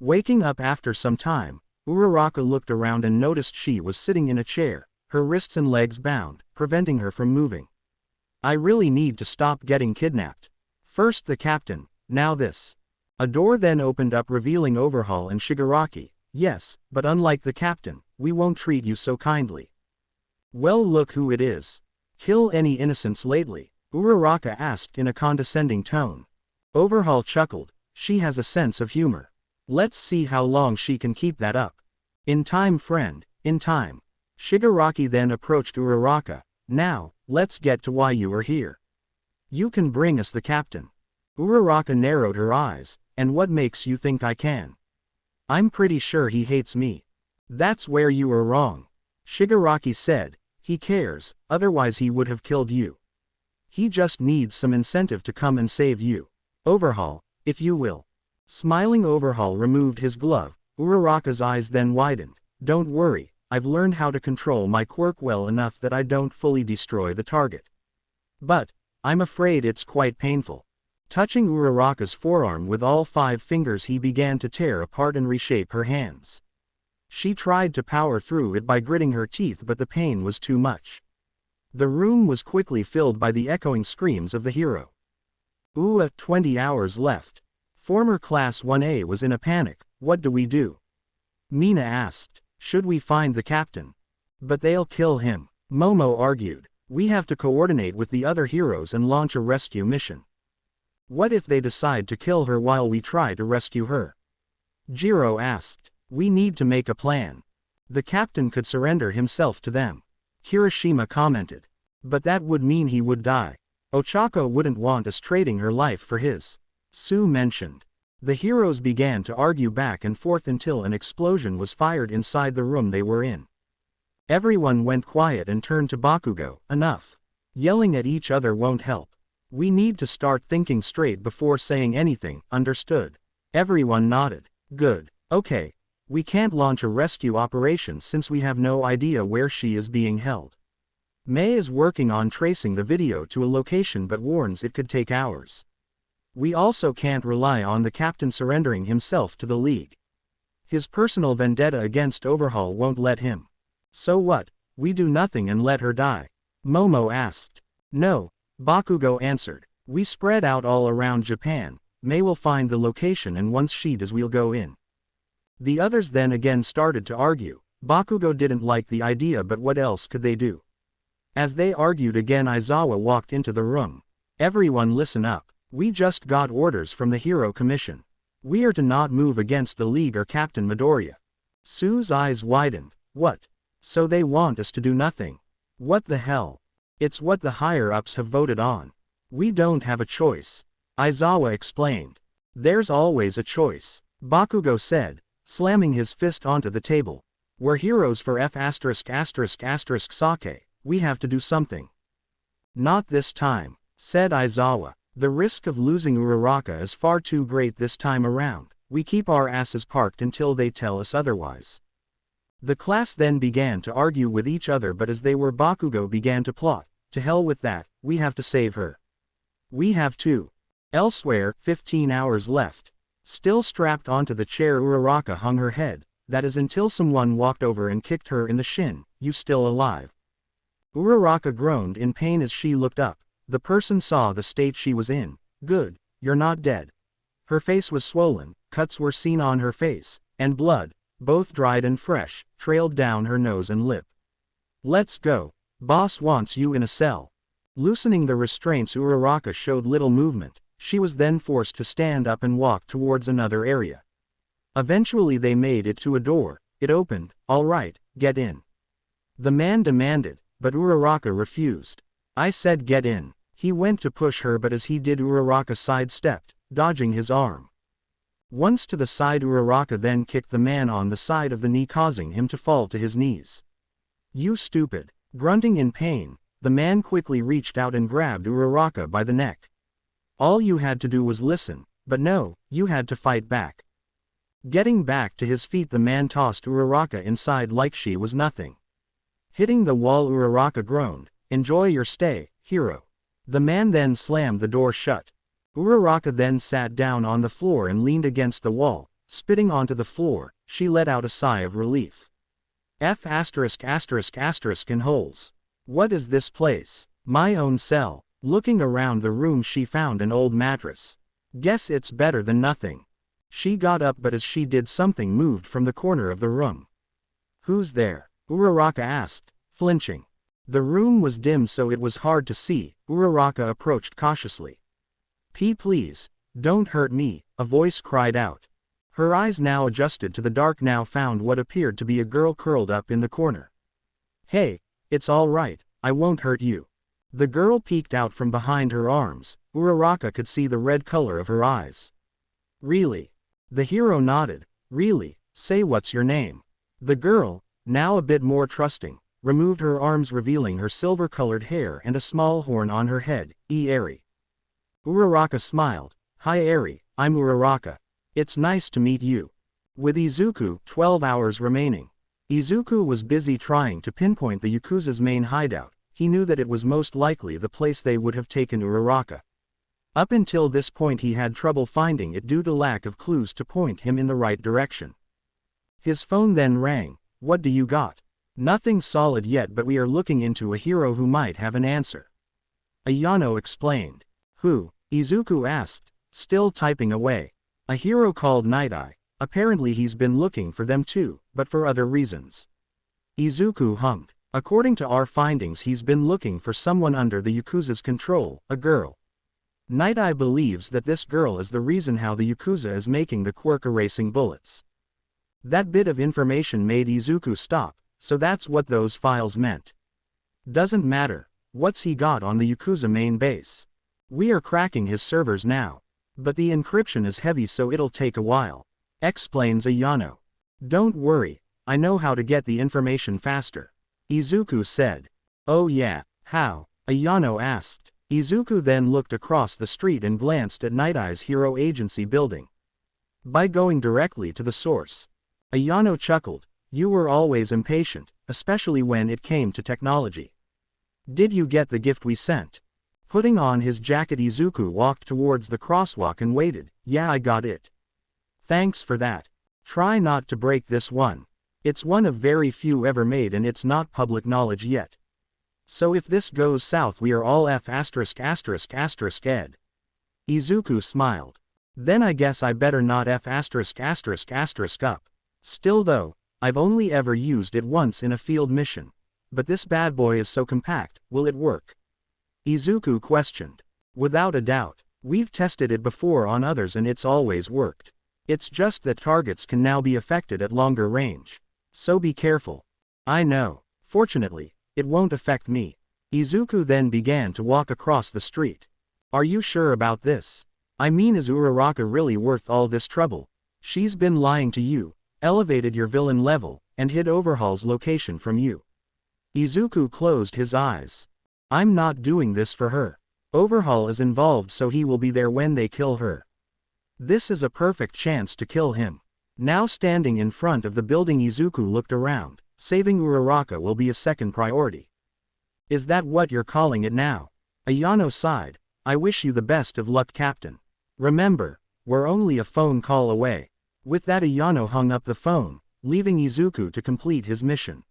Waking up after some time, Uraraka looked around and noticed she was sitting in a chair, her wrists and legs bound, preventing her from moving. I really need to stop getting kidnapped. First the captain, now this. A door then opened up, revealing Overhaul and Shigaraki. Yes, but unlike the captain, we won't treat you so kindly. Well, look who it is. Kill any innocents lately? Uraraka asked in a condescending tone. Overhaul chuckled. She has a sense of humor. Let's see how long she can keep that up. In time, friend, in time. Shigaraki then approached Uraraka. Now, let's get to why you are here. You can bring us the captain. Uraraka narrowed her eyes. And what makes you think I can? I'm pretty sure he hates me. That's where you are wrong. Shigaraki said, "He cares, otherwise he would have killed you. He just needs some incentive to come and save you. Overhaul, if you will." Smiling, Overhaul removed his glove. Uraraka's eyes then widened. "Don't worry, I've learned how to control my quirk well enough that I don't fully destroy the target. But I'm afraid it's quite painful." Touching Uraraka's forearm with all 5 fingers, he began to tear apart and reshape her hands. She tried to power through it by gritting her teeth, but the pain was too much. The room was quickly filled by the echoing screams of the hero. 20 hours left. Former Class 1A was in a panic. "What do we do?" Mina asked. "Should we find the captain?" "But they'll kill him," Momo argued. "We have to coordinate with the other heroes and launch a rescue mission." "What if they decide to kill her while we try to rescue her?" Jiro asked. "We need to make a plan. The captain could surrender himself to them," Kirishima commented. "But that would mean he would die. Ochako wouldn't want us trading her life for his," Sue mentioned. The heroes began to argue back and forth until an explosion was fired inside the room they were in. Everyone went quiet and turned to Bakugo. "Enough. Yelling at each other won't help. We need to start thinking straight before saying anything." "Understood." Everyone nodded. "Good. Okay. We can't launch a rescue operation since we have no idea where she is being held. Mei is working on tracing the video to a location but warns it could take hours. We also can't rely on the captain surrendering himself to the League. His personal vendetta against Overhaul won't let him." "So what, we do nothing and let her die?" Momo asked. "No," Bakugo answered. "We spread out all around Japan. Mei will find the location, and once she does, we'll go in." The others then again started to argue. Bakugo didn't like the idea, but what else could they do? As they argued again, Aizawa walked into the room. "Everyone listen up. We just got orders from the Hero Commission. We are to not move against the League or Captain Midoriya." Sue's eyes widened. "What? So they want us to do nothing? What the hell? It's what the higher-ups have voted on. We don't have a choice," Aizawa explained. "There's always a choice," Bakugo said, slamming his fist onto the table. "We're heroes for F*******sake, we have to do something." "Not this time," said Aizawa. "The risk of losing Uraraka is far too great this time around. We keep our asses parked until they tell us otherwise." The class then began to argue with each other, but as they were, Bakugo began to plot. "To hell with that, we have to save her. We have to." Elsewhere, 15 hours left. Still strapped onto the chair, Uraraka hung her head. That is until someone walked over and kicked her in the shin. "You still alive?" Uraraka groaned in pain as she looked up. The person saw the state she was in. "Good, you're not dead." Her face was swollen, cuts were seen on her face, and blood, both dried and fresh, trailed down her nose and lip. "Let's go. Boss wants you in a cell." Loosening the restraints, Uraraka showed little movement. She was then forced to stand up and walk towards another area. Eventually they made it to a door. It opened. "All right, get in," the man demanded, but Uraraka refused. "I said get in." He went to push her, but as he did, Uraraka sidestepped, dodging his arm. Once to the side, Uraraka then kicked the man on the side of the knee, causing him to fall to his knees. "You stupid." Grunting in pain, the man quickly reached out and grabbed Uraraka by the neck. "All you had to do was listen, but no, you had to fight back." Getting back to his feet, the man tossed Uraraka inside like she was nothing. Hitting the wall, Uraraka groaned. "Enjoy your stay, hero." The man then slammed the door shut. Uraraka then sat down on the floor and leaned against the wall, spitting onto the floor. She let out a sigh of relief. in holes. "What is this place?" "My own cell." Looking around the room, she found an old mattress. "Guess it's better than nothing." She got up, but as she did, something moved from the corner of the room. "Who's there?" Uraraka asked, flinching. The room was dim, so it was hard to see. Uraraka approached cautiously. Please, don't hurt me," a voice cried out. Her eyes now adjusted to the dark, now found what appeared to be a girl curled up in the corner. "Hey, it's all right, I won't hurt you." The girl peeked out from behind her arms. Uraraka could see the red color of her eyes. "Really?" The hero nodded. "Really, say what's your name?" The girl, now a bit more trusting, removed her arms revealing her silver-colored hair and a small horn on her head. Eri. Uraraka smiled. Hi Eri, I'm Uraraka. It's nice to meet you. With Izuku, 12 hours remaining. Izuku was busy trying to pinpoint the Yakuza's main hideout. He knew that it was most likely the place they would have taken Uraraka. Up until this point he had trouble finding it due to lack of clues to point him in the right direction. His phone then rang. What do you got? Nothing solid yet, but we are looking into a hero who might have an answer. Ayano explained. Who? Izuku asked, still typing away. A hero called Night Eye. Apparently he's been looking for them too, but for other reasons. Izuku hummed. According to our findings he's been looking for someone under the Yakuza's control, a girl. Night Eye believes that this girl is the reason how the Yakuza is making the quirk erasing bullets. That bit of information made Izuku stop, so that's what those files meant. Doesn't matter. What's he got on the Yakuza main base? We are cracking his servers now. But the encryption is heavy so it'll take a while. Explains Ayano. Don't worry, I know how to get the information faster. Izuku said. Oh yeah, how? Ayano asked. Izuku then looked across the street and glanced at Night Eye's Hero Agency building. By going directly to the source. Ayano chuckled. You were always impatient, especially when it came to technology. Did you get the gift we sent? Putting on his jacket Izuku walked towards the crosswalk and waited. Yeah, I got it. Thanks for that. Try not to break this one. It's one of very few ever made and it's not public knowledge yet. So if this goes south we are all ed. Izuku smiled. Then I guess I better not up. Still though, I've only ever used it once in a field mission. But this bad boy is so compact, will it work? Izuku questioned. Without a doubt, we've tested it before on others and it's always worked. It's just that targets can now be affected at longer range. So be careful. I know. Fortunately, it won't affect me. Izuku then began to walk across the street. Are you sure about this? I mean, is Uraraka really worth all this trouble? She's been lying to you, elevated your villain level, and hid Overhaul's location from you. Izuku closed his eyes. I'm not doing this for her. Overhaul is involved so he will be there when they kill her. This is a perfect chance to kill him. Now standing in front of the building Izuku looked around. Saving Uraraka will be a second priority. Is that what you're calling it now? Ayano sighed. I wish you the best of luck, Captain. Remember, we're only a phone call away. With that Ayano hung up the phone, leaving Izuku to complete his mission.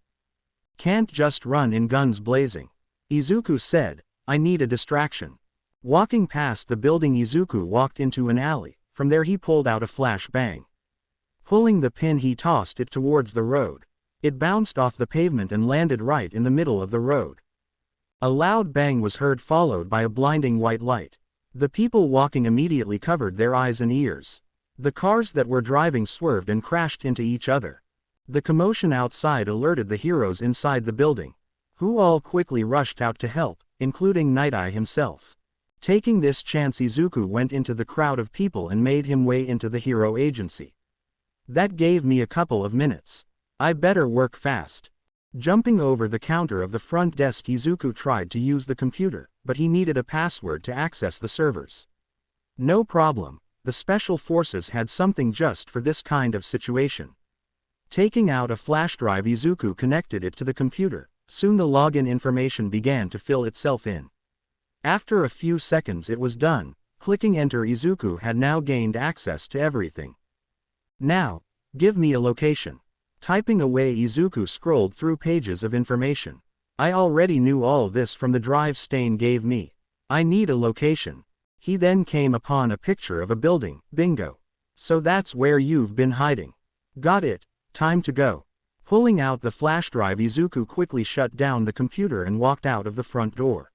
Can't just run in guns blazing. Izuku said, I need a distraction. Walking past the building Izuku walked into an alley. From there he pulled out a flashbang. Pulling the pin he tossed it towards the road. It bounced off the pavement and landed right in the middle of the road. A loud bang was heard followed by a blinding white light. The people walking immediately covered their eyes and ears. The cars that were driving swerved and crashed into each other. The commotion outside alerted the heroes inside the building, who all quickly rushed out to help, including Night Eye himself. Taking this chance, Izuku went into the crowd of people and made him way into the Hero Agency. That gave me a couple of minutes. I better work fast. Jumping over the counter of the front desk, Izuku tried to use the computer, but he needed a password to access the servers. No problem, the Special Forces had something just for this kind of situation. Taking out a flash drive, Izuku connected it to the computer. Soon the login information began to fill itself in. After a few seconds it was done. Clicking enter, Izuku had now gained access to everything. Now, give me a location. Typing away, Izuku scrolled through pages of information. I already knew all this from the drive Stain gave me. I need a location. He then came upon a picture of a building. Bingo. So that's where you've been hiding. Got it. Time to go. Pulling out the flash drive, Izuku quickly shut down the computer and walked out of the front door.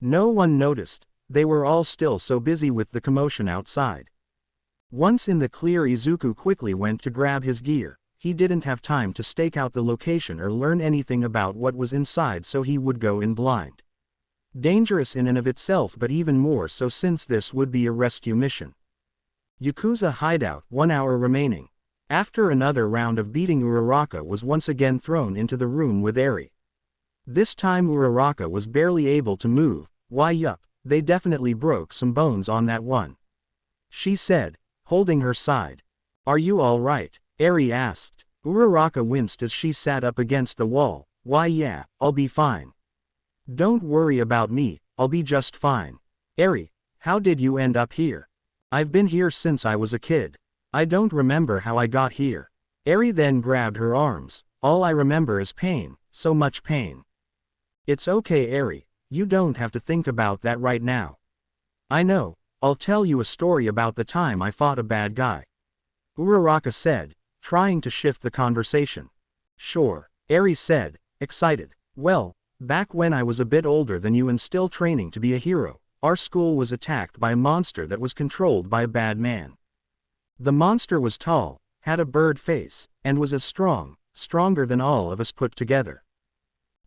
No one noticed. They were all still so busy with the commotion outside. Once in the clear, Izuku quickly went to grab his gear. He didn't have time to stake out the location or learn anything about what was inside, so he would go in blind. Dangerous in and of itself, but even more so since this would be a rescue mission. Yakuza hideout, 1 hour remaining. After another round of beating, Uraraka was once again thrown into the room with Eri. This time Uraraka was barely able to move. Why yup, they definitely broke some bones on that one, she said, holding her side. Are you alright? Eri asked. Uraraka winced as she sat up against the wall. Why yeah, I'll be fine. Don't worry about me, I'll be just fine. Eri, how did you end up here? I've been here since I was a kid. I don't remember how I got here. Eri then grabbed her arms. All I remember is pain, so much pain. It's okay Eri, you don't have to think about that right now. I know, I'll tell you a story about the time I fought a bad guy, Uraraka said, trying to shift the conversation. Sure, Eri said, excited. Well, back when I was a bit older than you and still training to be a hero, our school was attacked by a monster that was controlled by a bad man. The monster was tall, had a bird face, and was as stronger than all of us put together.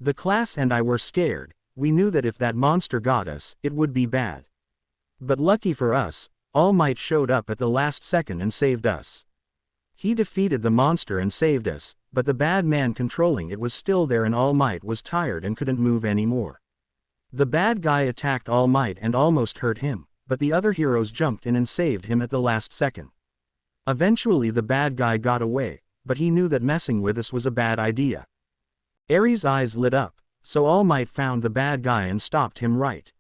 The class and I were scared. We knew that if that monster got us, it would be bad. But lucky for us, All Might showed up at the last second and saved us. He defeated the monster and saved us, but the bad man controlling it was still there and All Might was tired and couldn't move anymore. The bad guy attacked All Might and almost hurt him, but the other heroes jumped in and saved him at the last second. Eventually the bad guy got away, but he knew that messing with us was a bad idea. Eri's eyes lit up, so All Might found the bad guy and stopped him right.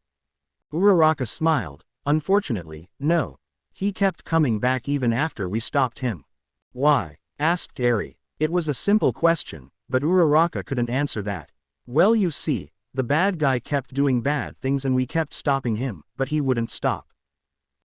Uraraka smiled. Unfortunately, no. He kept coming back even after we stopped him. Why? Asked Eri. It was a simple question, but Uraraka couldn't answer that. Well, you see, the bad guy kept doing bad things and we kept stopping him, but he wouldn't stop.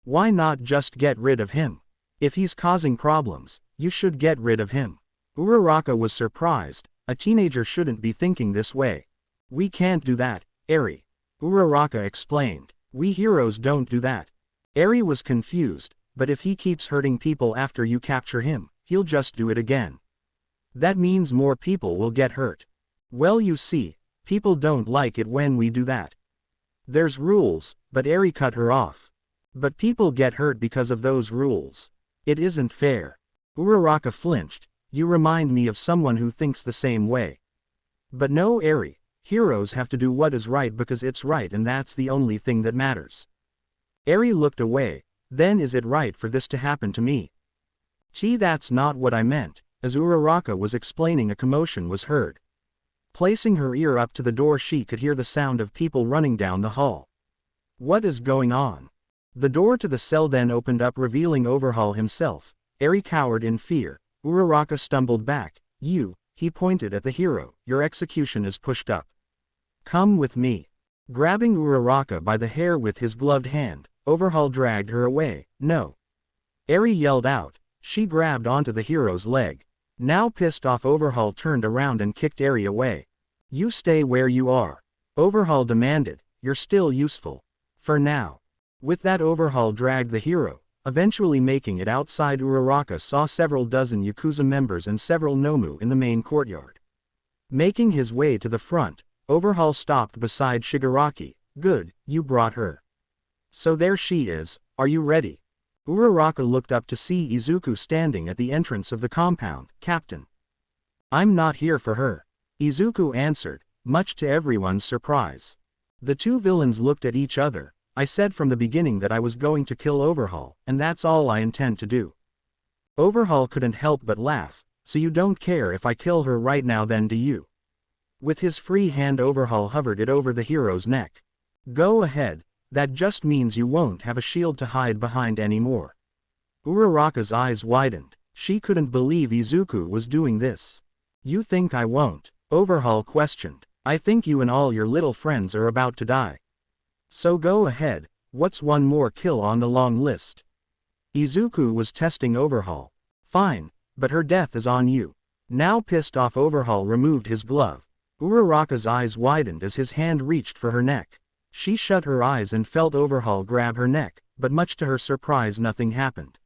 Why not just get rid of him? If he's causing problems, you should get rid of him. Uraraka was surprised. A teenager shouldn't be thinking this way. We can't do that, Eri. Uraraka explained. We heroes don't do that. Eri was confused, but if he keeps hurting people after you capture him, he'll just do it again. That means more people will get hurt. Well, you see, people don't like it when we do that. There's rules, but Eri cut her off. But people get hurt because of those rules. It isn't fair. Uraraka flinched. You remind me of someone who thinks the same way. But no, Eri. Heroes have to do what is right because it's right and that's the only thing that matters. Eri looked away. Then is it right for this to happen to me? That's not what I meant. As Uraraka was explaining, a commotion was heard. Placing her ear up to the door, she could hear the sound of people running down the hall. What is going on? The door to the cell then opened up, revealing Overhaul himself. Eri cowered in fear. Uraraka stumbled back. He pointed at the hero. Your execution is pushed up. Come with me. Grabbing Uraraka by the hair with his gloved hand, Overhaul dragged her away. No. Eri yelled out. She grabbed onto the hero's leg. Now pissed off, Overhaul turned around and kicked Eri away. You stay where you are. Overhaul demanded. You're still useful. For now. With that, Overhaul dragged the hero. Eventually making it outside, Uraraka saw several dozen Yakuza members and several Nomu in the main courtyard. Making his way to the front, Overhaul stopped beside Shigaraki. Good, you brought her. So there she is, are you ready? Uraraka looked up to see Izuku standing at the entrance of the compound. Captain. I'm not here for her. Izuku answered, much to everyone's surprise. The two villains looked at each other. I said from the beginning that I was going to kill Overhaul, and that's all I intend to do. Overhaul couldn't help but laugh. So you don't care if I kill her right now then, do you? With his free hand, Overhaul hovered it over the hero's neck. Go ahead, that just means you won't have a shield to hide behind anymore. Uraraka's eyes widened. She couldn't believe Izuku was doing this. You think I won't? Overhaul questioned. I think you and all your little friends are about to die. So go ahead, what's one more kill on the long list? Izuku was testing Overhaul. Fine, but her death is on you. Now pissed off, Overhaul removed his glove. Uraraka's eyes widened as his hand reached for her neck. She shut her eyes and felt Overhaul grab her neck, but much to her surprise nothing happened.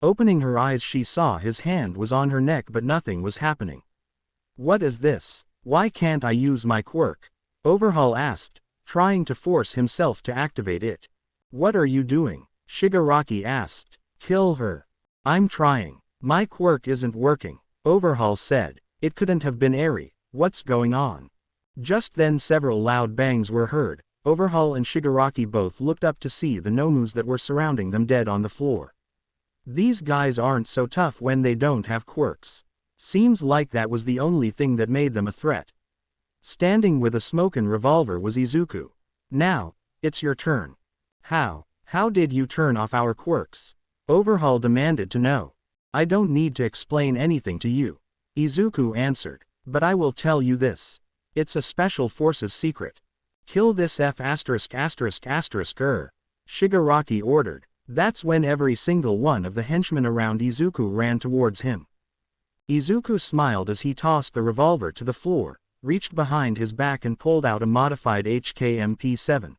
Opening her eyes, she saw his hand was on her neck but nothing was happening. What is this? Why can't I use my quirk? Overhaul asked, trying to force himself to activate it. What are you doing? Shigaraki asked. Kill her. I'm trying. My quirk isn't working, RSmallz said. It couldn't have been Eri. What's going on? Just then several loud bangs were heard. RSmallz and Shigaraki both looked up to see the Nomus that were surrounding them dead on the floor. These guys aren't so tough when they don't have quirks. Seems like that was the only thing that made them a threat. Standing with a smoking revolver was Izuku. Now, it's your turn. How did you turn off our quirks? RSmallz demanded to know. I don't need to explain anything to you, Izuku answered, but I will tell you this. It's a special forces secret. Kill this Shigaraki ordered. That's when every single one of the henchmen around Izuku ran towards him. Izuku smiled as he tossed the revolver to the floor, reached behind his back and pulled out a modified HK-MP7.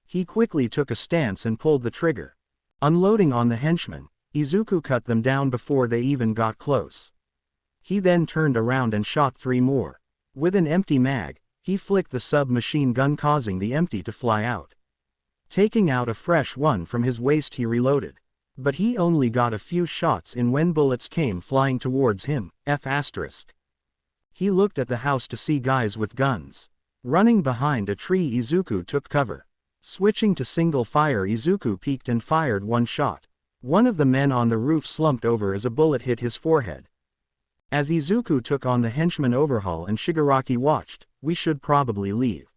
He quickly took a stance and pulled the trigger. Unloading on the henchmen, Izuku cut them down before they even got close. He then turned around and shot 3 more. With an empty mag, he flicked the submachine gun causing the empty to fly out. Taking out a fresh one from his waist he reloaded. But he only got a few shots in when bullets came flying towards him. He looked at the house to see guys with guns. Running behind a tree, Izuku took cover. Switching to single fire, Izuku peeked and fired 1 shot. One of the men on the roof slumped over as a bullet hit his forehead. As Izuku took on the henchman RSmallz and Shigaraki watched, we should probably leave.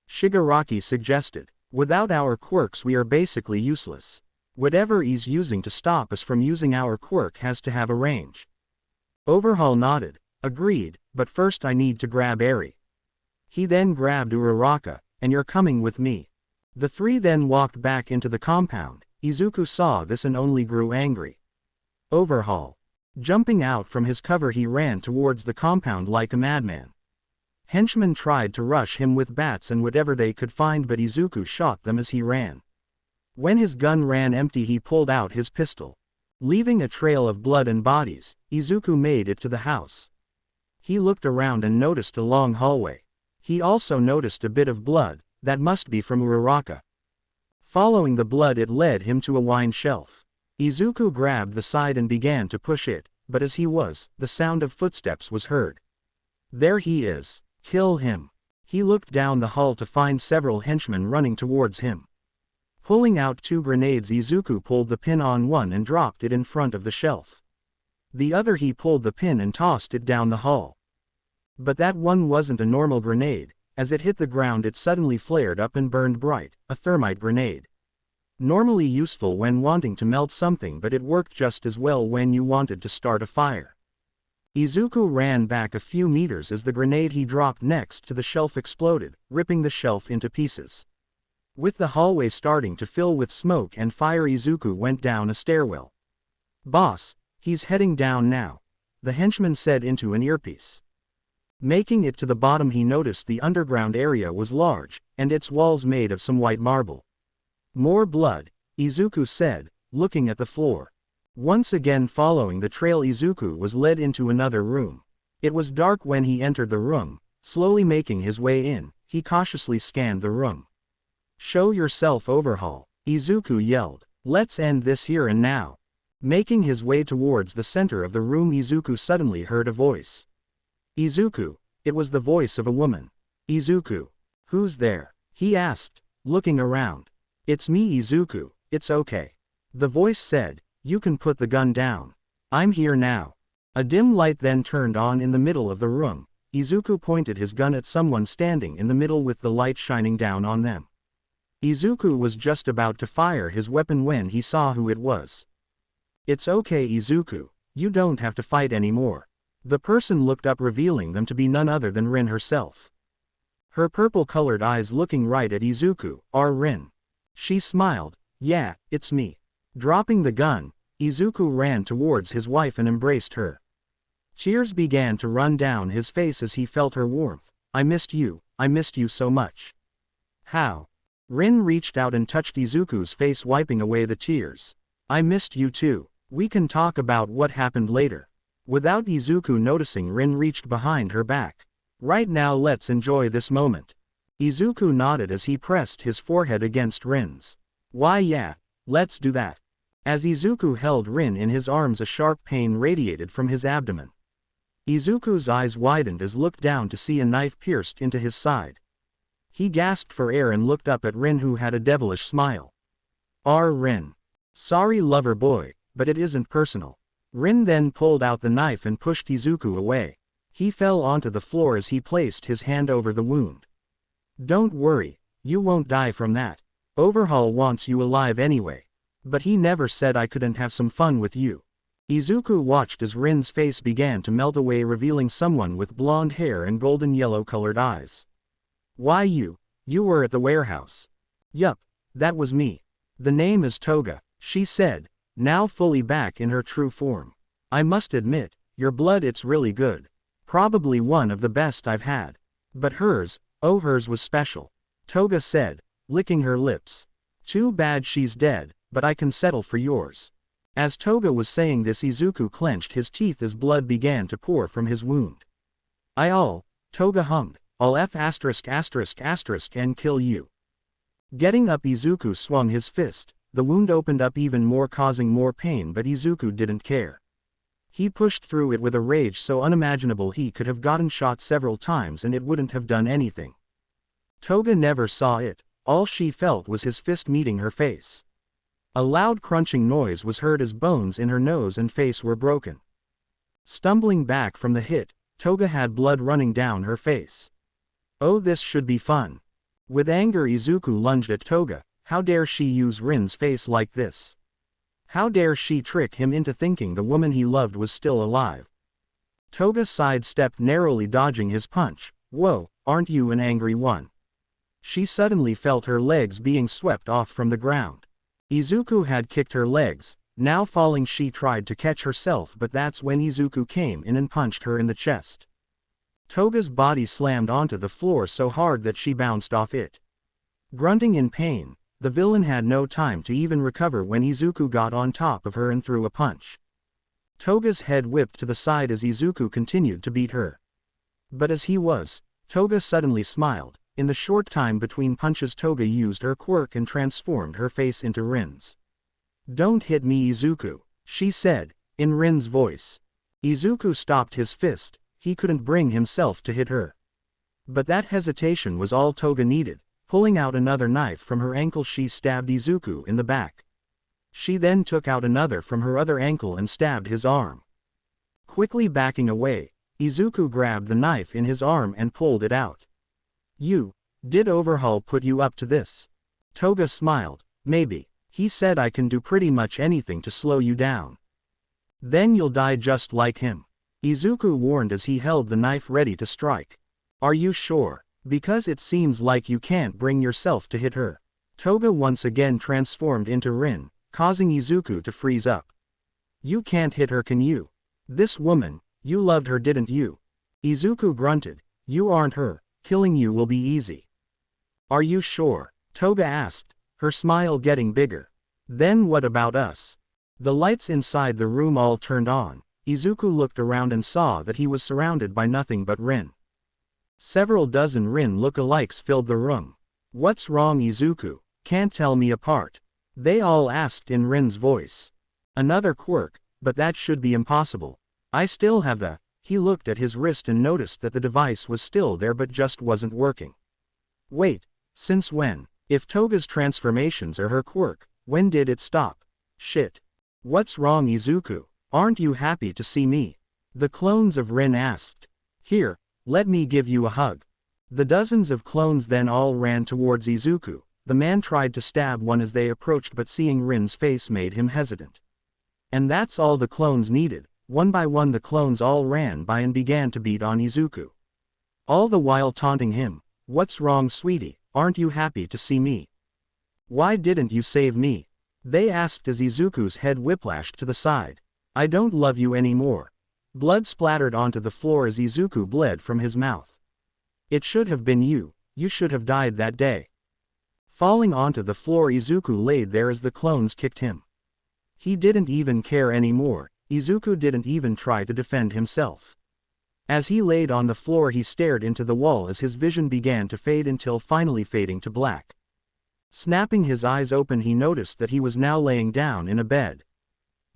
Shigaraki suggested. Without our quirks we are basically useless. Whatever he's using to stop us from using our quirk has to have a range. RSmallz nodded. Agreed, but first I need to grab Eri. He then grabbed Uraraka, and you're coming with me. The 3 then walked back into the compound. Izuku saw this and only grew angry. RSmallz. Jumping out from his cover he ran towards the compound like a madman. Henchmen tried to rush him with bats and whatever they could find, but Izuku shot them as he ran. When his gun ran empty he pulled out his pistol. Leaving a trail of blood and bodies, Izuku made it to the house. He looked around and noticed a long hallway. He also noticed a bit of blood. That must be from Uraraka. Following the blood it led him to a wine shelf. Izuku grabbed the side and began to push it, but as he was, the sound of footsteps was heard. There he is. Kill him. He looked down the hall to find several henchmen running towards him. Pulling out 2 grenades, Izuku pulled the pin on one and dropped it in front of the shelf. The other he pulled the pin and tossed it down the hall. But that one wasn't a normal grenade. As it hit the ground it suddenly flared up and burned bright, a thermite grenade. Normally useful when wanting to melt something, but it worked just as well when you wanted to start a fire. Izuku ran back a few meters as the grenade he dropped next to the shelf exploded, ripping the shelf into pieces. With the hallway starting to fill with smoke and fire, Izuku went down a stairwell. Boss, he's heading down now, the henchman said into an earpiece. Making it to the bottom he noticed the underground area was large, and its walls made of some white marble. More blood, Izuku said, looking at the floor. Once again following the trail, Izuku was led into another room. It was dark when he entered the room. Slowly making his way in, he cautiously scanned the room. Show yourself, RSmallz, Izuku yelled. Let's end this here and now. Making his way towards the center of the room, Izuku suddenly heard a voice. Izuku, it was the voice of a woman. Izuku, who's there? He asked, looking around. It's me, Izuku, it's okay. The voice said, you can put the gun down. I'm here now. A dim light then turned on in the middle of the room. Izuku pointed his gun at someone standing in the middle with the light shining down on them. Izuku was just about to fire his weapon when he saw who it was. It's okay, Izuku, you don't have to fight anymore. The person looked up, revealing them to be none other than Rin herself. Her purple-colored eyes looking right at Izuku. Rin. She smiled. Yeah, it's me. Dropping the gun, Izuku ran towards his wife and embraced her. Tears began to run down his face as he felt her warmth. I missed you so much. How? Rin reached out and touched Izuku's face, wiping away the tears. I missed you too. We can talk about what happened later. Without Izuku noticing, Rin reached behind her back. Right now let's enjoy this moment. Izuku nodded as he pressed his forehead against Rin's. Why yeah, let's do that. As Izuku held Rin in his arms, a sharp pain radiated from his abdomen. Izuku's eyes widened as looked down to see a knife pierced into his side. He gasped for air and looked up at Rin, who had a devilish smile. Rin. Sorry lover boy, but it isn't personal. Rin then pulled out the knife and pushed Izuku away. He fell onto the floor as he placed his hand over the wound. Don't worry, you won't die from that. Overhaul wants you alive anyway. But he never said I couldn't have some fun with you. Izuku watched as Rin's face began to melt away, revealing someone with blonde hair and golden yellow colored eyes. Why you were at the warehouse. Yup, that was me. The name is Toga, she said, now fully back in her true form. I must admit, your blood, it's really good. Probably one of the best I've had. But hers was special. Toga said, licking her lips. Too bad she's dead, but I can settle for yours. As Toga was saying this, Izuku clenched his teeth as blood began to pour from his wound. Toga hummed, I'll F*** and kill you. Getting up, Izuku swung his fist. The wound opened up even more, causing more pain, but Izuku didn't care. He pushed through it with a rage so unimaginable he could have gotten shot several times and it wouldn't have done anything. Toga never saw it. All she felt was his fist meeting her face. A loud crunching noise was heard as bones in her nose and face were broken. Stumbling back from the hit, Toga had blood running down her face. Oh, this should be fun. With anger, Izuku lunged at Toga. How dare she use Rin's face like this? How dare she trick him into thinking the woman he loved was still alive? Toga sidestepped, narrowly dodging his punch. Whoa, aren't you an angry one? She suddenly felt her legs being swept off from the ground. Izuku had kicked her legs. Now falling, she tried to catch herself, but that's when Izuku came in and punched her in the chest. Toga's body slammed onto the floor so hard that she bounced off it. Grunting in pain, the villain had no time to even recover when Izuku got on top of her and threw a punch. Toga's head whipped to the side as Izuku continued to beat her. But as he was, Toga suddenly smiled. In the short time between punches, Toga used her quirk and transformed her face into Rin's. Don't hit me, Izuku, she said, in Rin's voice. Izuku stopped his fist. He couldn't bring himself to hit her. But that hesitation was all Toga needed. Pulling out another knife from her ankle, she stabbed Izuku in the back. She then took out another from her other ankle and stabbed his arm. Quickly backing away, Izuku grabbed the knife in his arm and pulled it out. Did Overhaul put you up to this? Toga smiled. Maybe. He said I can do pretty much anything to slow you down. Then you'll die just like him. Izuku warned as he held the knife ready to strike. Are you sure? Because it seems like you can't bring yourself to hit her. Toga once again transformed into Rin, causing Izuku to freeze up. You can't hit her, can you? This woman, you loved her, didn't you? Izuku grunted. You aren't her. Killing you will be easy. Are you sure? Toga asked, her smile getting bigger. Then what about us? The lights inside the room all turned on. Izuku looked around and saw that he was surrounded by nothing but Rin. Several dozen Rin look-alikes filled the room. What's wrong, Izuku? Can't tell me apart? They all asked in Rin's voice. Another quirk, but that should be impossible. I still have the... He looked at his wrist and noticed that the device was still there but just wasn't working. Wait, since when? If Toga's transformations are her quirk, when did it stop? Shit. What's wrong, Izuku? Aren't you happy to see me? The clones of Rin asked. Here, let me give you a hug. The dozens of clones then all ran towards Izuku. The man tried to stab one as they approached, but seeing Rin's face made him hesitant. And that's all the clones needed. One by one the clones all ran by and began to beat on Izuku. All the while taunting him. What's wrong, sweetie? Aren't you happy to see me? Why didn't you save me? They asked as Izuku's head whiplashed to the side. I don't love you anymore. Blood splattered onto the floor as Izuku bled from his mouth. It should have been you. You should have died that day. Falling onto the floor, Izuku laid there as the clones kicked him. He didn't even care anymore. Izuku didn't even try to defend himself. As he laid on the floor, he stared into the wall as his vision began to fade until finally fading to black. Snapping his eyes open, he noticed that he was now laying down in a bed.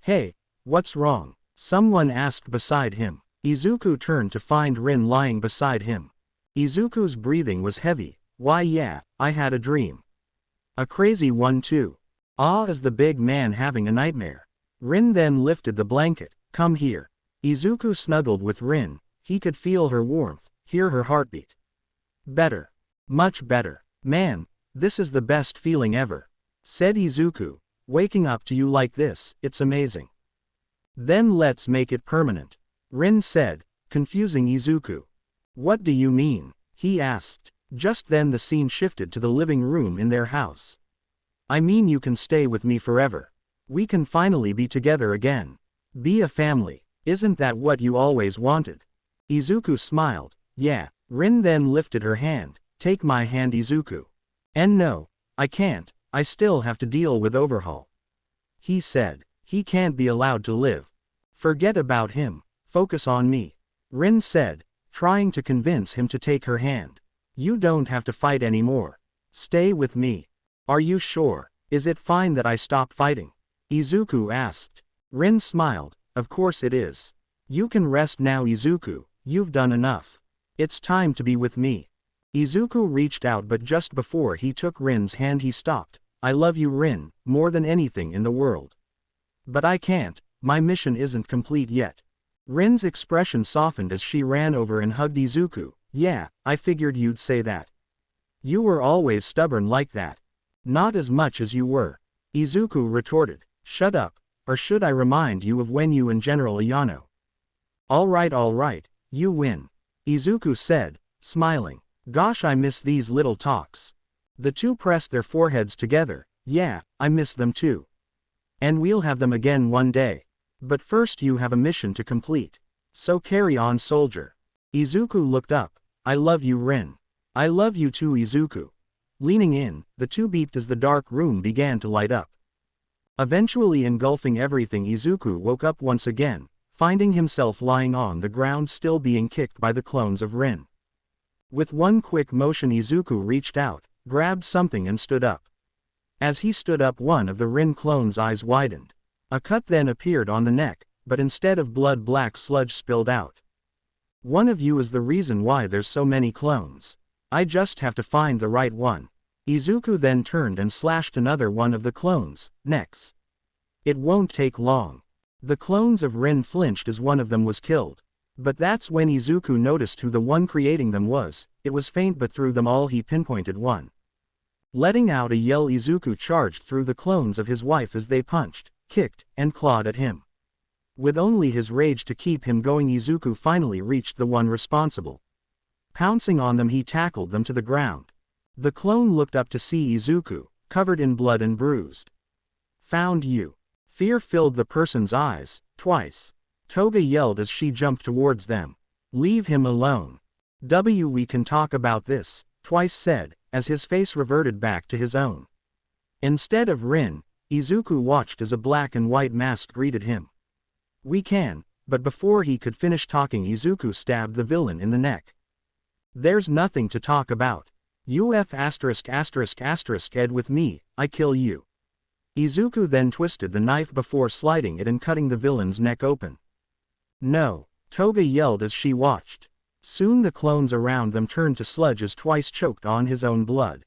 "Hey, what's wrong?" someone asked beside him. Izuku turned to find Rin lying beside him. Izuku's breathing was heavy. "Why yeah, I had a dream. A crazy one too." "Ah, is the big man having a nightmare?" Rin then lifted the blanket. "Come here." Izuku snuggled with Rin. He could feel her warmth, hear her heartbeat. "Better. Much better. Man, this is the best feeling ever," said Izuku. "Waking up to you like this, it's amazing." "Then let's make it permanent," Rin said, confusing Izuku. "What do you mean?" he asked. Just then the scene shifted to the living room in their house. "I mean you can stay with me forever. We can finally be together again. Be a family. Isn't that what you always wanted?" Izuku smiled. "Yeah." Rin then lifted her hand. "Take my hand, Izuku." "And no, I can't, I still have to deal with Overhaul," he said. "He can't be allowed to live." "Forget about him. Focus on me," Rin said, trying to convince him to take her hand. "You don't have to fight anymore. Stay with me." "Are you sure? Is it fine that I stop fighting?" Izuku asked. Rin smiled. "Of course it is. You can rest now, Izuku, you've done enough. It's time to be with me." Izuku reached out, but just before he took Rin's hand he stopped. "I love you, Rin, more than anything in the world. But I can't, my mission isn't complete yet." Rin's expression softened as she ran over and hugged Izuku. "Yeah, I figured you'd say that. You were always stubborn like that." "Not as much as you were," Izuku retorted. "Shut up, or should I remind you of when you and General Ayano?" All right, you win," Izuku said, smiling. "Gosh, I miss these little talks." The two pressed their foreheads together. "Yeah, I miss them too. And we'll have them again one day. But first you have a mission to complete. So carry on, soldier." Izuku looked up. "I love you, Rin." "I love you too, Izuku." Leaning in, the two beeped as the dark room began to light up. Eventually engulfing everything, Izuku woke up once again, finding himself lying on the ground still being kicked by the clones of Rin. With one quick motion Izuku reached out, grabbed something and stood up. As he stood up, one of the Rin clones' eyes widened. A cut then appeared on the neck, but instead of blood black sludge spilled out. "One of you is the reason why there's so many clones. I just have to find the right one." Izuku then turned and slashed another one of the clones' necks. "It won't take long." The clones of Rin flinched as one of them was killed. But that's when Izuku noticed who the one creating them was. It was faint, but through them all he pinpointed one. Letting out a yell, Izuku charged through the clones of his wife as they punched, kicked, and clawed at him. With only his rage to keep him going, Izuku finally reached the one responsible. Pouncing on them, he tackled them to the ground. The clone looked up to see Izuku, covered in blood and bruised. "Found you." Fear filled the person's eyes. "Twice." Toga yelled as she jumped towards them. "Leave him alone." "We can talk about this," Twice said, as his face reverted back to his own. Instead of Rin, Izuku watched as a black and white mask greeted him. "We can," but before he could finish talking, Izuku stabbed the villain in the neck. "There's nothing to talk about. Ed with me, I kill you." Izuku then twisted the knife before sliding it and cutting the villain's neck open. "No," Toga yelled as she watched. Soon the clones around them turned to sludge as Twice choked on his own blood.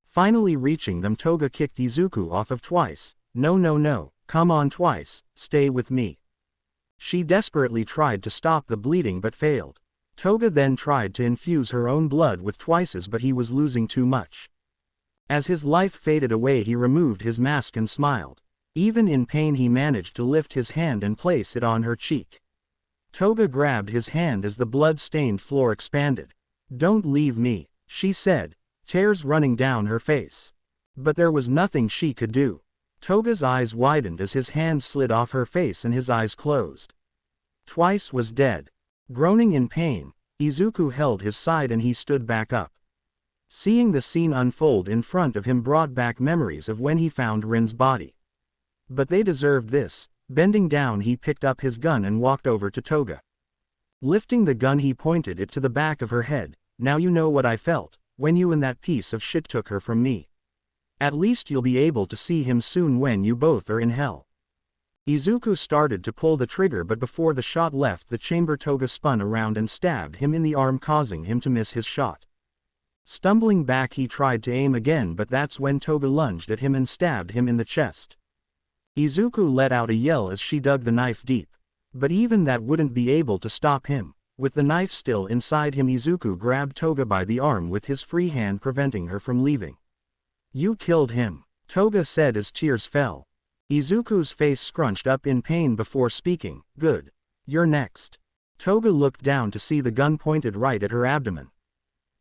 Finally reaching them, Toga kicked Izuku off of Twice. No, come on Twice, stay with me." She desperately tried to stop the bleeding but failed. Toga then tried to infuse her own blood with Twice's, but he was losing too much. As his life faded away, he removed his mask and smiled. Even in pain, he managed to lift his hand and place it on her cheek. Toga grabbed his hand as the blood-stained floor expanded. "Don't leave me," she said, tears running down her face. But there was nothing she could do. Toga's eyes widened as his hand slid off her face and his eyes closed. Twice was dead. Groaning in pain, Izuku held his side and he stood back up. Seeing the scene unfold in front of him brought back memories of when he found Rin's body. But they deserved this. Bending down, he picked up his gun and walked over to Toga. Lifting the gun, he pointed it to the back of her head. "Now you know what I felt when you and that piece of shit took her from me." At least you'll be able to see him soon when you both are in hell. Izuku started to pull the trigger, but before the shot left the chamber, Toga spun around and stabbed him in the arm, causing him to miss his shot. Stumbling back, he tried to aim again, but that's when Toga lunged at him and stabbed him in the chest. Izuku let out a yell as she dug the knife deep. But even that wouldn't be able to stop him. With the knife still inside him, Izuku grabbed Toga by the arm with his free hand, preventing her from leaving. "You killed him," Toga said as tears fell. Izuku's face scrunched up in pain before speaking. "Good. You're next." Toga looked down to see the gun pointed right at her abdomen.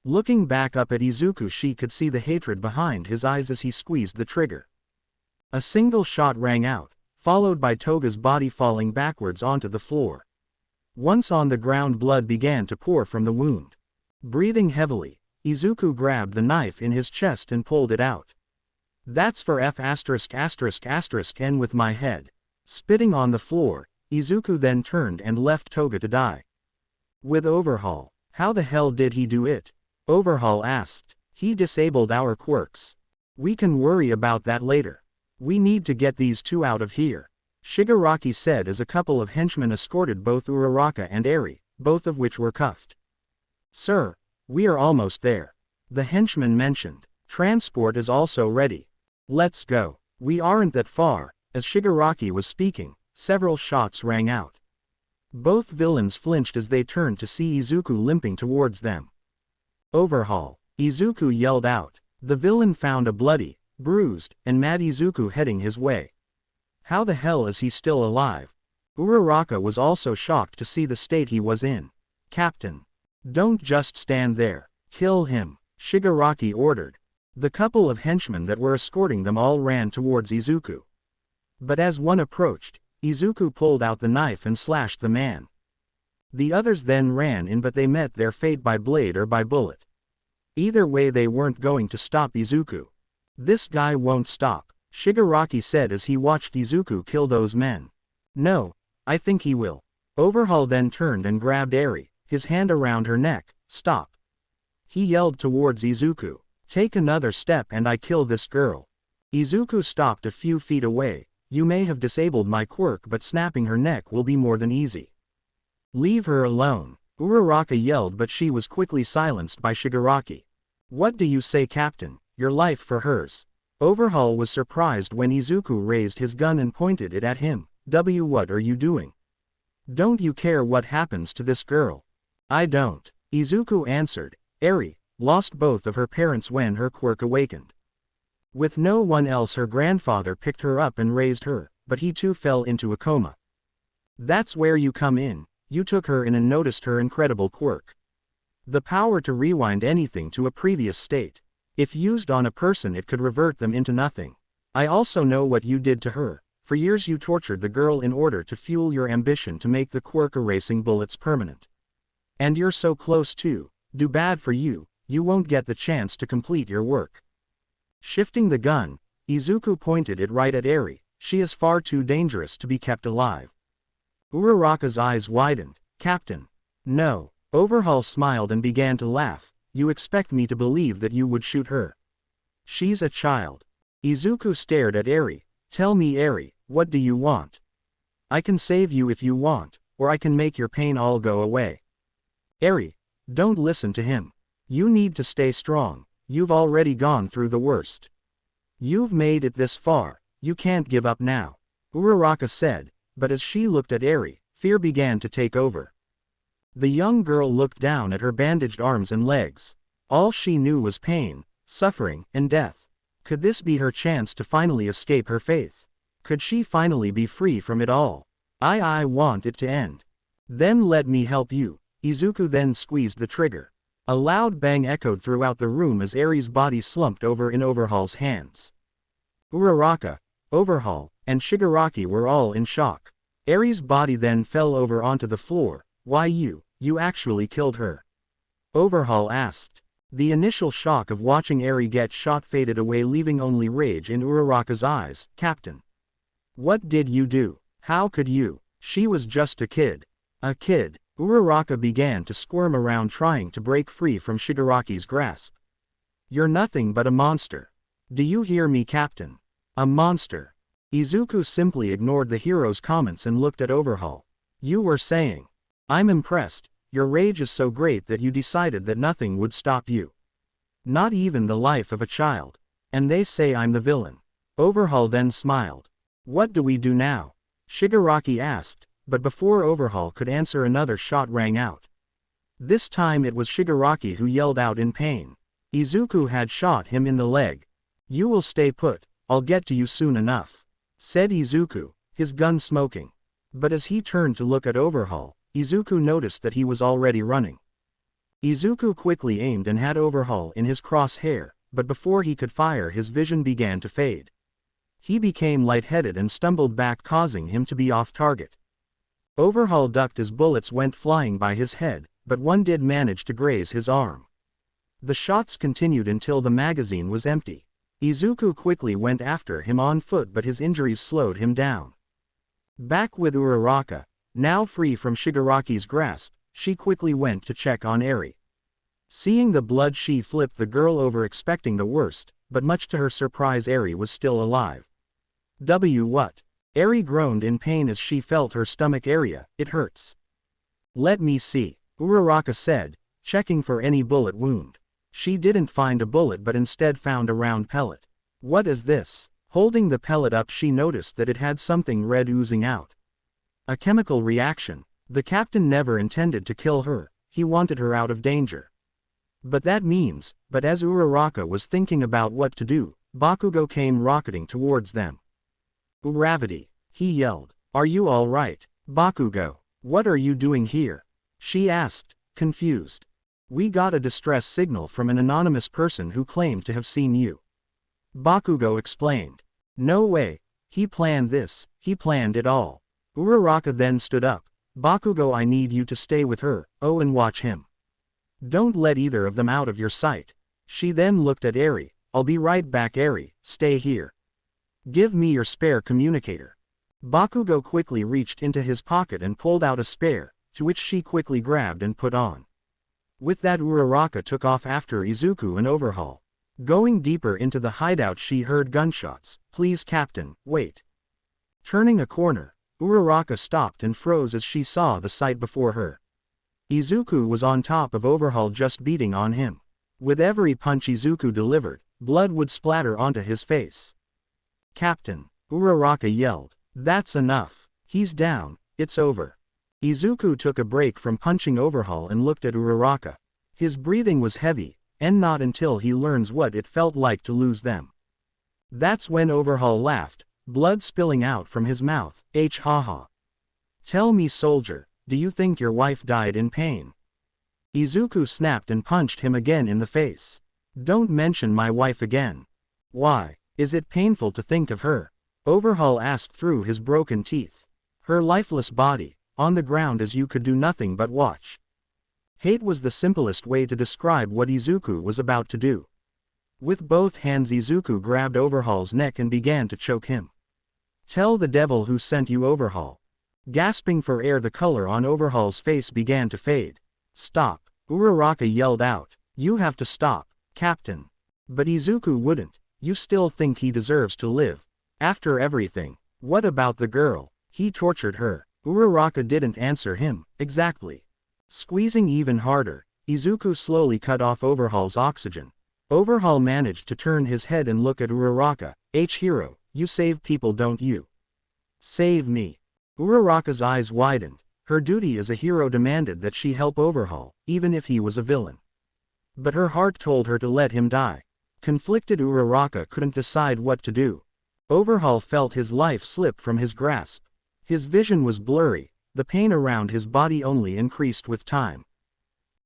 Looking back up at Izuku, she could see the hatred behind his eyes as he squeezed the trigger. A single shot rang out, followed by Toga's body falling backwards onto the floor. Once on the ground, blood began to pour from the wound. Breathing heavily, Izuku grabbed the knife in his chest and pulled it out. "That's for F********, N with my head." Spitting on the floor, Izuku then turned and left Toga to die. With Overhaul. "How the hell did he do it?" Overhaul asked. "He disabled our quirks. We can worry about that later. We need to get these two out of here," Shigaraki said as a couple of henchmen escorted both Uraraka and Eri, both of which were cuffed. "Sir, we are almost there," the henchman mentioned. "Transport is also ready. Let's go." "We aren't that far." As Shigaraki was speaking, several shots rang out. Both villains flinched as they turned to see Izuku limping towards them. "Overhaul," Izuku yelled out. The villain found a bloody, bruised, and mad Izuku heading his way. How the hell is he still alive? Uraraka was also shocked to see the state he was in. "Captain, don't just stand there. Kill him," Shigaraki ordered. The couple of henchmen that were escorting them all ran towards Izuku. But as one approached, Izuku pulled out the knife and slashed the man. The others then ran in, but they met their fate by blade or by bullet. Either way, they weren't going to stop Izuku. "This guy won't stop," Shigaraki said as he watched Izuku kill those men. "No, I think he will." Overhaul then turned and grabbed Eri, his hand around her neck. "Stop." He yelled towards Izuku. "Take another step and I kill this girl." Izuku stopped a few feet away. "You may have disabled my quirk, but snapping her neck will be more than easy. Leave her alone," Uraraka yelled, but she was quickly silenced by Shigaraki. "What do you say, Captain? Your life for hers." Overhaul was surprised when Izuku raised his gun and pointed it at him. What are you doing? Don't you care what happens to this girl?" "I don't," Izuku answered. "Eri lost both of her parents when her quirk awakened. With no one else, her grandfather picked her up and raised her, but he too fell into a coma. That's where you come in. You took her in and noticed her incredible quirk. The power to rewind anything to a previous state. If used on a person, it could revert them into nothing. I also know what you did to her. For years you tortured the girl in order to fuel your ambition to make the quirk erasing bullets permanent. And you're so close to. Too bad for you, you won't get the chance to complete your work." Shifting the gun, Izuku pointed it right at Eri. "She is far too dangerous to be kept alive." Uraraka's eyes widened. "Captain." "No." Overhaul smiled and began to laugh. "You expect me to believe that you would shoot her? She's a child." Izuku stared at Eri. "Tell me, Eri, what do you want? I can save you if you want, or I can make your pain all go away." "Eri, don't listen to him. You need to stay strong. You've already gone through the worst. You've made it this far, you can't give up now," Uraraka said, but as she looked at Eri, fear began to take over. The young girl looked down at her bandaged arms and legs. All she knew was pain, suffering, and death. Could this be her chance to finally escape her faith? Could she finally be free from it all? I want it to end. "Then let me help you." Izuku then squeezed the trigger. A loud bang echoed throughout the room as Eri's body slumped over in Overhaul's hands. Uraraka, Overhaul, and Shigaraki were all in shock. Eri's body then fell over onto the floor. "Why you actually killed her?" Overhaul asked. The initial shock of watching Eri get shot faded away, leaving only rage in Uraraka's eyes. "Captain, what did you do? How could you? She was just a kid." "A kid?" Uraraka began to squirm around, trying to break free from Shigaraki's grasp. "You're nothing but a monster." Do you hear me, Captain? A monster. Izuku simply ignored the hero's comments and looked at Overhaul. You were saying. I'm impressed. Your rage is so great that you decided that nothing would stop you. Not even the life of a child. And they say I'm the villain. Overhaul then smiled. What do we do now? Shigaraki asked, but before Overhaul could answer, another shot rang out. This time it was Shigaraki who yelled out in pain. Izuku had shot him in the leg. You will stay put, I'll get to you soon enough, said Izuku, his gun smoking. But as he turned to look at Overhaul, Izuku noticed that he was already running. Izuku quickly aimed and had Overhaul in his crosshair, but before he could fire, his vision began to fade. He became lightheaded and stumbled back, causing him to be off target. Overhaul ducked as bullets went flying by his head, but one did manage to graze his arm. The shots continued until the magazine was empty. Izuku quickly went after him on foot, but his injuries slowed him down. Back with Uraraka, now free from Shigaraki's grasp, she quickly went to check on Eri. Seeing the blood, she flipped the girl over, expecting the worst, but much to her surprise, Eri was still alive. What? Eri groaned in pain as she felt her stomach area. It hurts. Let me see, Uraraka said, checking for any bullet wound. She didn't find a bullet but instead found a round pellet. What is this? Holding the pellet up, she noticed that it had something red oozing out. A chemical reaction. The captain never intended to kill her, he wanted her out of danger. But that means, but as Uraraka was thinking about what to do, Bakugo came rocketing towards them. Uravity, he yelled. Are you all right, Bakugo? What are you doing here? She asked, confused. We got a distress signal from an anonymous person who claimed to have seen you. Bakugo explained. No way, he planned this, he planned it all. Uraraka then stood up. Bakugo, I need you to stay with her, oh, and watch him. Don't let either of them out of your sight. She then looked at Eri. I'll be right back, Eri, stay here. Give me your spare communicator. Bakugo quickly reached into his pocket and pulled out a spare, to which she quickly grabbed and put on. With that, Uraraka took off after Izuku and Overhaul. Going deeper into the hideout, she heard gunshots. Please, Captain, wait. Turning a corner, Uraraka stopped and froze as she saw the sight before her. Izuku was on top of Overhaul, just beating on him. With every punch Izuku delivered, blood would splatter onto his face. Captain, Uraraka yelled. That's enough. He's down, it's over. Izuku took a break from punching Overhaul and looked at Uraraka. His breathing was heavy, and not until he learns what it felt like to lose them. That's when Overhaul laughed, blood spilling out from his mouth. Haha. Tell me, soldier, do you think your wife died in pain? Izuku snapped and punched him again in the face. Don't mention my wife again. Why, is it painful to think of her? Overhaul asked through his broken teeth. Her lifeless body, on the ground as you could do nothing but watch. Hate was the simplest way to describe what Izuku was about to do. With both hands, Izuku grabbed Overhaul's neck and began to choke him. Tell the devil who sent you, Overhaul. Gasping for air, the color on Overhaul's face began to fade. Stop, Uraraka yelled out. You have to stop, Captain. But Izuku wouldn't. You still think he deserves to live? After everything. What about the girl? He tortured her. Uraraka didn't answer him. Exactly. Squeezing even harder, Izuku slowly cut off Overhaul's oxygen. Overhaul managed to turn his head and look at Uraraka. Hero, you save people, don't you? Save me. Uraraka's eyes widened. Her duty as a hero demanded that she help Overhaul, even if he was a villain. But her heart told her to let him die. Conflicted, Uraraka couldn't decide what to do. Overhaul felt his life slip from his grasp. His vision was blurry, the pain around his body only increased with time.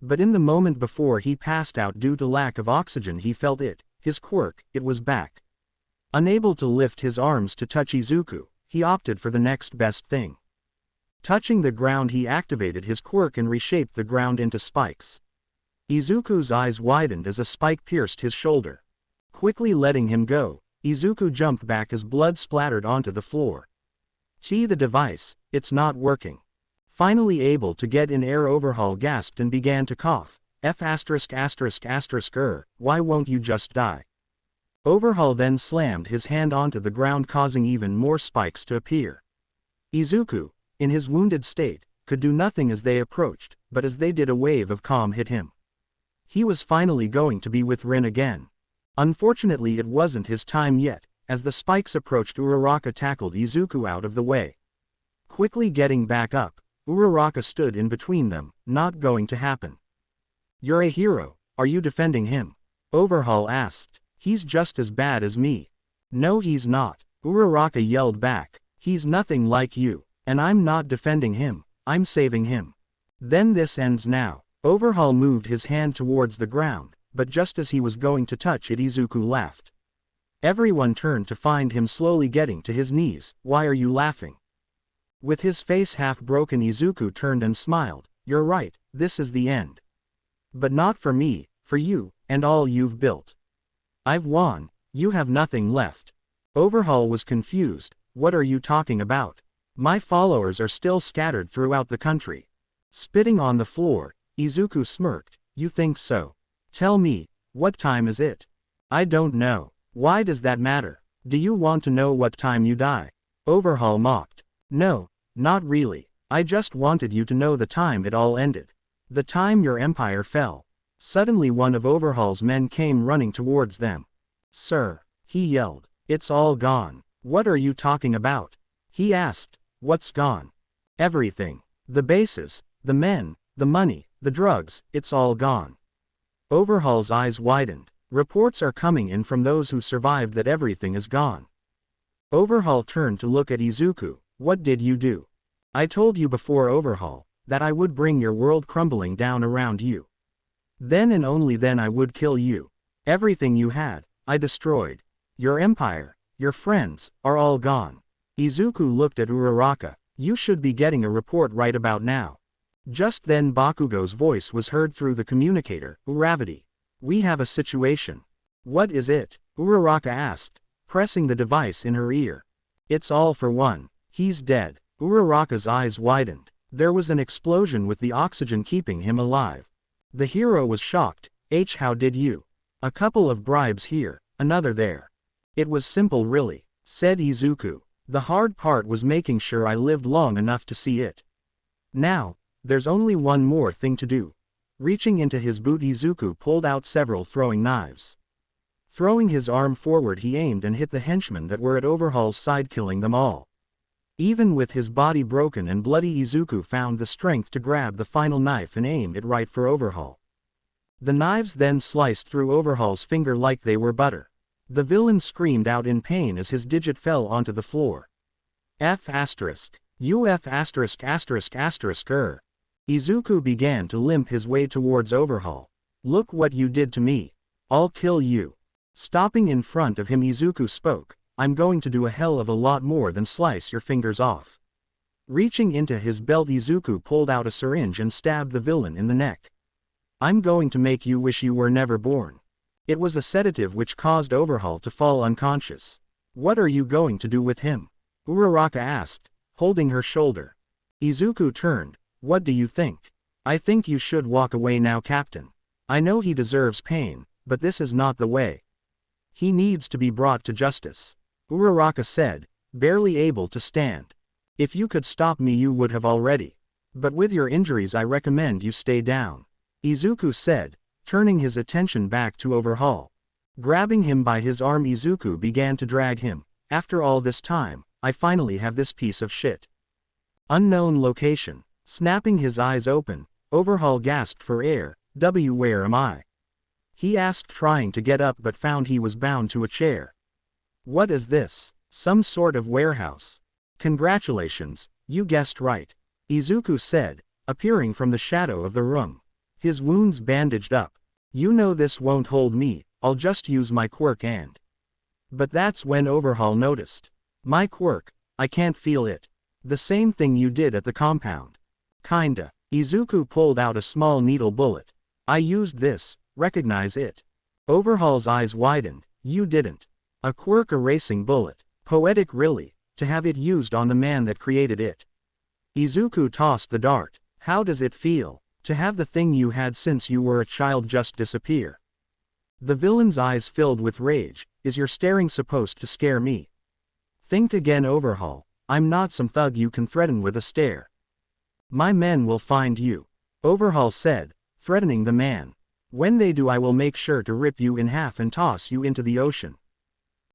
But in the moment before he passed out due to lack of oxygen, he felt it, his quirk, it was back. Unable to lift his arms to touch Izuku, he opted for the next best thing. Touching the ground, he activated his quirk and reshaped the ground into spikes. Izuku's eyes widened as a spike pierced his shoulder. Quickly letting him go, Izuku jumped back as blood splattered onto the floor. The device, it's not working. Finally able to get in air, Overhaul gasped and began to cough. Why won't you just die? Overhaul then slammed his hand onto the ground, causing even more spikes to appear. Izuku, in his wounded state, could do nothing as they approached, but as they did, a wave of calm hit him. He was finally going to be with Rin again. Unfortunately, it wasn't his time yet. As the spikes approached, Uraraka tackled Izuku out of the way. Quickly getting back up, Uraraka stood in between them. Not going to happen. You're a hero, are you defending him? Overhaul asked. He's just as bad as me. No, he's not, Uraraka yelled back. He's nothing like you, and I'm not defending him, I'm saving him. Then this ends now. Overhaul moved his hand towards the ground, but just as he was going to touch it, Izuku laughed. Everyone turned to find him slowly getting to his knees. Why are you laughing? With his face half broken, Izuku turned and smiled. You're right, this is the end. But not for me, for you, and all you've built. I've won, you have nothing left. Overhaul was confused. What are you talking about? My followers are still scattered throughout the country. Spitting on the floor, Izuku smirked. You think so? Tell me, what time is it? I don't know. Why does that matter? Do you want to know what time you die? Overhaul mocked. No, not really. I just wanted you to know the time it all ended. The time your empire fell. Suddenly one of Overhaul's men came running towards them. Sir, he yelled. It's all gone. What are you talking about? He asked. What's gone? Everything. The bases, the men, the money, the drugs, it's all gone. Overhaul's eyes widened. Reports are coming in from those who survived that everything is gone. Overhaul turned to look at Izuku. What did you do? I told you before, Overhaul, that I would bring your world crumbling down around you. Then and only then I would kill you. Everything you had, I destroyed. Your empire, your friends, are all gone. Izuku looked at Uraraka. You should be getting a report right about now. Just then Bakugo's voice was heard through the communicator. Uravity. We have a situation. What is it? Uraraka asked, pressing the device in her ear. It's all for one. He's dead. Uraraka's eyes widened. There was an explosion with the oxygen keeping him alive. The hero was shocked. How did you? A couple of bribes here, another there. It was simple really, said Izuku. The hard part was making sure I lived long enough to see it. Now, there's only one more thing to do. Reaching into his boot, Izuku pulled out several throwing knives. Throwing his arm forward, he aimed and hit the henchmen that were at Overhaul's side, killing them all. Even with his body broken and bloody, Izuku found the strength to grab the final knife and aim it right for Overhaul. The knives then sliced through Overhaul's finger like they were butter. The villain screamed out in pain as his digit fell onto the floor. F***, UF******. Izuku began to limp his way towards Overhaul. Look what you did to me. I'll kill you. Stopping in front of him, Izuku spoke. I'm going to do a hell of a lot more than slice your fingers off. Reaching into his belt, Izuku pulled out a syringe and stabbed the villain in the neck. I'm going to make you wish you were never born. It was a sedative which caused Overhaul to fall unconscious. What are you going to do with him? Uraraka asked, holding her shoulder. Izuku turned. What do you think? I think you should walk away now, Captain. I know he deserves pain, but this is not the way. He needs to be brought to justice. Uraraka said, barely able to stand. If you could stop me, you would have already. But with your injuries, I recommend you stay down. Izuku said, turning his attention back to Overhaul. Grabbing him by his arm, Izuku began to drag him. After all this time, I finally have this piece of shit. Unknown location. Snapping his eyes open, Overhaul gasped for air. Where am I? He asked, trying to get up, but found he was bound to a chair. What is this? Some sort of warehouse. Congratulations, you guessed right. Izuku said, appearing from the shadow of the room. His wounds bandaged up. You know this won't hold me, I'll just use my quirk and... But that's when Overhaul noticed. My quirk, I can't feel it. The same thing you did at the compound. Kinda. Izuku pulled out a small needle bullet. I used this, recognize it. Overhaul's eyes widened. You didn't. A quirk erasing bullet. Poetic really, to have it used on the man that created it. Izuku tossed the dart. How does it feel, to have the thing you had since you were a child just disappear? The villain's eyes filled with rage. Is your staring supposed to scare me? Think again, Overhaul. I'm not some thug you can threaten with a stare. My men will find you, Overhaul said, threatening the man. When they do, I will make sure to rip you in half and toss you into the ocean.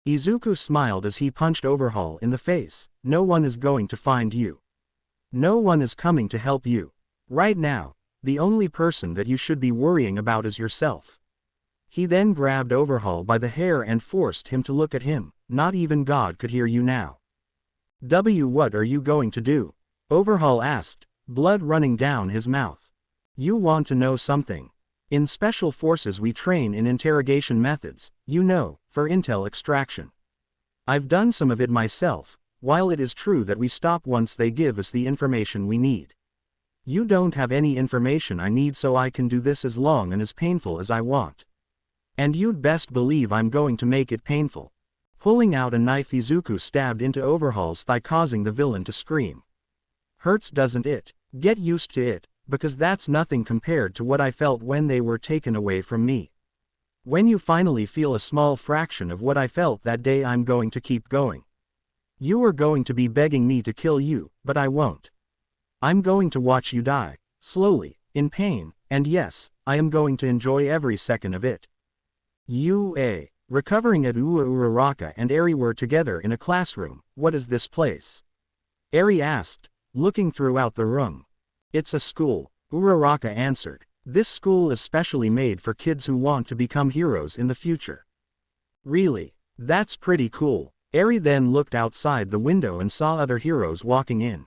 Izuku smiled as he punched Overhaul in the face. No one is going to find you. No one is coming to help you. Right now, the only person that you should be worrying about is yourself. He then grabbed Overhaul by the hair and forced him to look at him. Not even God could hear you now. What are you going to do? Overhaul asked, blood running down his mouth. You want to know something? In Special Forces we train in interrogation methods, you know, for intel extraction. I've done some of it myself, while it is true that we stop once they give us the information we need. You don't have any information I need, so I can do this as long and as painful as I want. And you'd best believe I'm going to make it painful. Pulling out a knife, Izuku stabbed into Overhaul's thigh, causing the villain to scream. Hurts, doesn't it? Get used to it, because that's nothing compared to what I felt when they were taken away from me. When you finally feel a small fraction of what I felt that day, I'm going to keep going. You are going to be begging me to kill you, but I won't. I'm going to watch you die, slowly, in pain, and yes, I am going to enjoy every second of it. Recovering at Uraraka and Eri were together in a classroom. What is this place? Eri asked, looking throughout the room. It's a school, Uraraka answered. This school is specially made for kids who want to become heroes in the future. Really? That's pretty cool. Eri then looked outside the window and saw other heroes walking in.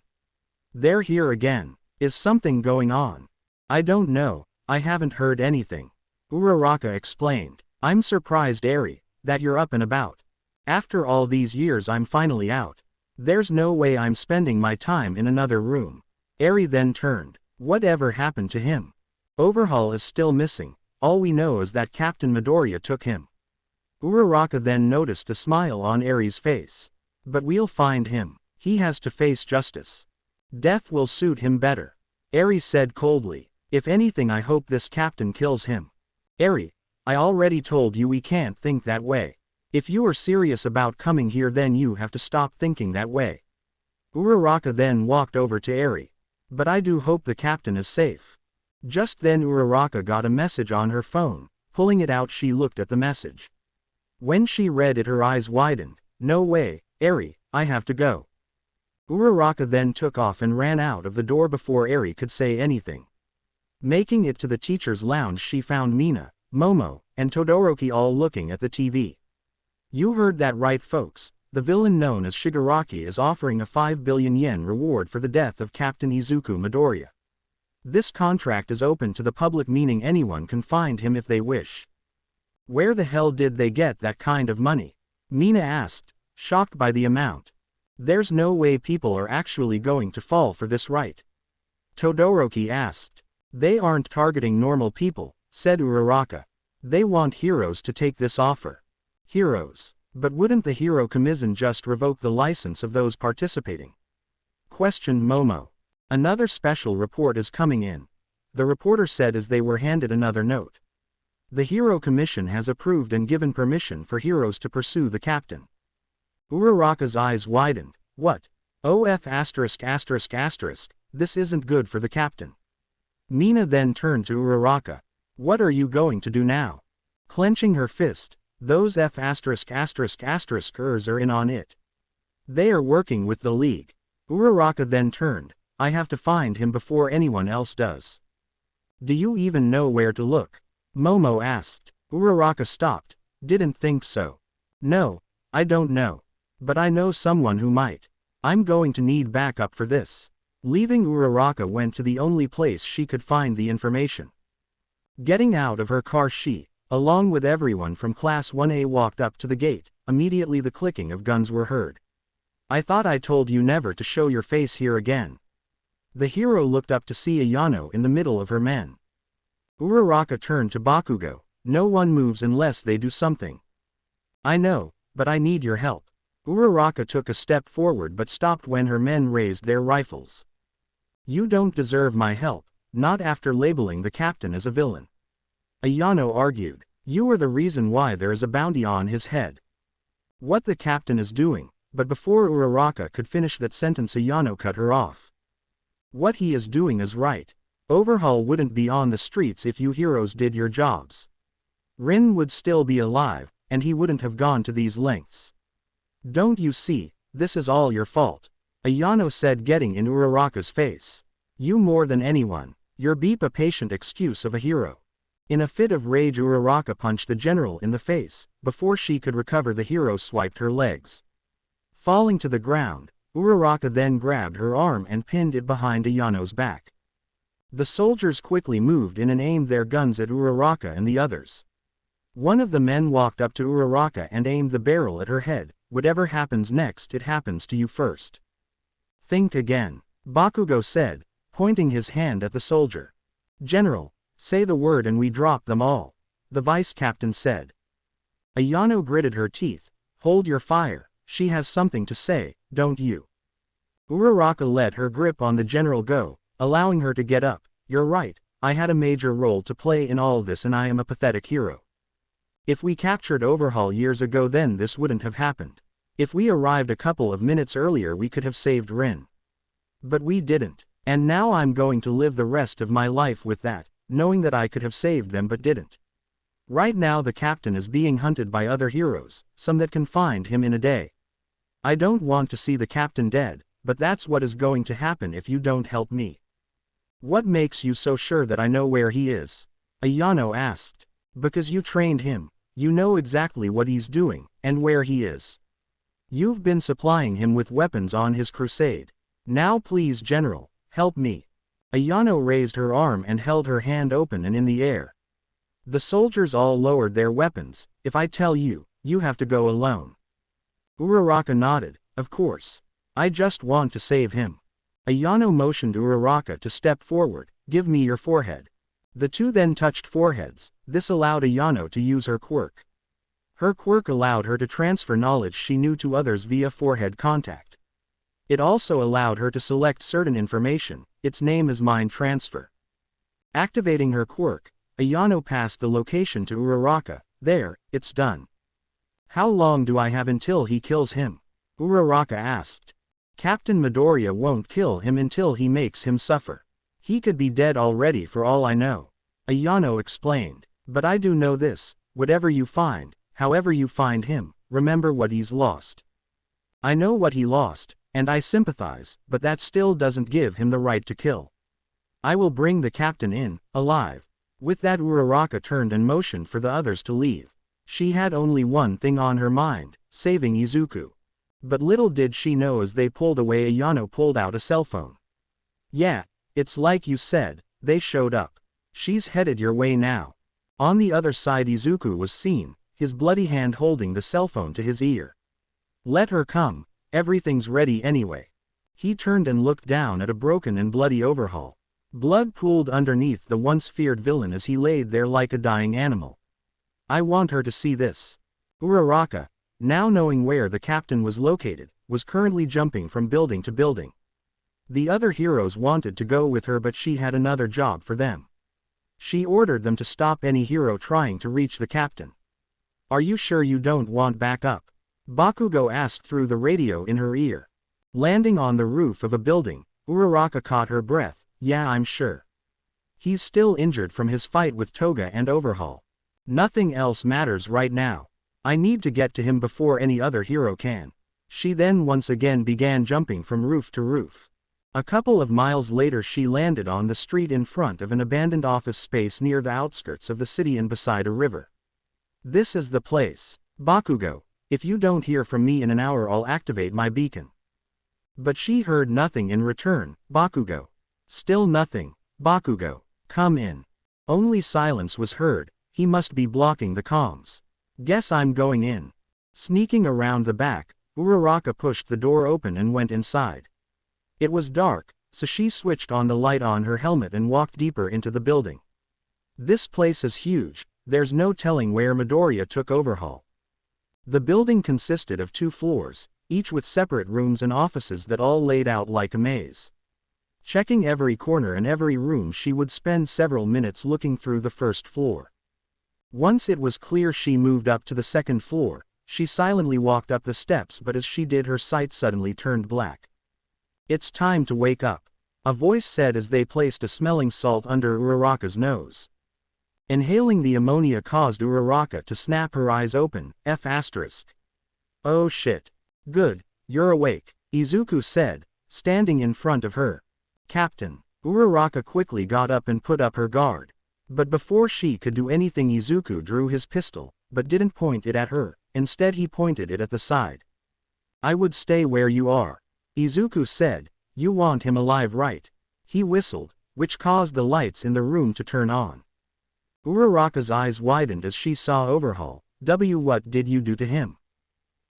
They're here again. Is something going on? I don't know, I haven't heard anything. Uraraka explained. I'm surprised, Eri, that you're up and about. After all these years I'm finally out. There's no way I'm spending my time in another room. Eri then turned. Whatever happened to him? Overhaul is still missing. All we know is that Captain Midoriya took him. Uraraka then noticed a smile on Eri's face. But we'll find him. He has to face justice. Death will suit him better. Eri said coldly. If anything, I hope this captain kills him. Eri, I already told you we can't think that way. If you are serious about coming here, then you have to stop thinking that way. Uraraka then walked over to Eri. But I do hope the captain is safe. Just then Uraraka got a message on her phone. Pulling it out, she looked at the message. When she read it, her eyes widened. No way, Eri, I have to go. Uraraka then took off and ran out of the door before Eri could say anything. Making it to the teacher's lounge, she found Mina, Momo, and Todoroki all looking at the TV. You heard that right, folks. The villain known as Shigaraki is offering a 5 billion yen reward for the death of Captain Izuku Midoriya. This contract is open to the public, meaning anyone can find him if they wish. Where the hell did they get that kind of money? Mina asked, shocked by the amount. There's no way people are actually going to fall for this, right? Todoroki asked. They aren't targeting normal people, said Uraraka. They want heroes to take this offer. Heroes? But wouldn't the Hero Commission just revoke the license of those participating? Questioned Momo. Another special report is coming in, the reporter said as they were handed another note. The Hero Commission has approved and given permission for heroes to pursue the captain. Uraraka's eyes widened. What? This isn't good for the captain. Mina then turned to Uraraka. What are you going to do now? Clenching her fist. Those are in on it. They are working with the League. Uraraka then turned. I have to find him before anyone else does. Do you even know where to look? Momo asked. Uraraka stopped. Didn't think so. No, I don't know. But I know someone who might. I'm going to need backup for this. Leaving, Uraraka went to the only place she could find the information. Getting out of her car, she, along with everyone from Class 1A, walked up to the gate. Immediately the clicking of guns were heard. I thought I told you never to show your face here again. The hero looked up to see Ayano in the middle of her men. Uraraka turned to Bakugo. No one moves unless they do something. I know, but I need your help. Uraraka took a step forward but stopped when her men raised their rifles. You don't deserve my help, not after labeling the captain as a villain. Ayano argued. You are the reason why there is a bounty on his head. What the captain is doing, but before Uraraka could finish that sentence Ayano cut her off. What he is doing is right. Overhaul wouldn't be on the streets if you heroes did your jobs. Rin would still be alive, and he wouldn't have gone to these lengths. Don't you see, this is all your fault, Ayano said, getting in Uraraka's face. You more than anyone, you're a patient excuse of a hero. In a fit of rage Uraraka punched the general in the face. Before she could recover, the hero swiped her legs. Falling to the ground, Uraraka then grabbed her arm and pinned it behind Ayano's back. The soldiers quickly moved in and aimed their guns at Uraraka and the others. One of the men walked up to Uraraka and aimed the barrel at her head. Whatever happens next, it happens to you first. Think again, Bakugo said, pointing his hand at the soldier. General, say the word and we drop them all, the vice captain said. Ayano gritted her teeth. Hold your fire, she has something to say, don't you? Uraraka let her grip on the general go, allowing her to get up. You're right, I had a major role to play in all this and I am a pathetic hero. If we captured Overhaul years ago, then this wouldn't have happened. If we arrived a couple of minutes earlier, we could have saved Rin. But we didn't, and now I'm going to live the rest of my life with that, knowing that I could have saved them but didn't. Right now the captain is being hunted by other heroes, some that can find him in a day. I don't want to see the captain dead, but that's what is going to happen if you don't help me. What makes you so sure that I know where he is? Ayano asked. Because you trained him, you know exactly what he's doing, and where he is. You've been supplying him with weapons on his crusade. Now please General, help me. Ayano raised her arm and held her hand open and in the air. The soldiers all lowered their weapons. If I tell you, you have to go alone. Uraraka nodded. Of course. I just want to save him. Ayano motioned Uraraka to step forward. Give me your forehead. The two then touched foreheads. This allowed Ayano to use her quirk. Her quirk allowed her to transfer knowledge she knew to others via forehead contact. It also allowed her to select certain information. Its name is mind transfer. Activating her quirk, Ayano passed the location to Uraraka. There, it's done. How long do I have until he kills him? Uraraka asked. Captain Midoriya won't kill him until he makes him suffer. He could be dead already for all I know. Ayano explained. But I do know this, whatever you find, however you find him, remember what he's lost. I know what he lost, and I sympathize, but that still doesn't give him the right to kill. I will bring the captain in, alive. With that Uraraka turned and motioned for the others to leave. She had only one thing on her mind, saving Izuku. But little did she know as they pulled away Ayano pulled out a cell phone. Yeah, it's like you said, they showed up. She's headed your way now. On the other side Izuku was seen, his bloody hand holding the cell phone to his ear. Let her come, everything's ready anyway. He turned and looked down at a broken and bloody Overhaul. Blood pooled underneath the once feared villain as he laid there like a dying animal. I want her to see this. Uraraka, now knowing where the captain was located, was currently jumping from building to building. The other heroes wanted to go with her, but she had another job for them. She ordered them to stop any hero trying to reach the captain. Are you sure you don't want backup? Bakugo asked through the radio in her ear. Landing on the roof of a building, Uraraka caught her breath. Yeah, I'm sure. He's still injured from his fight with Toga and Overhaul. Nothing else matters right now. I need to get to him before any other hero can. She then once again began jumping from roof to roof. A couple of miles later she landed on the street in front of an abandoned office space near the outskirts of the city and beside a river. This is the place. Bakugo, if you don't hear from me in an hour I'll activate my beacon. But she heard nothing in return. Bakugo. Still nothing. Bakugo, come in. Only silence was heard. He must be blocking the comms. Guess I'm going in. Sneaking around the back, Uraraka pushed the door open and went inside. It was dark, so she switched on the light on her helmet and walked deeper into the building. This place is huge, there's no telling where Midoriya took Overhaul. The building consisted of 2 floors, each with separate rooms and offices that all laid out like a maze. Checking every corner and every room she would spend several minutes looking through the first floor. Once it was clear she moved up to the second floor, she silently walked up the steps, but as she did her sight suddenly turned black. It's time to wake up, a voice said as they placed a smelling salt under Uraraka's nose. Inhaling the ammonia caused Uraraka to snap her eyes open. Oh shit. Good, you're awake, Izuku said, standing in front of her. Captain. Uraraka quickly got up and put up her guard. But before she could do anything, Izuku drew his pistol, but didn't point it at her, instead he pointed it at the side. I would stay where you are, Izuku said. You want him alive, right? He whistled, which caused the lights in the room to turn on. Uraraka's eyes widened as she saw Overhaul. What did you do to him?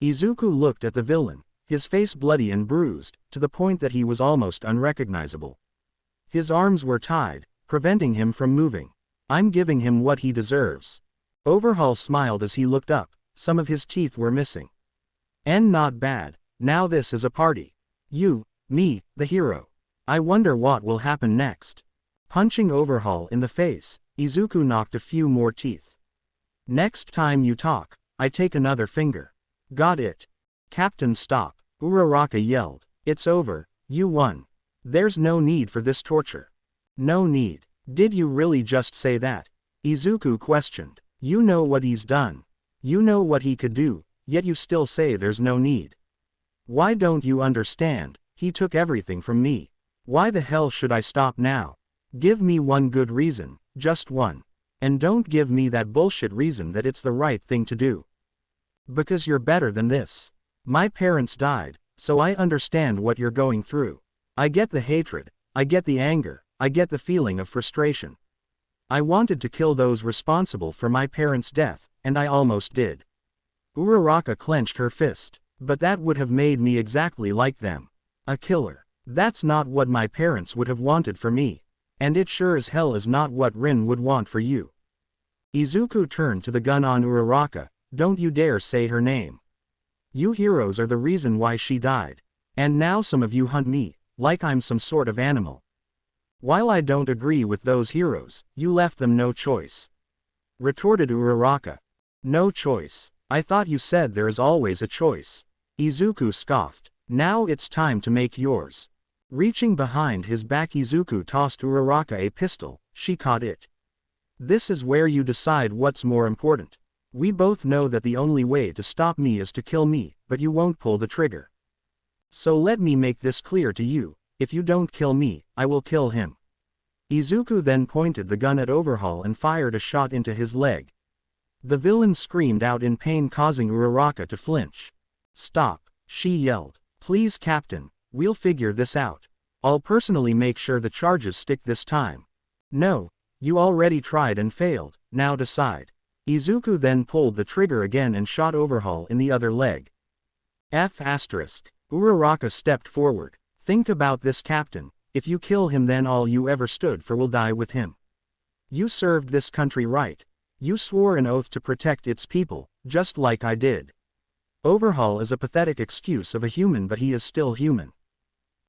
Izuku looked at the villain, his face bloody and bruised, to the point that he was almost unrecognizable. His arms were tied, preventing him from moving. I'm giving him what he deserves. Overhaul smiled as he looked up, some of his teeth were missing. And not bad, now this is a party. You, me, the hero. I wonder what will happen next. Punching Overhaul in the face, Izuku knocked a few more teeth. Next time you talk, I take another finger. Got it. Captain, stop, Uraraka yelled. It's over, you won. There's no need for this torture. No need. Did you really just say that? Izuku questioned. You know what he's done. You know what he could do, yet you still say there's no need. Why don't you understand? He took everything from me. Why the hell should I stop now? Give me one good reason, just one. And don't give me that bullshit reason that it's the right thing to do. Because you're better than this. My parents died, so I understand what you're going through. I get the hatred, I get the anger, I get the feeling of frustration. I wanted to kill those responsible for my parents' death, and I almost did. Uraraka clenched her fist. But that would have made me exactly like them. A killer. That's not what my parents would have wanted for me. And it sure as hell is not what Rin would want for you. Izuku turned to the gun on Uraraka. Don't you dare say her name. You heroes are the reason why she died. And now some of you hunt me, like I'm some sort of animal. While I don't agree with those heroes, you left them no choice. Retorted Uraraka. No choice. I thought you said there is always a choice. Izuku scoffed. Now it's time to make yours. Reaching behind his back, Izuku tossed Uraraka a pistol. She caught it. This is where you decide what's more important. We both know that the only way to stop me is to kill me, but you won't pull the trigger. So let me make this clear to you. If you don't kill me, I will kill him. Izuku then pointed the gun at Overhaul and fired a shot into his leg. The villain screamed out in pain, causing Uraraka to flinch. Stop, she yelled. Please, Captain, we'll figure this out. I'll personally make sure the charges stick this time. No, you already tried and failed, now decide. Izuku then pulled the trigger again and shot Overhaul in the other leg. Uraraka stepped forward. Think about this, Captain. If you kill him, then all you ever stood for will die with him. You served this country right. You swore an oath to protect its people, just like I did. Overhaul is a pathetic excuse of a human, but he is still human.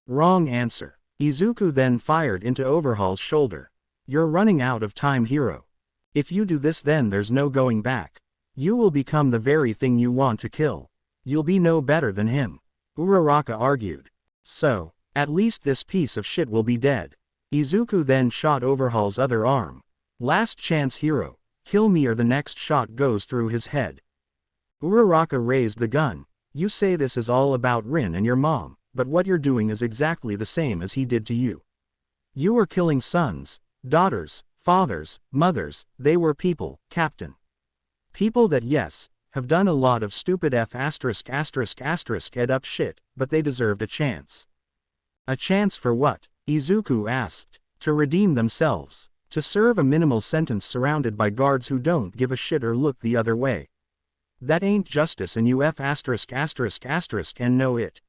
Wrong answer. Izuku then fired into Overhaul's shoulder. You're running out of time, hero. If you do this, then there's no going back. You will become the very thing you want to kill. You'll be no better than him. Uraraka argued. So, at least this piece of shit will be dead. Izuku then shot Overhaul's other arm. Last chance, hero. Kill me or the next shot goes through his head. Uraraka raised the gun. You say this is all about Rin and your mom, but what you're doing is exactly the same as he did to you. You were killing sons, daughters, fathers, mothers. They were people, Captain. People that, yes, have done a lot of stupid ed up shit, but they deserved a chance. A chance for what? Izuku asked. To redeem themselves. To serve a minimal sentence surrounded by guards who don't give a shit or look the other way. That ain't justice, and you and know it.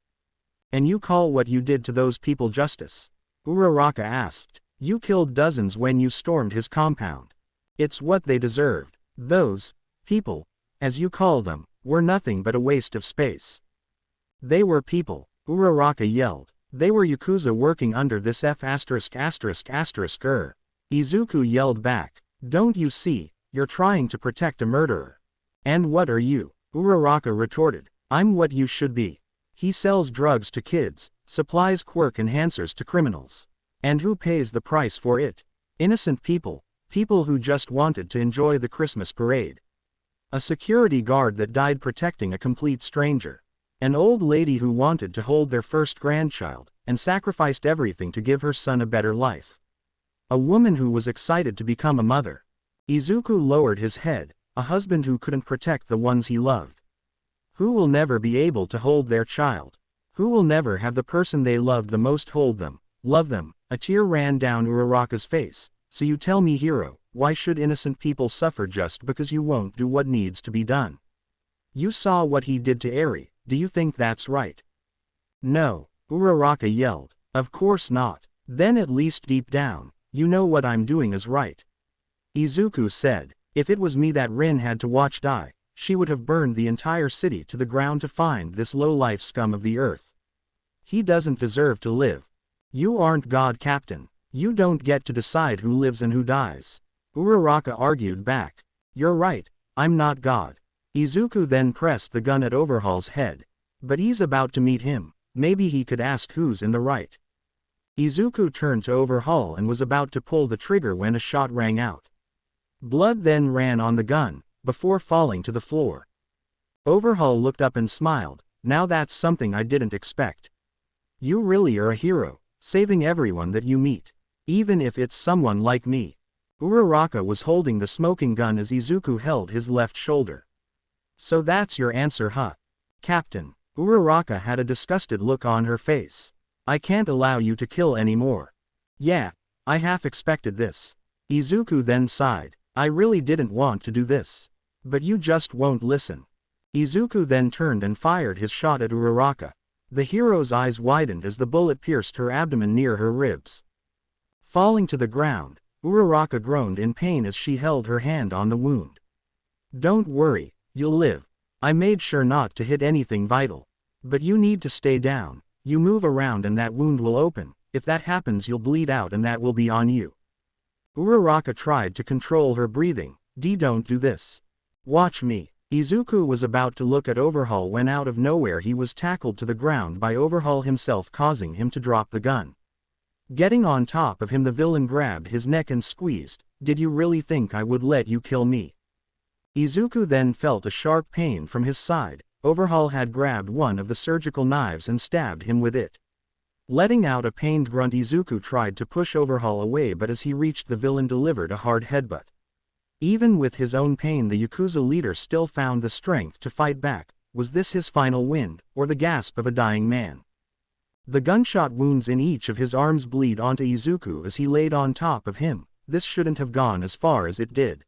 And you call what you did to those people justice? Uraraka asked. You killed dozens when you stormed his compound. It's what they deserved. Those people, as you call them, were nothing but a waste of space. They were people, Uraraka yelled. They were Yakuza working under this Izuku yelled back. Don't you see, You're trying to protect a murderer. And what are you? Uraraka retorted. I'm what you should be. He sells drugs to kids, supplies quirk enhancers to criminals. And who pays the price for it? Innocent people. People who just wanted to enjoy the Christmas parade. A security guard that died protecting a complete stranger. An old lady who wanted to hold their first grandchild, and sacrificed everything to give her son a better life. A woman who was excited to become a mother. Izuku lowered his head, a husband who couldn't protect the ones he loved. Who will never be able to hold their child? Who will never have the person they loved the most hold them, love them? A tear ran down Uraraka's face. So you tell me, hero, why should innocent people suffer just because you won't do what needs to be done? You saw what he did to Eri, do you think that's right? No, Uraraka yelled. Of course not. Then at least deep down, you know what I'm doing is right. Izuku said, if it was me that Rin had to watch die, she would have burned the entire city to the ground to find this low-life scum of the earth. He doesn't deserve to live. You aren't God, Captain. You don't get to decide who lives and who dies. Uraraka argued back. You're right, I'm not God. Izuku then pressed the gun at Overhaul's head. But he's about to meet him, maybe he could ask who's in the right. Izuku turned to Overhaul and was about to pull the trigger when a shot rang out. Blood then ran on the gun, before falling to the floor. Overhaul looked up and smiled, now that's something I didn't expect. You really are a hero, saving everyone that you meet. Even if it's someone like me. Uraraka was holding the smoking gun as Izuku held his left shoulder. So that's your answer, huh? Captain. Uraraka had a disgusted look on her face. I can't allow you to kill anymore. Yeah, I half expected this. Izuku then sighed. I really didn't want to do this. But you just won't listen. Izuku then turned and fired his shot at Uraraka. The hero's eyes widened as the bullet pierced her abdomen near her ribs. Falling to the ground, Uraraka groaned in pain as she held her hand on the wound. Don't worry, you'll live. I made sure not to hit anything vital. But you need to stay down. You move around and that wound will open. If that happens you'll bleed out and that will be on you. Uraraka tried to control her breathing. Don't do this. Watch me. Izuku was about to look at Overhaul when out of nowhere he was tackled to the ground by Overhaul himself, causing him to drop the gun. Getting on top of him, the villain grabbed his neck and squeezed. Did you really think I would let you kill me? Izuku then felt a sharp pain from his side. Overhaul had grabbed one of the surgical knives and stabbed him with it. Letting out a pained grunt, Izuku tried to push Overhaul away, but as he reached, the villain delivered a hard headbutt. Even with his own pain, the Yakuza leader still found the strength to fight back. Was this his final wind, or the gasp of a dying man? The gunshot wounds in each of his arms bleed onto Izuku as he laid on top of him. This shouldn't have gone as far as it did.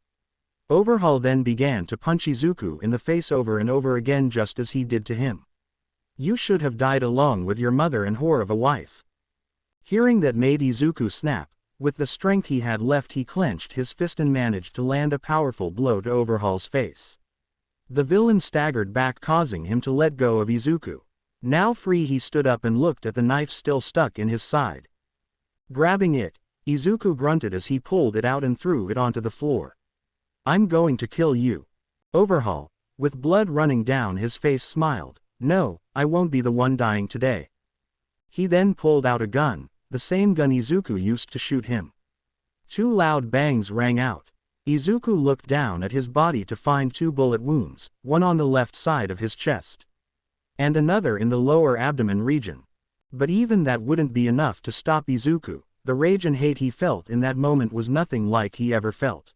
Overhaul then began to punch Izuku in the face over and over again, just as he did to him. You should have died along with your mother and whore of a wife. Hearing that made Izuku snap. With the strength he had left, he clenched his fist and managed to land a powerful blow to Overhaul's face. The villain staggered back, causing him to let go of Izuku. Now free, he stood up and looked at the knife still stuck in his side. Grabbing it, Izuku grunted as he pulled it out and threw it onto the floor. I'm going to kill you. Overhaul, with blood running down his face, smiled. No, I won't be the one dying today. He then pulled out a gun, the same gun Izuku used to shoot him. Two loud bangs rang out. Izuku looked down at his body to find two bullet wounds, one on the left side of his chest, and another in the lower abdomen region. But even that wouldn't be enough to stop Izuku. The rage and hate he felt in that moment was nothing like he ever felt.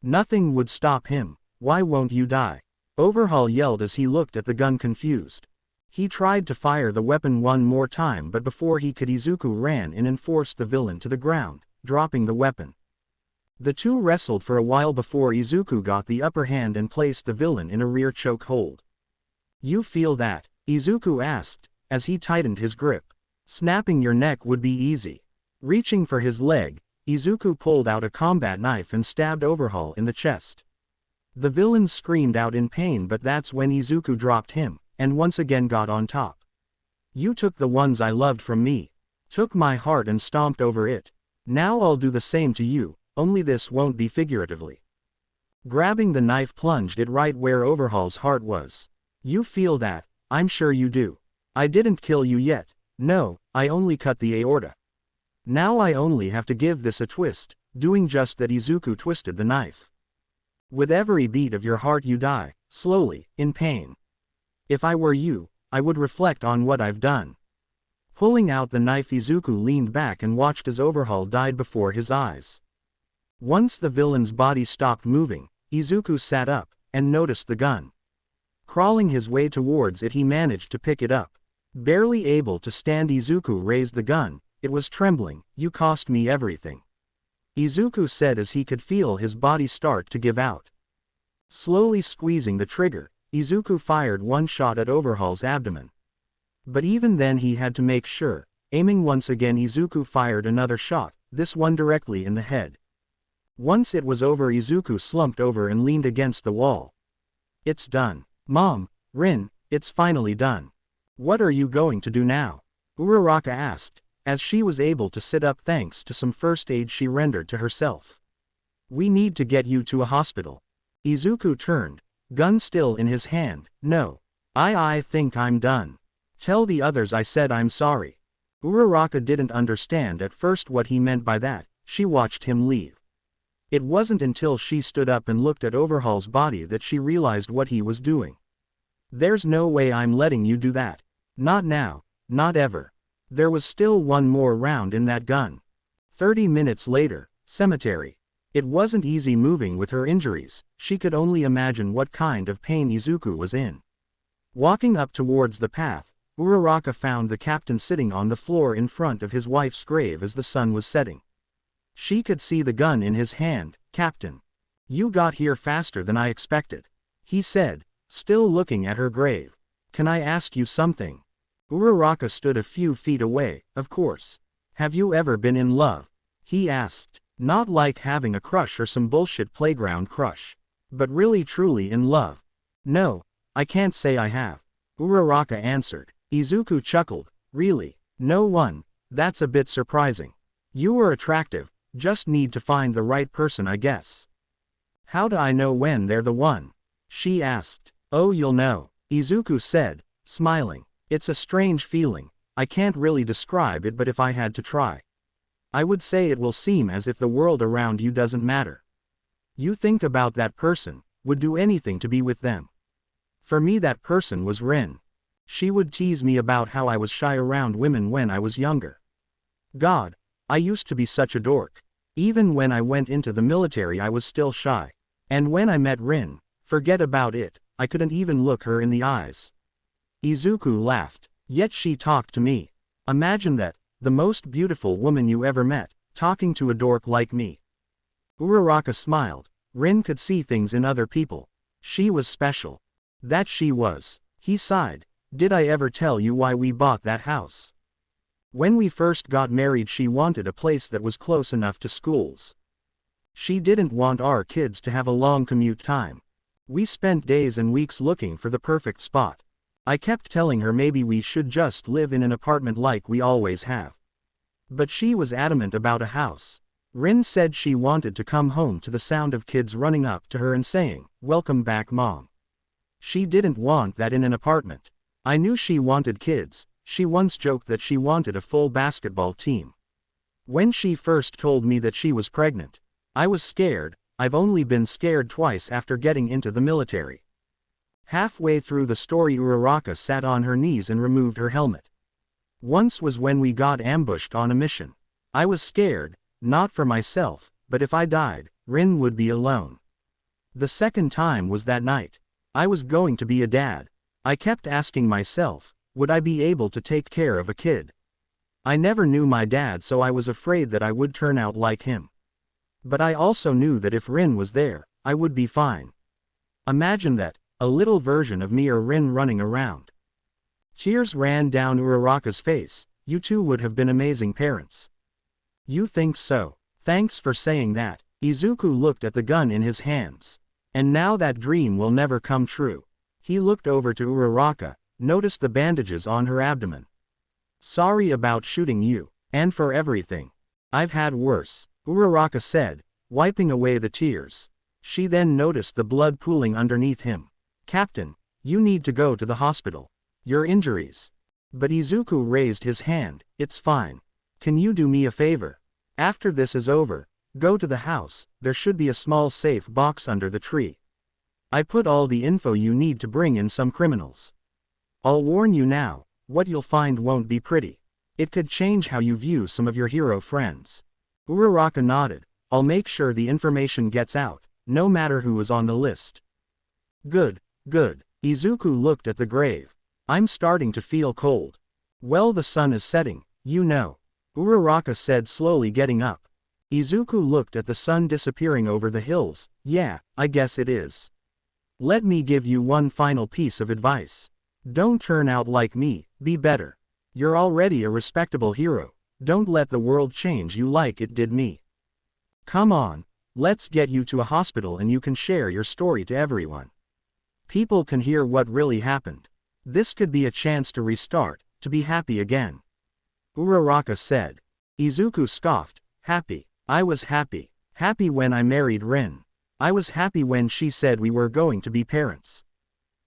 Nothing would stop him. Why won't you die? Overhaul yelled as he looked at the gun, confused. He tried to fire the weapon one more time, but before he could, Izuku ran in and forced the villain to the ground, dropping the weapon. The two wrestled for a while before Izuku got the upper hand and placed the villain in a rear choke hold. You feel that? Izuku asked, as he tightened his grip. Snapping your neck would be easy. Reaching for his leg, Izuku pulled out a combat knife and stabbed Overhaul in the chest. The villain screamed out in pain, but that's when Izuku dropped him, and once again got on top. You took the ones I loved from me. Took my heart and stomped over it. Now I'll do the same to you, only this won't be figuratively. Grabbing the knife plunged it right where Overhaul's heart was. You feel that, I'm sure you do. I didn't kill you yet. No, I only cut the aorta. Now I only have to give this a twist, doing just that. Izuku twisted the knife. With every beat of your heart you die, slowly, in pain. If I were you, I would reflect on what I've done. Pulling out the knife, Izuku leaned back and watched as Overhaul died before his eyes. Once the villain's body stopped moving, Izuku sat up, and noticed the gun. Crawling his way towards it, he managed to pick it up. Barely able to stand, Izuku raised the gun. It was trembling. You cost me everything, Izuku said as he could feel his body start to give out. Slowly squeezing the trigger, Izuku fired one shot at Overhaul's abdomen. But even then he had to make sure. Aiming once again, Izuku fired another shot, this one directly in the head. Once it was over, Izuku slumped over and leaned against the wall. It's done. Mom, Rin, it's finally done. What are you going to do now? Uraraka asked, as she was able to sit up thanks to some first aid she rendered to herself. We need to get you to a hospital. Izuku turned, gun still in his hand. No. I think I'm done. Tell the others I said I'm sorry. Uraraka didn't understand at first what he meant by that. She watched him leave. It wasn't until she stood up and looked at Overhaul's body that she realized what he was doing. There's no way I'm letting you do that. Not now, not ever. There was still one more round in that gun. 30 minutes later, cemetery. It wasn't easy moving with her injuries. She could only imagine what kind of pain Izuku was in. Walking up towards the path, Uraraka found the captain sitting on the floor in front of his wife's grave as the sun was setting. She could see the gun in his hand. Captain. You got here faster than I expected, he said, still looking at her grave. Can I ask you something? Uraraka stood a few feet away. Of course. Have you ever been in love? He asked. Not like having a crush or some bullshit playground crush. But really truly in love. No, I can't say I have. Uraraka answered. Izuku chuckled. Really? No one? That's a bit surprising. You are attractive, just need to find the right person, I guess. How do I know when they're the one? She asked. Oh, you'll know, Izuku said, smiling. It's a strange feeling. I can't really describe it, but if I had to try, I would say it will seem as if the world around you doesn't matter. You think about that person, would do anything to be with them. For me, that person was Rin. She would tease me about how I was shy around women when I was younger. God, I used to be such a dork. Even when I went into the military I was still shy. And when I met Rin, forget about it, I couldn't even look her in the eyes. Izuku laughed. Yet she talked to me. Imagine that, the most beautiful woman you ever met, talking to a dork like me. Uraraka smiled. Rin could see things in other people. She was special. That she was. He sighed. Did I ever tell you why we bought that house? When we first got married she wanted a place that was close enough to schools. She didn't want our kids to have a long commute time. We spent days and weeks looking for the perfect spot. I kept telling her maybe we should just live in an apartment like we always have. But she was adamant about a house. Rin said she wanted to come home to the sound of kids running up to her and saying, "Welcome back, Mom." She didn't want that in an apartment. I knew she wanted kids. She once joked that she wanted a full basketball team. When she first told me that she was pregnant, I was scared. I've only been scared twice after getting into the military. Halfway through the story Uraraka sat on her knees and removed her helmet. Once was when we got ambushed on a mission. I was scared, not for myself, but if I died, Rin would be alone. The second time was that night. I was going to be a dad. I kept asking myself, would I be able to take care of a kid? I never knew my dad, so I was afraid that I would turn out like him. But I also knew that if Rin was there, I would be fine. Imagine that, a little version of me or Rin running around. Tears ran down Uraraka's face. You two would have been amazing parents. You think so? Thanks for saying that. Izuku looked at the gun in his hands. And now that dream will never come true. He looked over to Uraraka, noticed the bandages on her abdomen. Sorry about shooting you, and for everything. I've had worse, Uraraka said, wiping away the tears. She then noticed the blood pooling underneath him. "Captain, you need to go to the hospital. Your injuries." But Izuku raised his hand. "It's fine. Can you do me a favor? After this is over, go to the house, there should be a small safe box under the tree. I put all the info you need to bring in some criminals. I'll warn you now, what you'll find won't be pretty. It could change how you view some of your hero friends." Uraraka nodded. "I'll make sure the information gets out, no matter who is on the list." "Good, good." Izuku looked at the grave. "I'm starting to feel cold." "Well, the sun is setting, you know," Uraraka said, slowly getting up. Izuku looked at the sun disappearing over the hills. "Yeah, I guess it is. Let me give you one final piece of advice. Don't turn out like me, be better. You're already a respectable hero, don't let the world change you like it did me. Come on, let's get you to a hospital and you can share your story to everyone. People can hear what really happened. This could be a chance to restart, to be happy again." Uraraka said. Izuku scoffed. "Happy? I was happy. Happy when I married Rin. I was happy when she said we were going to be parents.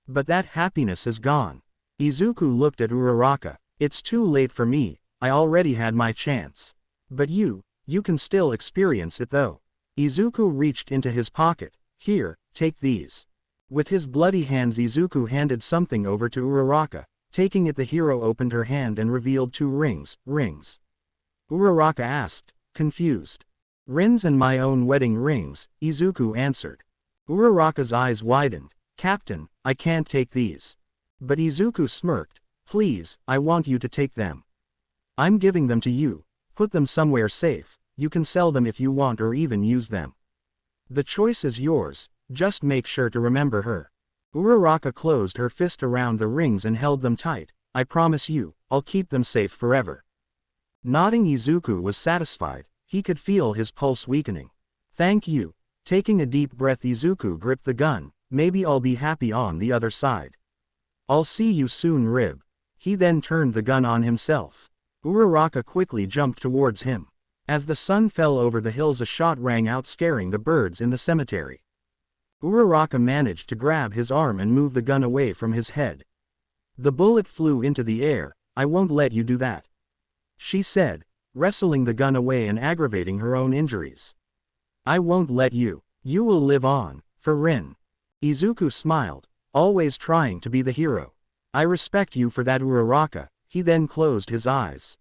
But that happiness is gone." Izuku looked at Uraraka. "It's too late for me, I already had my chance. But you can still experience it though." Izuku reached into his pocket. "Here, take these." With his bloody hands Izuku handed something over to Uraraka. Taking it, the hero opened her hand and revealed 2 rings. "Rings?" Uraraka asked, confused. "Rins and my own wedding rings," Izuku answered. Uraraka's eyes widened. "Captain, I can't take these." But Izuku smirked. "Please, I want you to take them. I'm giving them to you. Put them somewhere safe, you can sell them if you want or even use them. The choice is yours, just make sure to remember her." Uraraka closed her fist around the rings and held them tight. "I promise you, I'll keep them safe forever." Nodding, Izuku was satisfied. He could feel his pulse weakening. "Thank you." Taking a deep breath, Izuku gripped the gun. "Maybe I'll be happy on the other side. I'll see you soon, Rib." He then turned the gun on himself. Uraraka quickly jumped towards him. As the sun fell over the hills, a shot rang out, scaring the birds in the cemetery. Uraraka managed to grab his arm and move the gun away from his head. The bullet flew into the air. "I won't let you do that," she said, wrestling the gun away and aggravating her own injuries. "I won't let you. You will live on, for Rin." Izuku smiled, always trying to be the hero. "I respect you for that, Uraraka." He then closed his eyes.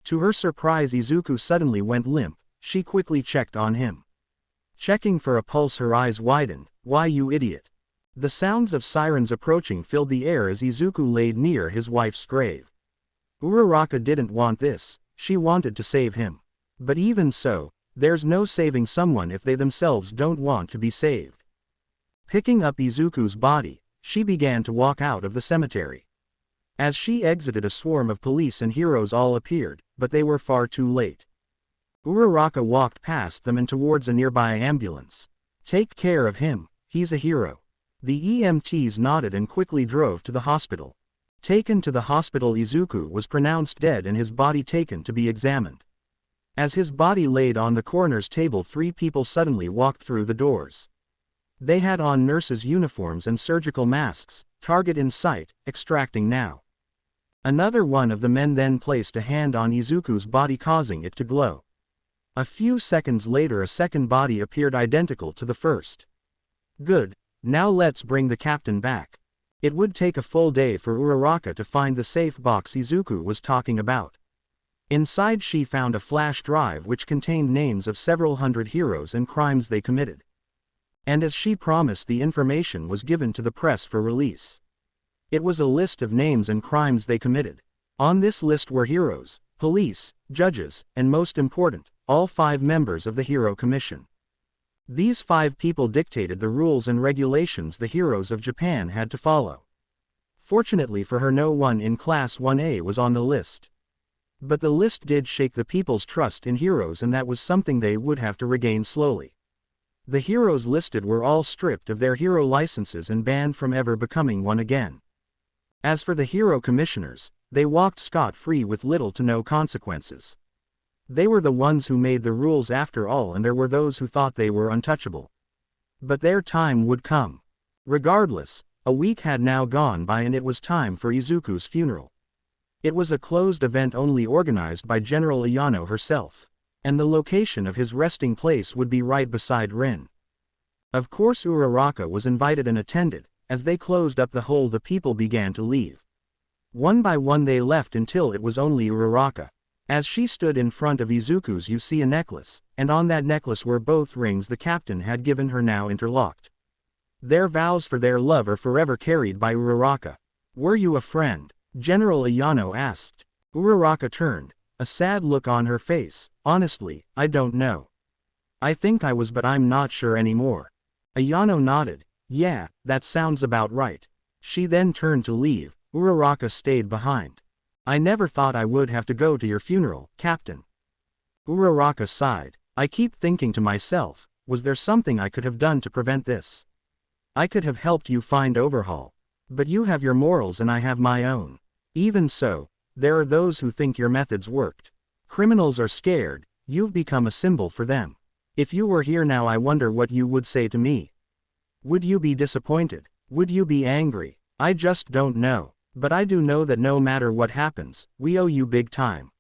To her surprise, Izuku suddenly went limp. She quickly checked on him. Checking for a pulse, her eyes widened. "Why, you idiot." The sounds of sirens approaching filled the air as Izuku laid near his wife's grave. Uraraka didn't want this, she wanted to save him. But even so, there's no saving someone if they themselves don't want to be saved. Picking up Izuku's body, she began to walk out of the cemetery. As she exited, a swarm of police and heroes all appeared, but they were far too late. Uraraka walked past them and towards a nearby ambulance. "Take care of him, he's a hero." The EMTs nodded and quickly drove to the hospital. Taken to the hospital, Izuku was pronounced dead and his body taken to be examined. As his body laid on the coroner's table, 3 people suddenly walked through the doors. They had on nurses' uniforms and surgical masks. "Target in sight, extracting now." Another one of the men then placed a hand on Izuku's body, causing it to glow. A few seconds later, a second body appeared identical to the first. "Good, now let's bring the captain back." It would take a full day for Uraraka to find the safe box Izuku was talking about. Inside, she found a flash drive which contained names of several hundred heroes and crimes they committed. And as she promised, the information was given to the press for release. It was a list of names and crimes they committed. On this list were heroes, police, judges, and most important, all 5 members of the Hero Commission. These 5 people dictated the rules and regulations the heroes of Japan had to follow. Fortunately for her, no one in Class 1A was on the list. But the list did shake the people's trust in heroes, and that was something they would have to regain slowly. The heroes listed were all stripped of their hero licenses and banned from ever becoming one again. As for the Hero Commissioners, they walked scot-free with little to no consequences. They were the ones who made the rules after all, and there were those who thought they were untouchable. But their time would come. Regardless, a week had now gone by and it was time for Izuku's funeral. It was a closed event only organized by General Ayano herself. And the location of his resting place would be right beside Rin. Of course Uraraka was invited and attended. As they closed up the hole, the people began to leave. One by one they left until it was only Uraraka. As she stood in front of Izuku's, you see a necklace, and on that necklace were both rings the captain had given her, now interlocked. Their vows for their love are forever carried by Uraraka. "Were you a friend?" General Ayano asked. Uraraka turned, a sad look on her face. "Honestly, I don't know. I think I was, but I'm not sure anymore." Ayano nodded. "Yeah, that sounds about right." She then turned to leave. Uraraka stayed behind. "I never thought I would have to go to your funeral, Captain." Uraraka sighed. "I keep thinking to myself, was there something I could have done to prevent this? I could have helped you find Overhaul. But you have your morals and I have my own. Even so, there are those who think your methods worked. Criminals are scared, you've become a symbol for them. If you were here now, I wonder what you would say to me. Would you be disappointed? Would you be angry? I just don't know. But I do know that no matter what happens, we owe you big time."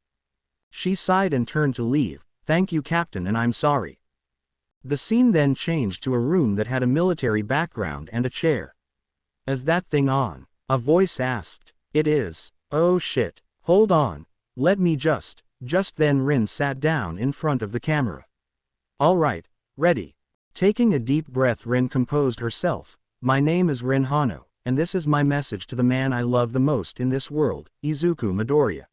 She sighed and turned to leave. "Thank you, Captain, and I'm sorry." The scene then changed to a room that had a military background and a chair. "Is that thing on?" a voice asked. "It is." "Oh shit. Hold on. Let me just then Rin sat down in front of the camera. "All right, ready." Taking a deep breath, Rin composed herself. "My name is Rin Hano, and this is my message to the man I love the most in this world, Izuku Midoriya.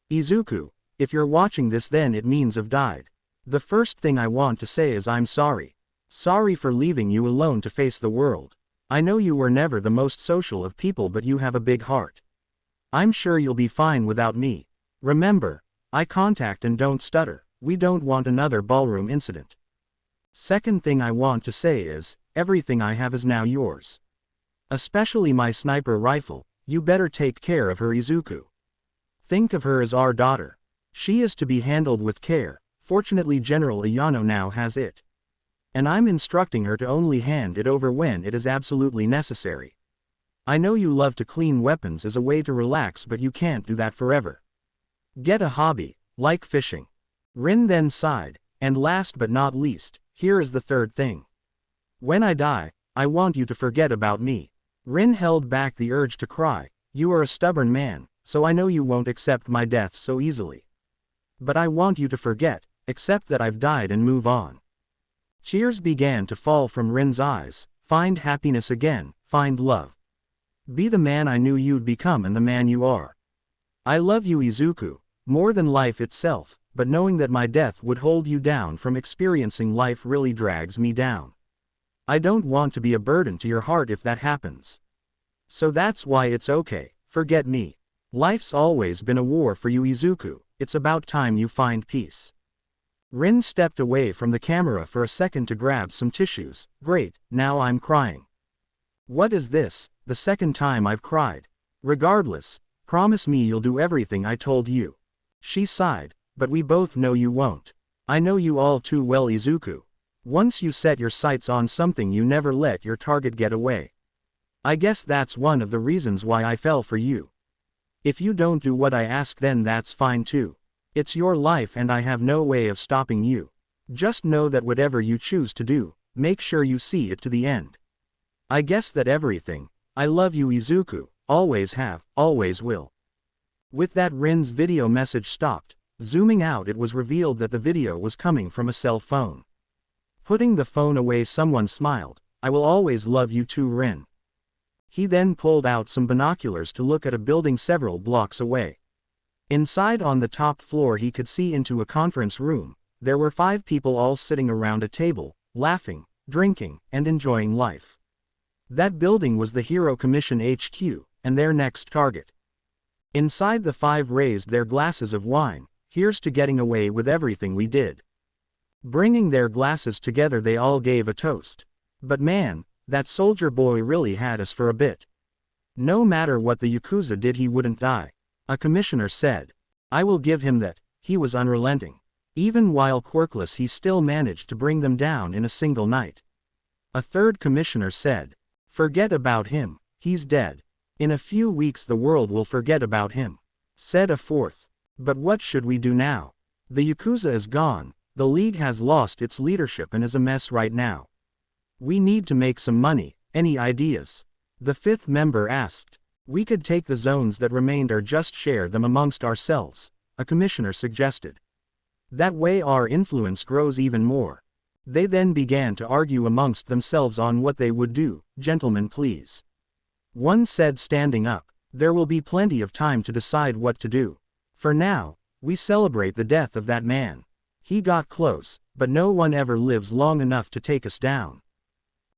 Izuku, if you're watching this, then it means I've died. The first thing I want to say is I'm sorry. Sorry for leaving you alone to face the world. I know you were never the most social of people, but you have a big heart. I'm sure you'll be fine without me. Remember, eye contact and don't stutter. We don't want another ballroom incident. Second thing I want to say is, everything I have is now yours. Especially my sniper rifle. You better take care of her, Izuku. Think of her as our daughter. She is to be handled with care. Fortunately, General Ayano now has it. And I'm instructing her to only hand it over when it is absolutely necessary. I know you love to clean weapons as a way to relax, but you can't do that forever. Get a hobby, like fishing." Rin then sighed. "And last but not least, here is the third thing. When I die, I want you to forget about me." Rin held back the urge to cry. "You are a stubborn man, so I know you won't accept my death so easily. But I want you to forget, accept that I've died and move on." Tears began to fall from Rin's eyes. "Find happiness again, find love. Be the man I knew you'd become and the man you are. I love you, Izuku, more than life itself, but knowing that my death would hold you down from experiencing life really drags me down. I don't want to be a burden to your heart if that happens. So that's why it's okay, forget me. Life's always been a war for you, Izuku, it's about time you find peace." Rin stepped away from the camera for a second to grab some tissues. "Great, now I'm crying. What is this? The second time I've cried. Regardless, promise me you'll do everything I told you." She sighed. "But we both know you won't. I know you all too well, Izuku. Once you set your sights on something, you never let your target get away. I guess that's one of the reasons why I fell for you. If you don't do what I ask, then that's fine too. It's your life and I have no way of stopping you. Just know that whatever you choose to do, make sure you see it to the end. I guess that everything. I love you, Izuku, always have, always will." With that, Rin's video message stopped. Zooming out, it was revealed that the video was coming from a cell phone. Putting the phone away, someone smiled. "I will always love you too, Rin." He then pulled out some binoculars to look at a building several blocks away. Inside, on the top floor, he could see into a conference room. There were 5 people all sitting around a table, laughing, drinking, and enjoying life. That building was the Hero Commission HQ, and their next target. Inside, the 5 raised their glasses of wine. "Here's to getting away with everything we did." Bringing their glasses together, they all gave a toast. "But man, that soldier boy really had us for a bit. No matter what the Yakuza did, he wouldn't die," a commissioner said. "I will give him that, he was unrelenting. Even while quirkless, he still managed to bring them down in a single night." A third commissioner said. Forget about him, he's dead. In a few weeks the world will forget about him, said a fourth. But what should we do now? The Yakuza is gone, the league has lost its leadership and is a mess right now. We need to make some money, any ideas? The fifth member asked. We could take the zones that remained or just share them amongst ourselves, a commissioner suggested. That way our influence grows even more. They then began to argue amongst themselves on what they would do. Gentlemen, please. One said, standing up. There will be plenty of time to decide what to do. For now, we celebrate the death of that man. He got close, but no one ever lives long enough to take us down.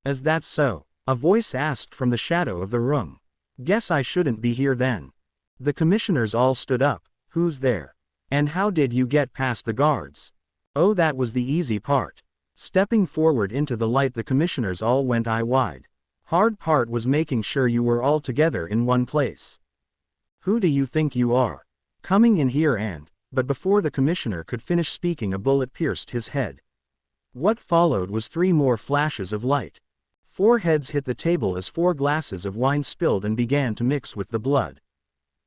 Is that so? A voice asked from the shadow of the room. Guess I shouldn't be here then. The commissioners all stood up. Who's there? And how did you get past the guards? Oh, that was the easy part. Stepping forward into the light, the commissioners all went eye wide. Hard part was making sure you were all together in one place. Who do you think you are? Coming in here and... But before the commissioner could finish speaking, a bullet pierced his head. What followed was 3 more flashes of light. 4 heads hit the table as 4 glasses of wine spilled and began to mix with the blood.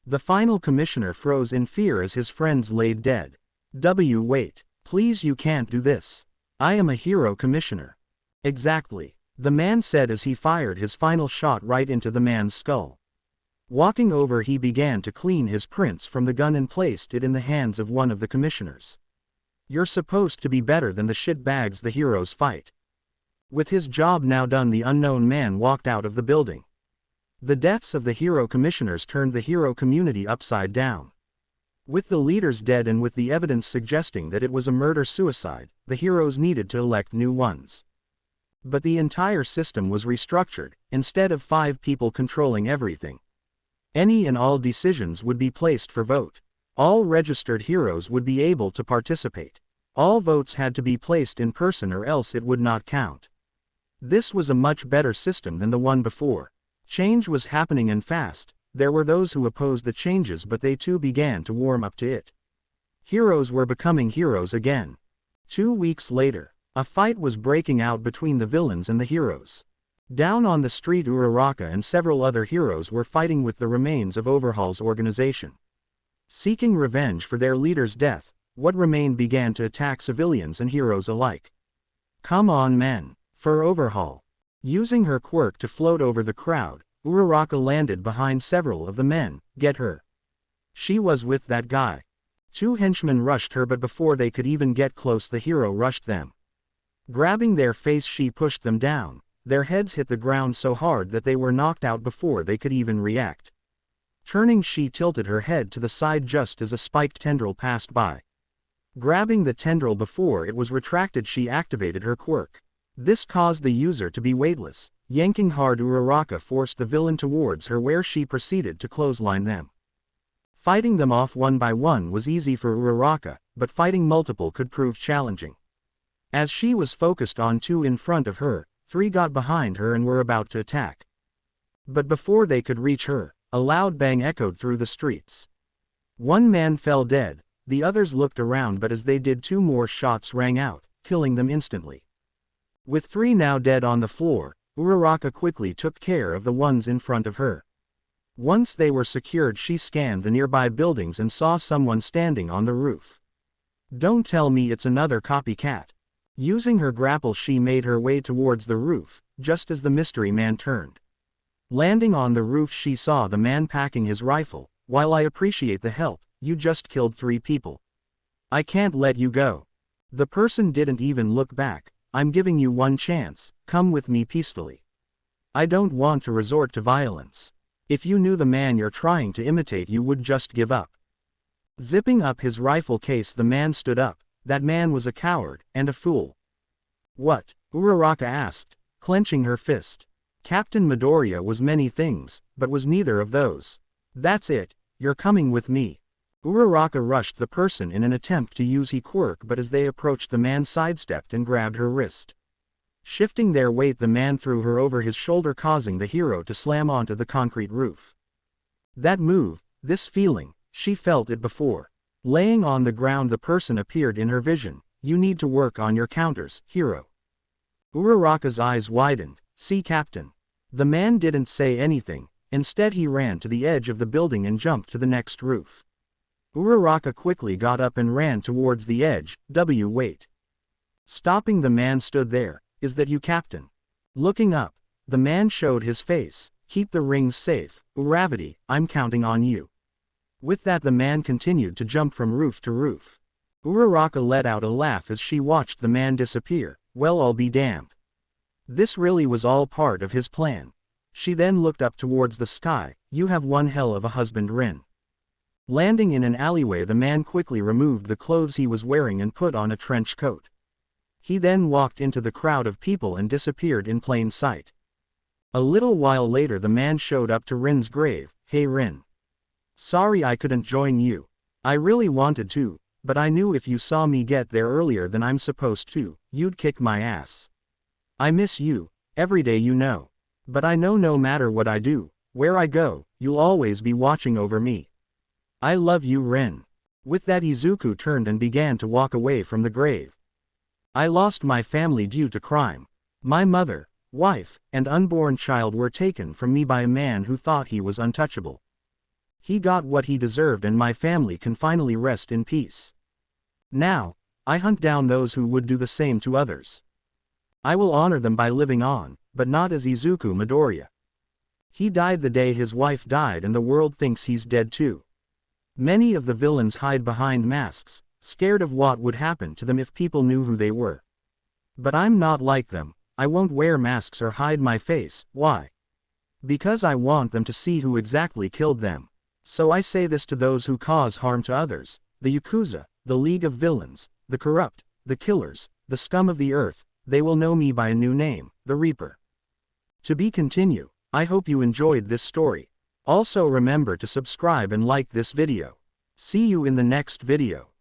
The final commissioner froze in fear as his friends laid dead. Wait. Please, you can't do this. I am a hero, commissioner. Exactly, the man said as he fired his final shot right into the man's skull. Walking over, he began to clean his prints from the gun and placed it in the hands of one of the commissioners. You're supposed to be better than the shitbags the heroes fight. With his job now done, the unknown man walked out of the building. The deaths of the hero commissioners turned the hero community upside down. With the leaders dead and with the evidence suggesting that it was a murder-suicide, the heroes needed to elect new ones. But the entire system was restructured. Instead of 5 people controlling everything, any and all decisions would be placed for vote. All registered heroes would be able to participate. All votes had to be placed in person or else it would not count. This was a much better system than the one before. Change was happening and fast. There were those who opposed the changes, but they too began to warm up to it. Heroes were becoming heroes again. 2 weeks later, a fight was breaking out between the villains and the heroes. Down on the street, Uraraka and several other heroes were fighting with the remains of Overhaul's organization. Seeking revenge for their leader's death, what remained began to attack civilians and heroes alike. Come on, men. For Overhaul. Using her quirk to float over the crowd, Uraraka landed behind several of the men. Get her. She was with that guy. 2 henchmen rushed her, but before they could even get close, the hero rushed them. Grabbing their face, she pushed them down. Their heads hit the ground so hard that they were knocked out before they could even react. Turning, she tilted her head to the side just as a spiked tendril passed by. Grabbing the tendril before it was retracted, she activated her quirk. This caused the user to be weightless. Yanking hard, Uraraka forced the villain towards her, where she proceeded to clothesline them. Fighting them off one by one was easy for Uraraka, but fighting multiple could prove challenging. As she was focused on 2 in front of her, 3 got behind her and were about to attack. But before they could reach her, a loud bang echoed through the streets. 1 man fell dead. The others looked around, but as they did, 2 more shots rang out, killing them instantly. With 3 now dead on the floor, Uraraka quickly took care of the ones in front of her. Once they were secured, she scanned the nearby buildings and saw someone standing on the roof. Don't tell me it's another copycat. Using her grapple, she made her way towards the roof, just as the mystery man turned. Landing on the roof, she saw the man packing his rifle. While I appreciate the help, you just killed 3 people. I can't let you go. The person didn't even look back. I'm giving you 1 chance, come with me peacefully. I don't want to resort to violence. If you knew the man you're trying to imitate, you would just give up. Zipping up his rifle case, the man stood up. That man was a coward, and a fool. What? Uraraka asked, clenching her fist. Captain Midoriya was many things, but was neither of those. That's it, you're coming with me. Uraraka rushed the person in an attempt to use his quirk, but as they approached, the man sidestepped and grabbed her wrist. Shifting their weight, the man threw her over his shoulder, causing the hero to slam onto the concrete roof. That move, this feeling, she felt it before. Laying on the ground, the person appeared in her vision. You need to work on your counters, hero. Uraraka's eyes widened. See, Captain. The man didn't say anything, instead he ran to the edge of the building and jumped to the next roof. Uraraka quickly got up and ran towards the edge. Wait. Stopping the man stood there. Is that you, Captain? Looking up, the man showed his face. Keep the rings safe, Uravati, I'm counting on you. With that the man continued to jump from roof to roof. Uraraka let out a laugh as she watched the man disappear. Well, I'll be damned. This really was all part of his plan. She then looked up towards the sky. You have one hell of a husband, Rin. Landing in an alleyway, the man quickly removed the clothes he was wearing and put on a trench coat. He then walked into the crowd of people and disappeared in plain sight. A little while later the man showed up to Rin's grave. Hey Rin. Sorry I couldn't join you. I really wanted to, but I knew if you saw me get there earlier than I'm supposed to, you'd kick my ass. I miss you, every day you know. But I know no matter what I do, where I go, you'll always be watching over me. I love you, Rin. With that Izuku turned and began to walk away from the grave. I lost my family due to crime. My mother, wife, and unborn child were taken from me by a man who thought he was untouchable. He got what he deserved and my family can finally rest in peace. Now, I hunt down those who would do the same to others. I will honor them by living on, but not as Izuku Midoriya. He died the day his wife died and the world thinks he's dead too. Many of the villains hide behind masks, scared of what would happen to them if people knew who they were. But I'm not like them. I won't wear masks or hide my face. Why? Because I want them to see who exactly killed them. So I say this to those who cause harm to others, the Yakuza, the League of Villains, the corrupt, the killers, the scum of the earth, they will know me by a new name, the Reaper. To be continue. I hope you enjoyed this story. Also remember to subscribe and like this video. See you in the next video.